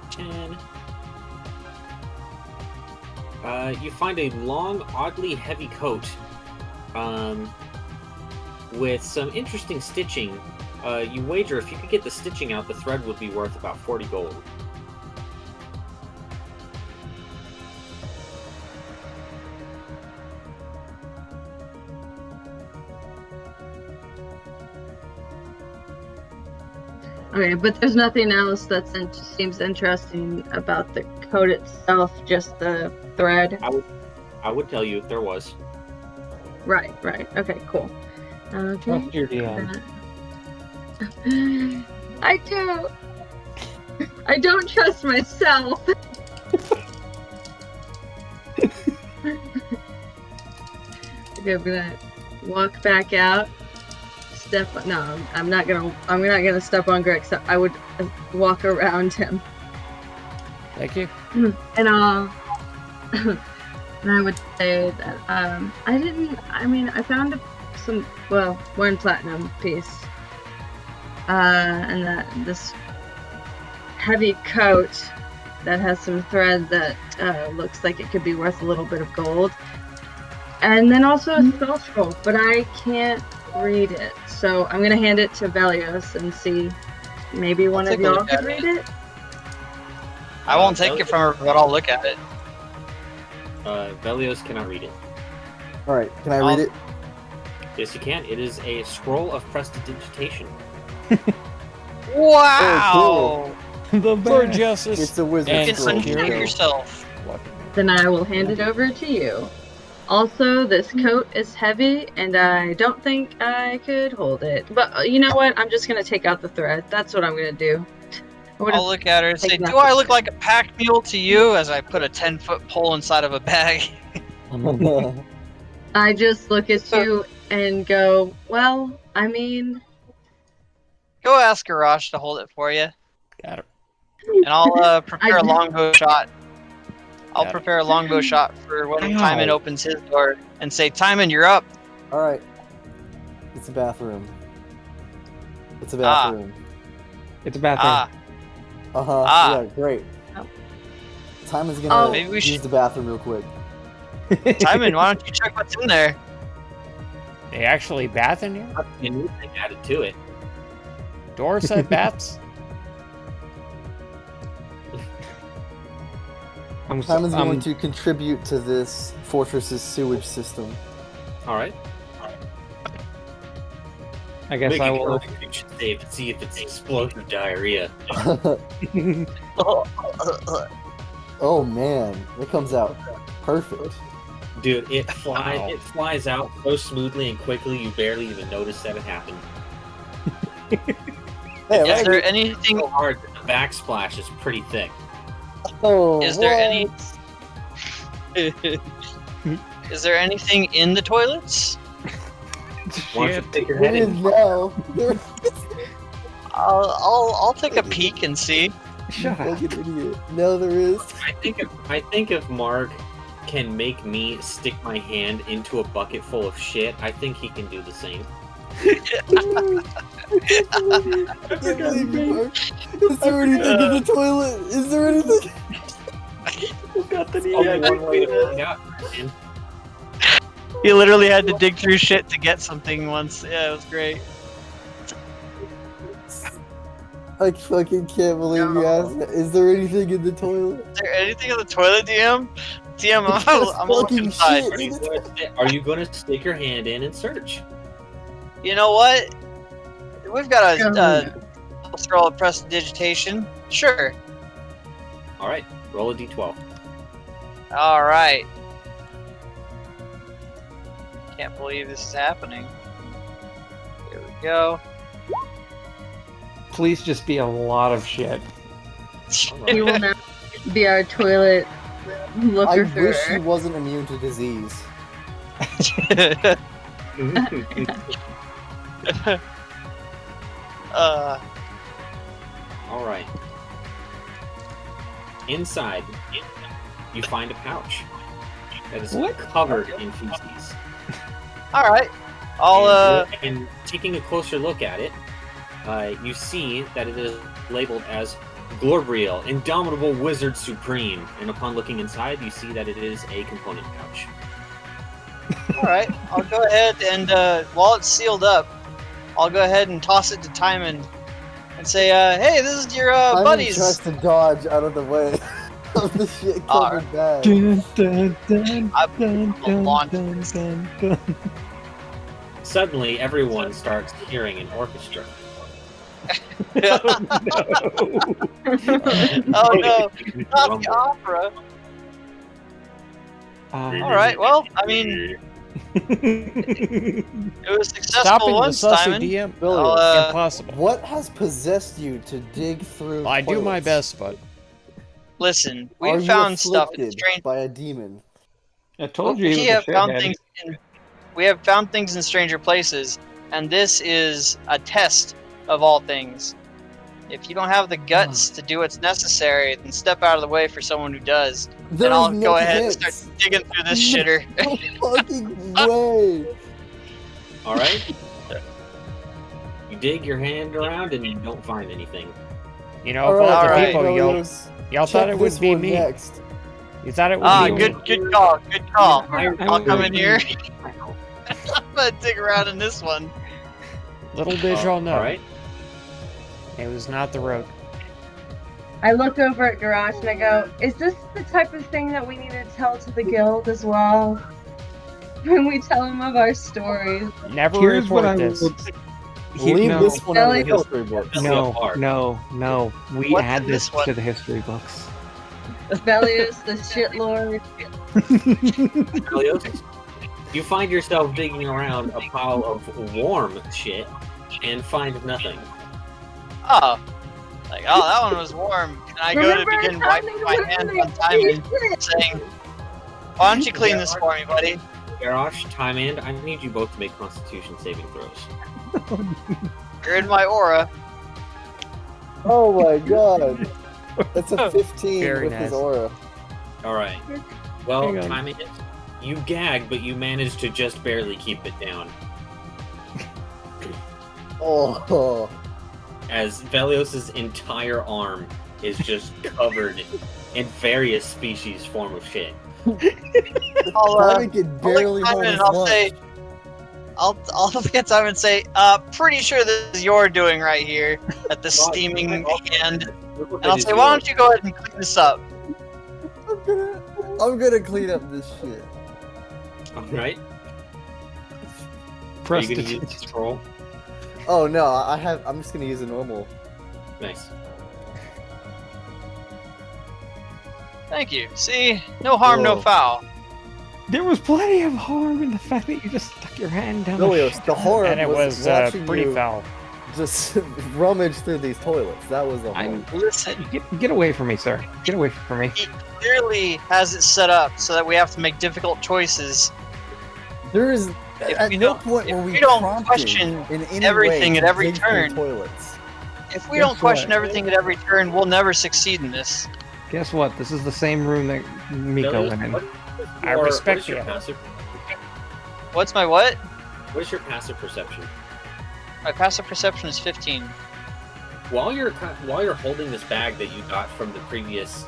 a 10. You find a long, oddly heavy coat with some interesting stitching. You wager if you could get the stitching out, the thread would be worth about 40 gold. Okay, but there's nothing else that seems interesting about the coat itself, just the thread. I would tell you if there was. Right. Okay, cool. Okay. Trust your DM. I don't trust myself. Okay, I'm gonna walk back out. I'm not gonna step on Greg. So I would walk around him, Thank you. and I'll. And I would say that I found one platinum piece, and that this heavy coat that has some thread that looks like it could be worth a little bit of gold, and then also a spell scroll, but I can't read it, so I'm gonna hand it to Velios and see maybe one of take a y'all look could at read it. it. I won't take it from her, but I'll look at it. Velios cannot read it. Alright, can I read it? Yes, you can. It is a scroll of prestidigitation. Wow! The For best. justice. It's a wizard And You can scroll. unshape Nico. yourself. Then I will hand it over to you. Also, this coat is heavy, and I don't think I could hold it. But you know what? I'm just gonna take out the thread. That's what I'm gonna do. I'll look at her and say, "Do I look like a pack mule to you?" As I put a 10-foot pole inside of a bag. I just look at you and go, well, I mean, Go ask Garage to hold it for you, Got it. and I'll prepare a do- longbow shot. I'll Got it. prepare a longbow shot for when Ow. Timon opens his door and say, "Timon, you're up." All right. It's a bathroom. It's a Ah. bathroom. It's a bathroom. Ah, Uh-huh. Ah. Yeah, great. Oh. Timon's Oh. gonna Maybe we use should- the bathroom real quick. Timon, why don't you check what's in there? They actually bath in here? A new thing added to it. Doors have baths? Timon's going to contribute to this fortress's sewage system. All right. I guess Make I a will. constitution save to see if it's explosive diarrhea. Oh man, it comes out perfect. Dude, it flies. Wow. It flies out so smoothly and quickly you barely even notice that it happened. Hey, Is right? there anything? So hard that the backsplash is pretty thick. Oh, Is there any? what? Is there anything in the toilets? Why don't you stick your It head is in? now. You're I'll take a peek and see. a fucking idiot. No, there is. I think if Mark can make me stick my hand into a bucket full of shit, I think he can do the same. I can't believe you, Mark. Is there anything in the toilet? Is there anything? Only one way to find out. Man. He literally had to dig through shit to get something once. Yeah, it was great. I fucking can't believe you asked that. Is there anything in the toilet? Is there anything in the toilet, DM? DM, I'm There's gonna look fucking inside. shit. Are you going to stick your hand in and search? You know what? We've got a Oh. let's roll a prestidigitation. Sure. All right, roll a d12. All right. Can't believe this is happening. Here we go. Please just be a lot of shit. All you right. will not be our toilet I looker wish he through. wasn't immune to disease. All right. Inside, you find a pouch that is What? covered in feces. All right. I'll And taking a closer look at it, you see that it is labeled as Glorbriel, Indomitable Wizard Supreme. And upon looking inside, you see that it is a component pouch. all right. I'll go ahead and while it's sealed up, I'll go ahead and toss it to Timon and say, "Hey, this is your Timon buddies." tries to dodge out of the way of the shit covered bag. I'll launch this. Suddenly, everyone starts hearing an orchestra. Oh no, not the opera. All right. Well, I mean, it was successful Stopping the once, sussy Simon. DM? I'll, Impossible. What has possessed you to dig through? I do my toilets? best, but Listen, Are we you found stuff in afflicted strange. by a demon? I told you he We was have a found shithead. things. We have found things in stranger places, and this is a test of all things. If you don't have the guts to do what's necessary, then step out of the way for someone who does. There And I'll is no go ahead and hits. start digging through this shitter. No fucking way. All right. You dig your hand around and you don't find anything. you know, All of right, all the alright. people, y'all thought Check it would this be one me. next. You thought it would Ah, be me. good call, good call. I'm I'll come in here. All I'm gonna dig around in this one. Little did y'all know. right. It was not the road. I look over at Garage and I go, is this the type of thing that we need to tell to the guild as well? When we tell them of our stories. Never Here's what I report this. would. Leave no, this one out of the Billy- history books. No. no. We What's add in this this one? to the history books. Velius, the shit lord. Eliosis, you find yourself digging around a pile of warm shit and find nothing. Oh, Like, oh, that one was warm. And I go to begin wiping my hand on Timon, saying, why don't you clean this for me, buddy? Garrosh, Timon, I need you both to make Constitution saving throws. You're in my aura. Oh my god. That's a 15 Very with nice. his aura. Alright. Well, Hang on. Timon, you gag, but you manage to just barely keep it down. Oh. As Velios' entire arm is just covered in various species form of shit. Timon can barely hold his lunch. I'll look at Timon and say, pretty sure this is your doing right here at the steaming hand. And I'll say, why don't you go ahead and clean this up? I'm gonna clean up this shit. Alright? Are Press you the gonna use this roll? Oh no, I'm just gonna use a normal. Nice. Thank you. See? No harm, no Whoa. foul. There was plenty of harm in the fact that you just stuck your hand down Velios, the horror And it was watching pretty you foul. just rummage through these toilets. That was the horror. Listen, Get away from me, sir. Get away from me. he clearly has it set up so that we have to make difficult choices. There is If at we no don't- point if were we we don't prompted question in any everything way at to every dig through turn- toilets. If we Guess don't question what? everything at every turn, we'll never succeed in this. Guess what? This is the same room that Miko Velios, went in. I what respect is your you. passive? What's my what? What is your passive perception? My passive perception is 15. While you're holding this bag that you got from the previous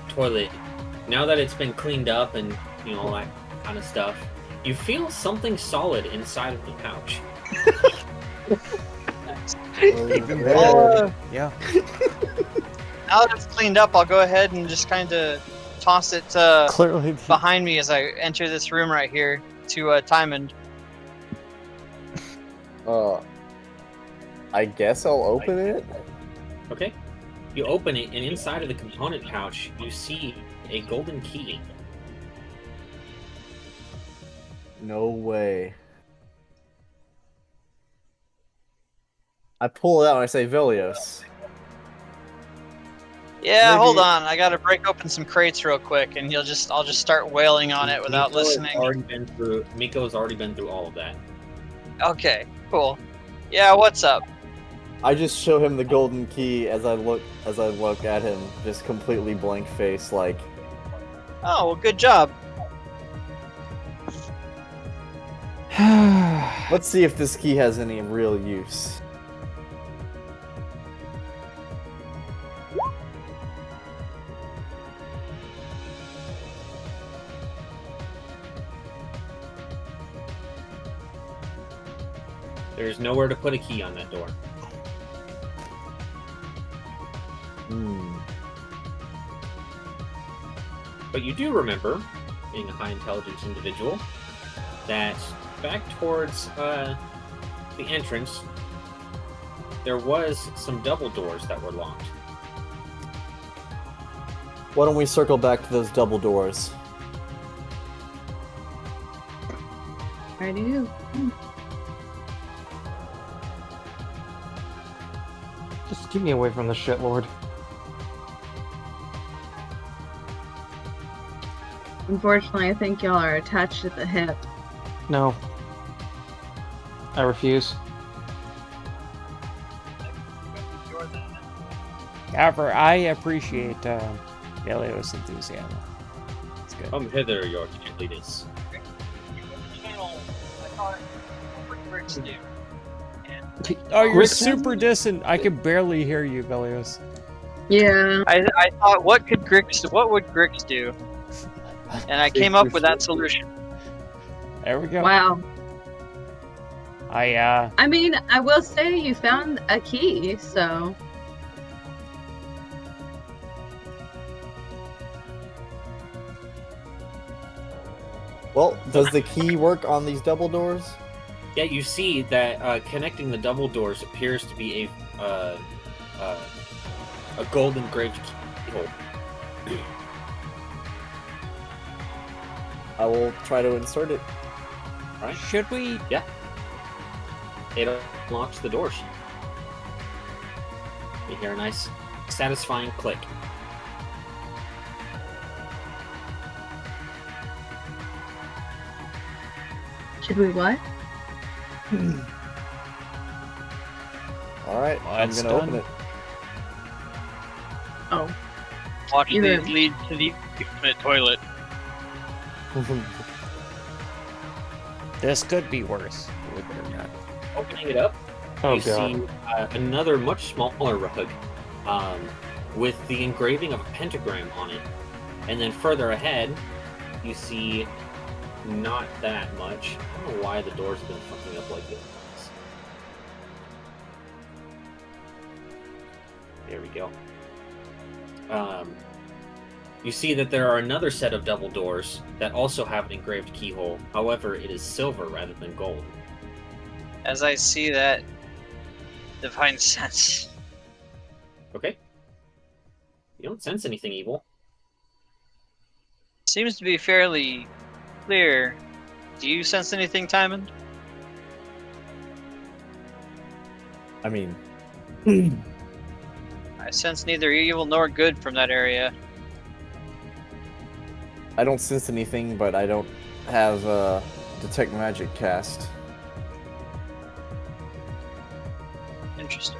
toilet, now that it's been cleaned up and all that kind of stuff, you feel something solid inside of the pouch. Even better. Yeah. Now that it's cleaned up, I'll go ahead and just kind of toss it Clearly. behind me as I enter this room right here to Timon. I guess I'll open it. Okay. You open it, and inside of the component pouch, you see a golden key. No way. I pull it out and I say, Velios. Yeah, Maybe- hold on. I gotta break open some crates real quick, and I'll just start wailing on it without listening. Miko's already been through all of that. Okay, cool. Yeah, what's up? I just show him the golden key as I look at him, just completely blank face, like, Oh, well, good job. let's see if this key has any real use. There's nowhere to put a key on that door. But you do remember, being a high intelligence individual, that back towards the entrance, there was some double doors that were locked. Why don't we circle back to those double doors? Already do. Just keep me away from the shit, Lord. Unfortunately, I think y'all are attached at the hip. No. I refuse. However, I appreciate Velios' enthusiasm. It's good. Come hither, your gentliness. Oh, you're Rick- super distant. I can barely hear you, Velios. Yeah. I thought, what would Grix do? And I came up with that solution. There we go. Wow. I mean, I will say you found a key, so. Well, does the key work on these double doors? Yeah, you see that connecting the double doors appears to be a golden engraved keyhole. I will try to insert it. Right? should we? It unlocks the doors. You hear a nice, satisfying click. Should we what? All right, Well, I'm that's gonna open done. it. Oh. Watch Either- these lead to the ultimate toilet. This could be worse, believe it or not. Opening it up, Oh you god. see another much smaller rug with the engraving of a pentagram on it. And then further ahead, you see not that much. I don't know why the door's been fucking up like this. There we go. You see that there are another set of double doors that also have an engraved keyhole. However, it is silver rather than gold. As I see that divine sense. Okay? You don't sense anything evil. Seems to be fairly clear. Do you sense anything, Timon? I mean, I sense neither evil nor good from that area. I don't sense anything, but I don't have detect magic cast. Interesting.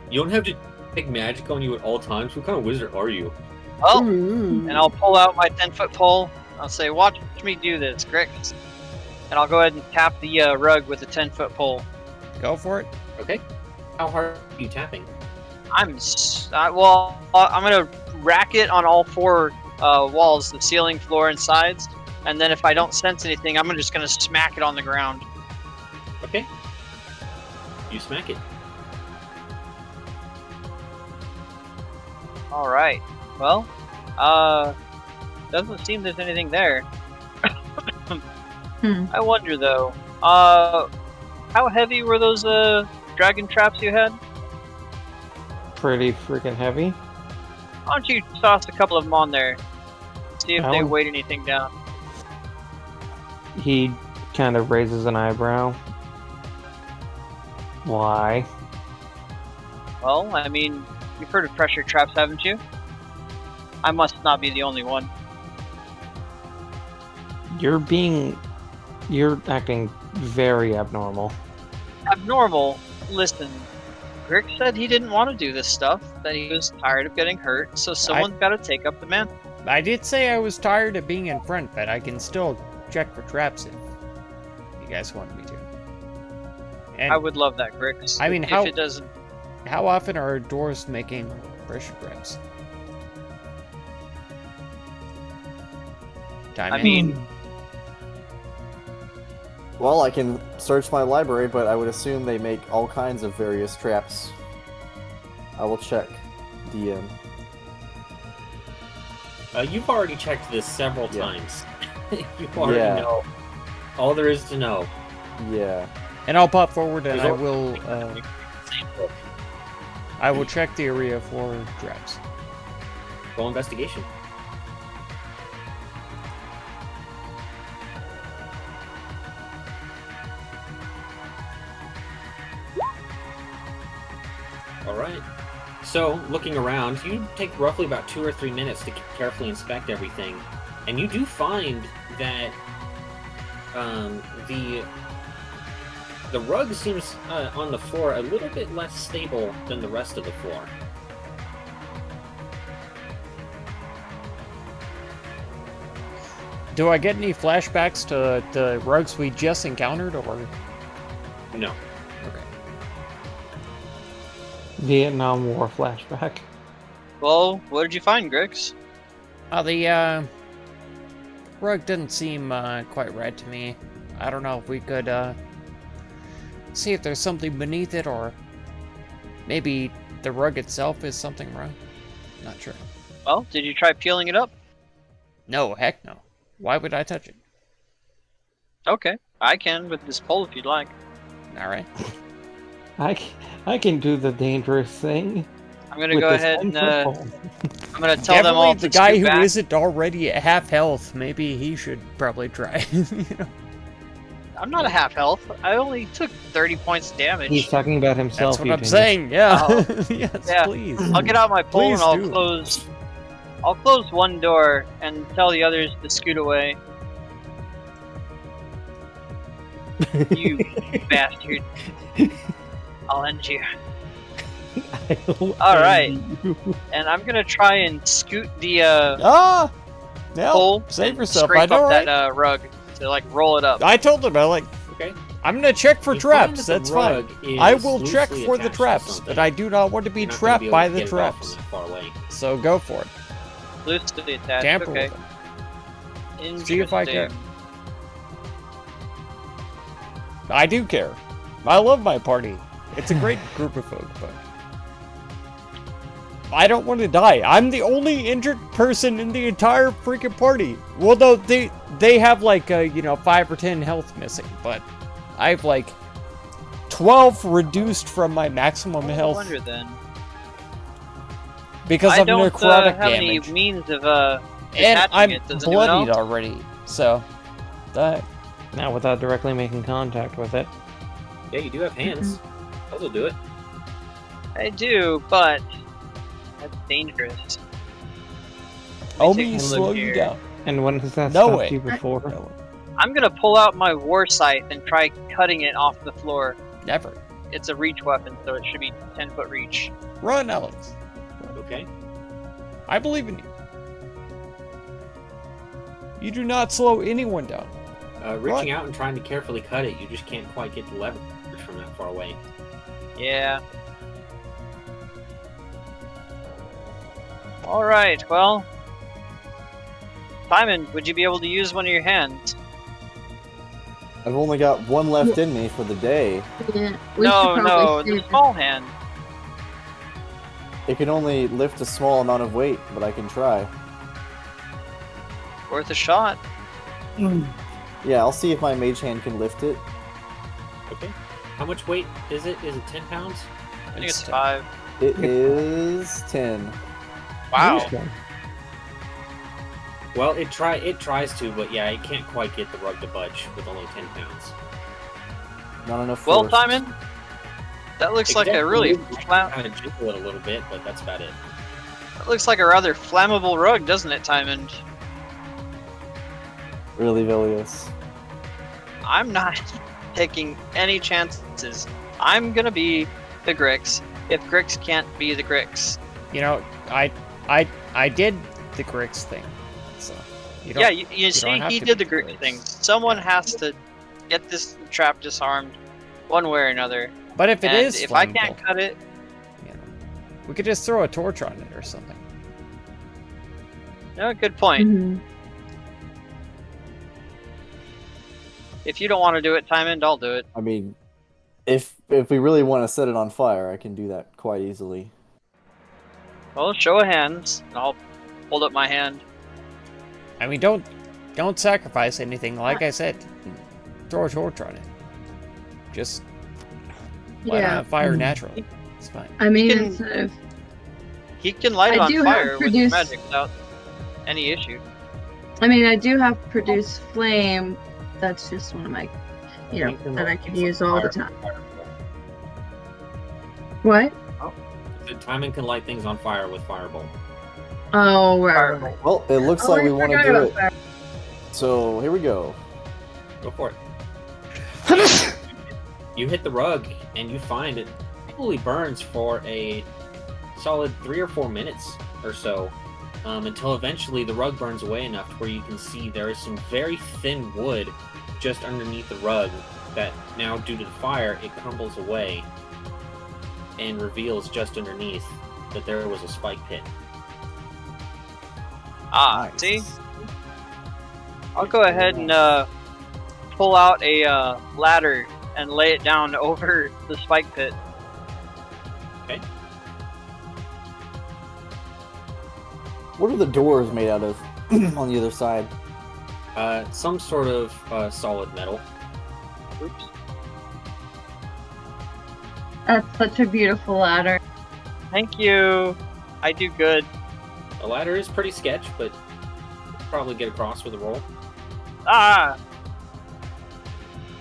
You don't have to take magic on you at all times? What kind of wizard are you? Oh, and I'll pull out my 10-foot pole. I'll say, watch me do this, Grix. And I'll go ahead and tap the rug with a 10-foot pole. Go for it. Okay. How hard are you tapping? I'm gonna rack it on all four walls, the ceiling, floor, and sides. And then if I don't sense anything, I'm just gonna smack it on the ground. Okay. You smack it. All right. Well, doesn't seem there's anything there. I wonder though. How heavy were those dragon traps you had? Pretty freaking heavy. Why don't you toss a couple of them on there? See if they Alan? weight anything down. He kind of raises an eyebrow. Why? Well, I mean, you've heard of pressure traps, haven't you? I must not be the only one. You're acting very abnormal. Abnormal? Listen, Rick said he didn't want to do this stuff, that he was tired of getting hurt, so someone's got to take up the mantle. I did say I was tired of being in front, but I can still check for traps if you guys want me to. And I would love that, Grix. I mean, if how- it doesn't. how often are doors making pressure traps? I mean, Well, I can search my library, but I would assume they make all kinds of various traps. I will check. DM. You've already checked this several Yeah. times. You already Yeah. know all there is to know. Yeah. and I'll pop forward and There's I will check the area for traps. Roll investigation. Alright. So, looking around, you take roughly about 2 or 3 minutes to carefully inspect everything, and you do find that the rug seems on the floor a little bit less stable than the rest of the floor. Do I get any flashbacks to the rugs we just encountered, or? No. Okay. Vietnam War flashback. well, what did you find, Grix? The rug didn't seem quite right to me. I don't know if we could see if there's something beneath it, or maybe the rug itself is something wrong. Not sure. Well, did you try peeling it up? No, heck no. Why would I touch it? Okay, I can with this pole if you'd like. All right. I can do the dangerous thing. I'm gonna with go this ahead and 10-foot pole. I'm gonna tell them all Definitely to the guy scoot who back. isn't already at half health. Maybe he should probably try. You know? I'm not a half health. I only took 30 points of damage. He's talking about himself. That's what I'm Eugenius. saying. Yeah. Oh. Yes, Yeah. please. I'll get out my pole Please and I'll do. close. I'll close one door and tell the others to scoot away. You bastard! I'll end you. All right, and I'm gonna try and scoot the Ah! No. pole. Save and yourself. Scrape I know, up right? that rug to like roll it up. I told him, Okay. I'm gonna check for You find traps. that the That's fine. rug is I will check loosely for the attached to traps, something. but I do not want to be You're not gonna trapped be able by to the get it off from traps. that far away. So go for it. Loosely attached. Tamper Okay. with them. Interesting. See if I care. I do care. I love my party. It's a great group of folk, but I don't want to die. I'm the only injured person in the entire freaking party. Well, though they have like 5 or 10 health missing, but I've like 12 reduced from my maximum No health wonder then. because I of don't necrotic have damage. any means of And detaching I'm it. Does anyone bloodied else? already, so that Not without directly making contact with it. Yeah, you do have hands. Those will do it. I do, but that's dangerous. only take a look slow you here. down. And when has that No stopped way. you before? No way. I'm gonna pull out my war scythe and try cutting it off the floor. Never. It's a reach weapon, so it should be 10-foot reach. Run, Alex. Okay. I believe in you. You do not slow anyone down. Reaching out and trying to carefully cut it, you just can't quite get the leverage from that far away. Yeah. Alright, well. Simon, would you be able to use one of your hands? I've only got one left in me for the day. Yeah, No, the small hand. It can only lift a small amount of weight, but I can try. Worth a shot. Yeah, I'll see if my mage hand can lift it. Okay. How much weight is it? Is it 10 pounds? I think it's It's 5. It is 10. Wow. Well, it tries to, but yeah, it can't quite get the rug to budge with only 10 pounds. Not enough Well, force. Simon, that looks like a really kind of jiggle it a little bit, but that's about it. that looks like a rather flammable rug, doesn't it, Timon? Really, Vilius. I'm not taking any chances. I'm gonna be the Grix if Grix can't be the Grix. You know, I did the Grix thing. So you don't, Yeah, you see, don't have he to did be the Grix Grix. thing. Someone has to get this trap disarmed, one way or another. But if it and is if I can't flammable, cut it, you know, we could just throw a torch on it or something. no, good point. Mm-hmm. If you don't want to do it, Timon, I'll do it. I mean, if we really want to set it on fire, I can do that quite easily. Well, show of hands. And I'll hold up my hand. I mean, don't sacrifice anything. Like I said, throw a torch on it. Just light Yeah. on fire naturally. It's fine. I mean, You can- instead of He can light it I on do have fire with his produce- magic without any issue. I mean, I do have produce flame. That's just one of my, that I can use all the time. What? Timon can light things on fire with Firebolt. Oh, right. right. Well, it looks Oh, like I we want to forgot do about it. fire. So here we go. Go for it. You hit the rug, and you find it probably burns for a solid 3 or 4 minutes or so, until eventually the rug burns away enough to where you can see there is some very thin wood just underneath the rug that now, due to the fire, it crumbles away and reveals just underneath that there was a spike pit. Ah, Nice. see? I'll go ahead and pull out a ladder and lay it down over the spike pit. What are the doors made out of on the other side? Some sort of solid metal. Oops. That's such a beautiful ladder. Thank you. I do good. The ladder is pretty sketch, but probably get across with a roll. Ah!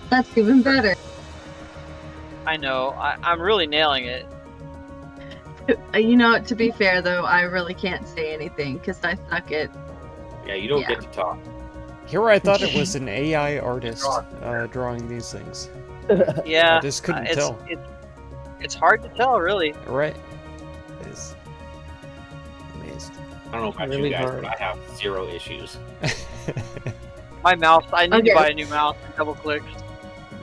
That's even better. I know. I'm really nailing it. You know, to be fair though, I really can't say anything because I suck at. Yeah, you don't Yeah. get to talk. Here I thought it was an AI artist drawing these things. Yeah. I just couldn't it's, tell. It's hard to tell, really. Right? It is. Amazed. I don't know about Really you guys, hard. but I have 0 issues. My mouse. I need Okay. to buy a new mouse. Double click.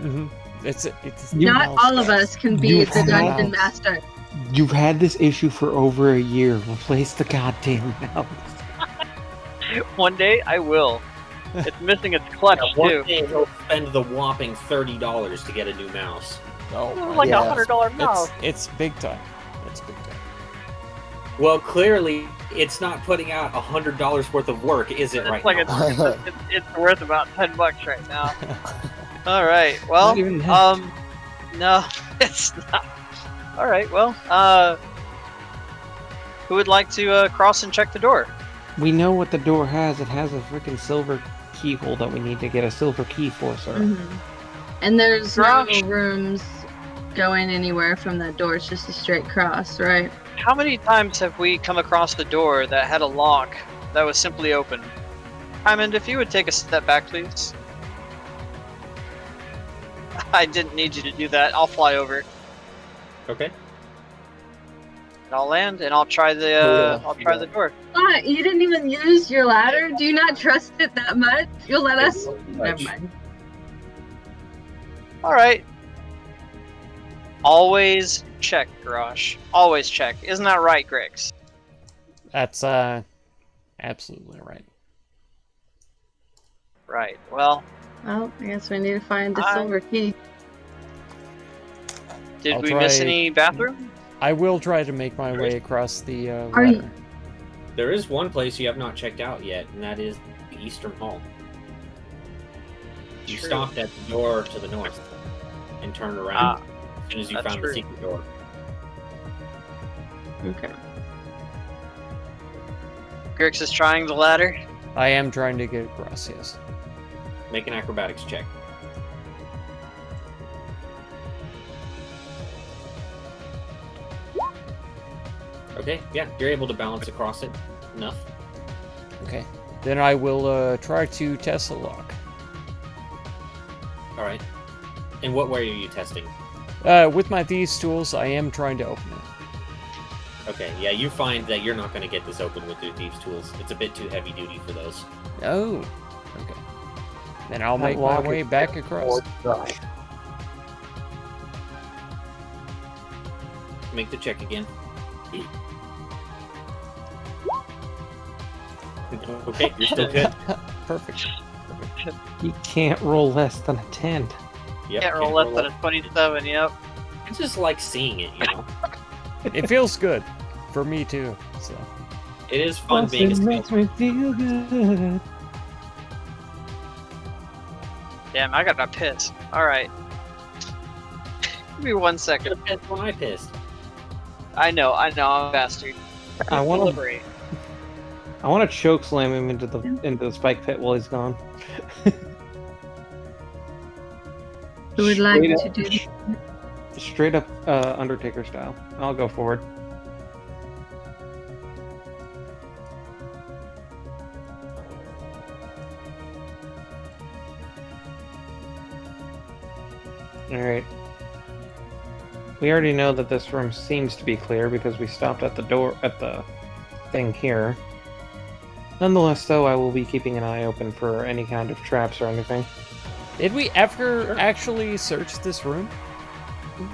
Mm-hmm. It's Not all of us can be You the dungeon have- master. You've had this issue for over a year. Replace the goddamn mouse. One day I will. It's missing its clutch One too. day he'll spend the whopping $30 to get a new mouse. Oh, It was my like Yeah. $100 mouse. It's big time. It's big time. Well, clearly, it's not putting out $100 worth of work, is it, It's right like now? it's worth about $10 right now. All right. Well, Not even that. no, it's not. All right. Well, who would like to cross and check the door? We know what the door has. It has a freaking silver keyhole that we need to get a silver key for, sir. And there's no Gosh. rooms going anywhere from that door. It's just a straight cross, right? How many times have we come across the door that had a lock that was simply open? Hammond, if you would take a step back, please. I didn't need you to do that. I'll fly over. Okay. And I'll land and I'll try the I'll try the door. What? You didn't even use your ladder? Do you not trust it that much? You'll let us? Never mind. All right. Always check, Garage. Always check. Isn't that right, Grix? That's absolutely right. Right. Well, Well, I guess we need to find the I- silver key. did I'll we miss try- any bathroom? I will try to make my way across the Are you- ladder. There is one place you have not checked out yet, and that is the Eastern Hall. You True. stopped at the door to the north and turned around as soon as you that's found true. the secret door. Okay. Grix is trying the ladder. I am trying to get across, yes. Make an acrobatics check. Okay, yeah, you're able to balance across it enough. Okay. Then I will try to test the lock. All right. In what way are you testing? With my thieves tools, I am trying to open it. Okay, yeah, you find that you're not going to get this open with your thieves' tools. It's a bit too heavy duty for those. Oh. Okay. Then I'll That make my lock way is back across. Make the check again. Okay, you're still good. Perfect. You can't roll less than a 10. Yep, Can't roll less than a 27. Yep. I just like seeing it, you know. It feels good. For me too. So It is fun being a It skeleton. makes me feel good. Damn, I got my piss. All right. Give me 1 second. That's when I pissed. I know, I'm a bastard. I want to. Deliberate. I want to choke slam him into the spike pit while he's gone. Who would like Straight to up- do this? Straight up Undertaker style. I'll go forward. Alright. We already know that this room seems to be clear because we stopped at the door at the thing here. Nonetheless, though, I will be keeping an eye open for any kind of traps or anything. did we ever actually search this room?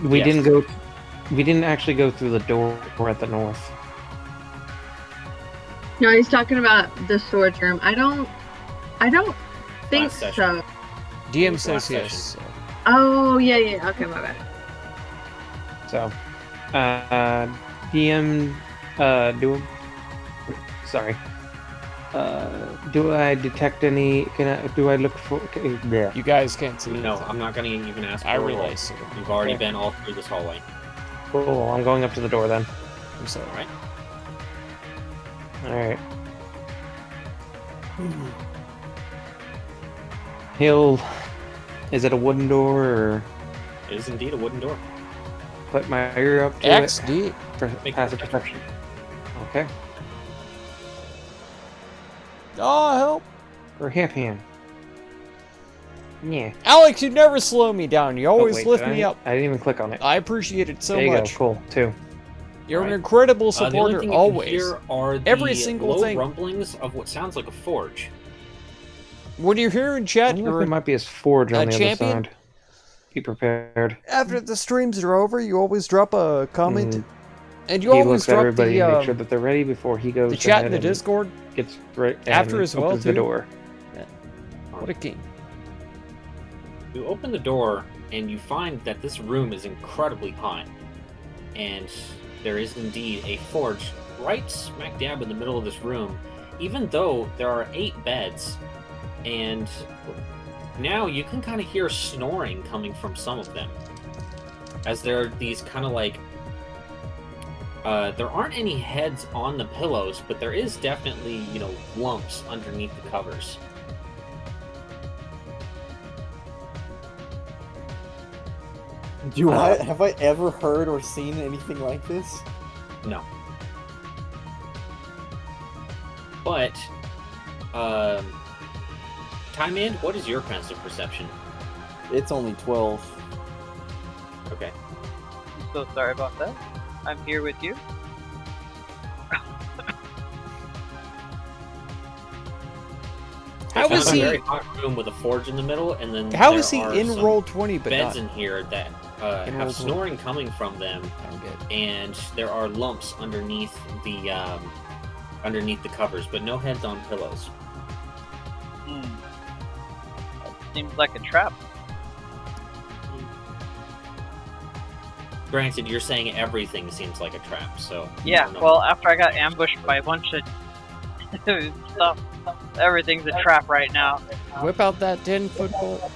We Yes. didn't go. We didn't actually go through the door at the north. No, he's talking about the storage room. I don't think Last session. so. DM was says last yes. session. So. Oh, yeah. Okay, my bad. So, DM, sorry. Do I detect any? Do I look for? Yeah. You guys can't see. No, anything. I'm not going to even ask for I a roll. realize. So. You've already Okay. been all through this hallway. Cool. I'm going up to the door then. I'm sorry. All right. All right. He'll Is it a wooden door or It is indeed a wooden door. put my ear up to XD. it for Make passive a perception? Okay. Oh, help. For half hand. Yeah. Alex, you never slow me down. You always wait, lift did me I? up. I didn't even click on it. I appreciate it so there you much. go. Cool. 2. You're an Alright. incredible The only supporter, thing you always. can hear are the Every single low thing. rumblings of what sounds like a forge. When you're here in I chat, wonder if you're there might be a forge on a the champion? other side. Be prepared. after the streams are over, you always drop a comment, Mm. and you He always looks at drop everybody the and make sure that they're ready before he goes the chat in ahead the and Discord. gets right after and as well, opens the too. door. What a king! You open the door and you find that this room is incredibly hot. And there is indeed a forge right smack dab in the middle of this room, even though there are 8 beds. And now you can kind of hear snoring coming from some of them. As there are these kind of like... there aren't any heads on the pillows, but there is definitely, lumps underneath the covers. Have I ever heard or seen anything like this? No. But, Time End, what is your passive perception? It's only 12. Okay. I'm so sorry about that. I'm here with you. How It's is a he? very hot room with a forge in the middle, and then How there is he are in some roll 20 but beds not? in here that In roll have 20. snoring coming from them, I don't get it. and there are lumps underneath the covers, but no heads on pillows. Seems like a trap. Granted, you're saying everything seems like a trap, so... I Yeah, don't know. well, after I got ambushed by a bunch of stuff, everything's a trap right now. Whip out that 10-foot pole.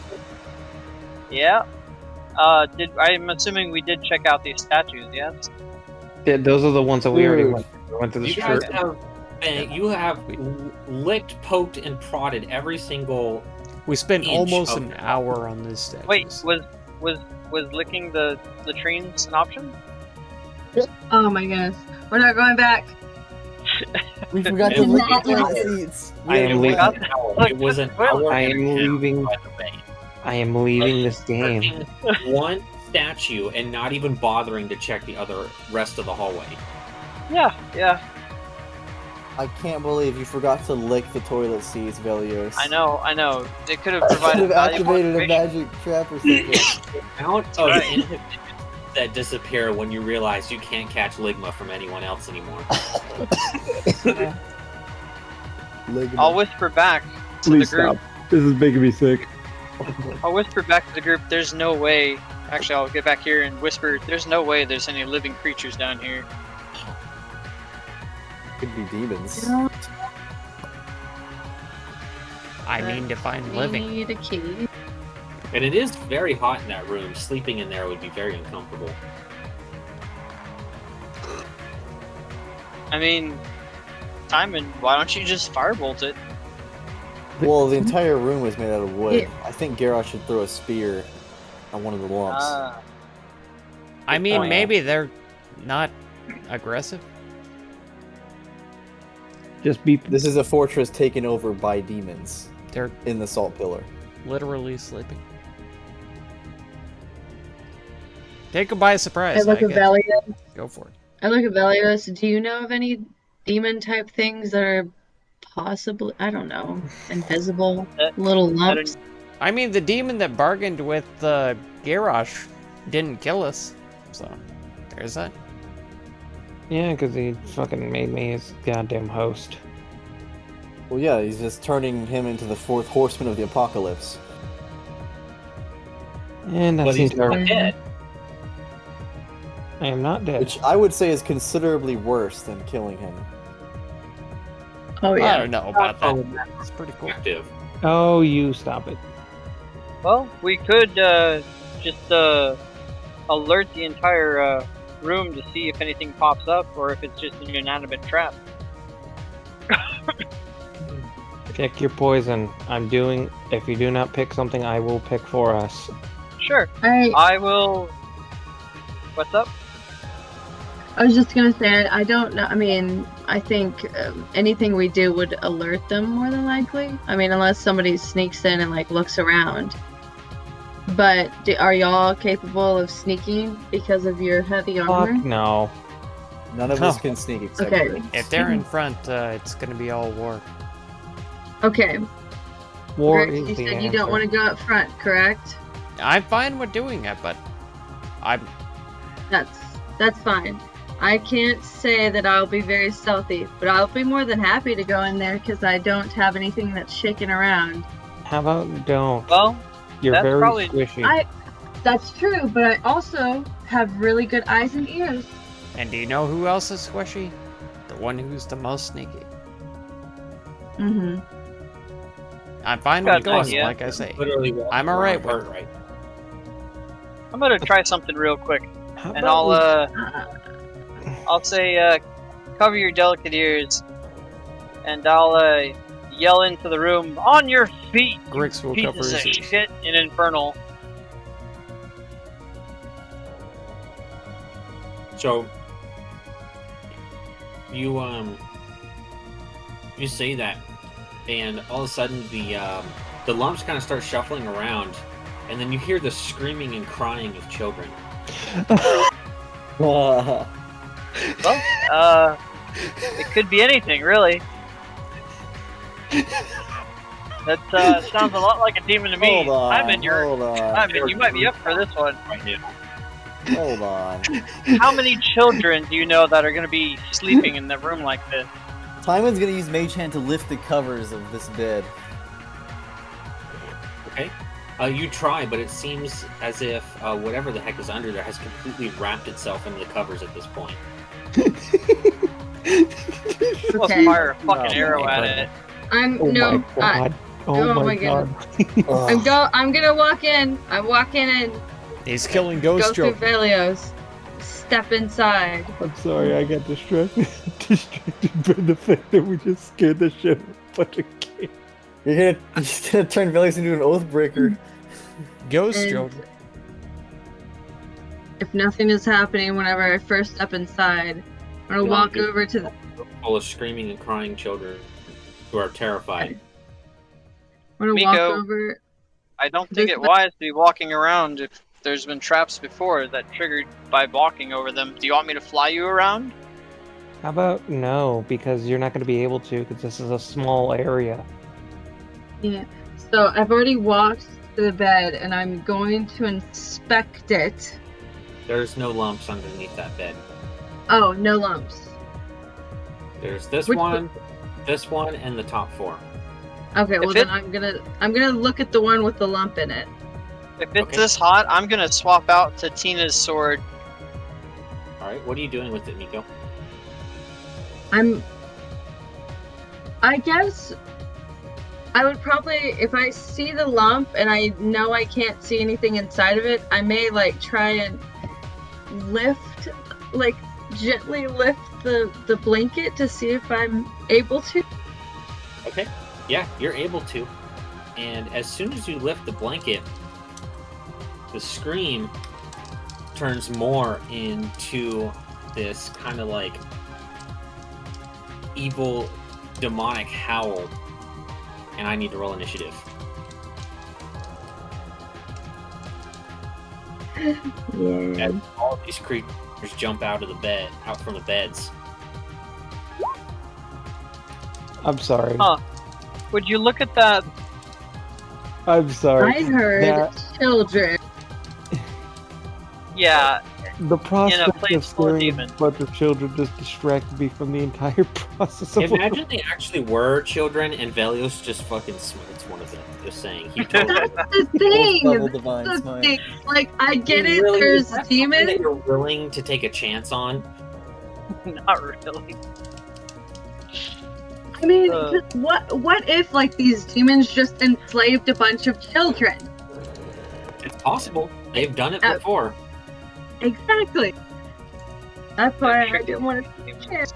Yeah. I'm assuming we did check out these statues, yes? Yeah, those are the ones that we already Dude. went through. We went to the You guys church. have licked, poked, and prodded every single... We spent Inch almost of- an hour on this statue. Wait, was licking the latrines an option? Oh my goodness. We're not going back. We forgot It to was- lick the toilet seats. I am leaving. It was an hour. I am and a half, leaving. by the way. I am leaving this game. One statue and not even bothering to check the rest of the hallway. Yeah. I can't believe you forgot to lick the toilet seats, Velios. I know. It could have Should provided have valuable activated a information. magic trap or something. The amount of Right. inhibitions that disappear when you realize you can't catch Ligma from anyone else anymore. I'll whisper back to the group. This is making me sick. I'll whisper back to the group. There's no way. Actually, I'll get back here and whisper. There's no way there's any living creatures down here. Could be demons. I mean, define We living. need a key. And it is very hot in that room. Sleeping in there would be very uncomfortable. I mean, Timon, why don't you just firebolt it? Well, the entire room is made out of wood. Yeah. I think Garrosh should throw a spear on one of the lumps. I mean, point. maybe they're not aggressive. Just be. This is a fortress taken over by demons They're in the Salt Pillar. literally sleeping. Take them by surprise. I look at guess. Velios. Go for it. I look at Velios. Do you know of any demon type things that are possibly, I don't know, invisible little lumps? I mean, the demon that bargained with Garrosh didn't kill us, so there's that. Yeah, because he fucking made me his goddamn host. Well, yeah, he's just turning him into the fourth horseman of the apocalypse. And that But he's seems not terrible. dead. I am not dead. Which I would say is considerably worse than killing him. Oh I yeah. don't know about that. It's pretty cool. Active. Oh, you stop it. Well, we could just alert the entire room to see if anything pops up or if it's just an inanimate trap. Pick your poison. If you do not pick something, I will pick for us. Sure. I I will. What's up? was just gonna say I don't know. I mean, I think anything we do would alert them more than likely. I mean, unless somebody sneaks in and like looks around. But are y'all capable of sneaking because of your heavy armor? Fuck no. None of us can sneak except Okay. for If they're in front, it's gonna be all war. Okay. War Grix, is you the said answer. you don't want to go up front, correct? I'm fine with doing it, but That's fine. I can't say that I'll be very stealthy, but I'll be more than happy to go in there because I don't have anything that's shaking around. How about don't? Well, You're that's very probably- squishy. That's true, but I also have really good eyes and ears. and do you know who else is squishy? The one who's the most sneaky. Mm-hmm. I'm fine Got with an going, idea. like I say. Literally walking I'm alright around with hurt, right? I'm gonna try something real quick, How and about I'll say, cover your delicate ears, and I'll yell into the room, "On your feet, you Grix will cover pieces his of ears. shit in Infernal." So you say that, and all of a sudden the lumps kind of start shuffling around, and then you hear the screaming and crying of children. Well, it could be anything, really. That sounds a lot like a demon to me. Hold on. Simon, you might be up for this one. Right now. Hold on. How many children do you know that are going to be sleeping in the room like this? Simon's gonna use Mage Hand to lift the covers of this bed. Okay. You try, but it seems as if whatever the heck is under there has completely wrapped itself into the covers at this point. Let's Okay. fire a fucking No, arrow my at God. it. I'm Oh no. my god. oh my my god. I'm gonna walk in. I'm walking in. He's killing Go ghost through children. Velios. Step inside. I'm sorry, I got distracted by the fact that we just scared the shit out of a bunch of kids. You're just gonna turn Velius into an Oathbreaker. Ghost And children. if nothing is happening whenever I first step inside, I'm gonna Yeah, walk dude. over to the. Full of screaming and crying children who are terrified. I'm gonna walk Miko. over. I don't think it wise to be walking around if there's been traps before that triggered by walking over them. Do you want me to fly you around? How about no, because you're not going to be able to, because this is a small area. Yeah. So I've already walked to the bed, and I'm going to inspect it. There's no lumps underneath that bed. Oh, no lumps. There's this Which one, and the top four. Okay, well If then it- I'm gonna look at the one with the lump in it. If it's Okay. this hot, I'm gonna swap out to Tina's sword. All right, what are you doing with it, Miko? I guess I would probably, if I see the lump and I know I can't see anything inside of it, I may like try and gently lift the blanket to see if I'm able to. Okay, yeah, you're able to. And as soon as you lift the blanket, the scream turns more into this kind of like evil, demonic howl. And I need to roll initiative. Yeah. As all of these creatures jump out from the beds. I'm sorry. Huh. Would you look at that? I'm sorry. I heard That- children. Yeah, The prospect place of full of scaring a demons. bunch of children just distracted me from the entire process of Imagine they actually were children and Velios just fucking smites one of them. Just saying. He totally That's the Fourth thing. level That's divine the smite. thing. Like I get He it. really- There's that's something that demons. you're willing to take a chance on. not really. I mean, Uh. just what if like these demons just enslaved a bunch of children? It's possible. They've done it Oh. before. Exactly. That's why I Tricky. didn't want to take a chance.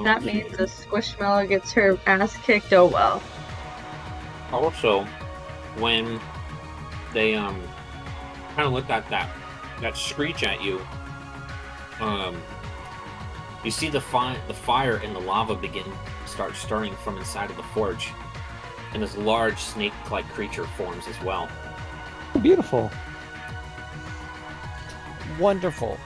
That means a Squishmallow gets her ass kicked. Oh well. Also, when they kind of look at that screech at you, you see the fire and the lava start stirring from inside of the forge, and this large snake-like creature forms as well. Beautiful. Wonderful.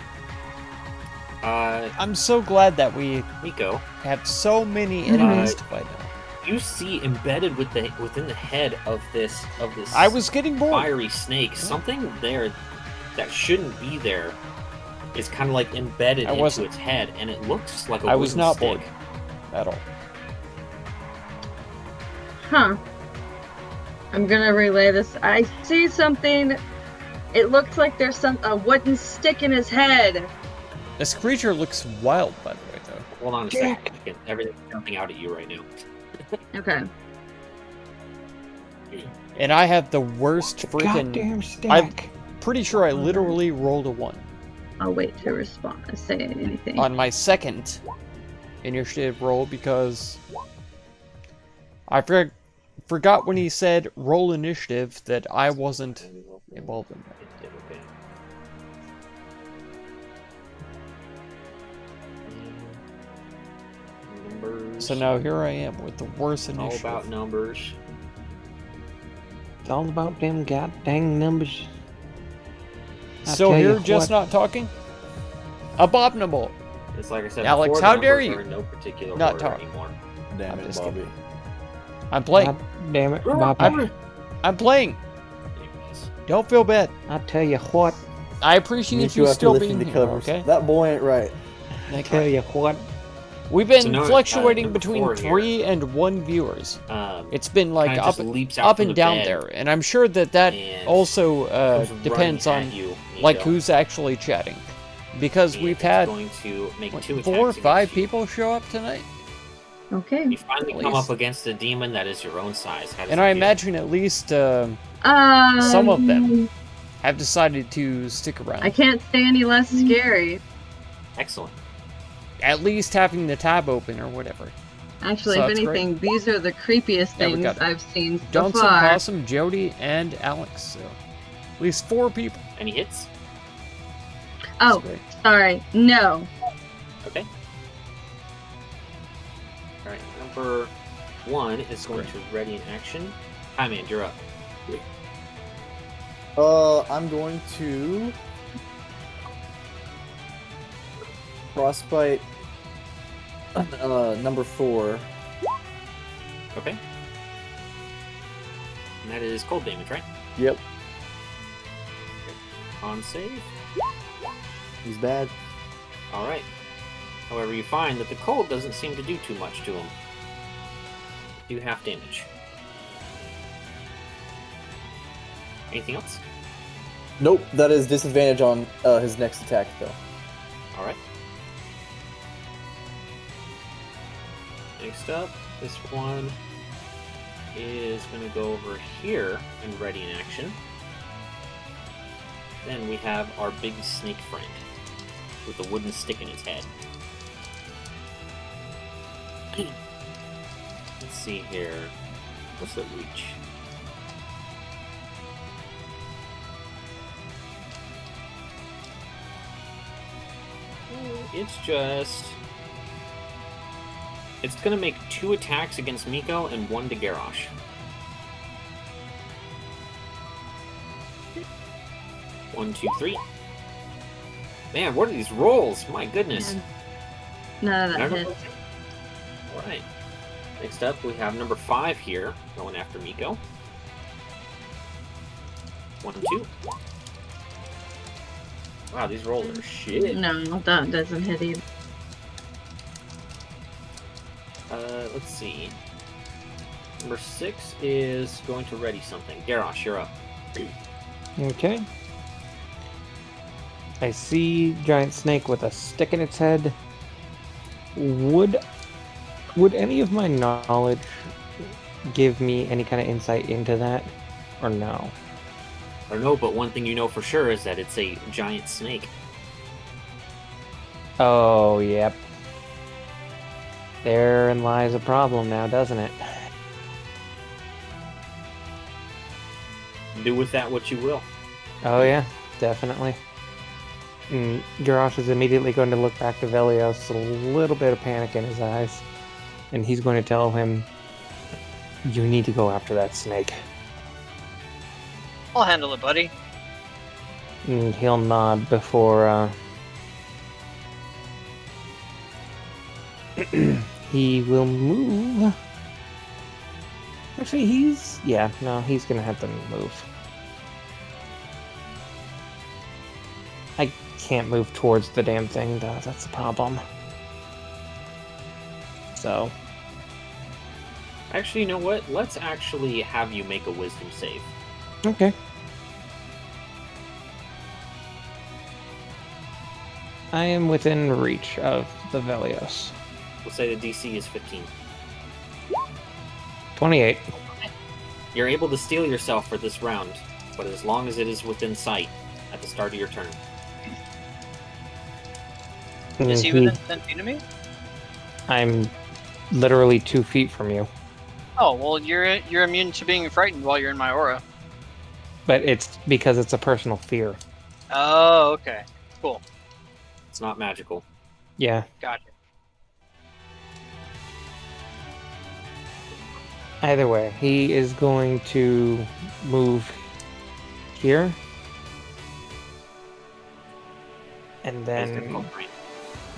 I'm so glad that we Miko, have so many enemies to fight now. you see embedded within the head of this I was getting bored. fiery snake, something there that shouldn't be there is kind of like embedded into wasn't. its head, and it looks like a I was wooden not stick. bored at all. Huh. I'm gonna relay this. I see something. It looks like there's a wooden stick in his head. This creature looks wild, by the way, though. Hold on a second. Everything's jumping out at you right now. Okay. And I have the worst freaking... Goddamn stack. Pretty sure I literally rolled a 1 I'll wait to respond. Say anything. on my second initiative roll because I forgot when he said roll initiative that I wasn't involved in that. Okay. Numbers. So now here I am with the worst All initiative. about numbers. It's all about them goddamn numbers. I So tell you here, just what. not talking? Abominable. It's like I said Alex, before, how the dare numbers you are in no particular not order talk. anymore. Damn I'm it, just Bobby. I'm playing. God damn it, Bobby. I'm playing. Anyways, Don't feel bad. I tell you what. I appreciate Nico, you after still lifting being the here, covers. okay? That boy ain't right. I tell you what. We've been So now, fluctuating number between 4 here. 3 and 1 viewers. It's It's been like kinda up, just leaps out up from and the down bed there, and I'm sure that and also comes running depends at on you, like Nico, who's actually chatting, because and we've it's had going to make what, 2 4 or attacks 5 against you. people show up tonight, Okay. You finally At come least. up against a demon that is your own size. How does and it I feel? imagine at least some of them have decided to stick around. I can't say any less scary. Excellent. At least having the tab open or whatever. Actually, So if that's anything, these are the creepiest Yeah, we things got I've seen so Johnson, far. Possum, Jody, and Alex. So at least 4 people. Any hits? Oh, That's great. sorry. No. Okay. Alright, number 1 is going to ready in action. Hi, man, you're up. I'm going to frostbite number 4. Okay. And that is cold damage, right? Yep, On save. he's bad. Alright. However, you find that the cold doesn't seem to do too much to him. Do half damage. Anything else? Nope, that is disadvantage on his next attack though. Alright. Next up, this one is going to go over here and ready in action. Then we have our big snake friend with a wooden stick in its head. Let's see here. What's the reach? It's just... It's gonna make 2 attacks against Miko and 1 to Garrosh. One, two, 3. Man, what are these rolls? My goodness. None of that Never- hits. Alright. Next up, we have number 5 here, going after Miko. 1 and 2. Wow, these rolls are shit. No, that doesn't hit either. Let's see. Number 6 is going to ready something. Garrosh, you're up. Okay. I see giant snake with a stick in its head. Would any of my knowledge give me any kind of insight into that, or no? I don't know, but one thing you know for sure is that it's a giant snake. Oh, yep. Therein lies a problem now, doesn't it? Do with that what you will. Oh yeah, definitely. Garrosh is immediately going to look back to Velios, a little bit of panic in his eyes, and he's going to tell him, "You need to go after that snake." I'll handle it, buddy. And he'll nod before he will move. Actually, he's gonna have to move. I can't move towards the damn thing, though. That's the problem. So, Actually, you know what? Let's actually have you make a wisdom save. okay. I am within reach of the Velios. We'll say the DC is 15. 28. You're able to steel yourself for this round, but as long as it is within sight at the start of your turn. Is he within 10 feet of me? I'm literally 2 feet from you. Oh, well, you're immune to being frightened while you're in my aura. But it's because it's a personal fear. Oh, okay. Cool. It's not magical. Yeah. Gotcha. Either way, he is going to move here. And That's then... difficult, right?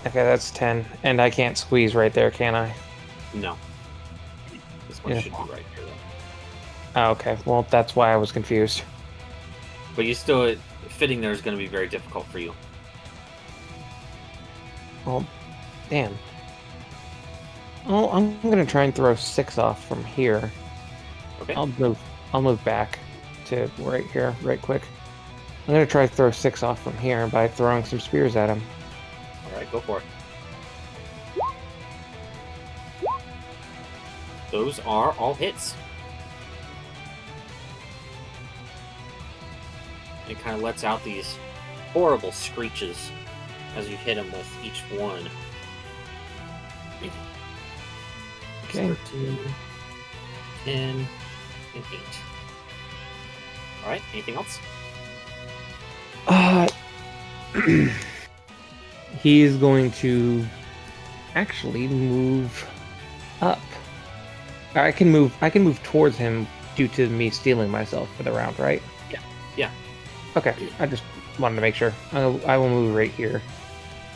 Okay, that's 10. And I can't squeeze right there, can I? No. This one Yeah. should be right here, though. Oh, okay. Well, that's why I was confused. But you still... Fitting there is going to be very difficult for you. Well, damn. Oh, I'm gonna try and throw 6 off from here. Okay? I'll move back to right here, right quick. I'm gonna try to throw 6 off from here by throwing some spears at him. Alright, go for it. Those are all hits. It kind of lets out these horrible screeches as you hit him with each one. Okay. 13, 10, and 8. Alright, anything else? He's going to actually move up. I can move towards him due to me stealing myself for the round, right? Yeah. Okay, I just wanted to make sure. I will move right here.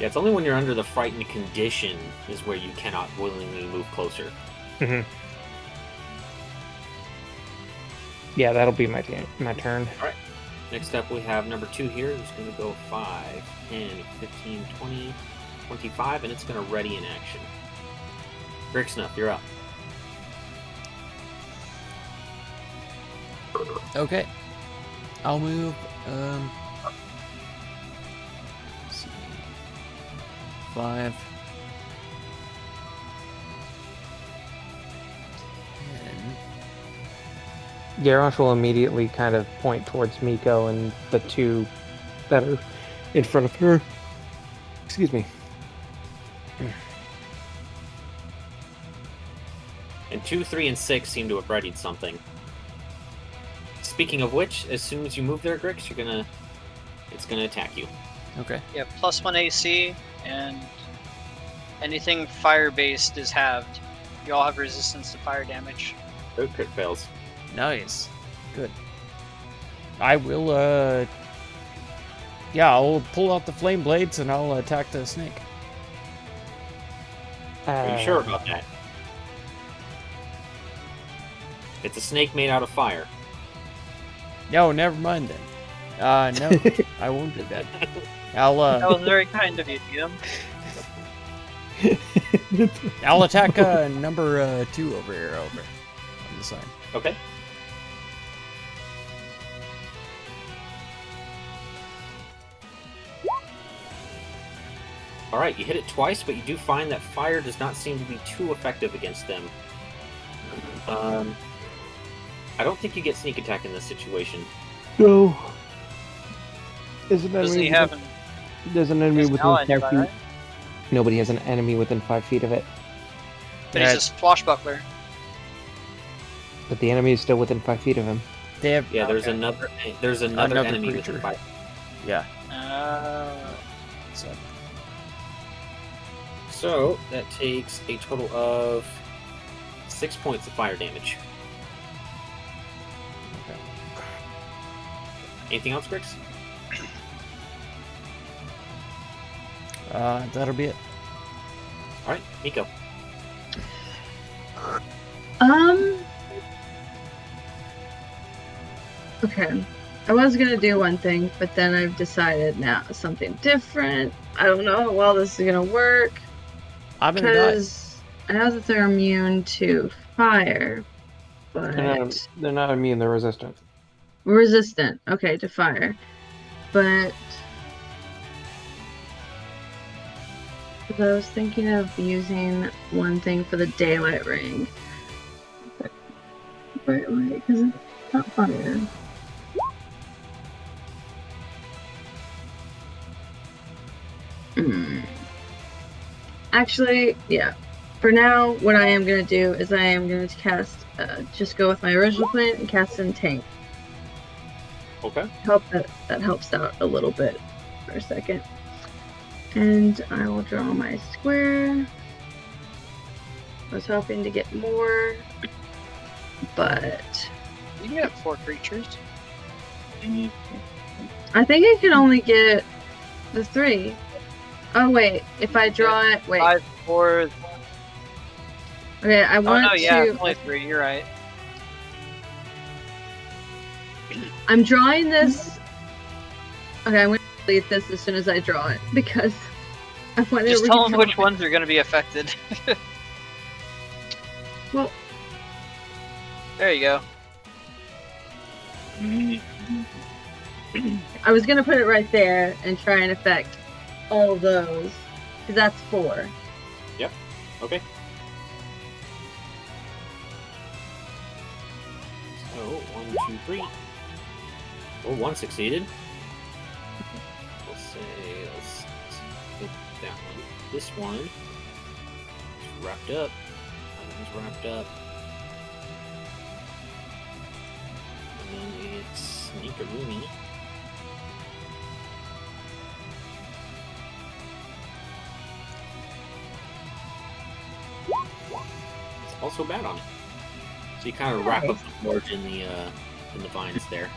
Yeah, it's only when you're under the frightened condition is where you cannot willingly move closer. Mm-hmm. Yeah, that'll be my turn. Next up, we have number 2 here, who's going to go 5, 10, 15, 20, 25, and it's going to ready in action. Brick Snuff, you're up. Okay. I'll move, let's see, 5, 10. Garrosh will immediately kind of point towards Miko and the 2 that are in front of her. Excuse me. And 2, 3, and 6 seem to have readied something. Speaking of which, as soon as you move there, Grix, it's gonna attack you. Okay. Yeah, +1 AC, and anything fire-based is halved. You all have resistance to fire damage. Oh, crit fails. Nice. Good. I will, yeah, I'll pull out the flame blades and I'll attack the snake. Are you sure about that? It's a snake made out of fire. No, never mind then. No, I won't do that. I'll, That was very kind of you, DM. I'll attack, number 2 over here, over on the side. Okay. Alright, you hit it twice, but you do find that fire does not seem to be too effective against them. I don't think you get sneak attack in this situation. No. Isn't Doesn't he have There's an enemy There's an within ally 5 nearby, feet. right? Nobody has an enemy within 5 feet of it. But he's a swashbuckler. But the enemy is still within 5 feet of him. They have, Yeah, there's Okay. another Another enemy creature. within 5. yeah. So, So that takes a total of 6 points of fire damage. Okay. Anything else, Grix? That'll be it. All right, Nico. Okay. I was gonna do one thing, but then I've decided now something different. I don't know how well this is gonna work I'm gonna die. because I know that they're immune to fire, but They're not immune, they're resistant. resistant. Okay, to fire, but I was thinking of using one thing for the daylight ring. Wait, because it's not fire. Actually, yeah. For now, what I am going to do is I am going to cast, just go with my original plan and cast in tank. Okay. That helps out a little bit for a second. And I will draw my square. I was hoping to get more, but you can get 4 creatures. I think I can only get the 3. Oh wait, if I draw it, wait. 5, 4. Okay, I Oh want no, yeah, to. it's only 3. You're right. I'm drawing this. Okay, I'm gonna delete this as soon as I draw it because I want to. Just tell them redraw which it. ones are going to be affected. Well, There you go. I was gonna put it right there and try and affect all of those because that's 4. Okay. So 1, 2, 3. Oh, 1 succeeded. Let's skip that one. This one is wrapped up. That one's wrapped up. And then it's Sneakaroomy. It's also bad on it. So you kind of wrap up the forge in the vines there.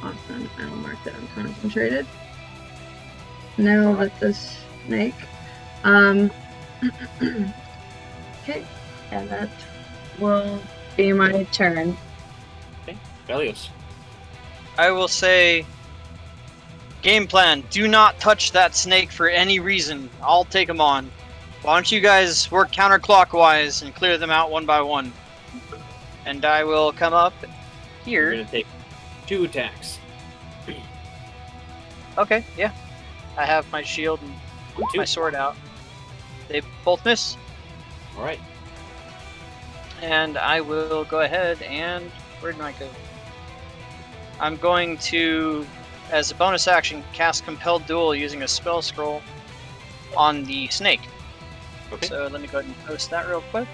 Awesome. I will mark that I'm concentrated. Now with this snake. Okay, and that will be my turn. Belios. I will say, game plan, do not touch that snake for any reason. I'll take them on. Why don't you guys work counterclockwise and clear them out one by one? And I will come up You're here. gonna take 2 attacks. Okay, yeah. I have my shield and 1, 2. my sword out. They both miss. All right. And I will go ahead and... Where did I go? I'm going to, as a bonus action, cast Compelled Duel using a spell scroll on the snake. Okay. So let me go ahead and post that real quick.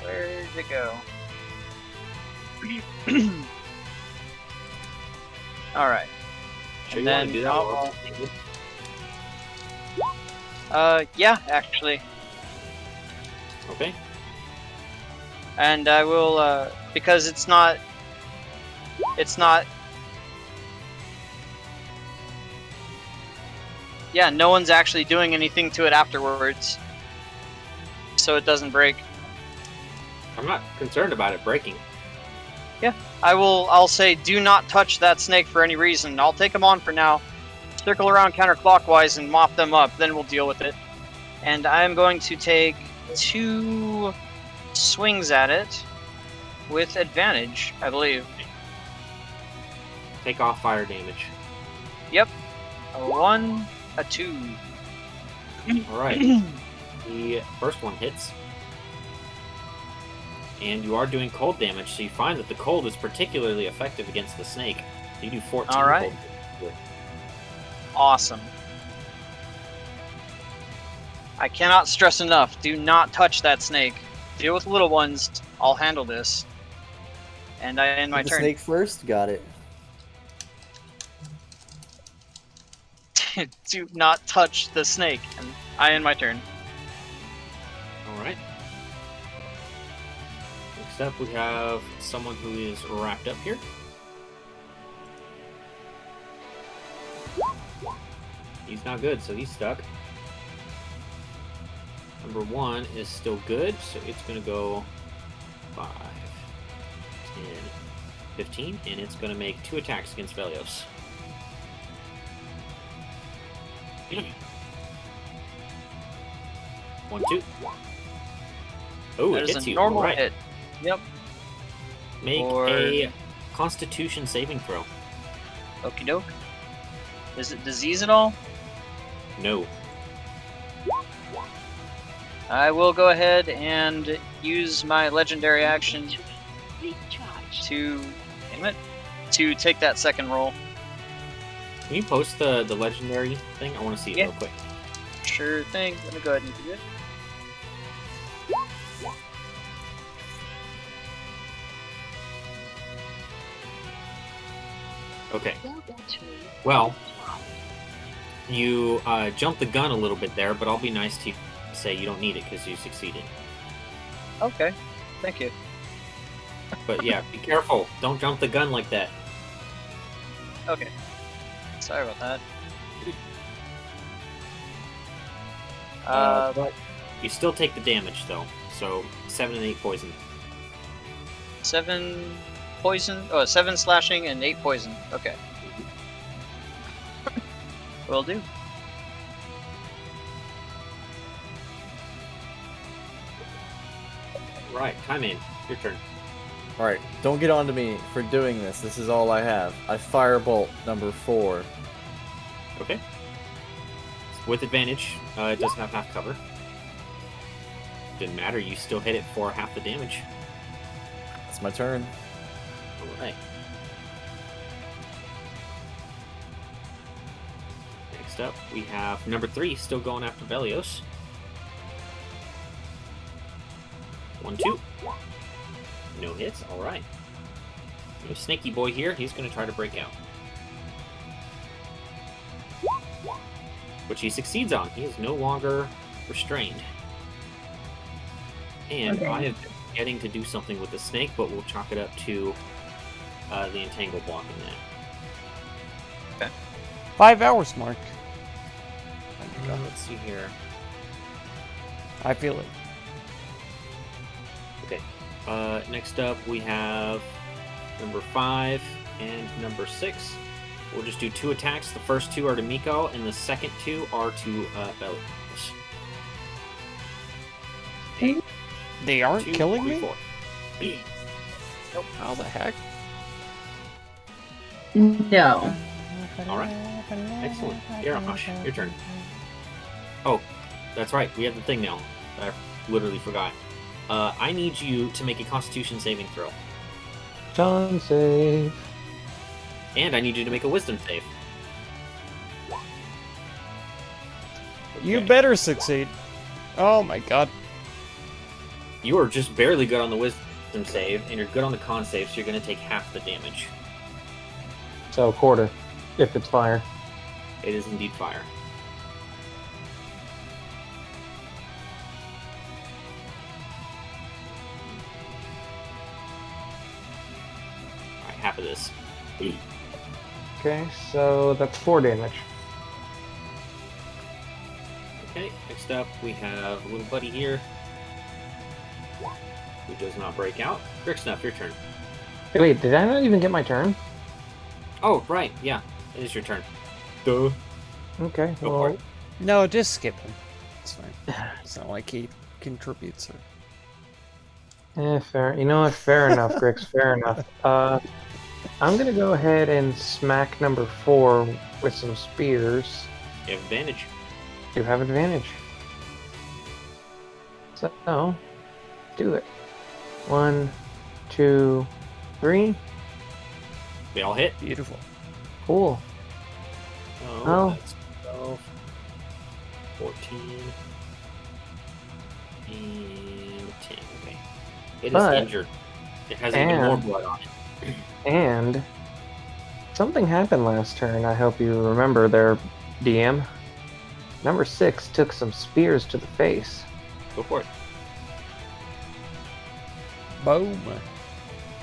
Where'd it go? Alright. Sure And you want then to do that? yeah, actually. Okay. And I will, because it's not... Yeah, no one's actually doing anything to it afterwards. So it doesn't break. I'm not concerned about it breaking. I'll say, do not touch that snake for any reason. I'll take them on for now. Circle around counterclockwise and mop them up, then we'll deal with it. And I'm going to take 2 swings at it with advantage, I believe. Take off fire damage. Yep. A 1, a 2. All right. The first one hits. And you are doing cold damage, so you find that the cold is particularly effective against the snake. You do 14 All right. cold damage. Awesome. I cannot stress enough. Do not touch that snake. Deal with little ones. I'll handle this. And I end my The turn. snake first. Got it. Do not touch the snake. And I end my turn. All right. Next up, we have someone who is wrapped up here. He's not good, so he's stuck. Number 1 is still good, so it's going to go 5, 10, 15, and it's going to make 2 attacks against Velios. 1, 2. Oh, That it is hits a you. normal Alright. hit. Yep. Make Or- a Constitution saving throw. Okie doke. Is it disease at all? No. I will go ahead and use my legendary action to, damn it, to take that second roll. Can you post the legendary thing? I want to see it Yeah. real quick. Sure thing. Let me go ahead and do it. Okay. Well, you jumped the gun a little bit there, but I'll be nice to you and say you don't need it because you succeeded. Okay. Thank you. But yeah, be careful. Don't jump the gun like that. Okay. Sorry about that. But you still take the damage though. So 7 and 8 poison. 7 poison. Oh, 7 slashing and 8 poison. Okay. Will do. Right, time in. Your turn. Alright, don't get on to me for doing this. This is all I have. I firebolt number 4. Okay. With advantage, it doesn't have half cover. Didn't matter, you still hit it for half the damage. That's my turn. Alright. Next up, we have number 3 still going after Velios. 1, 2. No hits, alright. Snaky boy here, he's going to try to break out. Which he succeeds on. He is no longer restrained. And Okay. I have been getting to do something with the snake, but we'll chalk it up to the entangle blocking that. 5 hours mark. Let's see here. I feel it. Okay. Next up, we have number 5 and number 6. We'll just do 2 attacks. The first 2 are to Miko, and the second 2 are to Velios. They aren't 2, killing 3, me? 4. How the heck? No. Alright. Excellent. Yarash, your turn. Oh, that's right. We have the thing now. I literally forgot. I need you to make a Constitution saving throw. John save. And I need you to make a Wisdom save. You Okay. better succeed. Oh my god. You are just barely good on the Wisdom save, and you're good on the Con save, so you're going to take half the damage. So quarter, if it's fire. It is indeed fire. Alright, half of this. Okay, so that's 4 damage. Okay, next up we have a little buddy here who does not break out. Gricksnuff, your turn. Hey, wait, did I not even get my turn? Oh, right, yeah, it is your turn. Duh. Okay, Go for well, it. No, just skip him. It's fine. It's not like he contributes or... fair. You know what? Fair enough, Grix. Fair enough. I'm gonna go ahead and smack number 4 with some spears. You have advantage. You have advantage. So, do it. 1, 2, 3. They all hit. Beautiful. Cool. Oh, Oh. that's 12, 14, And 10. Okay. It is But- injured. It has even more and- blood on it. And something happened last turn. I hope you remember there, DM. Number 6 took some spears to the face. Go for it. Boom.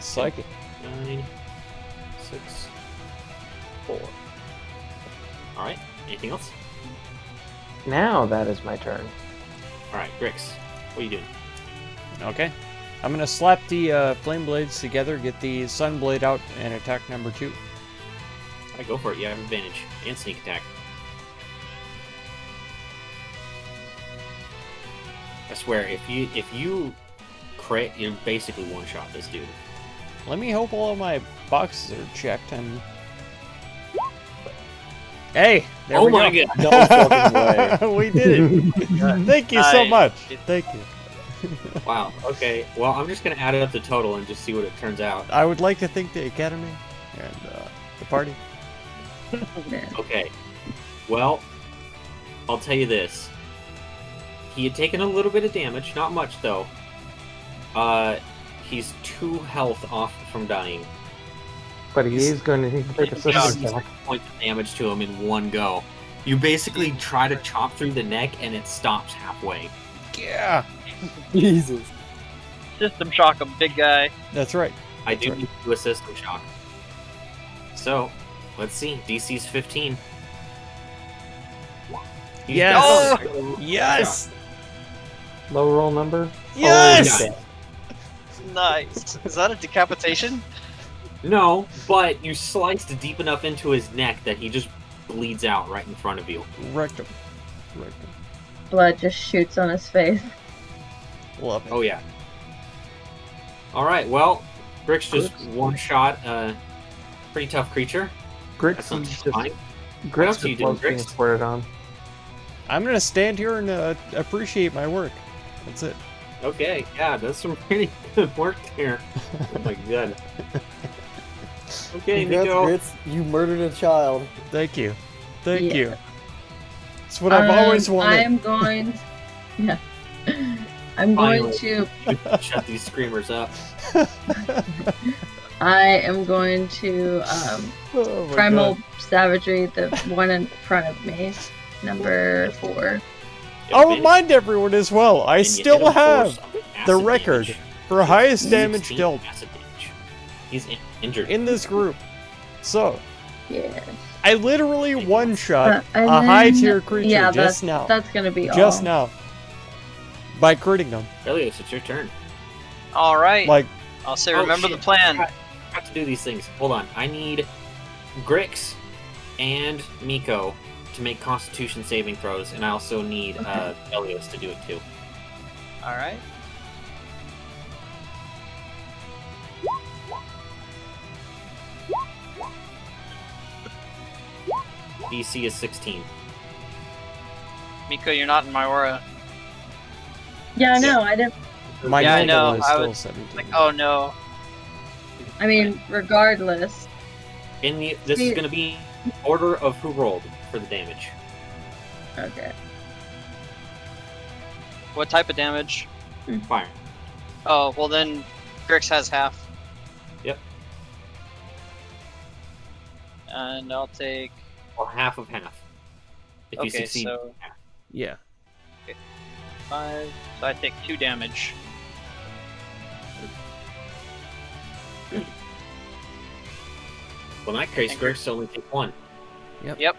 Psychic. 9, 6, 4. Alright. Anything else? Now that is my turn. Alright, Grix. What are you doing? Okay. I'm gonna slap the flame blades together, get the sun blade out, and attack number 2. Alright, go for it. You have advantage. And sneak attack. I swear, if you crit, you basically one-shot this dude. Let me hope all of my boxes are checked and. Hey! There Oh we my go. god! No fucking way. We did it! Thank you so Nice. much! Thank you. Wow, okay. Well, I'm just gonna add it up the total and just see what it turns out. I would like to thank the Academy and the party. Okay. Well, I'll tell you this. He had taken a little bit of damage, not much though. He's 2 health off from dying. But he is going to take a Yeah, second he's attack. points of damage to him in one go. You basically try to chop through the neck and it stops halfway. Yeah! Jesus. System shock him, big guy. That's right. I do need to do a system shock. So, let's see. DC's 15. He's Yes! got a- Yes! Low roll number? Yes! yeah. Nice. Is that a decapitation? No, but you sliced deep enough into his neck that he just bleeds out right in front of you. Wrecked him. Wrecked him. Blood just shoots on his face. Love it. Oh yeah. Alright, well, Grix just one-shot a pretty tough creature. That Grix sounds is just fine. What else Grix are you is doing, loves being Grix? squirted on. I'm gonna stand here and appreciate my work. That's it. Okay, yeah, that's some pretty good work there. Oh my god. Okay, Congrats, Nico. Grits. You murdered a child. Thank you. Thank Yeah. you. It's what I've always wanted. I'm going. Yeah. I'm going Finally. to. Shut these screamers up. I am going to Oh my primal God. savagery, the one in front of me, number 4. I'll remind everyone as well, I And you hit still him have for some the acid record damage. for highest damage 16 dealt acid damage. He's injured. in this group. So, Yeah. I literally one-shot And a then- high-tier creature yeah, just now. That's gonna be Just all. now. By critting them. Helios, it's your turn. All right. Like, I'll say, Oh, remember shit. the plan. I have to do these things. Hold on. I need Grix and Miko to make Constitution saving throws, and I also need Helios to do it too. All right. DC is 16. Miko, you're not in my aura. Yeah, I know. I didn't. my Yeah, I normal know, is I still was 17. Like, oh no. I mean, regardless. This is going to be order of who rolled for the damage. Okay. What type of damage? Fire. Oh, well then, Grix has half. Yep. And I'll take. Or half of half. If you Okay, succeed, so half. Yeah. 5. So I take 2 damage. Well, in that case, Thank you. Grix only take 1. Yep.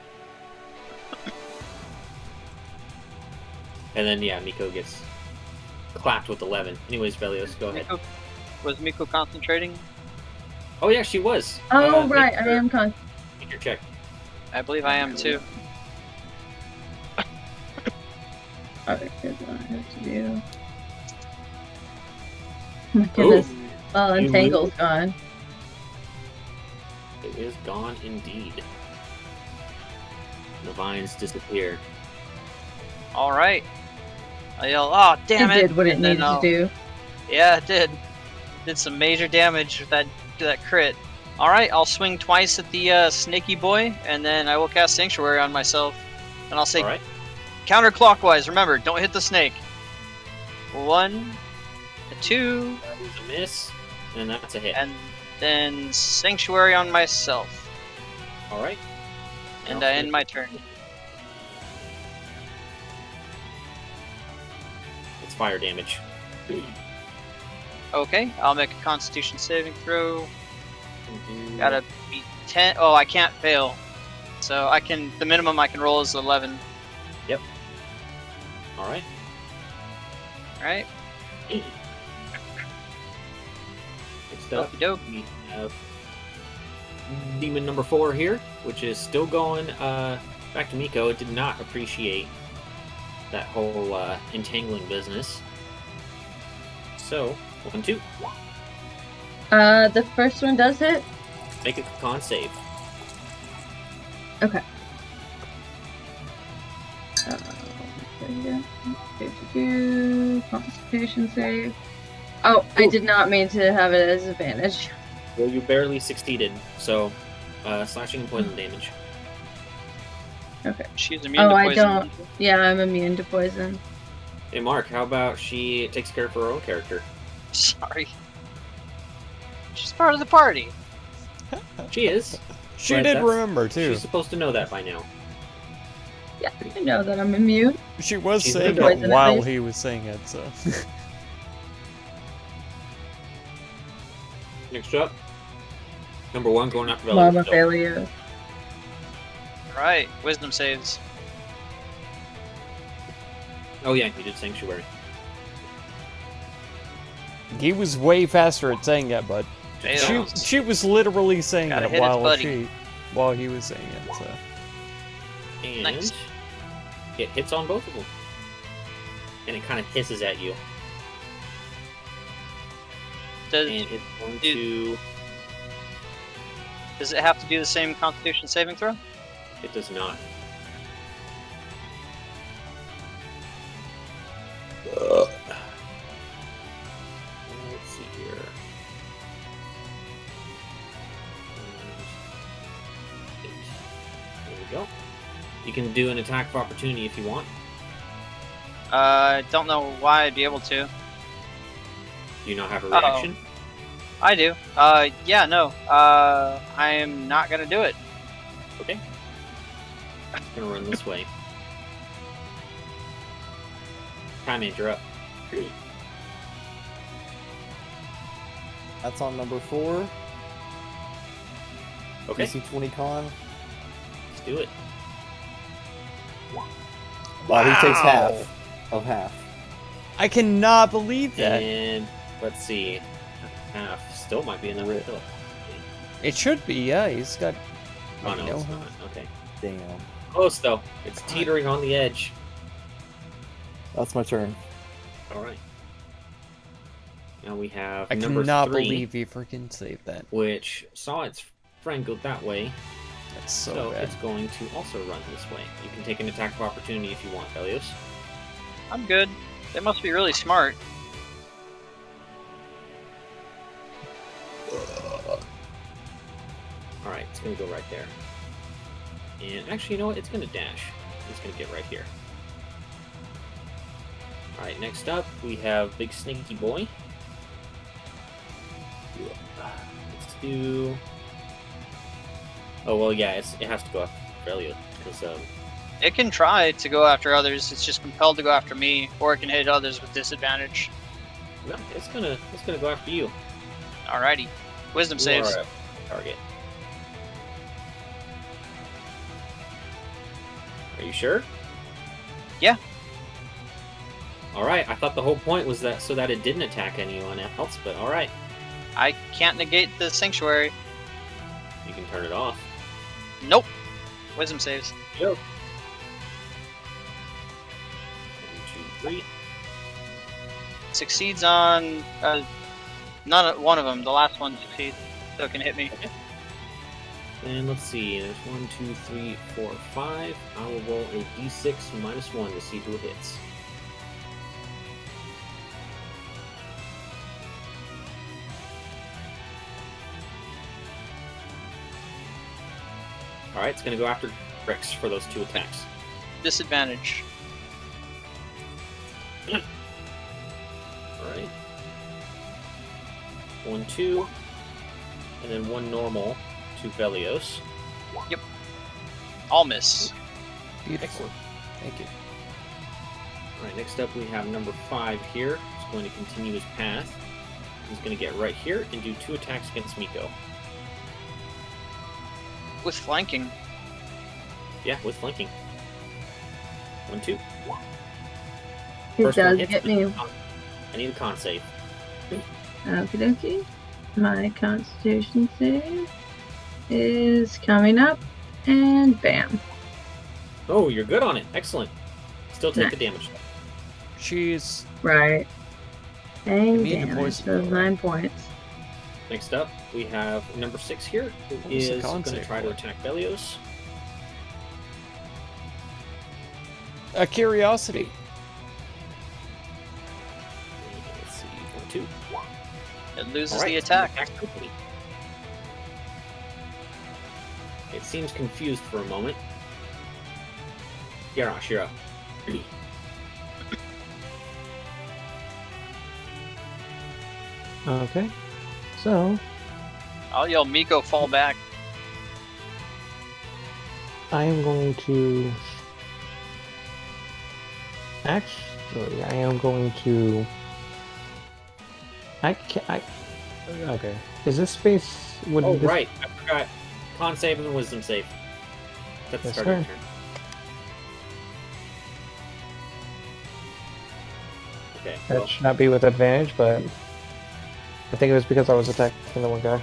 And then, yeah, Miko gets clapped with 11. Anyways, Velios, go ahead. Was Miko concentrating? Oh, yeah, she was. Oh, Make right. I your- am con. Make your check. I believe I am too. Okay, here's what I have to do. Oh my goodness. Well, You Entangle's gone. It is gone indeed. The vines disappear. All right. I yell, "Oh, damn It it!" did what it and then needed to I'll- do. Yeah, it did. Did some major damage with that crit. All right, I'll swing twice at the snaky boy, and then I will cast Sanctuary on myself, and I'll say All right. counterclockwise. Remember, don't hit the snake. 1, a 2, That is a miss, and that's a hit. and then Sanctuary on myself. All right. And Now I end my turn. It's fire damage. Okay, I'll make a Constitution saving throw. Gotta be 10. Oh, I can't fail. So I can. The minimum I can roll is 11. All right. Right? Next up, Okie doke. we have demon number 4 here, which is still going back to Miko. It did not appreciate that whole entangling business. So, 1, 2. The first one does hit. Make a con save. Okay. Constitution save. Oh, I did not mean to have it as advantage. Well, you barely succeeded, so slashing and poison damage. Okay. She's immune to I poison. don't. Yeah, I'm immune to poison. Hey, Mark, how about she takes care of her own character? Sorry. She's part of the party. She is. She But did that's- remember too. She's supposed to know that by now. Yeah, I know that I'm immune. She was She's saying been it poisoned at while least. he was saying it, so. Next up, number 1 going after Mama Velios. failure. Right. Wisdom saves. Oh yeah, you did Sanctuary. He was way faster at saying it, but Fails. she was literally saying Gotta it hit his buddy. while he was saying it, so. And Nice. it hits on both of them. And it kind of hisses at you. Does, And it's going Dude. to... does it have to do the same Constitution saving throw? It does not. Let's see here. Eight. There we go. You can do an attack of opportunity if you want. Don't know why I'd be able to. Do you not have a Uh-oh. reaction? I do. Yeah, no. I am not gonna do it. Okay. I'm gonna run this way. Primate, you're up. That's on number 4. Okay, DC 20 con. let's do it. Wow, he takes Wow. half of half. I cannot believe that. And let's see. Half still might be enough to kill. It should be, yeah. He's got. Oh I no, know it's how- not. Okay. Damn. Close though. It's teetering on the edge. That's my turn. Alright. Now we have I number cannot 3, believe he freaking saved that. which saw its friend go that way, That's so, so bad. it's going to also run this way. You can take an attack of opportunity if you want, Velios. I'm good. They must be really smart. Alright, it's going to go right there. And actually, you know what? It's going to dash. It's going to get right here. Alright, next up, we have Big Sneaky Boy. Let's do... Oh, well, yeah, it has to go after Velios, because, It can try to go after others. It's just compelled to go after me, or it can hit others with disadvantage. no, it's gonna go after you. Alrighty. Wisdom You saves. are a target. Are you sure? Yeah. Alright, I thought the whole point was that so that it didn't attack anyone else, but alright. I can't negate the sanctuary. You can turn it off. Nope. Wisdom saves. Go. 1, 2, 3. Succeeds on one of them. The last one succeeds, so it can hit me. And let's see, there's 1, 2, 3, 4, 5. I will roll a d6 minus 1 to see who it hits. Alright, it's gonna go after Rex for those 2 attacks. Disadvantage. Alright. 1, 2. And then 1 normal to Velios. I'll miss. Beautiful. Excellent. Thank you. Alright, next up we have number 5 here. He's going to continue his path. He's going to get right here and do 2 attacks against Miko. With flanking. Yeah, with flanking. 1, 2. It First one does hits, get but me. I need a con save. Okie dokie. My constitution save is coming up, and bam. Oh, you're good on it. Excellent. Still take Nice. the damage. She's Right. Bang Immune to damage. poison. Those 9 points. Next up, we have number 6 here, who What was the is con going to save try to for? attack Velios. a curiosity. Let's see, 1, 2. It loses Alright, the attack. complete. It seems confused for a moment. Garrosh, you're up. Okay. So I'll yell Miko, fall back. I am going to. Actually, I am going to. I can't. Okay. Is this space? Would Oh, this... right. I forgot. Con save and wisdom save. That's the Yes, start of your sir. turn. Okay. That Well, should not be with advantage, but I think it was because I was attacking the one guy.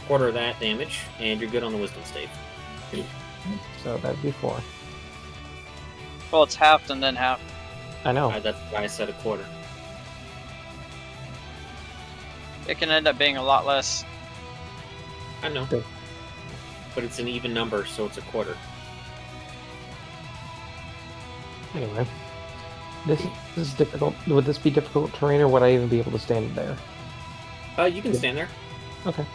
quarter of that damage, and you're good on the wisdom save. So that'd be 4. Well, it's halved and then half. I know. That's why I said a quarter. It can end up being a lot less. I know. Good. But it's an even number, so it's a quarter. Anyway, this is difficult. Would this be difficult terrain, or would I even be able to stand there? You can stand there. Okay.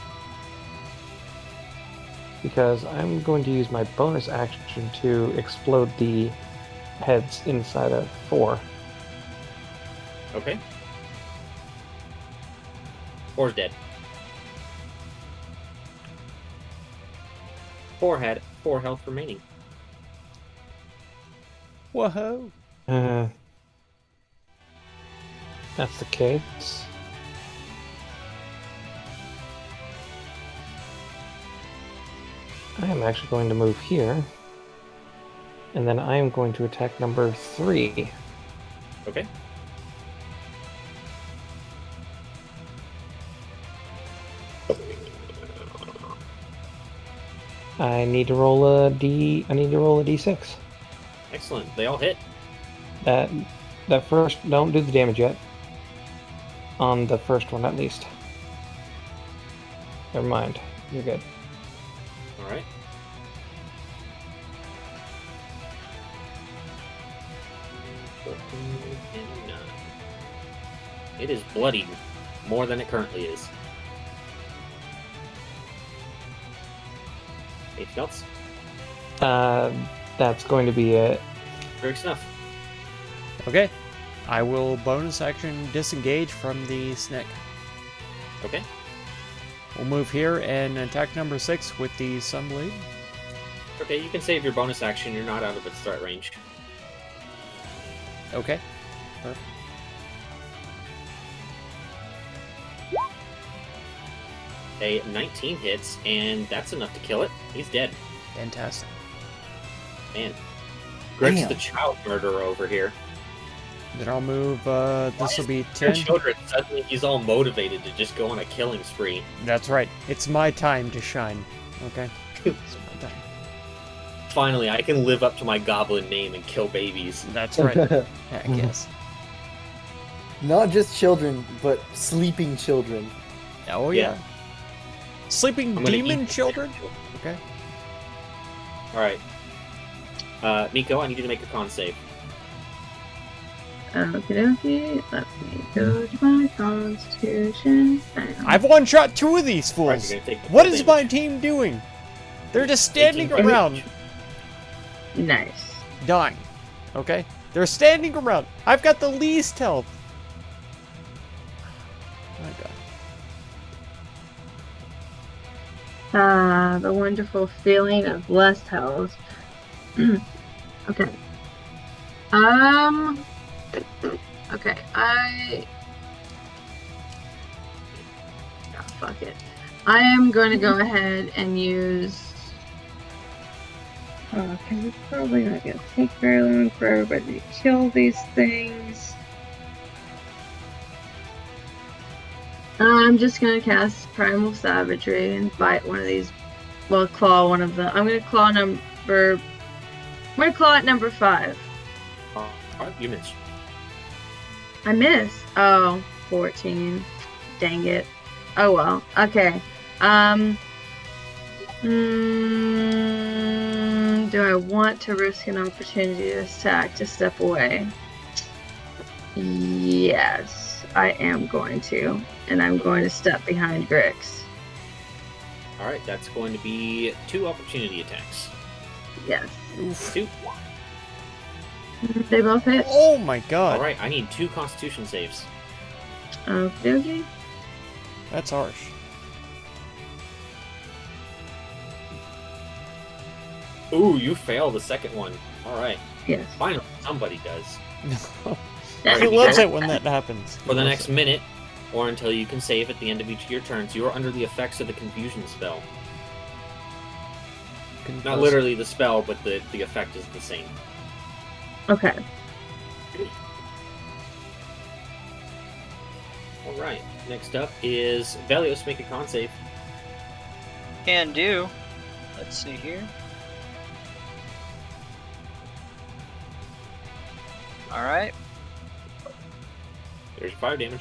Because I'm going to use my bonus action to explode the heads inside of 4. Okay. 4's dead. 4 had 4 health remaining. Whoa. That's the case. I am actually going to move here. And then I am going to attack number 3. Okay. I need to roll a d6. Excellent. They all hit. That first, don't do the damage yet. On the first one, at least. Never mind. You're good. All right. It is bloodied more than it currently is. Anything else? That's going to be it. Very snuff. Okay. I will bonus action disengage from the snake. Okay. We'll move here and attack number 6 with the Sunblade. Okay, you can save your bonus action. You're not out of its threat range. Okay. Perfect. A 19 hits, and that's enough to kill it. He's dead. Fantastic. Man. Greg's Damn. the child murderer over here. Then I'll move, this will be Your 10. children, suddenly he's all motivated to just go on a killing spree. That's right. It's my time to shine. Okay? It's my time. Finally, I can live up to my goblin name and kill babies. That's right. Heck yes. Not just children, but sleeping children. Oh Yeah. yeah. Sleeping I'm gonna demon eat- children? Okay. Alright. Miko, I need you to make a con save. Okie dokie. Let me go to my constitution. Bam. I've one-shot 2 of these Alright, fools. you're gonna take the What full is damage. my team doing? They're just standing 18 around, Nice. dying. Okay? They're standing around. I've got the least health. The wonderful feeling of less health. Okay. Okay, fuck it. I am going to go ahead and use... Okay, it's probably not going to take very long for everybody to kill these things. I'm just going to cast Primal Savagery and bite one of these. Well, claw one of them. I'm going to claw at number 5. Alright, you missed. I miss. Oh, 14. Dang it. Oh well. Okay. Do I want to risk an opportunity to attack to step away? Yes, I am going to. And I'm going to step behind Grix. Alright, that's going to be 2 opportunity attacks. Yes. Oof. 2. They both hit? Oh my god. Alright, I need 2 Constitution saves. Okay. That's harsh. Ooh, you failed the second one. Alright. Yes. Finally, somebody does. He loves it when that happens. For the next minute, or until you can save at the end of each of your turns, you are under the effects of the Confusion spell. Not literally the spell, but the effect is the same. Okay. Alright, next up is Velios. Make a con save. Can do. Let's see here. Alright. There's your fire damage.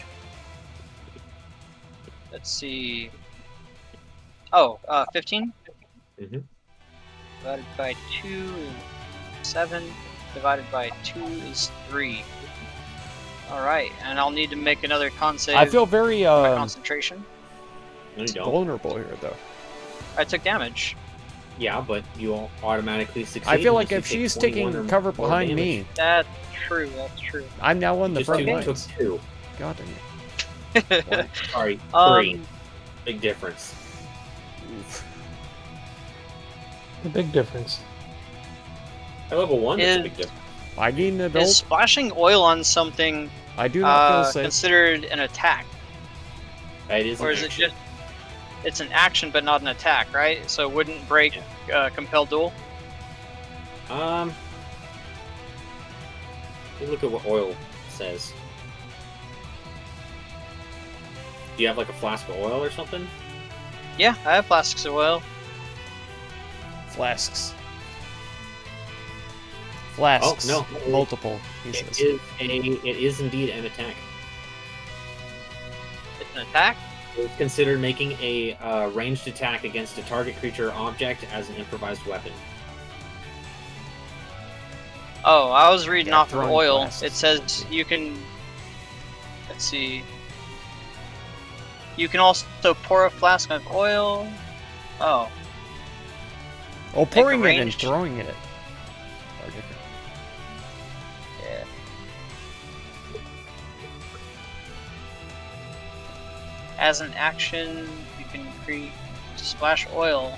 Let's see. Oh, 15? Mm-hmm. Divided by 2 is 7. Divided by 2 is 3. Alright, and I'll need to make another con save. I feel very for concentration. No, you don't. vulnerable here, though. I took damage. Yeah, but you automatically succeed. I feel like unless if you take she's 21 taking or cover more behind damage. me, That's true, that's true. I'm now on the Just front took lines. 2. God damn it. Sorry, 3. Big difference. Oof. The big difference. At level 1, that's a Is- big difference. I need an Is adult. splashing oil on something I do not feel safe. considered an attack? It is Or an is it action. just... It's an action but not an attack, right? So it wouldn't break Compel Duel? Let me look at what oil says. Do you have like a flask of oil or something? Yeah, I have flasks of oil. Flasks. Flasks. Oh, no. Multiple. He says. It is indeed an attack. It's an attack? It's considered making a ranged attack against a target creature or object as an improvised weapon. Oh, I was reading Yeah, off of throwing oil. flasks. It says you can... Let's see. You can also pour a flask of oil. Oh. Oh, pouring it and ranged- throwing it are different. Yeah. As an action, you can create splash oil.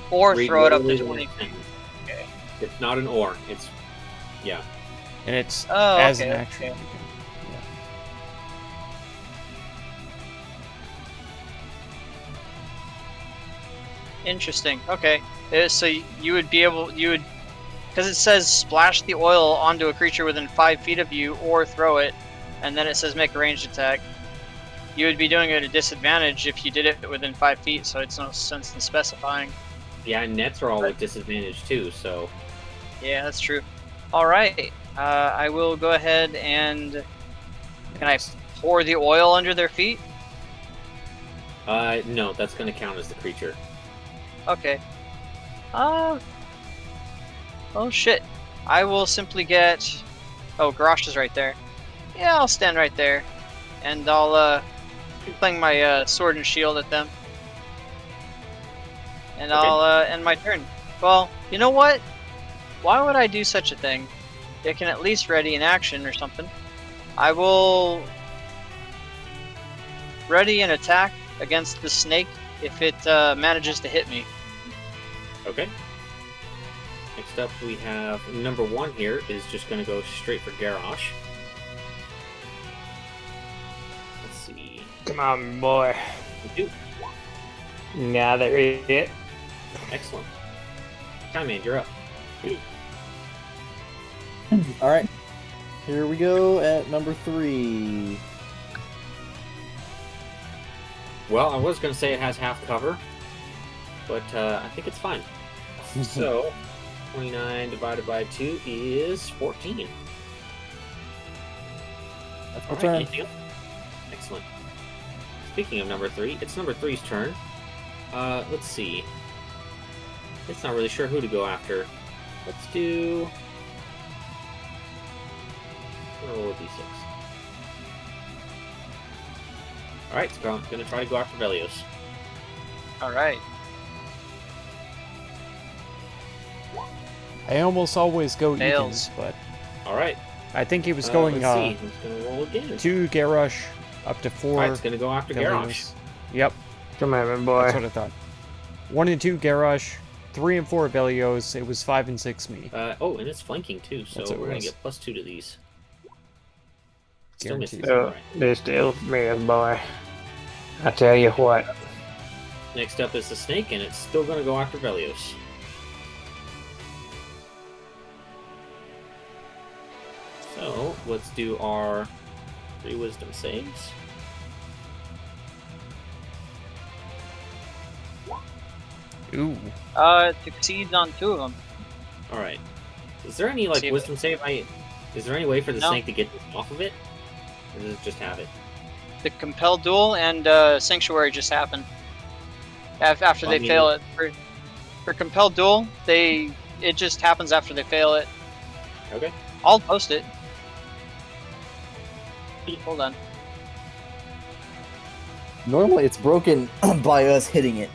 Or Read throw it up to literally 20 one feet. sentence. Okay. It's not an or. It's yeah. And it's Oh, as okay, an action. okay. You can, Interesting. Okay. So you would be able, because it says splash the oil onto a creature within 5 feet of you, or throw it, and then it says make a ranged attack. You would be doing it at a disadvantage if you did it within 5 feet. So it's no sense in specifying. Yeah, and nets are all with disadvantage too, so Yeah, that's true. All right. I will go ahead and can I pour the oil under their feet? no, that's gonna count as the creature. Okay. Oh shit. I will simply get... Oh, Garrosh is right there. Yeah, I'll stand right there. And I'll, fling my, sword and shield at them. And Okay. I'll, end my turn. Well, you know what? Why would I do such a thing? It can at least ready an action or something. I will... ready an attack against the snake if it manages to hit me. Okay. Next up, we have number 1 here is just going to go straight for Garrosh. Let's see. Come on, boy. Two. Nah, there it. Excellent. Time Man, you're up. All right. Here we go at number 3. Well, I was going to say it has half cover, but I think it's fine. So, 29 divided by 2 is 14. That's my All right, turn. anything else? Excellent. Speaking of number 3, it's number 3's turn. Let's see. It's not really sure who to go after. Let's do... roll a d6. Alright, so I'm going to try to go after Velios. All right. I almost always go Fails. evens, but Alright, I think he was going let's see. Who's going to roll again? 2 Garrosh up to 4. Alright, it's going to go after Garrosh. Velios. Yep, Come on, my boy. that's what I thought. 1 and 2 Garrosh, 3 and 4 Velios. It was 5 and 6 me. Oh, and it's flanking too, so That's what it we're going was. to get +2 to these. Still Guaranteed. misses. Oh, Alright. this still me, boy. I tell you what. Next up is the snake, and it's still going to go after Velios. So, let's do our 3 wisdom saves. Ooh. It succeeds on 2 of them. Alright. Is there any, like, See if- wisdom save? Is there any way for the No. snake to get this off of it? Or does it just have it? The compelled duel and sanctuary just happened. After Well, I they mean- fail it. For compelled duel, it just happens after they fail it. Okay. I'll post it. Hold on. Normally it's broken by us hitting it,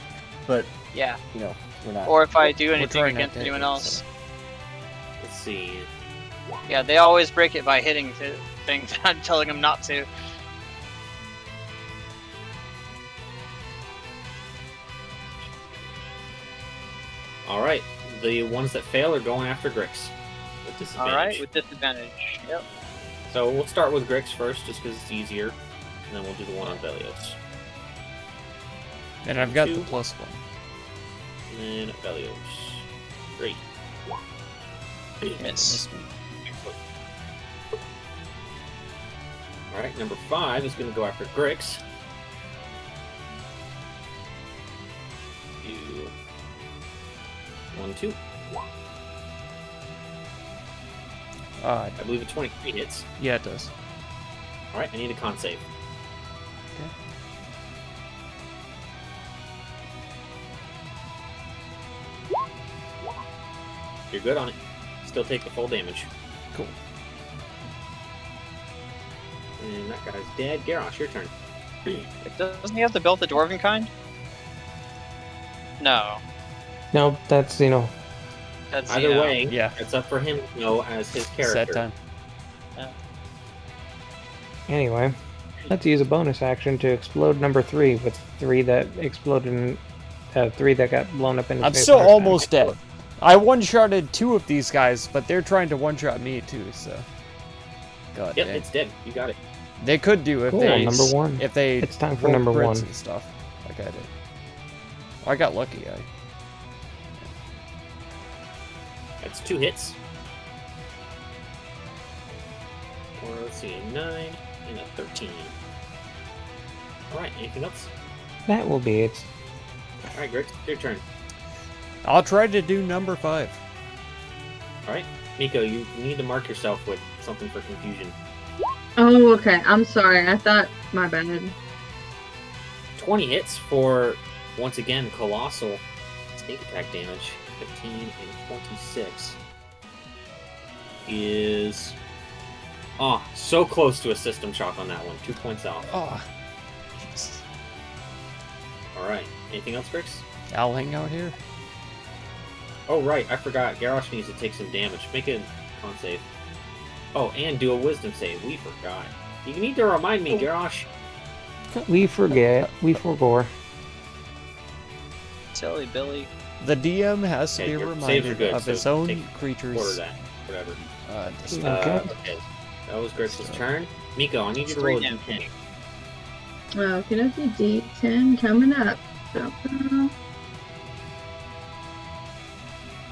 but Yeah. you know we're not. Or if I do anything trying not against to hit anyone it, else. so- Let's see. Yeah, they always break it by hitting things. I'm telling them not to. Alright. The ones that fail are going after Grix. With disadvantage. Alright, with disadvantage. Yep. So we'll start with Grix first, just because it's easier. And then we'll do the one on Velios. And I've got the 2. +1. And then Velios. Great. Miss. Missed me. Excellent. Alright, number 5 is going to go after Grix. Do 1, 2. I believe a 23 hits. Yeah, it does. Alright, I need a con save. Okay. You're good on it. Still take the full damage. Cool. And that guy's dead. Garrosh, your turn. Doesn't he have the belt the dwarven kind? No. No, that's, That's Either Xeno. way, Yeah. it's up for him to know as his character. Set time. anyway. Let's use a bonus action to explode number 3 with 3 that exploded in, 3 that got blown up in I'm still almost dead. I one-shotted 2 of these guys, but they're trying to one-shot me too, so... God Yep, dang. it's dead. You got it. They could do if Cool, they... number 1. If they It's time for rolled number crits 1. and stuff, like I did. I got lucky, That's 2 hits. Or let's see, a 9 and a 13. Alright, anything else? That will be it. Alright, Greg, your turn. I'll try to do number 5. Alright, Nico, you need to mark yourself with something for confusion. Oh, okay. I'm sorry. I thought my bad. 20 hits for, once again, colossal sneak attack damage. 15 and 26 is... Oh, so close to a system shock on that one. 2 points off. Oh, Jesus. Alright, anything else, Grix? I'll hang out here. Oh, right, I forgot. Garrosh needs to take some damage. Make a con save. Oh, and do a wisdom save. We forgot. You need to remind me, Garrosh. We forget. We forgore. Silly Billy. The DM has to Okay, be your saves are reminded good, of so his own take Order creatures. that. Whatever. Discipline. Okay. That was Grixel's turn. Miko, I need you to roll a d10. Okay, D10 coming up.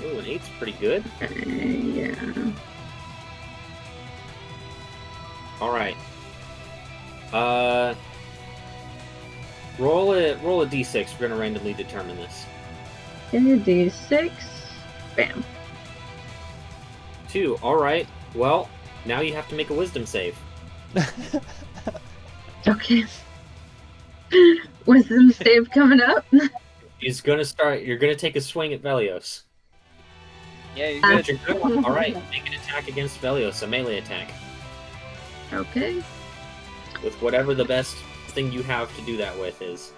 Ooh, an 8's pretty good. Yeah. Alright. Roll a d6. We're gonna randomly determine this. Okay, D6. Bam. 2. Alright. Well, now you have to make a wisdom save. Okay. Wisdom save coming up. You're gonna take a swing at Velios. Yeah, you're But good. you're good. Alright, make an attack against Velios, a melee attack. Okay. With whatever the best thing you have to do that with is.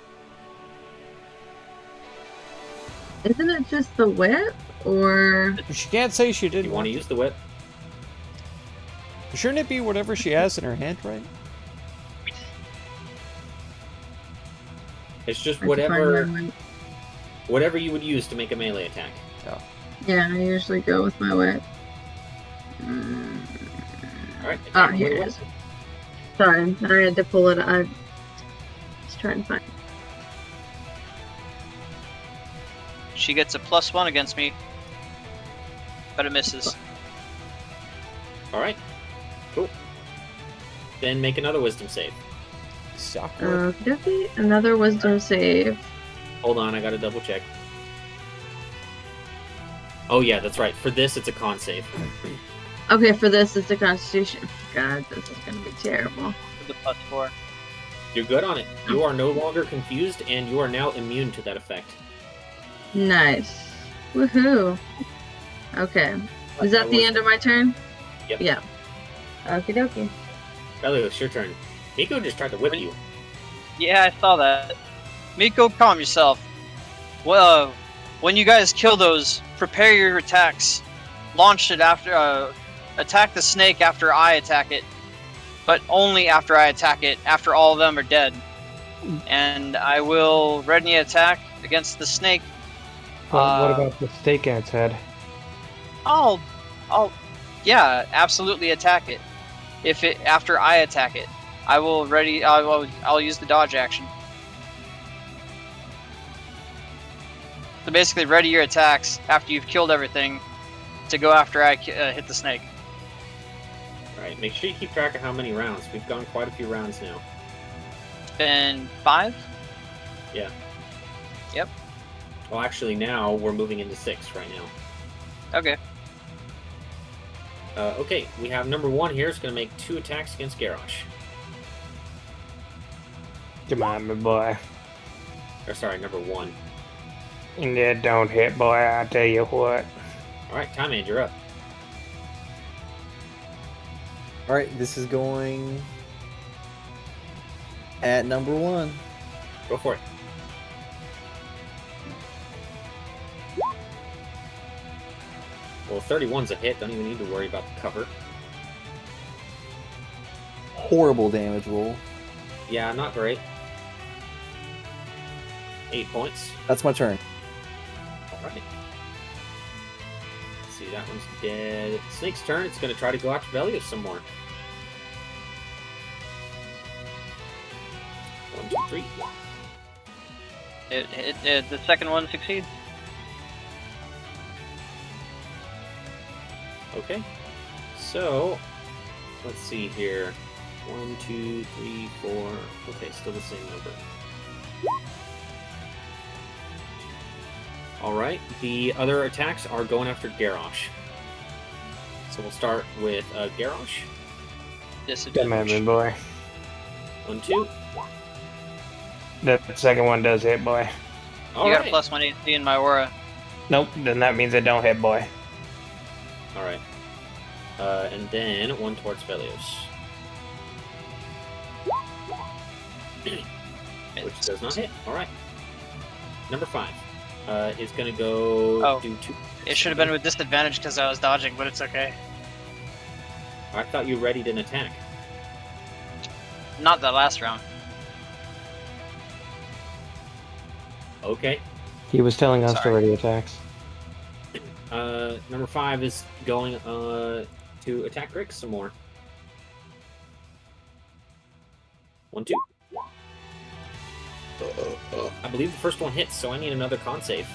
Isn't it just the whip? Or. She can't say she didn't You want to use the whip? Shouldn't it be whatever she has in her hand, right? It's just I can find whatever my whip. whatever you would use to make a melee attack. Yeah, I usually go with my whip. Alright, Oh, attack here with it a is. whip. Sorry, I had to pull it. I was trying to find. She gets a +1 against me, but it misses. Alright. Cool. Then make another wisdom save. Okay, another wisdom save. Hold on, I gotta double check. Oh yeah, that's right. For this, it's a con save. Okay, for this, it's a Constitution. God, this is gonna be terrible. For the +4. You're good on it. You are no longer confused, and you are now immune to that effect. Nice. Woohoo. Okay. Is that the end of my turn? Yep. Yeah. Okie dokie. Velios, your turn. Miko just tried to whip you. Yeah, I saw that. Miko, calm yourself. Well, when you guys kill those, prepare your attacks. Launch it after, attack the snake after I attack it. But only after I attack it, after all of them are dead. And I will ready an attack against the snake. What about the stake ants head? I'll, yeah, absolutely attack it. After I attack it, I will ready. I'll use the dodge action. So basically, ready your attacks after you've killed everything to go after I hit the snake. Alright, make sure you keep track of how many rounds. We've gone quite a few rounds now. And 5. Yeah. Yep. Well, actually, now we're moving into 6 right now. Okay. Okay, we have number 1 here. It's going to make 2 attacks against Garrosh. Come on, my boy. Or sorry, number 1. Yeah, don't hit, boy. I tell you what. Alright, Time Man, you're up. Alright, this is going at number 1. Go for it. Well, 31's a hit. Don't even need to worry about the cover. Horrible damage roll. Yeah, not great. 8 points. That's my turn. Alright. Let's see, that one's dead. Snake's turn. It's going to try to go after Velios some more. 1, 2, 3. The second one succeeds. Okay. So, let's see here. 1, 2, 3, 4. Okay, still the same number. Alright, the other attacks are going after Garrosh. So we'll start with Garrosh. Come on, my boy. 1, 2. That second one does hit, boy. You got a +1 AC in my aura. Nope, then that means it don't hit, boy. Alright. And then one towards Velios. Which does not hit. Alright. Number 5 is going to go do 2. It should have been with disadvantage because I was dodging, but it's okay. I thought you readied an attack. Not that last round. Okay. He was telling us to Sorry. ready attacks. Number 5 is going to attack Grix some more. 1, 2. I believe the first one hits, so I need another con save.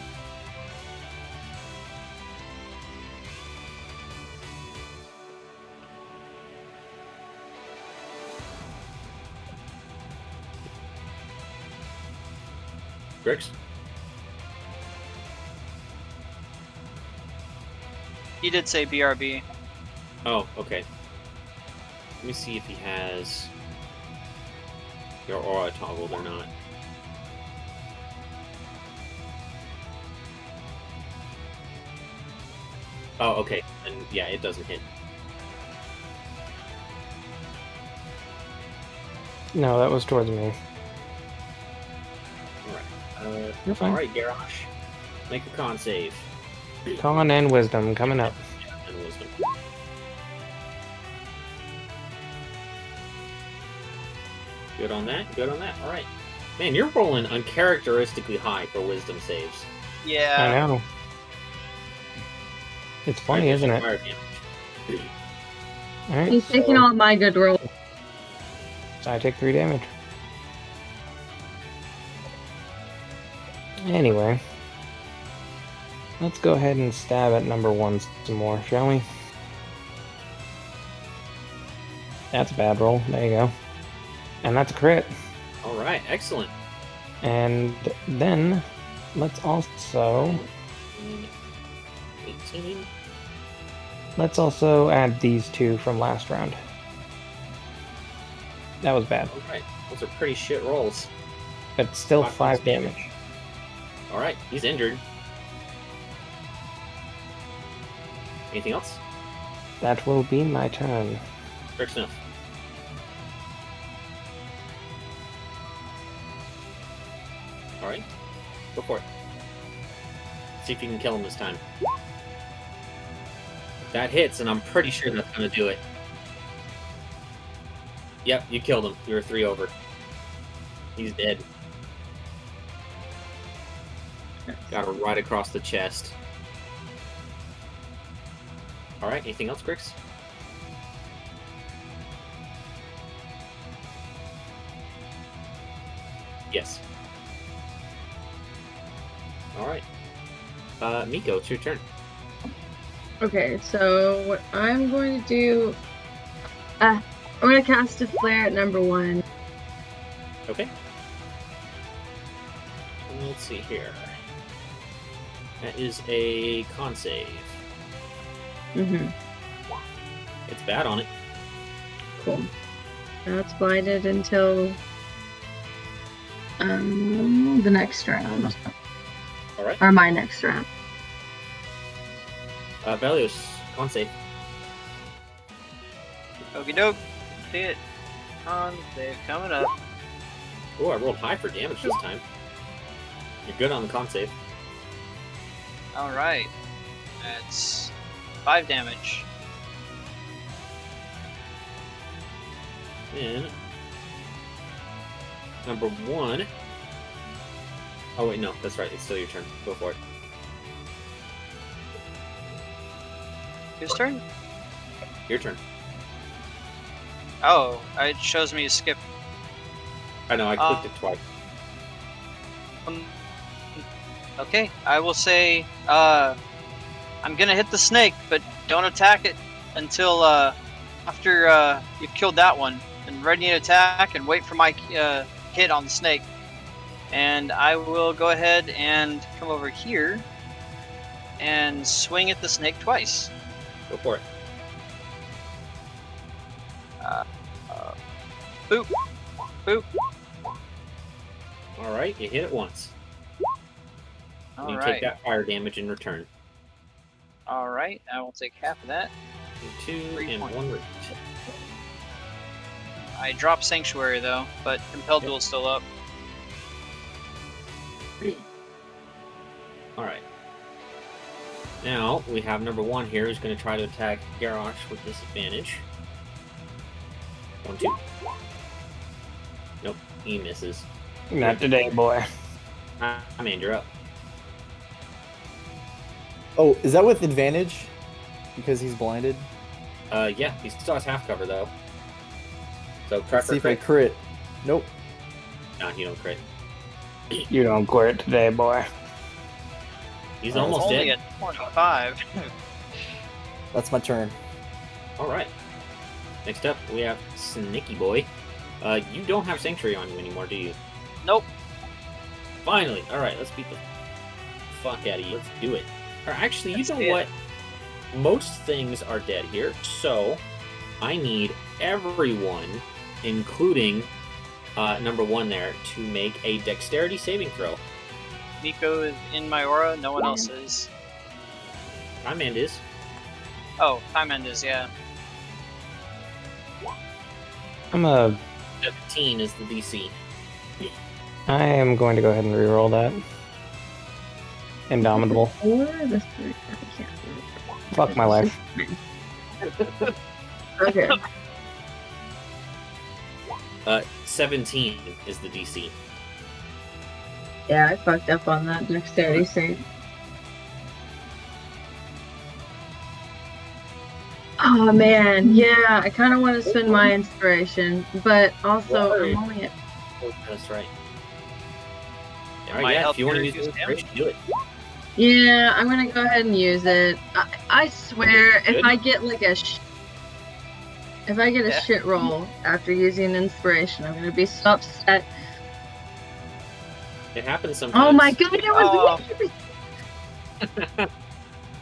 Grix? He did say BRB. Oh, okay. Let me see if he has your aura toggled or not. Oh, okay. And yeah, it doesn't hit. No, that was towards me. Alright. You're fine. Alright, Garrosh. Make a con save. Con and wisdom coming up. And wisdom. Good on that. Good on that. Alright. Man, you're rolling uncharacteristically high for wisdom saves. I Yeah. know. It's funny, Alright, isn't it? fire damage. Alright, He's taking so all my good rolls. I take 3 damage. Anyway. Let's go ahead and stab at number 1 some more, shall we? That's a bad roll. There you go. And that's a crit. Alright, excellent. And then let's also 18. let's also add these 2 from last round. That was bad, Alright, those are pretty shit rolls. but still 5 5 points damage. Alright, he's injured. Anything else? That will be my turn. Quick snuff. Alright, go for it. See if you can kill him this time. That hits, and I'm pretty sure that's gonna do it. Yep, you killed him. You were 3 over. He's dead. Got her right across the chest. Alright, anything else, Grix? Yes. Alright. Miko, it's your turn. Okay, so what I'm going to do, I'm going to cast a flare at number 1. Okay. Let's see here. That is a con save. Mm-hmm. It's bad on it. Cool. That's blinded until the next round, Alright. or my next round. Velios, con save. Okie doke. See it. On save coming up. Oh, I rolled high for damage this time. You're good on the con save. Alright. That's 5 damage. And number 1. Oh wait, no, that's right. It's still your turn. Go for it. Whose turn? Your turn. Oh, it shows me to skip. I know. I clicked it twice. Okay, I will say, I'm gonna hit the snake, but don't attack it until after you've killed that one, and ready to attack and wait for my hit on the snake. And I will go ahead and come over here and swing at the snake twice. Go for it. Boop, boop. All right, you hit it once. All you right, take that fire damage in return. all right. I will take half of that. 2 3 and points. 1 root. I drop Sanctuary though, but Compelled Duel is still up. All right. Now we have number 1 here who's going to try to attack Garrosh with disadvantage. 1, 2. Nope, he misses. Not today, boy. I mean, you're up. Oh, is that with advantage? Because he's blinded? Yeah, he still has half cover though. So Let's crack see or if I crit? crit. Nope. Nah, you don't crit. You don't quit today, boy. He's Oh, almost Only dead. at 25. That's my turn. All right. Next up, we have Sneaky Boy. You don't have Sanctuary on you anymore, do you? Nope. Finally. All right, let's beat the fuck out of you. Let's do it. Or actually, you Let's know do it. what? Most things are dead here, so I need everyone, including number 1 there, to make a Dexterity saving throw. Nico is in my aura. No one else is. Time End is. Oh, Time End is, yeah. I'm a. 17 is the DC. I am going to go ahead and reroll that. Indomitable. Or the 3. I can't Fuck my life. remember. Okay. 17 is the DC. Yeah, I fucked up on that dexterity save. Oh man, yeah, I kind of want to spend my inspiration, but also I'm only at. That's right. It All right, might yeah, help if you want to you use the reduce damage. inspiration, do it. Yeah, I'm gonna go ahead and use it. I swear, if Good. I get like a if I get a Yeah. shit roll after using inspiration, I'm gonna be so upset. It happens sometimes. Oh my god, it was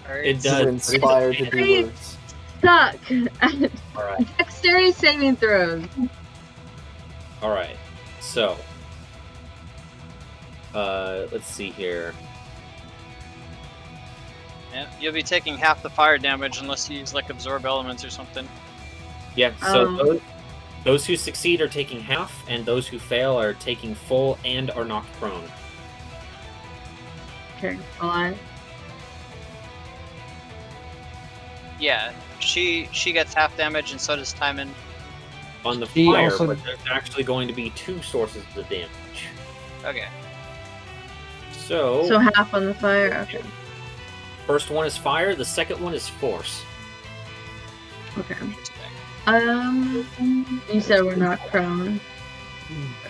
Alright. It You're does. inspired to do Great. words. stuck. All right. Dexterity saving throws. All right. So, let's see here. Yeah, you'll be taking half the fire damage unless you use like absorb elements or something. Yeah. So Um. those who succeed are taking half, and those who fail are taking full and are knocked prone. Okay, alive. Yeah, she gets half damage and so does Timon. On the She fire, also- but there's actually going to be 2 sources of damage. Okay. So, So half on the fire. Okay. first one is fire. The second one is force. Okay. You said we're not prone.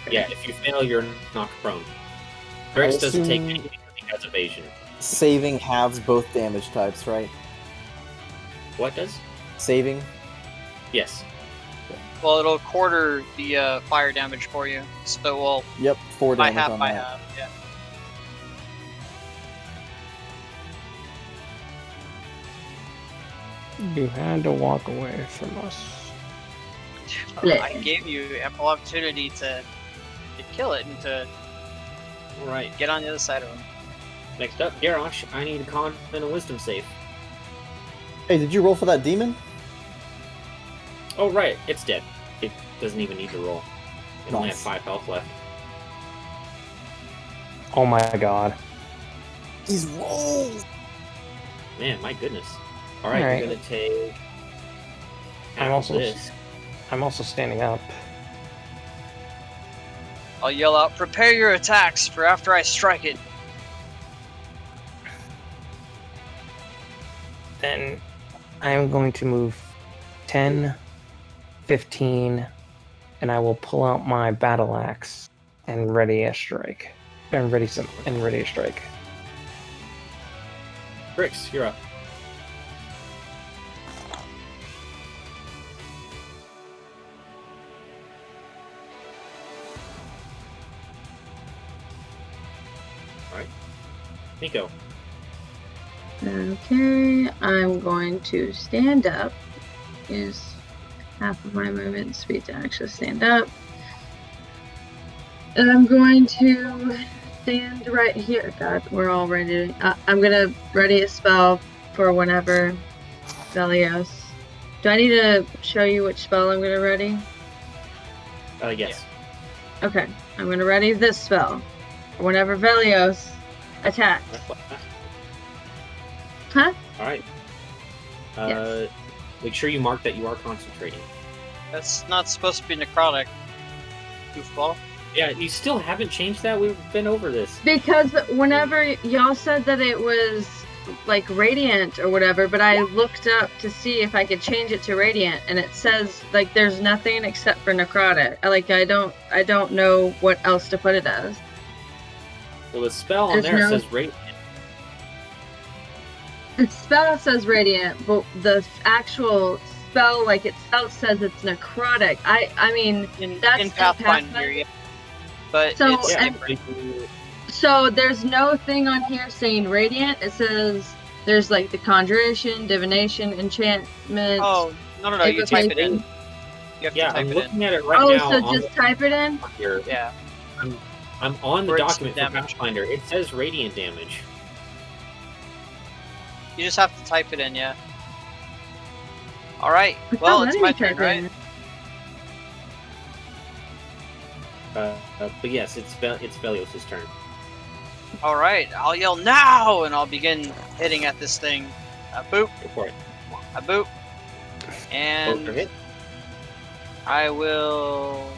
Okay. Yeah. If you fail, you're knocked prone. Rex doesn't take assume- anything because he has evasion. Saving halves both damage types, right? What does? Saving. Yes. Well, it'll quarter the fire damage for you. So, well, Yep, 4 by damage half, on by that. half. Yeah. You had to walk away from us. Split. I gave you ample opportunity to kill it and to All right. get on the other side of him. Next up, Garrosh. I need a con and a wisdom save. Hey, did you roll for that demon? Oh, right. It's dead. It doesn't even need to roll. It only has Nice. 5 health left. Oh my god. He's rolled. Man, my goodness. All right, Alright. you're gonna take. I'm half also of this. I'm also standing up. I'll yell out, "Prepare your attacks for after I strike it." Then I'm going to move 10, 15, and I will pull out my battle axe and ready a strike. And ready a strike. Bricks, you're up. All right, Nico. Okay, I'm going to stand up. Use half of my movement speed to actually stand up. And I'm going to stand right here. God, we're all ready. I'm gonna ready a spell for whenever Velios. Do I need to show you which spell I'm gonna ready? Yes. Okay, I'm gonna ready this spell for whenever Velios attacks. Huh? All right. Yes. Make sure you mark that you are concentrating. That's not supposed to be necrotic. Goofball. Yeah, you still haven't changed that. We've been over this. Because whenever y'all said that it was like radiant or whatever, but I looked up to see if I could change it to radiant, and it says like there's nothing except for necrotic. I don't know what else to put it as. Well, the spell on There's there no- says radiant. The spell says radiant, but the actual spell like itself says it's necrotic. I mean that's In Pathfinder, yeah. But So, it's Yeah, different. So there's no thing on here saying radiant. It says there's like the conjuration, divination, enchantment. Oh, no, you type it in. You have Yeah, to type I'm it looking at it right Oh, now. so on just type it in. here. in. Yeah. I'm on the Where it's document for damage. Pathfinder. It says radiant damage. You just have to type it in, yeah. Alright, It's well, not it's letting my me turn, type right? it in. But yes, it's Velios' turn. Alright, I'll yell now, and I'll begin hitting at this thing. A boop, Go for it. a boop. Both are And hit. I will...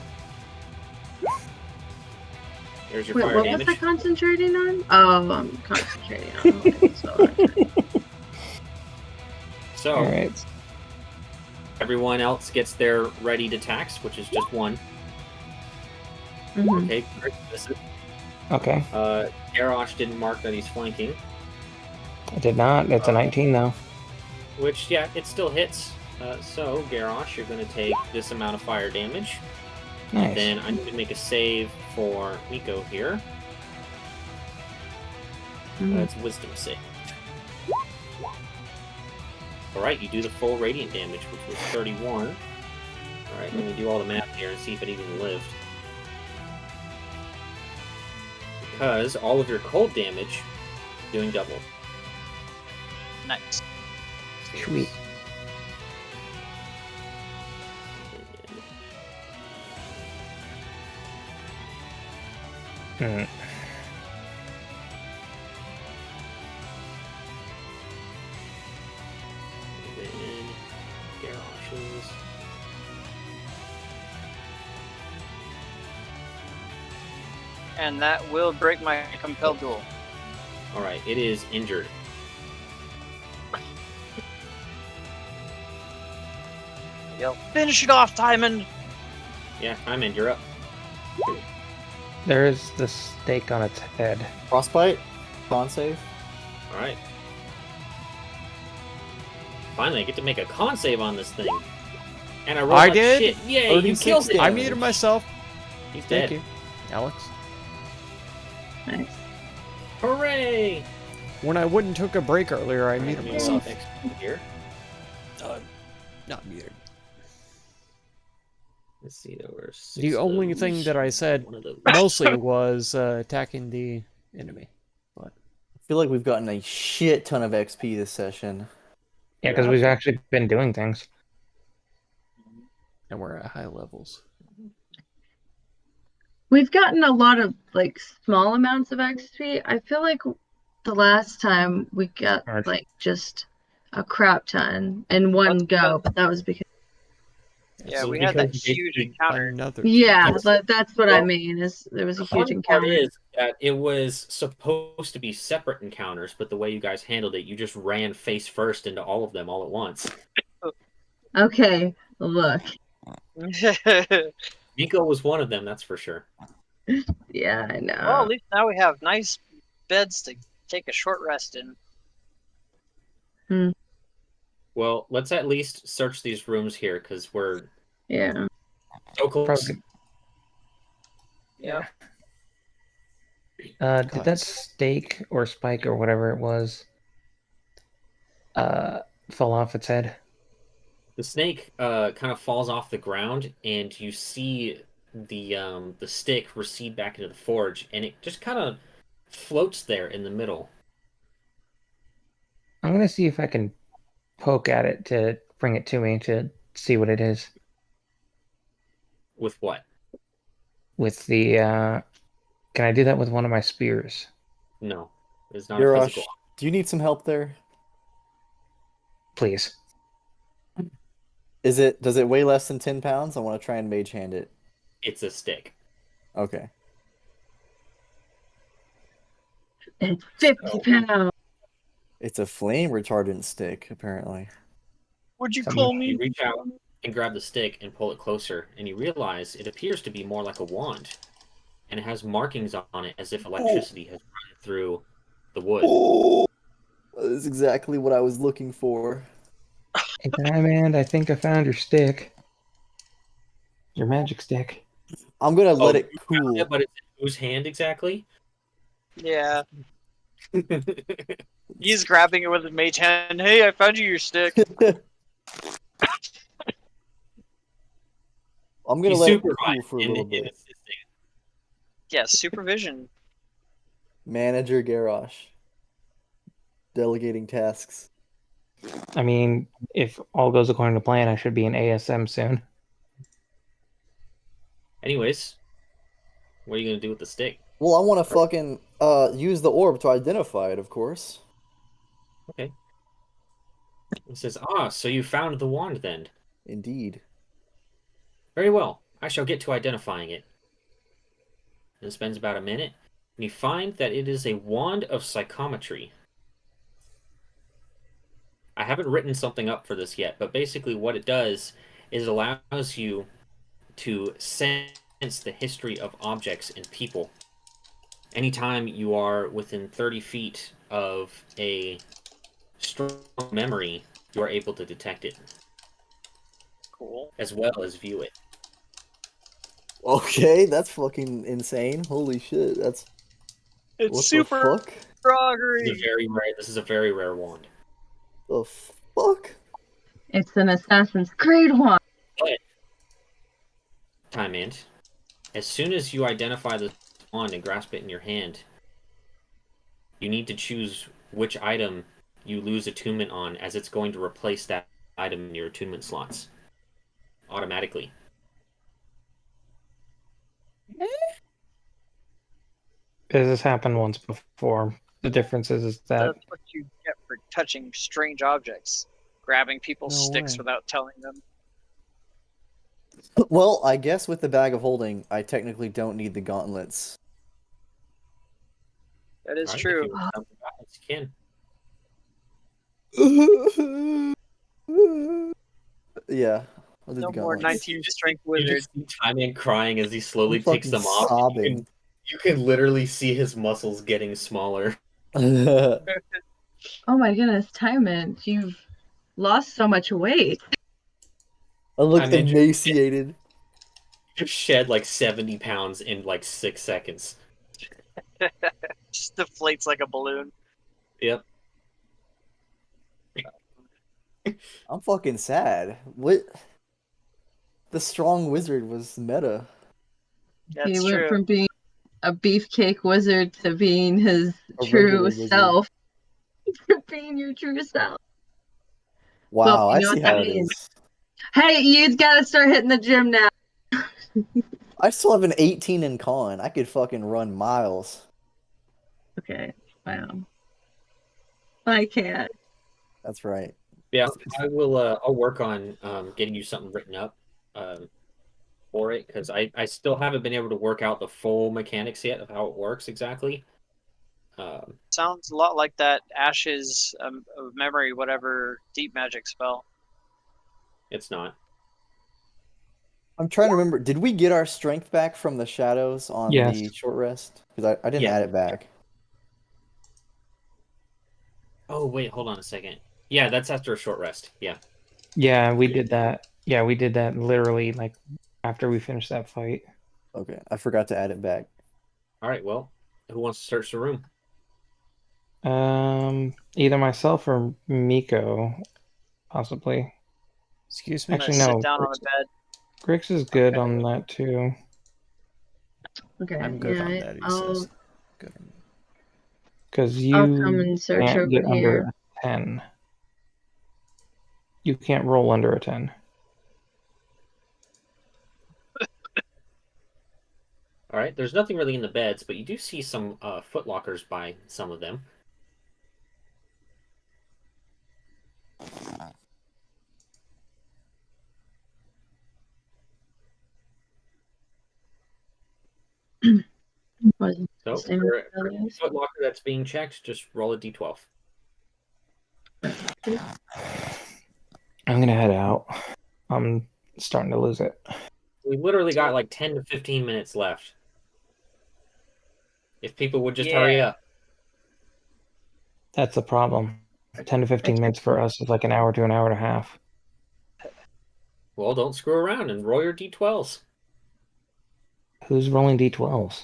There's your Wait, fire what damage. was I concentrating on? Oh, I'm concentrating on. Okay, so So All right. everyone else gets their readied attacks, which is just one. Mhm. Okay, great. Misses. Okay. Garrosh didn't mark that he's flanking, I did not. It's a 19 though. which yeah, it still hits. So Garrosh, you're going to take this amount of fire damage. Nice. Then I need to make a save for Miko here. Mhm. That's wisdom save. Alright, you do the full radiant damage, which was 31. Alright, let me do all the math here and see if it even lived. Because all of your cold damage doing double. Nice. Sweet. Hmm. And then Garrosh's. And that will break my compelled duel. Alright, it is injured. Yell, finish it off, Timon! Yeah, I'm in. You're up. There is the stake on its head. Frostbite? Con save? Alright. Finally, I get to make a con save on this thing. And I rolled I like did? shit. Yay, you 36 killed it! I damage. muted myself. He's dead. Thank you, Alex. Nice. Hooray! When I wouldn't took a break earlier, I Alright, muted let me roll myself. XP here. Not muted. Let's see, there were six The of only those. thing that I said One of those. mostly was attacking the enemy. I feel like we've gotten a shit ton of XP this session. Yeah, because we've actually been doing things. And we're at high levels. We've gotten a lot of like small amounts of XP. I feel like the last time we got Alright. like just a crap ton in one go, but that was because Yeah, So we had that because huge they- encounter. Another. yeah, Yes. that's what I Well, mean. Is there was a The funny huge part encounter. is that it was supposed to be separate encounters, but the way you guys handled it, you just ran face first into all of them all at once. Okay, look. Nico was one of them, that's for sure. Yeah, I know. Well, at least now we have nice beds to take a short rest in. Well, let's at least search these rooms here, because we're Yeah. so close. Probably. Yeah. Did that stake or spike or whatever it was fall off its head? The snake kind of falls off the ground, and you see the stick recede back into the forge, and it just kind of floats there in the middle. I'm gonna see if I can poke at it to bring it to me to see what it is. With what? With the can I do that with one of my spears? No, it's not a Garrosh, physical. do you need some help there? Please. Does it weigh less than 10 pounds? I want to try and mage hand it. It's a stick. Okay. It's 50 pounds. It's a flame retardant stick, apparently. Would you Someone- call You me? reach out and grab the stick and pull it closer, and you realize it appears to be more like a wand, and it has markings on it as if electricity has run through the wood. Oh, that is exactly what I was looking for. Hey, Diamond, I think I found your stick. Your magic stick. I'm gonna let Oh, it you found cool. it, but it's in whose hand exactly? Yeah. He's grabbing it with his mage hand. Hey, I found you your stick. I'm gonna He's let it cool supervised for a little bit. assisting. Yeah, supervision. Manager Garrosh. Delegating tasks. I mean, if all goes according to plan, I should be in ASM soon. Anyways, what are you gonna do with the stick? Well, I want to fucking use the orb to identify it, of course. Okay. It says, so you found the wand then. Indeed. Very well. I shall get to identifying it. And it spends about a minute, and you find that it is a wand of psychometry. I haven't written something up for this yet, but basically what it does is it allows you to sense the history of objects and people. Anytime you are within 30 feet of a strong memory, you are able to detect it, Cool. as well as view it. Okay, that's fucking insane. Holy shit, that's It's what super the fuck? groggery. This is a very rare wand. The fuck? It's an Assassin's Creed one. Time Ant. As soon as you identify the wand and grasp it in your hand, you need to choose which item you lose attunement on, as it's going to replace that item in your attunement slots automatically. This has happened once before. The difference is that That's what you get for touching strange objects. Grabbing people's No sticks way. without telling them. Well, I guess with the bag of holding, I technically don't need the gauntlets. That is Alright, if true. you want something about it, you can. Yeah, I'll do No the more gauntlets. 19 strength You wizard. just see Time Ant crying as he slowly I'm takes fucking them off. sobbing. You can literally see his muscles getting smaller. Oh my goodness, Timon, you've lost so much weight. I look I mean, emaciated. You shed like 70 pounds in like 6 seconds. Just deflates like a balloon. Yep. I'm fucking sad. What? The strong wizard was meta. That's He went true. from being a beefcake wizard to being his A true regular wizard. self. To being your true self. Wow, Well, you I know see what that how it means. is. Hey, you gotta start hitting the gym now. I still have an 18 in con. I could fucking run miles. Okay, wow. I can't. That's right. Yeah, I will. I'll work on getting you something written up for it, because I still haven't been able to work out the full mechanics yet of how it works exactly. Sounds a lot like that Ash's memory, whatever deep magic spell. It's not. I'm trying to remember. Did we get our strength back from the shadows on Yes. the short rest? Because I didn't Yeah. add it back. Oh wait, hold on a second. Yeah, that's after a short rest. Yeah. yeah, we did that. Yeah, we did that literally like after we finished that fight. Okay, I forgot to add it back. All right. Well, who wants to search the room? Either myself or Miko, possibly. Excuse me. I'm Actually, gonna no. sit down on the bed. Grix is good on that too. Okay, I'm good yeah, on that, he I'll, says. Good. Because I'll come you and search can't over get under here. a 10. You can't roll under a 10. All right. There's nothing really in the beds, but you do see some foot lockers by some of them. Was So Same for with every foot locker that's being checked, just roll a d12. I'm gonna head out. I'm starting to lose it. We literally got like 10 to 15 minutes left. If people would just hurry up. That's the problem. 10 to 15 minutes for us is like an hour to an hour and a half. Well, don't screw around and roll your d12s. Who's rolling d12s?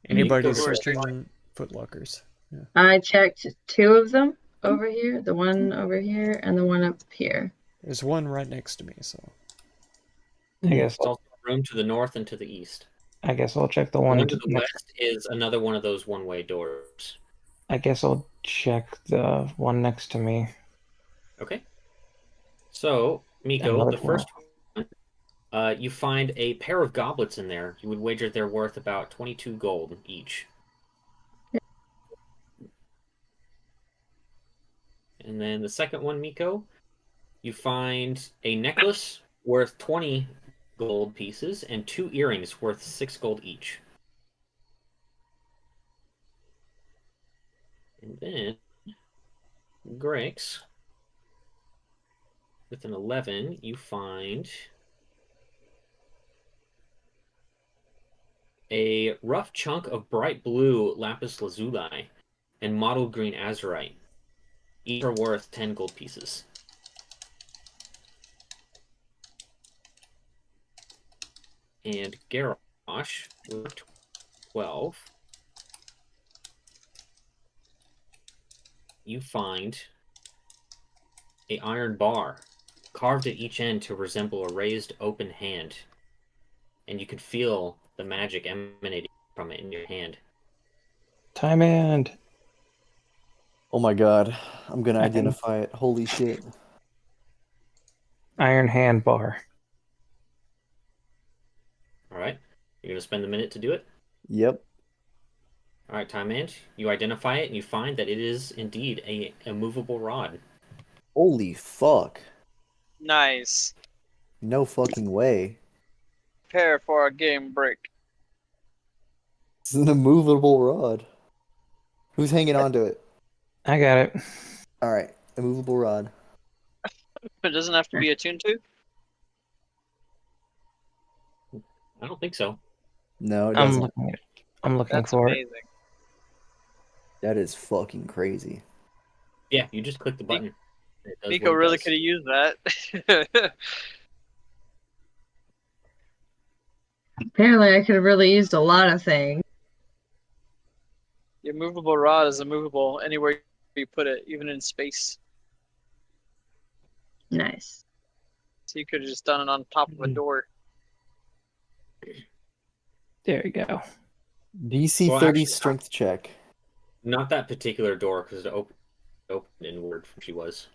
Anybody go first. searching Footlockers. I checked 2 of them over here, the one over here and the one up here. There's one right next to me, so. I guess There's also room to the north and to the east. I guess I'll check the The one one to the next. west is another one of those one-way doors. I guess I'll check the one next to me. Okay. So, Miko, Another the first one, you find a pair of goblets in there. You would wager they're worth about 22 gold each. And then the second one, Miko, you find a necklace worth 20 gold pieces and 2 earrings worth 6 gold each. And then Grix, with an 11, you find a rough chunk of bright blue lapis lazuli and mottled green azurite. Each are worth 10 gold pieces. And Garrosh, with 12, you find a iron bar carved at each end to resemble a raised open hand, and you can feel the magic emanating from it in your hand. Time and Oh my god, I'm gonna identify it. Holy shit. iron hand bar. All right, you're gonna spend a minute to do it. Yep. All right, Time Ant, you identify it and you find that it is indeed a movable rod. Holy fuck. Nice. No fucking way. Prepare for a game break. It's an immovable rod. Who's hanging on to it? I got it. Alright, immovable rod. It doesn't have to be attuned to? I don't think so. No, it I'm doesn't. looking at it. I'm looking That's for amazing. That is fucking crazy. Yeah, you just click the button. It does Miko what it really does. could have used that. Apparently, I could have really used a lot of things. Your movable rod is immovable anywhere you put it, even in space. Nice. So you could have just done it on top of a door. it. There you go. DC Well, 30 actually, strength check. Not that particular door, because it opened inward from she was.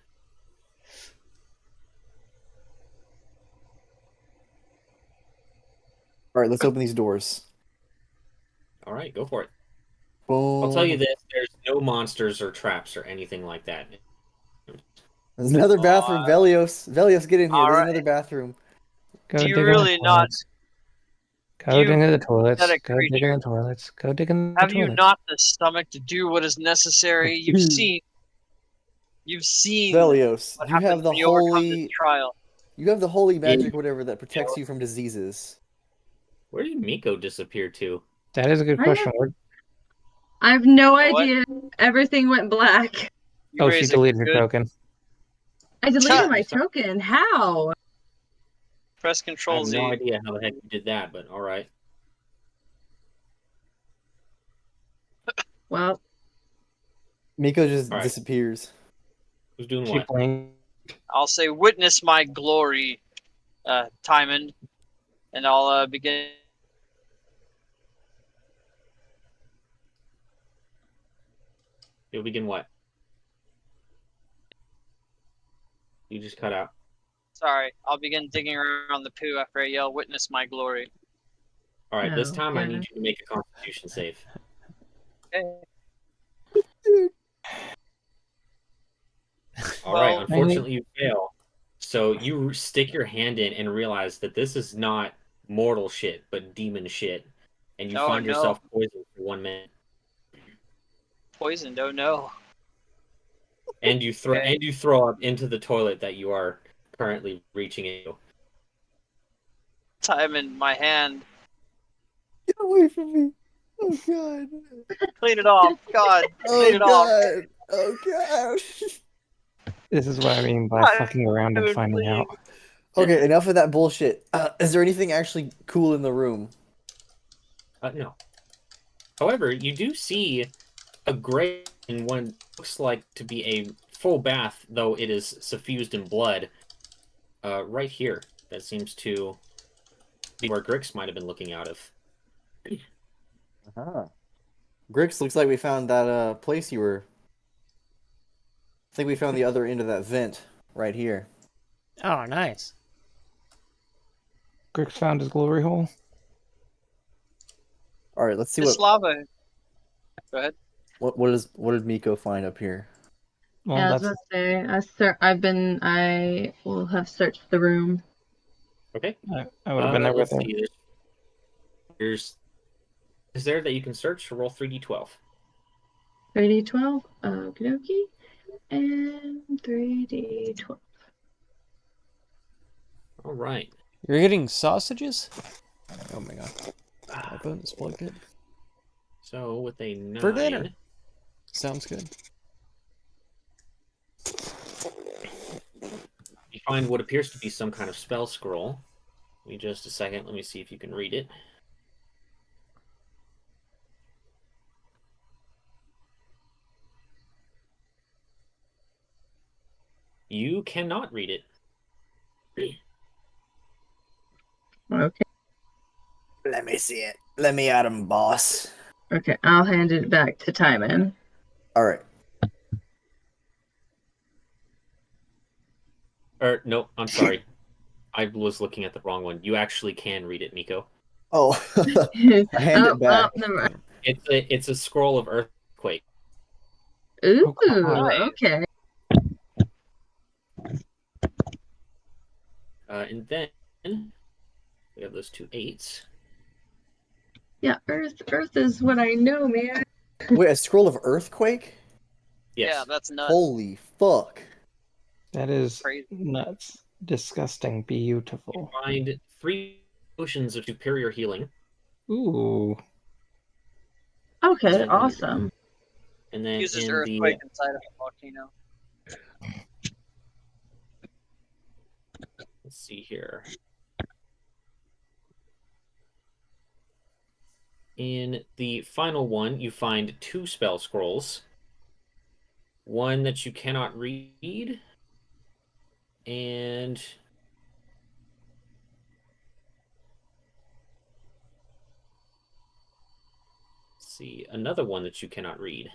Alright, let's open these doors. All right, go for it. Boom. I'll tell you this: there's no monsters or traps or anything like that. There's another bathroom. Velios. Velios, get in here. There's Alright. another bathroom. Go Do dig you in really the not- toilets. Go do you- dig into the toilets. pathetic Go dig in creature. the toilets. Go dig in the Have toilets. you not the stomach to do what is necessary? You've seen Velios, what you happens have the when you overcome holy this trial. you have the holy magic whatever that protects you from diseases. Where did Miko disappear to? That is a good I question. I have no What? idea. Everything went black. You Oh, she raise a deleted her good- token. I deleted Chat. my token. How? Press I Control have Z. no idea how the heck you did that, but all right. Well, Miko just Alright. disappears. Who's doing She what? playing. I'll say, "Witness my glory, Timon," and I'll begin. You'll begin what? You just cut out. Sorry, I'll begin digging around the poo after I yell, "Witness my glory." All right, this Oh, time I God. need you to make a Constitution save. Okay. All right, Well- unfortunately you fail. So you stick your hand in and realize that this is not mortal shit, but demon shit, and you Oh, find no. yourself poisoned for 1 minute. Poisoned, oh no. And you throw up into the toilet that you are currently reaching into. Time in my hand. Get away from me! Oh god! Clean it off. God, Oh clean it off. god! Oh god! This is what I mean by Why, fucking around and dude, finding please. out. Okay, enough of that bullshit. Is there anything actually cool in the room? No. However, you do see a grate in what looks like to be a full bath, though it is suffused in blood, right here. That seems to be where Grix might have been looking out of. Uh-huh. Grix, looks like we found that place you were. I think we found the other end of that vent right here. Oh, nice. Grix found his glory hole. All right, let's see This lava. Go ahead. what did Miko find up here? Well, Yeah, I was that's about to say, I will have searched the room. Okay. I would have been there with let's him. see. Is there that you can search? Roll 3d12. 3d12, okie dokie, and 3d12. All right. You're getting sausages? Oh my god. My phone is plugged in. So with a 9, For dinner. Sounds good. you find what appears to be some kind of spell scroll. Give me just a second. Let me see if you can read it. You cannot read it. Okay, Let me see it. Let me at him, boss. okay, I'll hand it back to Timon. All right. Or no, I'm sorry. I was looking at the wrong one. You actually can read it, Miko. Oh, hand it back. Never mind. It's a scroll of earthquake. Ooh, God. okay. And then we have those 2 8s. Yeah, Earth is what I know, man. Wait, a scroll of earthquake? Yes. Yeah, that's nuts. Holy fuck! That is Crazy. nuts. Disgusting. Beautiful. Find 3 potions of superior healing, Ooh. Okay, And- awesome. and then Uses in earthquake inside of a volcano. let's see here. In the final one, you find 2 spell scrolls. One that you cannot read, and let's see, another one that you cannot read.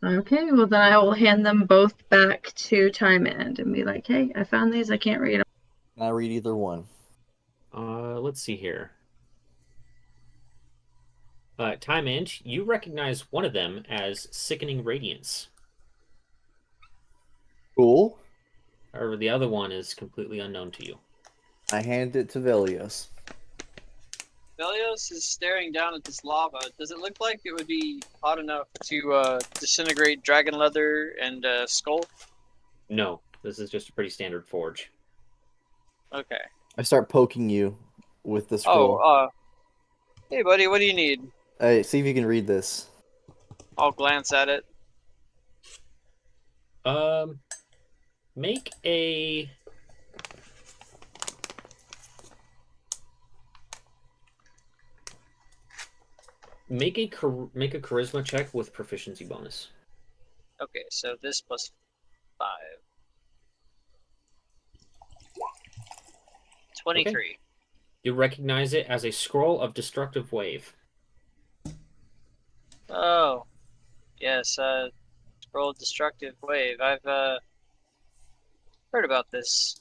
Okay, well then I will hand them both back to Timon and be like, hey, I found these, I can't read them. Can I read either one? Let's see here. Time End, you recognize one of them as Sickening Radiance. Cool. However, the other one is completely unknown to you. I hand it to Velios. Velios is staring down at this lava. Does it look like it would be hot enough to disintegrate dragon leather and skull? No, this is just a pretty standard forge. Okay. I start poking you with the scroll. Hey buddy, what do you need? Hey, see if you can read this. I'll glance at it. Make a make a charisma check with proficiency bonus. Okay, so this plus 5. 23. Okay. You recognize it as a scroll of destructive wave. Oh, yes, scroll destructive wave. I've heard about this.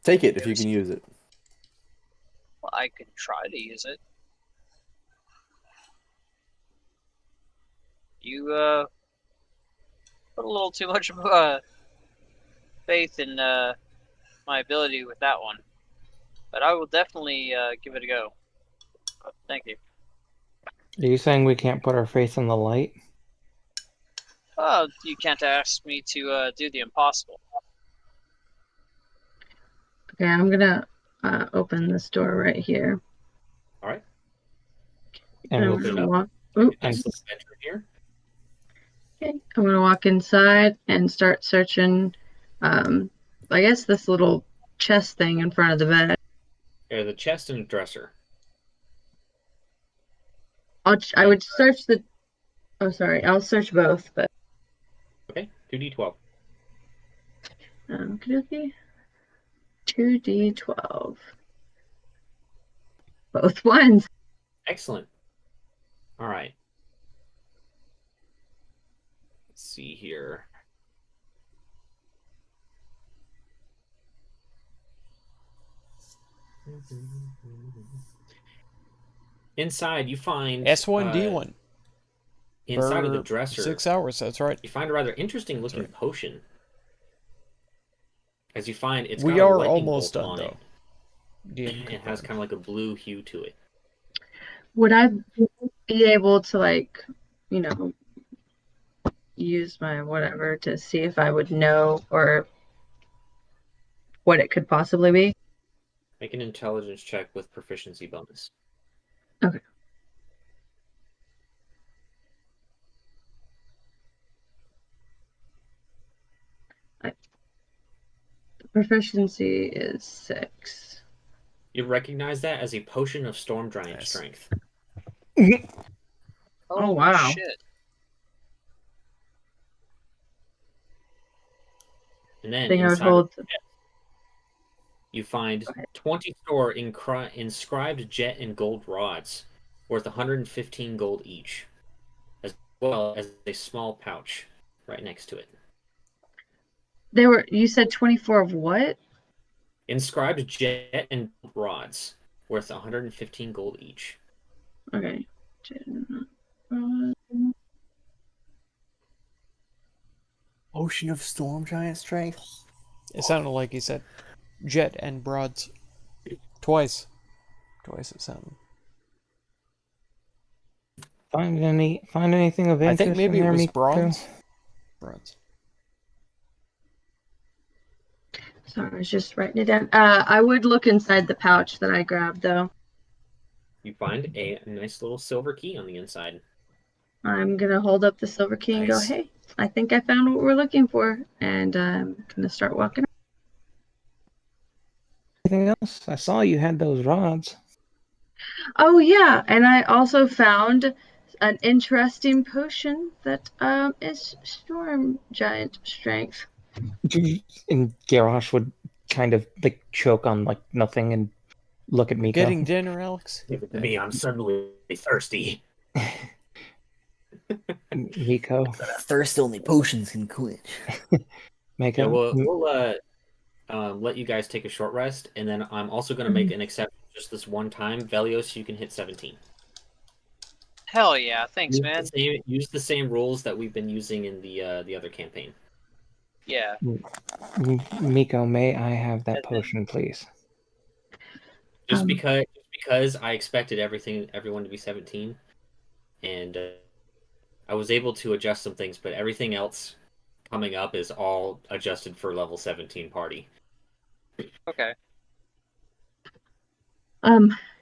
Take it if you can use it. Well, I could try to use it. You put a little too much faith in my ability with that one, but I will definitely give it a go. Thank you. Are you saying we can't put our faith in the light? Oh, you can't ask me to do the impossible. Okay, I'm gonna open this door right here. All right. And I'm Open it gonna up. walk. Oops. Nice little bedroom here. Okay, I'm gonna walk inside and start searching. I guess this little chest thing in front of the bed. There's a chest and a dresser. I would search the. Oh, sorry. I'll search both, but. Okay, 2d12. Okay. 2d12. Both ones. Excellent. All right. Let's see here. Inside, you find S1D1. inside of the For dresser. 6 hours, that's right. You find a rather interesting looking Sorry. potion. As you find, it's We got a are lightning almost bolt done, on though. it. It has kind of like a blue hue to it. Would I be able to, like, you know, use my whatever to see if I would know or what it could possibly be? Make an intelligence check with proficiency bonus. Okay. The proficiency is 6. You recognize that as a potion of storm giant Nice. strength. Oh, wow. Shit. And I then think I would inside hold. you find 20 store inscribed jet and gold rods worth 115 gold each, as well as a small pouch right next to it. You said 24 of what? Inscribed jet and gold rods worth 115 gold each. Okay. Ocean of storm giant strength. It sounded like he said jet and broads. Twice. Twice it sounded. Find anything of I interest think maybe in it there, was Miko? bronze. Bronze. Sorry, I was just writing it down. I would look inside the pouch that I grabbed, though. You find a nice little silver key on the inside. I'm gonna hold up the silver key and go, Nice. "Hey, I think I found what we're looking for," and I'm gonna start walking. Anything else? I saw you had those rods. Oh yeah, and I also found an interesting potion that is storm giant strength. And Garrosh would kind of like choke on like nothing and look at Miko. Getting dinner, Alex? Give it to me, I'm suddenly thirsty. Miko, Thirst only potions can quench. Miko. Yeah, we'll let you guys take a short rest, and then I'm also going to make an exception just this one time. Velios, you can hit 17. Hell yeah, thanks, man. Use the same rules that we've been using in the other campaign. Yeah. Miko, may I have that potion, please? Just because I expected everyone to be 17, and I was able to adjust some things, but everything else coming up is all adjusted for level 17 party. Okay.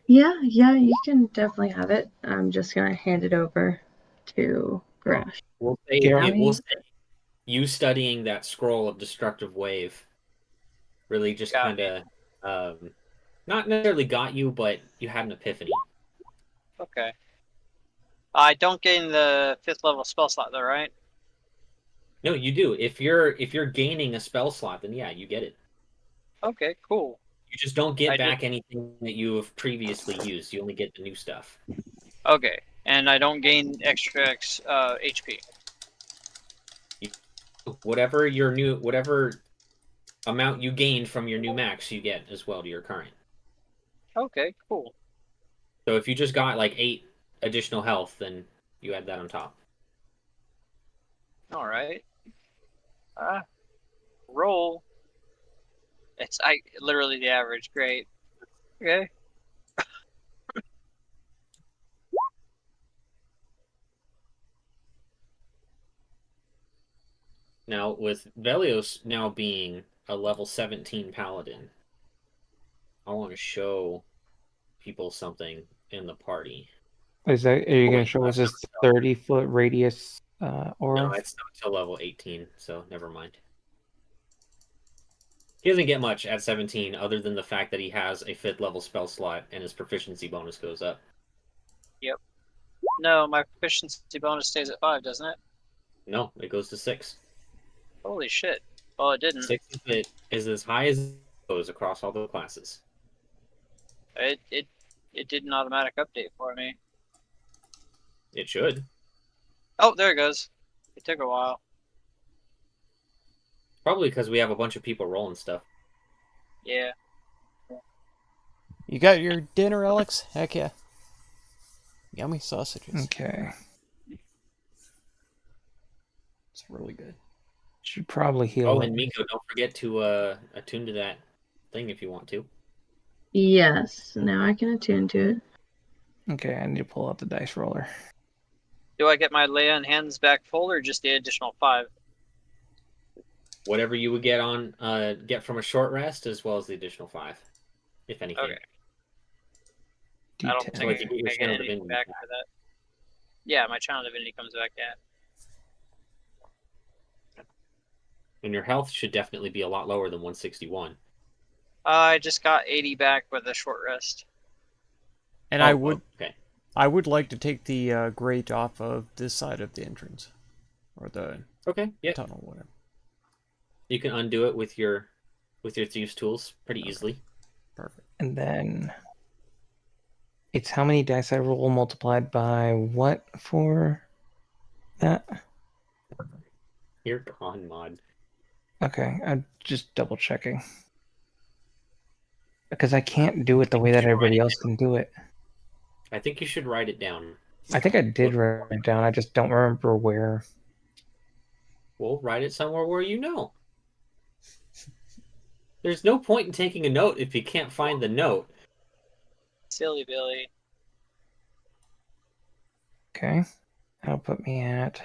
Yeah, you can definitely have it. I'm just gonna hand it over to Grash. We'll say you studying that scroll of destructive wave really just kind of not necessarily got you, but you had an epiphany. Okay. I don't gain the 5th level spell slot though, right? No, you do. If you're gaining a spell slot, then yeah, you get it. Okay, cool. You just don't get back anything that you have previously used. You only get the new stuff. Okay, and I don't gain extra HP. Whatever amount you gained from your new max, you get as well to your current. Okay, cool. So if you just got like 8 additional health, then you add that on top. All right. Roll. It's literally the average. Great. Okay. Now, with Velios now being a level 17 paladin, I want to show people something in the party. Are you going to wait, show us that's this 30-foot radius aura? No, it's not until level 18, so never mind. He doesn't get much at 17 other than the fact that he has a 5th level spell slot and his proficiency bonus goes up. Yep. No, my proficiency bonus stays at 5, doesn't it? No, it goes to 6. Holy shit. Well, it didn't. 6 is as high as it goes across all the classes. It did an automatic update for me. It should. Oh, there it goes. It took a while. Probably because we have a bunch of people rolling stuff. Yeah. You got your dinner, Alex? Heck yeah. Yummy sausages. Okay. It's really good. Should probably heal. Oh, it. and Miko, don't forget to attune to that thing if you want to. Yes, now I can attune to it. Okay, I need to pull out the dice roller. Do I get my lay on hands back full or just the additional 5? Whatever you would get from a short rest, as well as the additional 5, if anything. Okay. I don't D10. think Like, you get your I get channel anything divinity back back. for that. Yeah, my channel divinity comes back, yeah. And your health should definitely be a lot lower than 161. I just got 80 back with a short rest. And Oh, I okay. would like to take the grate off of this side of the entrance. Or the Okay, yeah. tunnel, whatever. You can undo it with your thieves' tools pretty easily. Perfect. And then it's how many dice I roll multiplied by what for that? You're gone, mod. Okay, I'm just double checking. Because I can't do it the way that everybody else can do it. I think you should write it down. I think I did write it down, I just don't remember where. Well, write it somewhere where you know. There's no point in taking a note if you can't find the note. Silly Billy. Okay, that'll put me at...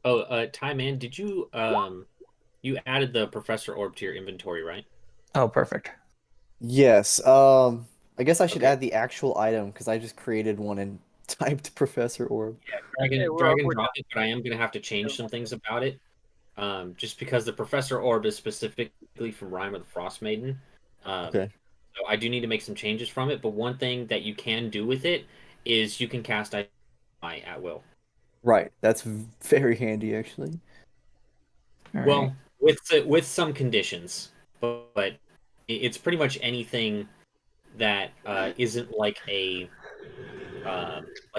Oh, Ty Man, did you you added the Professor Orb to your inventory, right? Oh, perfect. Yes. I guess I should Okay. add the actual item because I just created one and typed Professor Orb. Drag Okay, and we're drop it, but I am gonna have to change some things about it. Just because the Professor Orb is specifically from Rime of the Frost Maiden. Okay. So I do need to make some changes from it, but one thing that you can do with it is you can cast Identify at will. Right. That's very handy, actually. All Well, right. with some conditions, but it's pretty much anything that isn't like a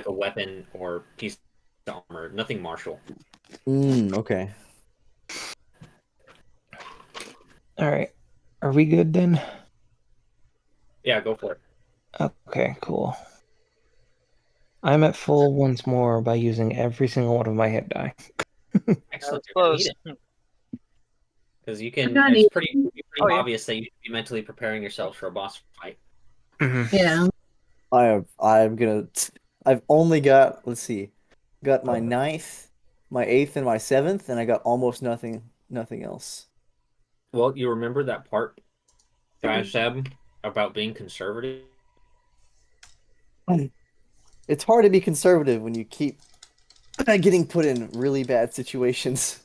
weapon or piece of armor. Nothing martial. Okay. All right. Are we good then? Yeah, go for it. Okay, cool. I'm at full once more by using every single one of my hit die. Excellent. That was close. Because you can. Not It's pretty Oh, yeah. obvious that you should be mentally preparing yourself for a boss fight. Yeah. I've only got, let's see, got my 9th, my 8th, and my 7th, and I got almost nothing else. Well, you remember that part that I said about being conservative? It's hard to be conservative when you keep getting put in really bad situations.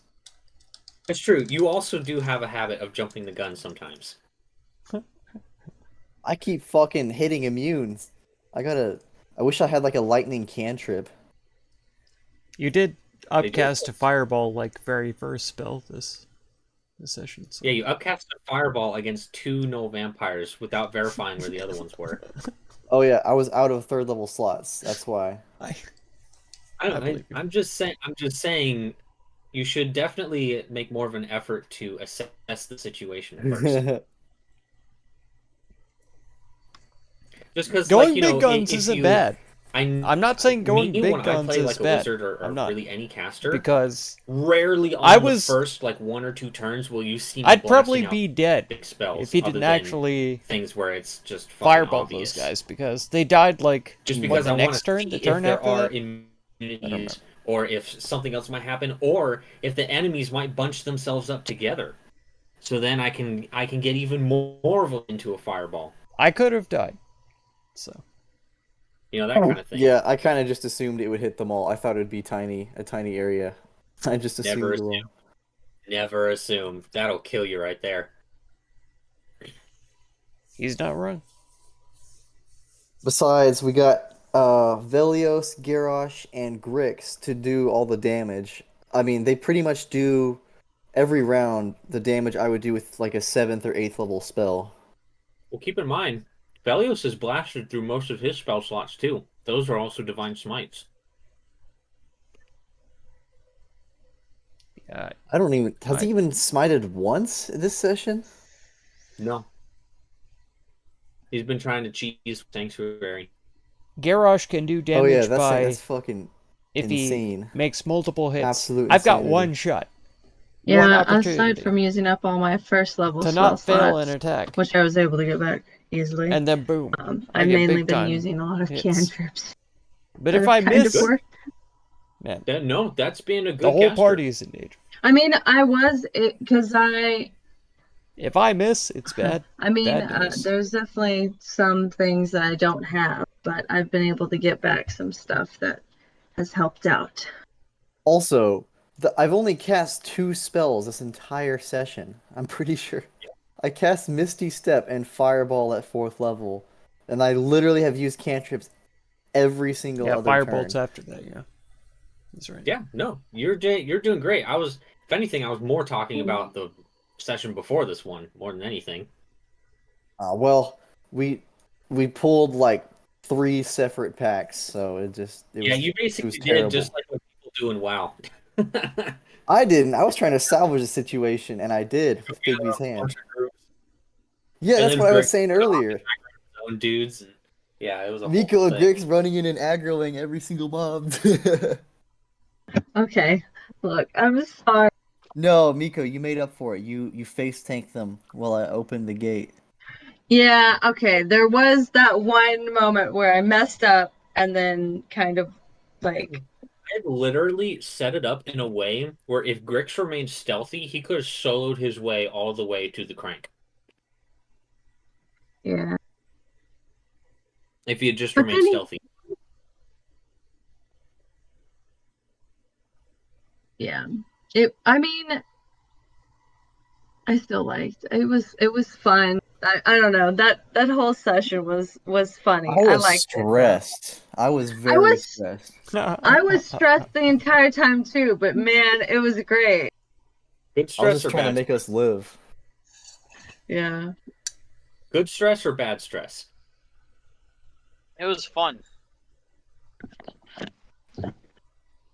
It's true. You also do have a habit of jumping the gun sometimes. I keep fucking hitting immunes. I wish I had like a lightning cantrip. You did do. upcast a fireball like very first spell this session. So. Yeah, you upcast a fireball against 2 null vampires without verifying where the other ones were. Oh yeah, I was out of 3rd level slots. That's why. I'm just saying you should definitely make more of an effort to assess the situation first. Just because, Going like, you big know, guns if isn't you, bad. I'm not saying going me, big when I guns play is like a bad. wizard or I'm not. really any caster, Because rarely on I the was- first like 1 or 2 turns will you see me I'd blasting probably out be dead big spells if he other didn't than actually things where it's just fucking fireball obvious. those guys, because they died like Just what, because the I want next to turn, see the if turn there after are that. immunities, or if something else might happen, or if the enemies might bunch themselves up together. So then I can get even more of them into a fireball. I could have died. So You know, that kind of thing. Yeah, I kind of just assumed it would hit them all. I thought it would be a tiny area. I just assumed Never it all. assume. Never assume. That'll kill you right there. he's not wrong. Besides, we got Velios, Garrosh, and Grix to do all the damage. I mean, they pretty much do every round the damage I would do with like a 7th or 8th level spell. Well, keep in mind, Velios has blasted through most of his spell slots too. Those are also divine smites. Yeah, I don't even. Has he even smited once in this session? No. He's been trying to cheese Sanctuary. Garrosh can do damage Oh yeah, by that's fucking if insane. he makes multiple hits. Absolute I've got insanity. one shot. One Yeah, opportunity aside from using up all my first level to spell not fail slots, an attack, which I was able to get back easily. and then boom. I I've get mainly big been time using a lot of hits. cantrips. But that if have I kind of miss, worked. man, No, that's being a good the whole caster. party is in danger. I mean, I was because I If I miss, it's bad. I mean, Bad news. there's definitely some things that I don't have, but I've been able to get back some stuff that has helped out. Also, I've only cast 2 spells this entire session. I'm pretty sure. I cast Misty Step and Fireball at 4th level, and I literally have used cantrips every single Yeah, other firebolts turn. after that. Yeah, that's right. Yeah, no, you're doing great. If anything, I was more talking about the session before this one more than anything. Well, we pulled like 3 separate packs, so it was You basically was did terrible. just like what people do in WoW. I didn't. I was trying to salvage the situation, and I did with Together Bigby's a hand. bunch of groups, Yeah, and that's then what I was Grix saying went off earlier. and his own dudes, and yeah, it was a Miko whole and thing. Grix running in and aggroing every single mob. Okay, look, I'm sorry. No, Miko, you made up for it. You face tanked them while I opened the gate. Yeah, okay, there was that one moment where I messed up and then kind of like I had literally set it up in a way where if Grix remained stealthy, he could have soloed his way all the way to the crank. yeah. If he had just But remained then he- stealthy. Yeah. I mean, I still liked it. It was fun. I don't know. That whole session was funny. I was liked stressed. I was very was- stressed. it. I was stressed the entire time too, but man, it was great. Good I was stress just or trying to bad make us live. Yeah. Good stress or bad stress? It was fun.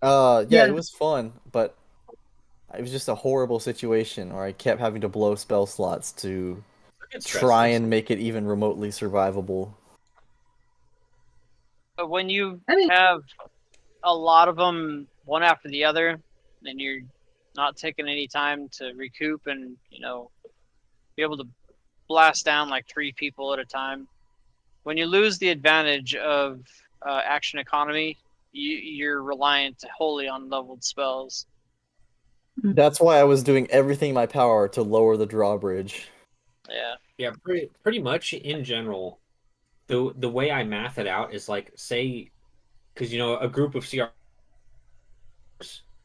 Yeah, Yeah. it was fun, but it was just a horrible situation where I kept having to blow spell slots to Good stress try is- and make it even remotely survivable. But when you I mean- have a lot of them one after the other, and you're not taking any time to recoup and be able to blast down like 3 people at a time. When you lose the advantage of action economy, you're reliant wholly on leveled spells. That's why I was doing everything in my power to lower the drawbridge. Yeah. Yeah, pretty much in general, the way I math it out is like, say, because a group of CR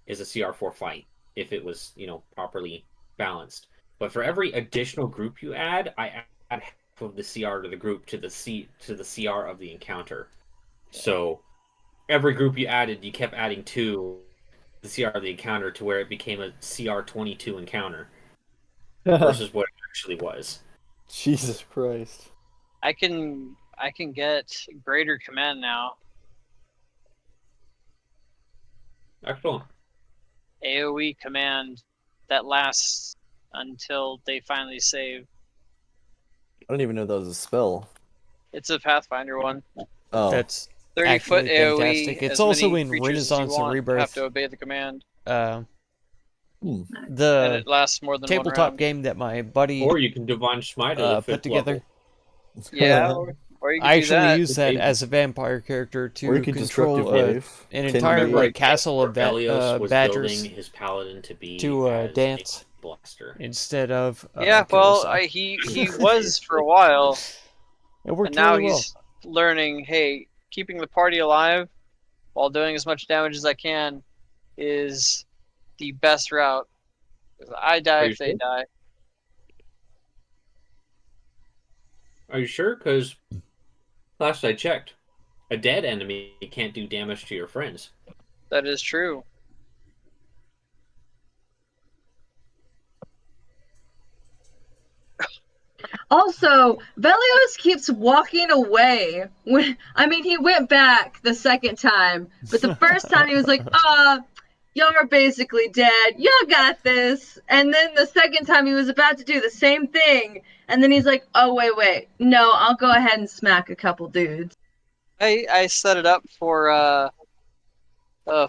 is a CR4 fight if it was properly balanced. But for every additional group you add, I add half of the CR to the group to the CR of the encounter. So every group you added, you kept adding 2 the CR of the encounter to where it became a CR22 encounter versus what it actually was. Jesus Christ. I can get greater command now. Excellent. AoE command that lasts until they finally save. I don't even know that was a spell. It's a Pathfinder one. Oh, That's 30-foot actually AoE. fantastic. It's as also many in creatures as Renaissance you want Rebirth. have to obey the command, Uh, Hmm. and the it lasts more than one tabletop round. game that my buddy Or you can Divine Smite at the put 5th together. level. Yeah, or you can I do actually that. use that Maybe. as a vampire character Or you to could control Destructive Wave. an 10 entire days. like castle of Velios was badgers building his paladin to be to as dance a blaster. instead of Yeah, kill well, yourself. he was for a while, It worked and now really well. he's learning. Hey, keeping the party alive while doing as much damage as I can is the best route. 'Cause I die Are you if they sure? die. Are you sure? Because last I checked, a dead enemy can't do damage to your friends. That is true. Also, Velios keeps walking away. He went back the second time, but the first time he was like, y'all are basically dead. Y'all got this. And then the second time he was about to do the same thing. And then he's like, oh, wait. No, I'll go ahead and smack a couple dudes. I set it up for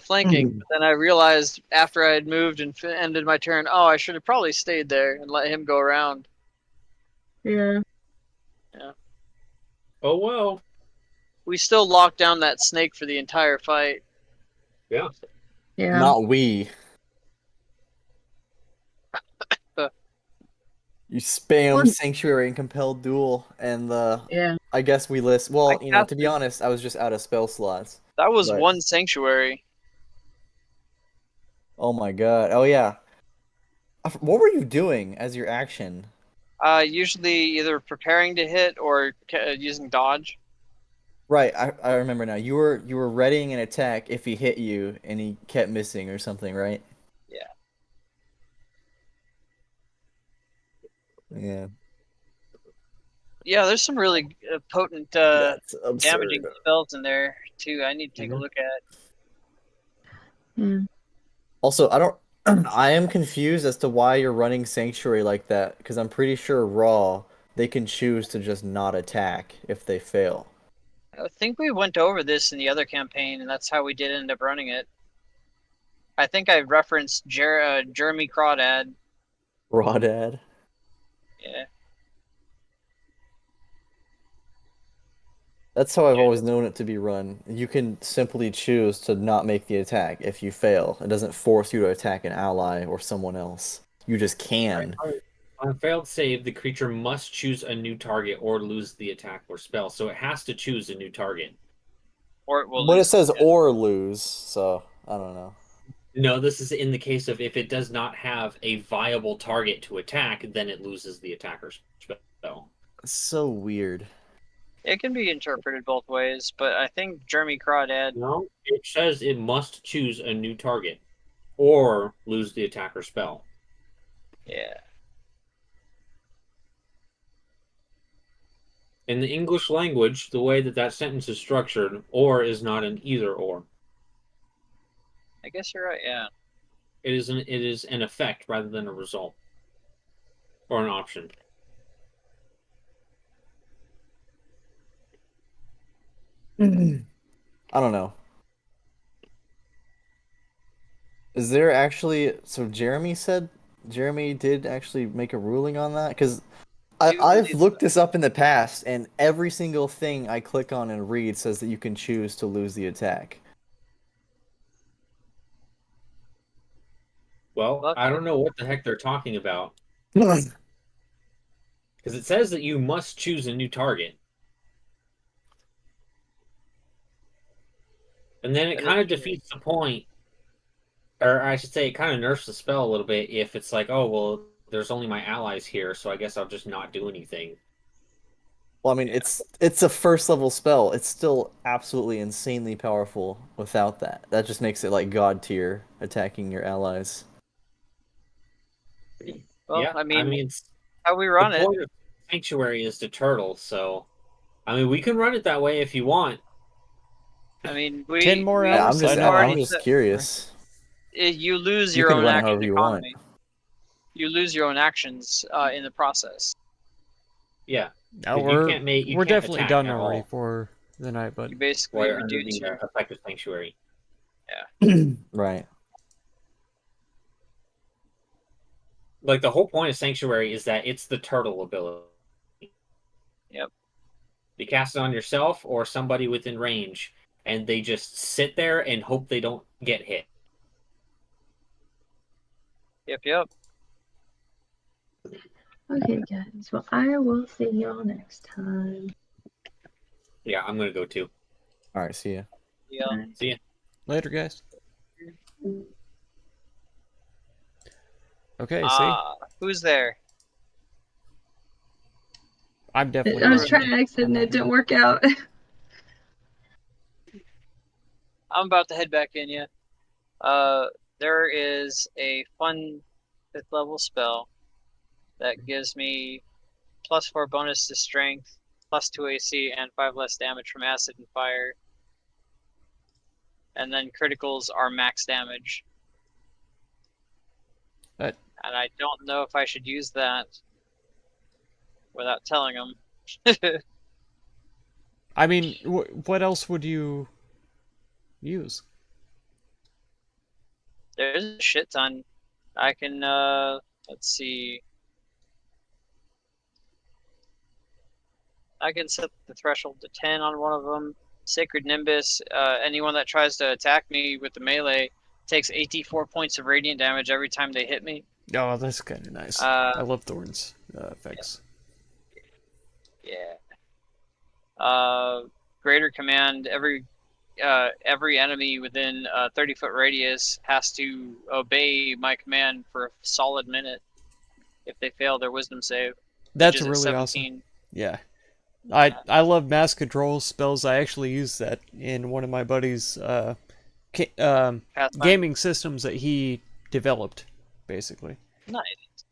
flanking, but then I realized after I had moved and ended my turn, I should have probably stayed there and let him go around. Yeah. Oh well. We still locked down that snake for the entire fight. Yeah. Yeah. Not we. You spam Well- Sanctuary and Compelled Duel, and Yeah. I guess we list. Well, I to be casted- honest, I was just out of spell slots. That was Right. one sanctuary. Oh my god. Oh yeah. What were you doing as your action? Usually either preparing to hit or using dodge. Right, I remember now. You were readying an attack if he hit you, and he kept missing or something, right? Yeah. Yeah. Yeah, there's some really potent That's damaging absurd. spells in there too. I need to take a look at. Yeah. Also, I don't. I am confused as to why you're running Sanctuary like that, because I'm pretty sure Raw they can choose to just not attack if they fail. I think we went over this in the other campaign, and that's how we did end up running it. I think I referenced Jeremy Crawdad. Rawdad. Yeah. That's how I've always known it to be run. You can simply choose to not make the attack if you fail. It doesn't force you to attack an ally or someone else. You just can. On a failed save, the creature must choose a new target or lose the attack or spell. So it has to choose a new target. Or it will But it lose. says or lose, so I don't know. No, this is in the case of if it does not have a viable target to attack, then it loses the attacker's spell. It's so weird. It can be interpreted both ways, but I think Jeremy Crawdad. No, it says it must choose a new target or lose the attacker's spell. Yeah. In the English language, the way that sentence is structured, or is not an either or. I guess you're right. Yeah. It is an effect rather than a result or an option. I don't know. Is there actually... So Jeremy did actually make a ruling on that? Because I've looked this up in the past, and every single thing I click on and read says that you can choose to lose the attack. Well, I don't know what the heck they're talking about. Because it says that you must choose a new target. And then it kind of defeats the point. Or I should say, it kind of nerfs the spell a little bit if it's like, oh, well, there's only my allies here, so I guess I'll just not do anything. Well, I mean, it's a first level spell. It's still absolutely insanely powerful without that. That just makes it like god tier, attacking your allies. Well, Yeah, I mean, it's, how we run the it. point of Sanctuary is to turtle, so I mean, we can run it that way if you want. I mean, 10 more Yeah, hours. I'm just curious. You lose You your can own run it action however you want. economy. You lose your own actions in the process. Yeah. No, You we're can't make- you we're can't definitely attack done at already all. for the Nightblood. You basically Or under reduce the your effective sanctuary. Right. Like the whole point of sanctuary is that it's the turtle ability. Yep. You cast it on yourself or somebody within range, and they just sit there and hope they don't get hit. Yep. Okay, guys. Well, I will see y'all next time. Yeah, I'm gonna go too. All right. See ya. Yeah. See ya. Later, guys. Okay, see? Who's there? I'm definitely I was not. trying to exit and it didn't work out. I'm about to head back in, yeah. There is a fun 5th level spell that gives me +4 bonus to strength, +2 AC, and 5 less damage from acid and fire. And then criticals are max damage. That- And I don't know if I should use that without telling them. I mean, what else would you use? There's a shit ton. I can, let's see. I can set the threshold to 10 on one of them. Sacred Nimbus, anyone that tries to attack me with the melee takes 84 points of radiant damage every time they hit me. Oh, that's kind of nice. Uh, I love Thorn's effects. Yeah. Greater Command, every enemy within a 30-foot radius has to obey my command for a solid minute if they fail their wisdom save. That's which is at really 17. awesome. Yeah. I love mass control spells. I actually used that in one of my buddy's Pathfinder. gaming systems that he developed, basically. Nice.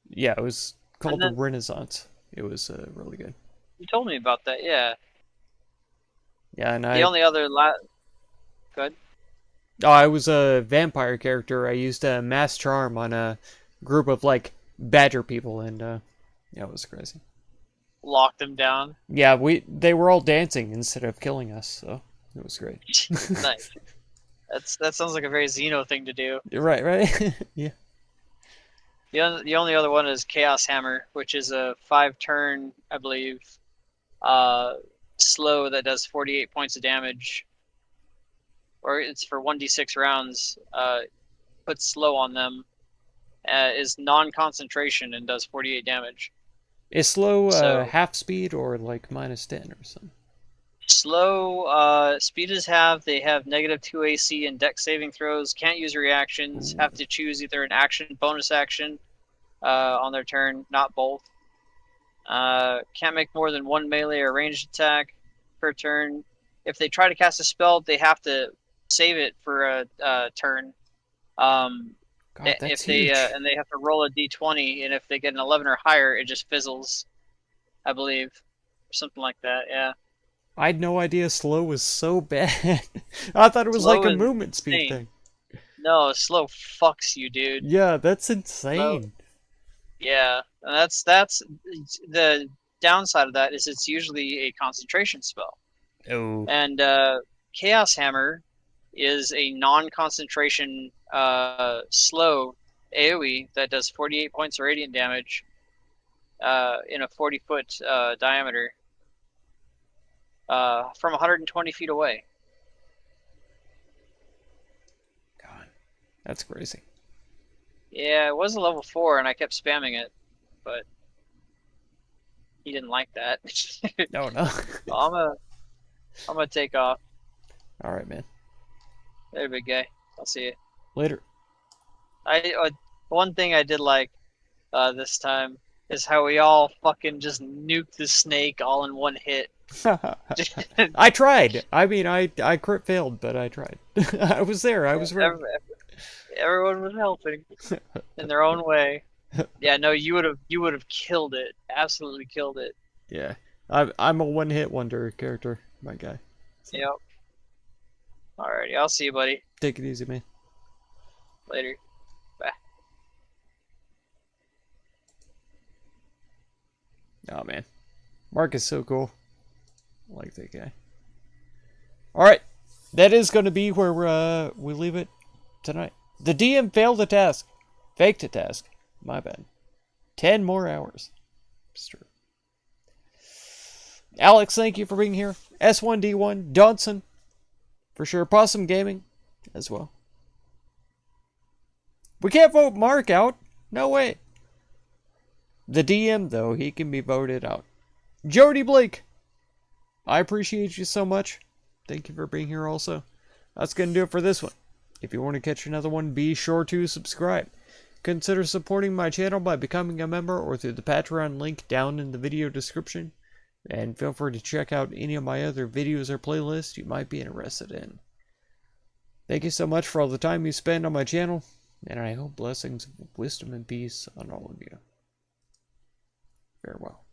Yeah, it was called then- the Renaissance. It was really good. You told me about that, yeah. Yeah, and The only other Good. I was a vampire character. I used a mass charm on a group of like badger people, and yeah, it was crazy. Lock them down. Yeah, they were all dancing instead of killing us, so it was great. Nice. That sounds like a very Xeno thing to do. Right. Yeah. The only other one is Chaos Hammer, which is a 5-turn, I believe, slow that does 48 points of damage. Or it's for 1d6 rounds. Puts slow on them. Is non-concentration and does 48 damage. Is slow So- half speed or like -10 or something? Slow, speed is half. They have -2 AC and dex saving throws. Can't use reactions. Ooh. Have to choose either an action, bonus action, on their turn, not both. Can't make more than one melee or ranged attack per turn. If they try to cast a spell, they have to save it for a turn. God, that's if they huge. and they have to roll a d20, and if they get an 11 or higher, it just fizzles, I believe, or something like that. Yeah. I had no idea slow was so bad. I thought it was Slow like a is movement speed insane. thing. No, slow fucks you, dude. Yeah, that's insane. Yeah, and that's the downside of that is it's usually a concentration spell. Oh. And Chaos Hammer is a non-concentration slow AoE that does 48 points of radiant damage in a 40-foot diameter from 120 feet away. God, that's crazy. Yeah, it was a level 4, and I kept spamming it, but he didn't like that. No, no. I'm gonna take off. All right, man. There, big guy. I'll see you. Later. One thing I did like this time is how we all fucking just nuked the snake all in one hit. I tried. I mean, I crit failed, but I tried. I was there. I was ready. Everyone was helping in their own way. Yeah, no, you would have killed it. Absolutely killed it. Yeah, I'm a one-hit wonder character, my guy. So, Yep. Alrighty, I'll see you, buddy. take it easy, man. Later. Bye. Oh man, Mark is so cool. I like that guy. Alright, that is going to be where we leave it tonight. The DM failed the task. Faked a task. My bad. 10 more hours. It's true. Alex, thank you for being here. S1D1, Johnson, for sure. Possum Gaming, as well. We can't vote Mark out. No way. The DM, though, he can be voted out. Jody Blake, I appreciate you so much. Thank you for being here also. That's going to do it for this one. If you want to catch another one, be sure to subscribe. Consider supporting my channel by becoming a member or through the Patreon link down in the video description. And feel free to check out any of my other videos or playlists you might be interested in. Thank you so much for all the time you spend on my channel, and I hope blessings of wisdom and peace on all of you. Farewell.